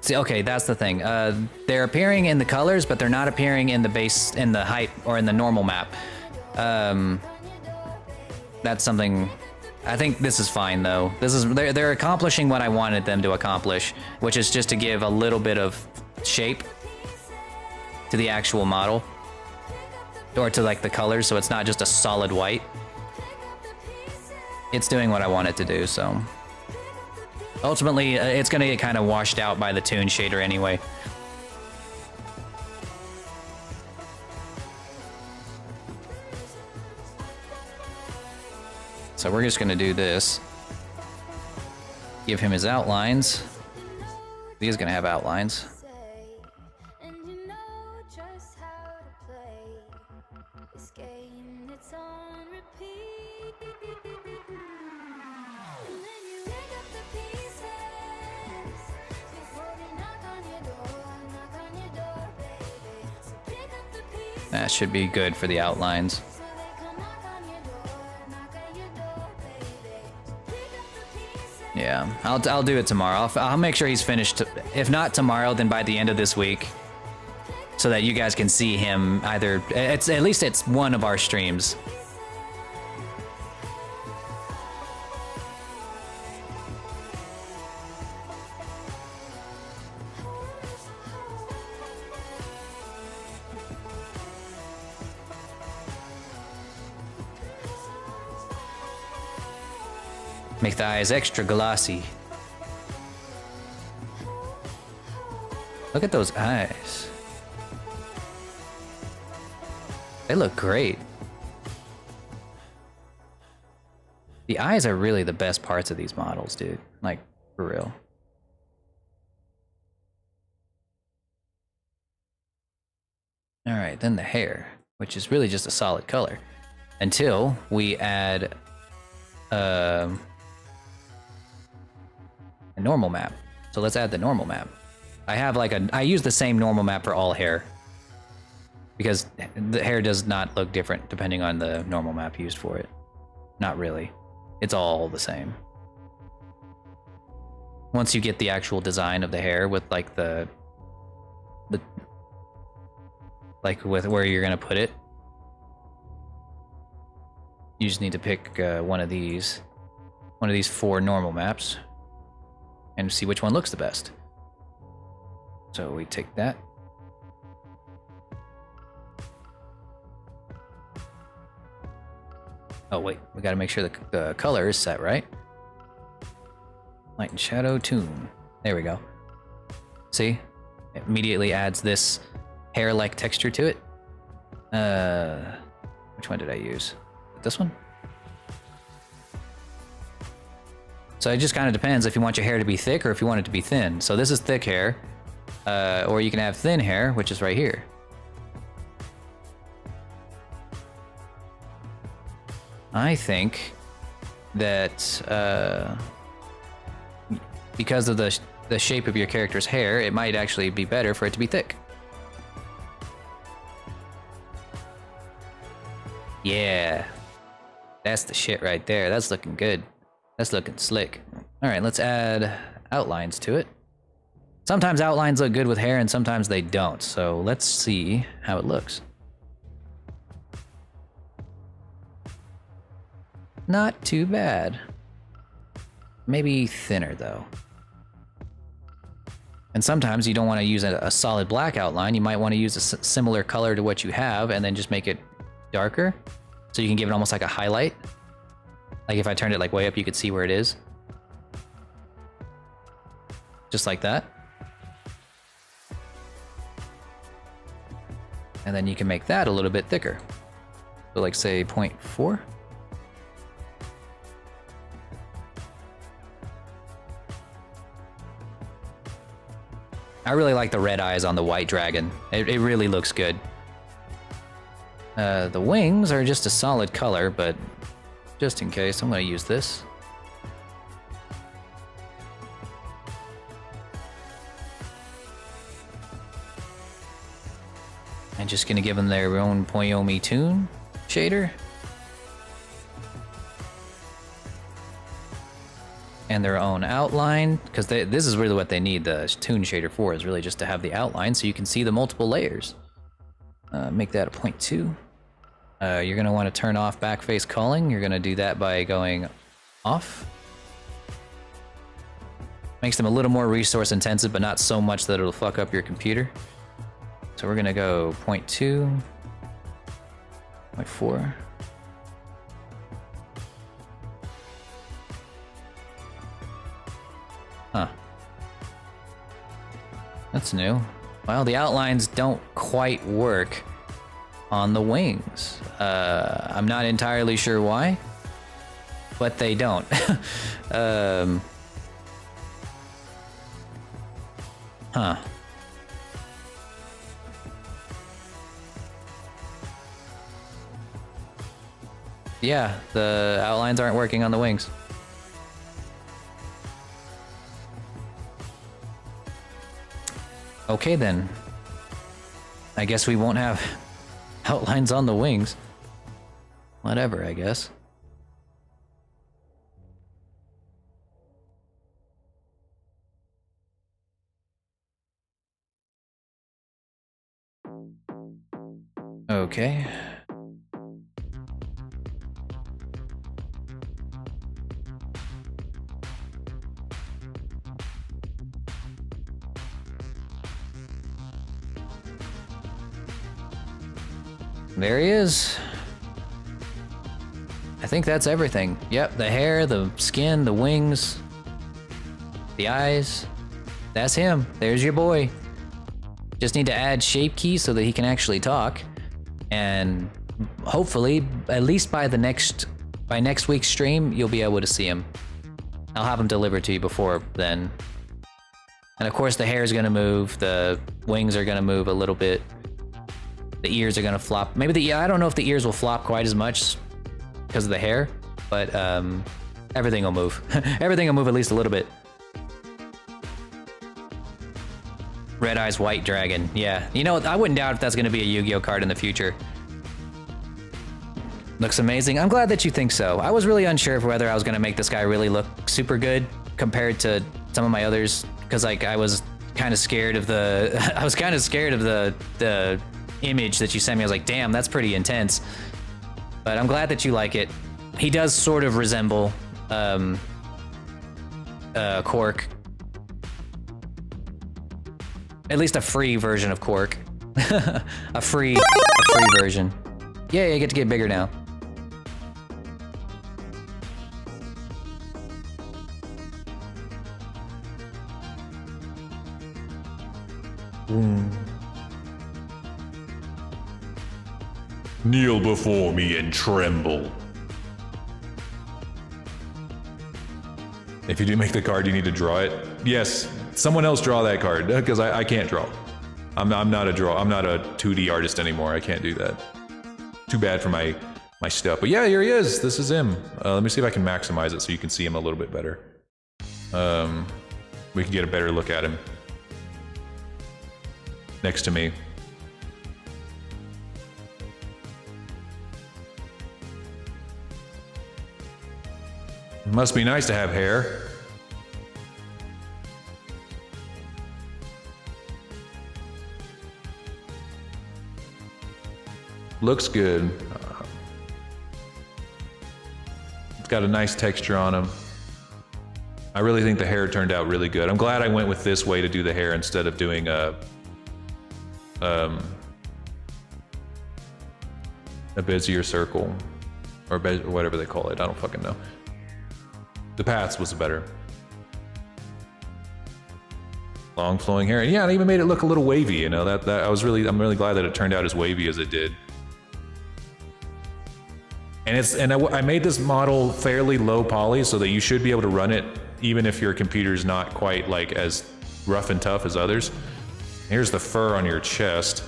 See, okay, that's the thing. They're appearing in the colors, but they're not appearing in the base, in the height, or in the normal map. That's something... I think this is fine, though. They're accomplishing what I wanted them to accomplish, which is just to give a little bit of shape to the actual model. Or to, like, the colors, so it's not just a solid white. It's doing what I want it to do, so... Ultimately, it's gonna get kind of washed out by the Toon shader anyway. So we're just gonna do this. Give him his outlines. He is gonna have outlines. And you know just how to play this game. It's on repeat. And then you pick up the pieces before they knock on your door, baby. So pick up the pieces. That should be good for the outlines. So they come knock on your door, baby. So pick up the pieces. Yeah, I'll do it tomorrow. I'll make sure he's finished. If not tomorrow, then by the end of this week, so that you guys can see him either. It's at least it's one of our streams. Make the eyes extra glossy. Look at those eyes. They look great. The eyes are really the best parts of these models, dude. Like, for real. Alright, then the hair, which is really just a solid color. Until we add a normal map. So let's add the normal map. I use the same normal map for all hair, because the hair does not look different depending on the normal map used for it. Not really. It's all the same. Once you get the actual design of the hair with like with where you're gonna put it, you just need to pick one of these 4 normal maps and see which one looks the best. So we take that. Oh wait, we gotta make sure the color is set right. Light and shadow tune. There we go. See? It immediately adds this hair-like texture to it. Which one did I use? This one? So it just kind of depends if you want your hair to be thick or if you want it to be thin. So this is thick hair, or you can have thin hair, which is right here. I think that because of the shape of your character's hair, it might actually be better for it to be thick. Yeah, that's the shit right there. That's looking good. That's looking slick. All right, let's add outlines to it. Sometimes outlines look good with hair and sometimes they don't. So let's see how it looks. Not too bad. Maybe thinner though. And sometimes you don't want to use a solid black outline. You might want to use a similar color to what you have and then just make it darker. So you can give it almost like a highlight. Like if I turned it like way up, you could see where it is. Just like that. And then you can make that a little bit thicker. So like say 0.4. I really like the red eyes on the white dragon. It really looks good. The wings are just a solid color, but just in case, I'm going to use this. I'm just going to give them their own Poyomi Toon shader. And their own outline, because this is really what they need the Toon shader for, is really just to have the outline so you can see the multiple layers. Make that a 0.2. You're going to want to turn off backface culling. You're going to do that by going off. Makes them a little more resource intensive, but not so much that it'll fuck up your computer. So we're going to go 0.2, 0.4. Huh. That's new. Well, the outlines don't quite work on the wings. I'm not entirely sure why, but they don't. Huh. Yeah, the outlines aren't working on the wings. Okay then. I guess we won't have outlines on the wings. Whatever, I guess. Okay. There he is. I think that's everything. Yep, the hair, the skin, the wings, the eyes. That's him. There's your boy. Just need to add shape key so that he can actually talk. And hopefully, at least by next week's stream, you'll be able to see him. I'll have him delivered to you before then. And of course the hair is gonna move, the wings are gonna move a little bit. The ears are gonna flop. Maybe I don't know if the ears will flop quite as much because of the hair, but everything will move. Everything will move at least a little bit. Red Eyes White Dragon, yeah. You know, I wouldn't doubt if that's gonna be a Yu-Gi-Oh card in the future. Looks amazing. I'm glad that you think so. I was really unsure of whether I was gonna make this guy really look super good compared to some of my others, because like I was kind of scared of the the image that you sent me. I was like, damn, that's pretty intense. But I'm glad that you like it. He does sort of resemble Quark. At least a free version of Quark. a free version. Yeah, you get to get bigger now. Kneel before me and tremble. If you do make the card, you need to draw it. Yes, someone else draw that card, because I can't draw. I'm not a 2D artist anymore. I can't do that. Too bad for my stuff. But yeah, here he is. This is him. Let me see if I can maximize it so you can see him a little bit better. We can get a better look at him. Next to me. Must be nice to have hair. Looks good. It's got a nice texture on him. I really think the hair turned out really good. I'm glad I went with this way to do the hair instead of doing a Bezier circle or whatever they call it. I don't fucking know. The paths was better. Long flowing hair, and yeah, it even made it look a little wavy. You know that I'm really glad that it turned out as wavy as it did. And I made this model fairly low poly so that you should be able to run it even if your computer's not quite like as rough and tough as others. Here's the fur on your chest.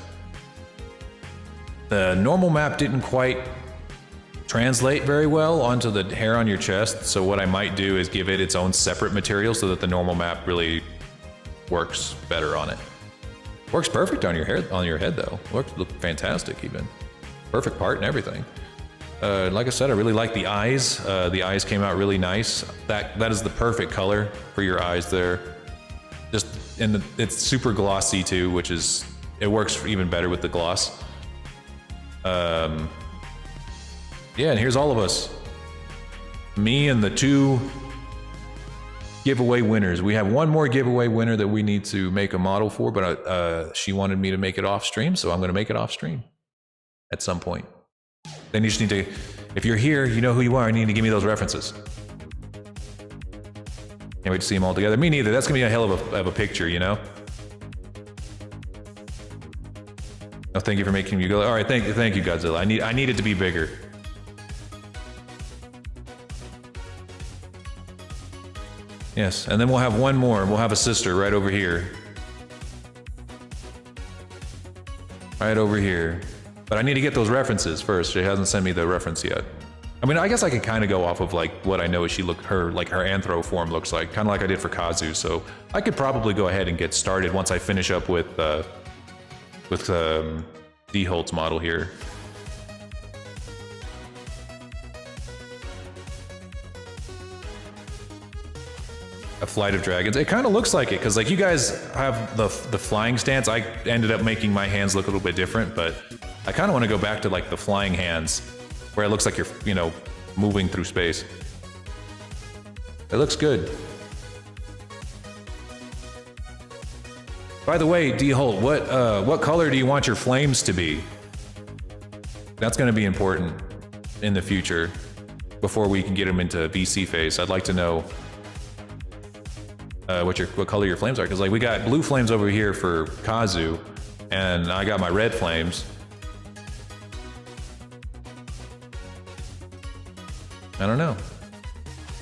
The normal map didn't quite translate very well onto the hair on your chest, so what I might do is give it its own separate material so that the normal map really works better on it. Works perfect on your hair, on your head though. Look fantastic even. Perfect part and everything. Like I said, I really like the eyes. The eyes came out really nice. That is the perfect color for your eyes there. It's super glossy too, which is, it works even better with the gloss. Yeah, and here's all of us. Me and the 2 giveaway winners. We have one more giveaway winner that we need to make a model for, but she wanted me to make it off stream, so I'm going to make it off stream at some point. Then you just need to, if you're here, you know who you are, and you need to give me those references. Can't wait to see them all together. Me neither. That's going to be a hell of a picture, you know? Oh, thank you for making me go. All right, thank you, Godzilla. I need it to be bigger. Yes, and then we'll have one more. We'll have a sister right over here. right over here. But I need to get those references first. She hasn't sent me the reference yet. I mean, I guess I could kind of go off of like what I know her anthro form looks like, kind of like I did for Kazu. So I could probably go ahead and get started once I finish up with D-Holt's model here. A Flight of Dragons. It kind of looks like it, because like you guys have the flying stance. I ended up making my hands look a little bit different, but I kind of want to go back to like the flying hands, where it looks like you're, you know, moving through space. It looks good. By the way, D-Holt, what color do you want your flames to be? That's going to be important in the future, before we can get them into VC phase. I'd like to know what color your flames are, because like we got blue flames over here for Kazu, and I got my red flames. I don't know.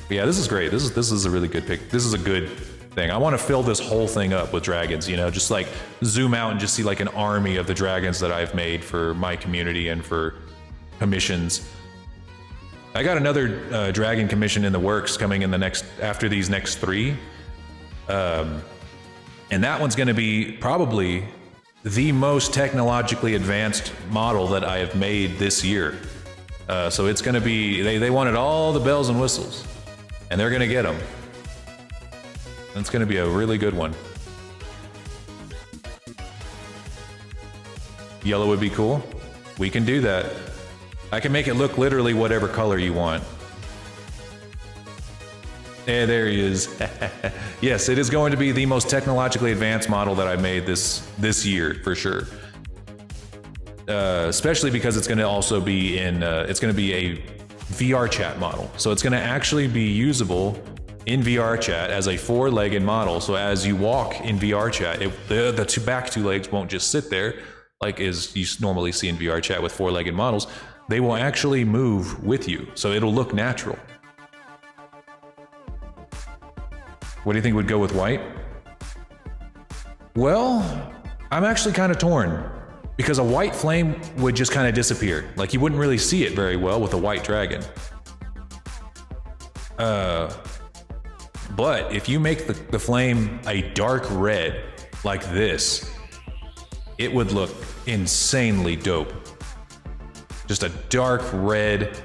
But yeah, this is great. This is a really good pick. This is a good thing. I want to fill this whole thing up with dragons, you know, just like zoom out and just see like an army of the dragons that I've made for my community and for commissions. I got another dragon commission in the works coming in after these next 3. And that one's going to be probably the most technologically advanced model that I have made this year. So it's going to be, they wanted all the bells and whistles, and they're going to get them. It's going to be a really good one. Yellow would be cool. We can do that. I can make it look literally whatever color you want. Yeah, there he is. Yes, it is going to be the most technologically advanced model that I made this year, for sure. Especially because it's going to also be it's going to be a VR chat model. So it's going to actually be usable in VR chat as a 4-legged model. So as you walk in VR chat, the back 2 legs won't just sit there like as you normally see in VR chat with 4-legged models. They will actually move with you, so it'll look natural. What do you think would go with white? Well, I'm actually kind of torn, because a white flame would just kind of disappear. Like you wouldn't really see it very well with a white dragon. But if you make the flame a dark red like this, it would look insanely dope. Just a dark red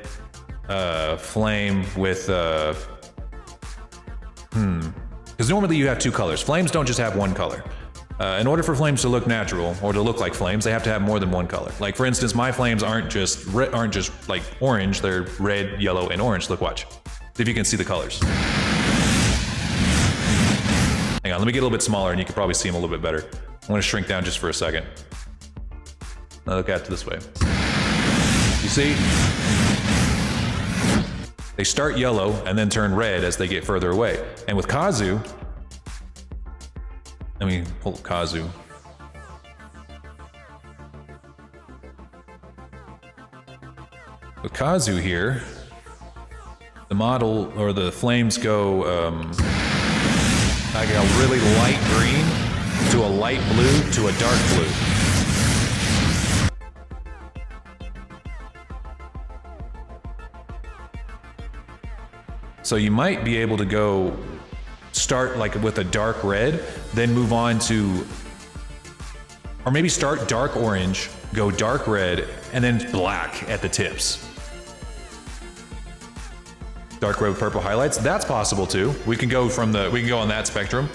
flame with because normally you have 2 colors. Flames don't just have 1 color. In order for flames to look natural or to look like flames, they have to have more than 1 color. Like for instance, my flames aren't just like orange. They're red, yellow, and orange. Look, watch. See if you can see the colors. Hang on, let me get a little bit smaller, and you can probably see them a little bit better. I'm going to shrink down just for a second. Now look at it this way. You see? They start yellow and then turn red as they get further away. And with Kazu, let me pull up Kazu. With Kazu here, the model or the flames go like a really light green to a light blue to a dark blue. So you might be able to go start like with a dark red, then move on to, or maybe start dark orange, go dark red, and then black at the tips. Dark red with purple highlights, that's possible too. We can go on that spectrum.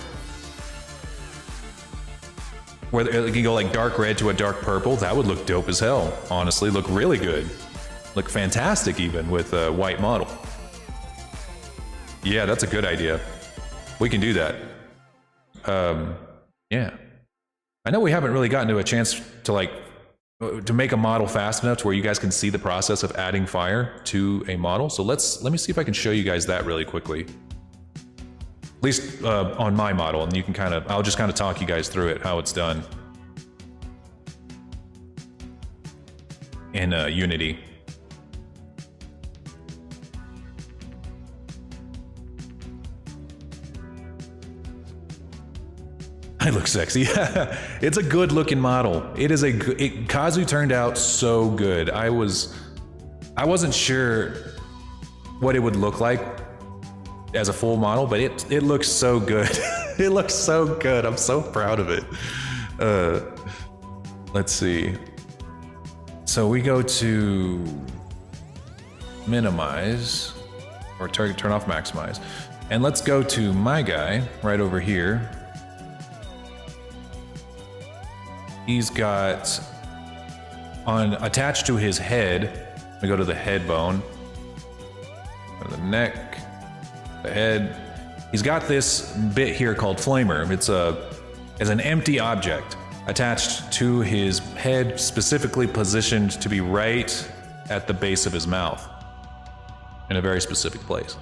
Where it can go like dark red to a dark purple, that would look dope as hell. Honestly, look really good. Look fantastic even with a white model. Yeah, that's a good idea. We can do that. Yeah. I know we haven't really gotten to a chance to make a model fast enough to where you guys can see the process of adding fire to a model. So let me see if I can show you guys that really quickly. At least on my model, and you can I'll just kind of talk you guys through it, how it's done in Unity. I look looks sexy. It's a good looking model. It is a good, Kazu turned out so good. I wasn't sure what it would look like as a full model, but it looks so good. It looks so good. I'm so proud of it. Let's see. So we go to minimize or turn off maximize. And let's go to my guy right over here. He's got attached to his head. We go to the head bone, go to the neck, the head. He's got this bit here called flamer. It's an empty object attached to his head, specifically positioned to be right at the base of his mouth in a very specific place.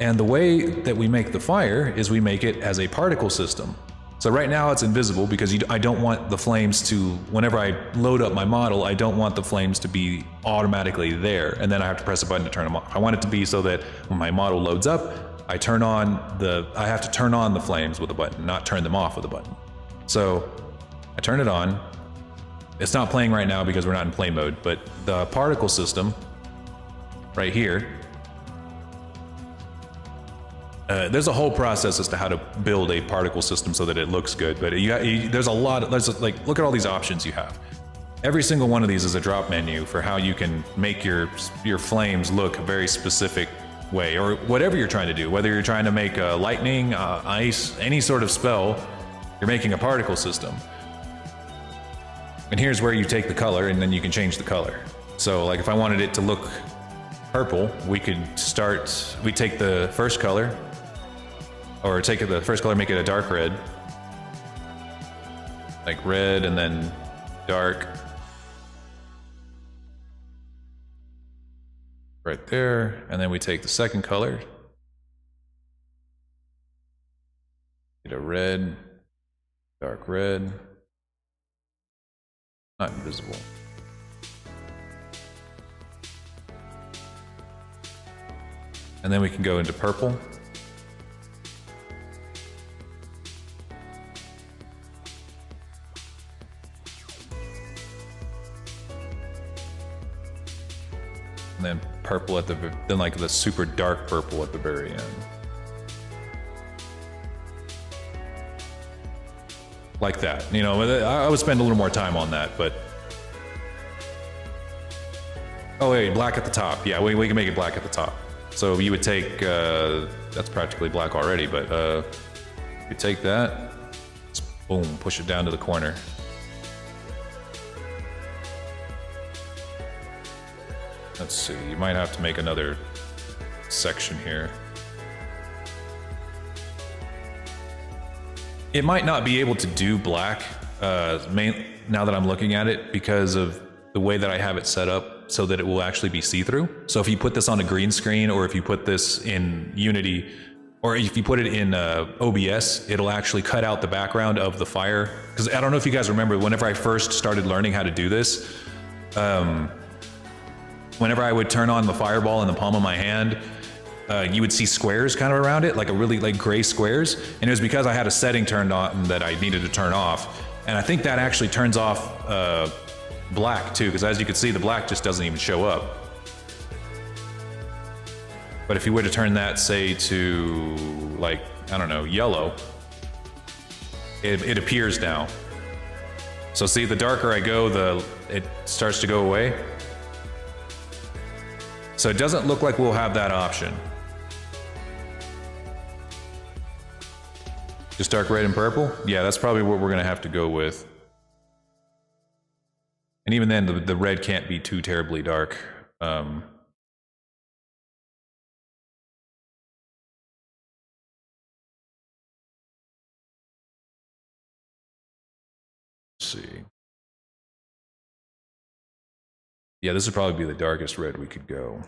And the way that we make the fire is we make it as a particle system. So right now it's invisible because I don't want the flames to, whenever I load up my model, I don't want the flames to be automatically there, and then I have to press a button to turn them off. I want it to be so that when my model loads up, I have to turn on the flames with a button, not turn them off with a button. So I turn it on. It's not playing right now because we're not in play mode, but the particle system right here, there's a whole process as to how to build a particle system so that it looks good, but there's a lot, like, look at all these options you have. Every single one of these is a drop menu for how you can make your flames look a very specific way, or whatever you're trying to do, whether you're trying to make lightning, ice, any sort of spell, you're making a particle system. And here's where you take the color and then you can change the color. So like if I wanted it to look purple, we take the first color, or take the first color, make it a dark red. Like red and then dark. Right there. And then we take the second color. Get a red, dark red. Not invisible. And then we can go into purple. And then purple then like the super dark purple at the very end. Like that, you know, I would spend a little more time on that, but. Oh wait, black at the top. Yeah, we can make it black at the top. So you would take, that's practically black already, but you take that, just boom, push it down to the corner. Let's see, you might have to make another section here. It might not be able to do black, now that I'm looking at it, because of the way that I have it set up so that it will actually be see-through. So if you put this on a green screen, or if you put this in Unity, or if you put it in OBS, it'll actually cut out the background of the fire. Because I don't know if you guys remember, whenever I first started learning how to do this, whenever I would turn on the fireball in the palm of my hand, you would see squares kind of around it, like a really like gray squares. And it was because I had a setting turned on that I needed to turn off. And I think that actually turns off black too, because as you can see, the black just doesn't even show up. But if you were to turn that, say, to like, I don't know, yellow, it appears now. So see, the darker I go, it starts to go away. So it doesn't look like we'll have that option. Just dark red and purple? Yeah, that's probably what we're gonna have to go with. And even then, the red can't be too terribly dark. Let's see. Yeah, this would probably be the darkest red we could go.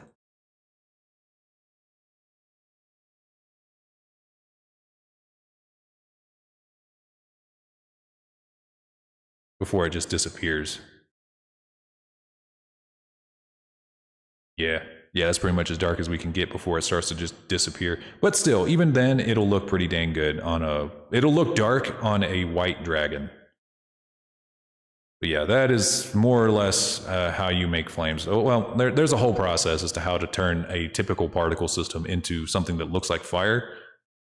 Before it just disappears. Yeah, Yeah, that's pretty much as dark as we can get before it starts to just disappear. But still, even then, it'll look pretty dang good on a... It'll look dark on a white dragon. But yeah, that is more or less how you make flames. Oh, well, there's a whole process as to how to turn a typical particle system into something that looks like fire.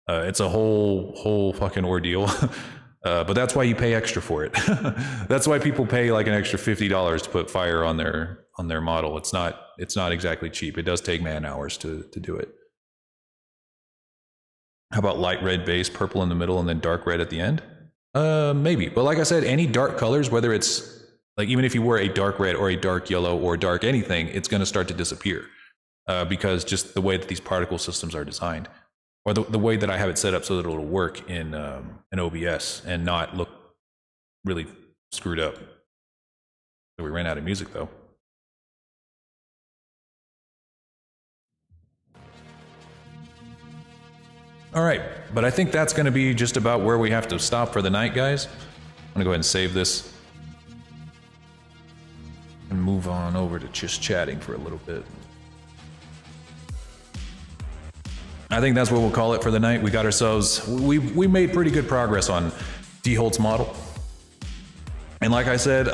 It's a whole fucking ordeal. But that's why you pay extra for it. That's why people pay like an extra $50 to put fire on their model. It's not exactly cheap. It does take man hours to do it. How about light red base, purple in the middle, and then dark red at the end? Maybe. But like I said, any dark colors, whether it's like even if you were a dark red or a dark yellow or dark anything, it's going to start to disappear because just the way that these particle systems are designed, or the way that I have it set up so that it'll work in OBS and not look really screwed up. So we ran out of music though. All right, but I think that's going to be just about where we have to stop for the night, guys. I'm going to go ahead and save this and move on over to just chatting for a little bit. I think that's what we'll call it for the night. We got ourselves, we made pretty good progress on D-Holt's model. And like I said,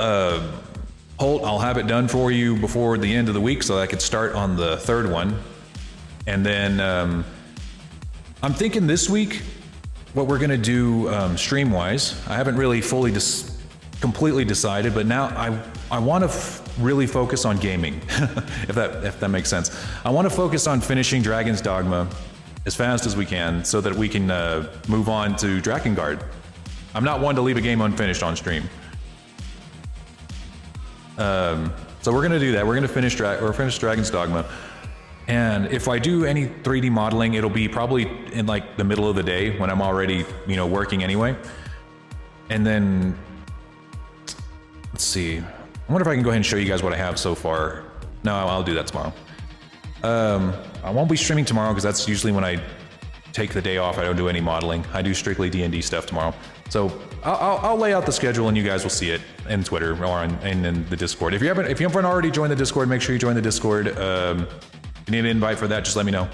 Holt, I'll have it done for you before the end of the week so that I could start on the third one. And then I'm thinking this week what we're gonna do stream-wise. I haven't really fully completely decided, but now I want to really focus on gaming, if that makes sense. I want to focus on finishing Dragon's Dogma as fast as we can so that we can move on to Drakengard. I'm not one to leave a game unfinished on stream. So we're gonna do that. We're gonna finish Dragon's Dogma. And if I do any 3D modeling, it'll be probably in like the middle of the day when I'm already, working anyway. And then, let's see. I wonder if I can go ahead and show you guys what I have so far. No, I'll do that tomorrow. I won't be streaming tomorrow because that's usually when I take the day off. I don't do any modeling. I do strictly D&D stuff tomorrow. So I'll lay out the schedule and you guys will see it in Twitter or in the Discord. If you haven't already joined the Discord, make sure you join the Discord. If you need an invite for that, just let me know.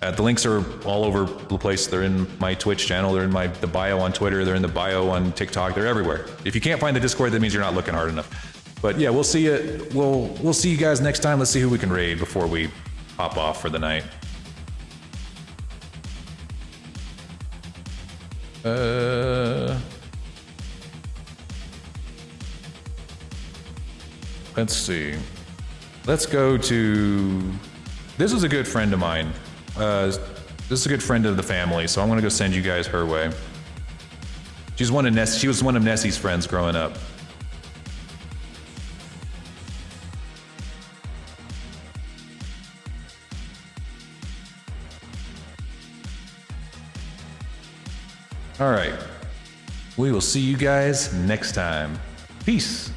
The links are all over the place. They're in my Twitch channel. They're in the bio on Twitter. They're in the bio on TikTok. They're everywhere. If you can't find the Discord, that means you're not looking hard enough. But yeah, we'll see you. We'll see you guys next time. Let's see who we can raid before we hop off for the night. Let's see. Let's go to. This is a good friend of mine. This is a good friend of the family, so I'm gonna go send you guys her way. She was one of Nessie's friends growing up. All right. We will see you guys next time. Peace.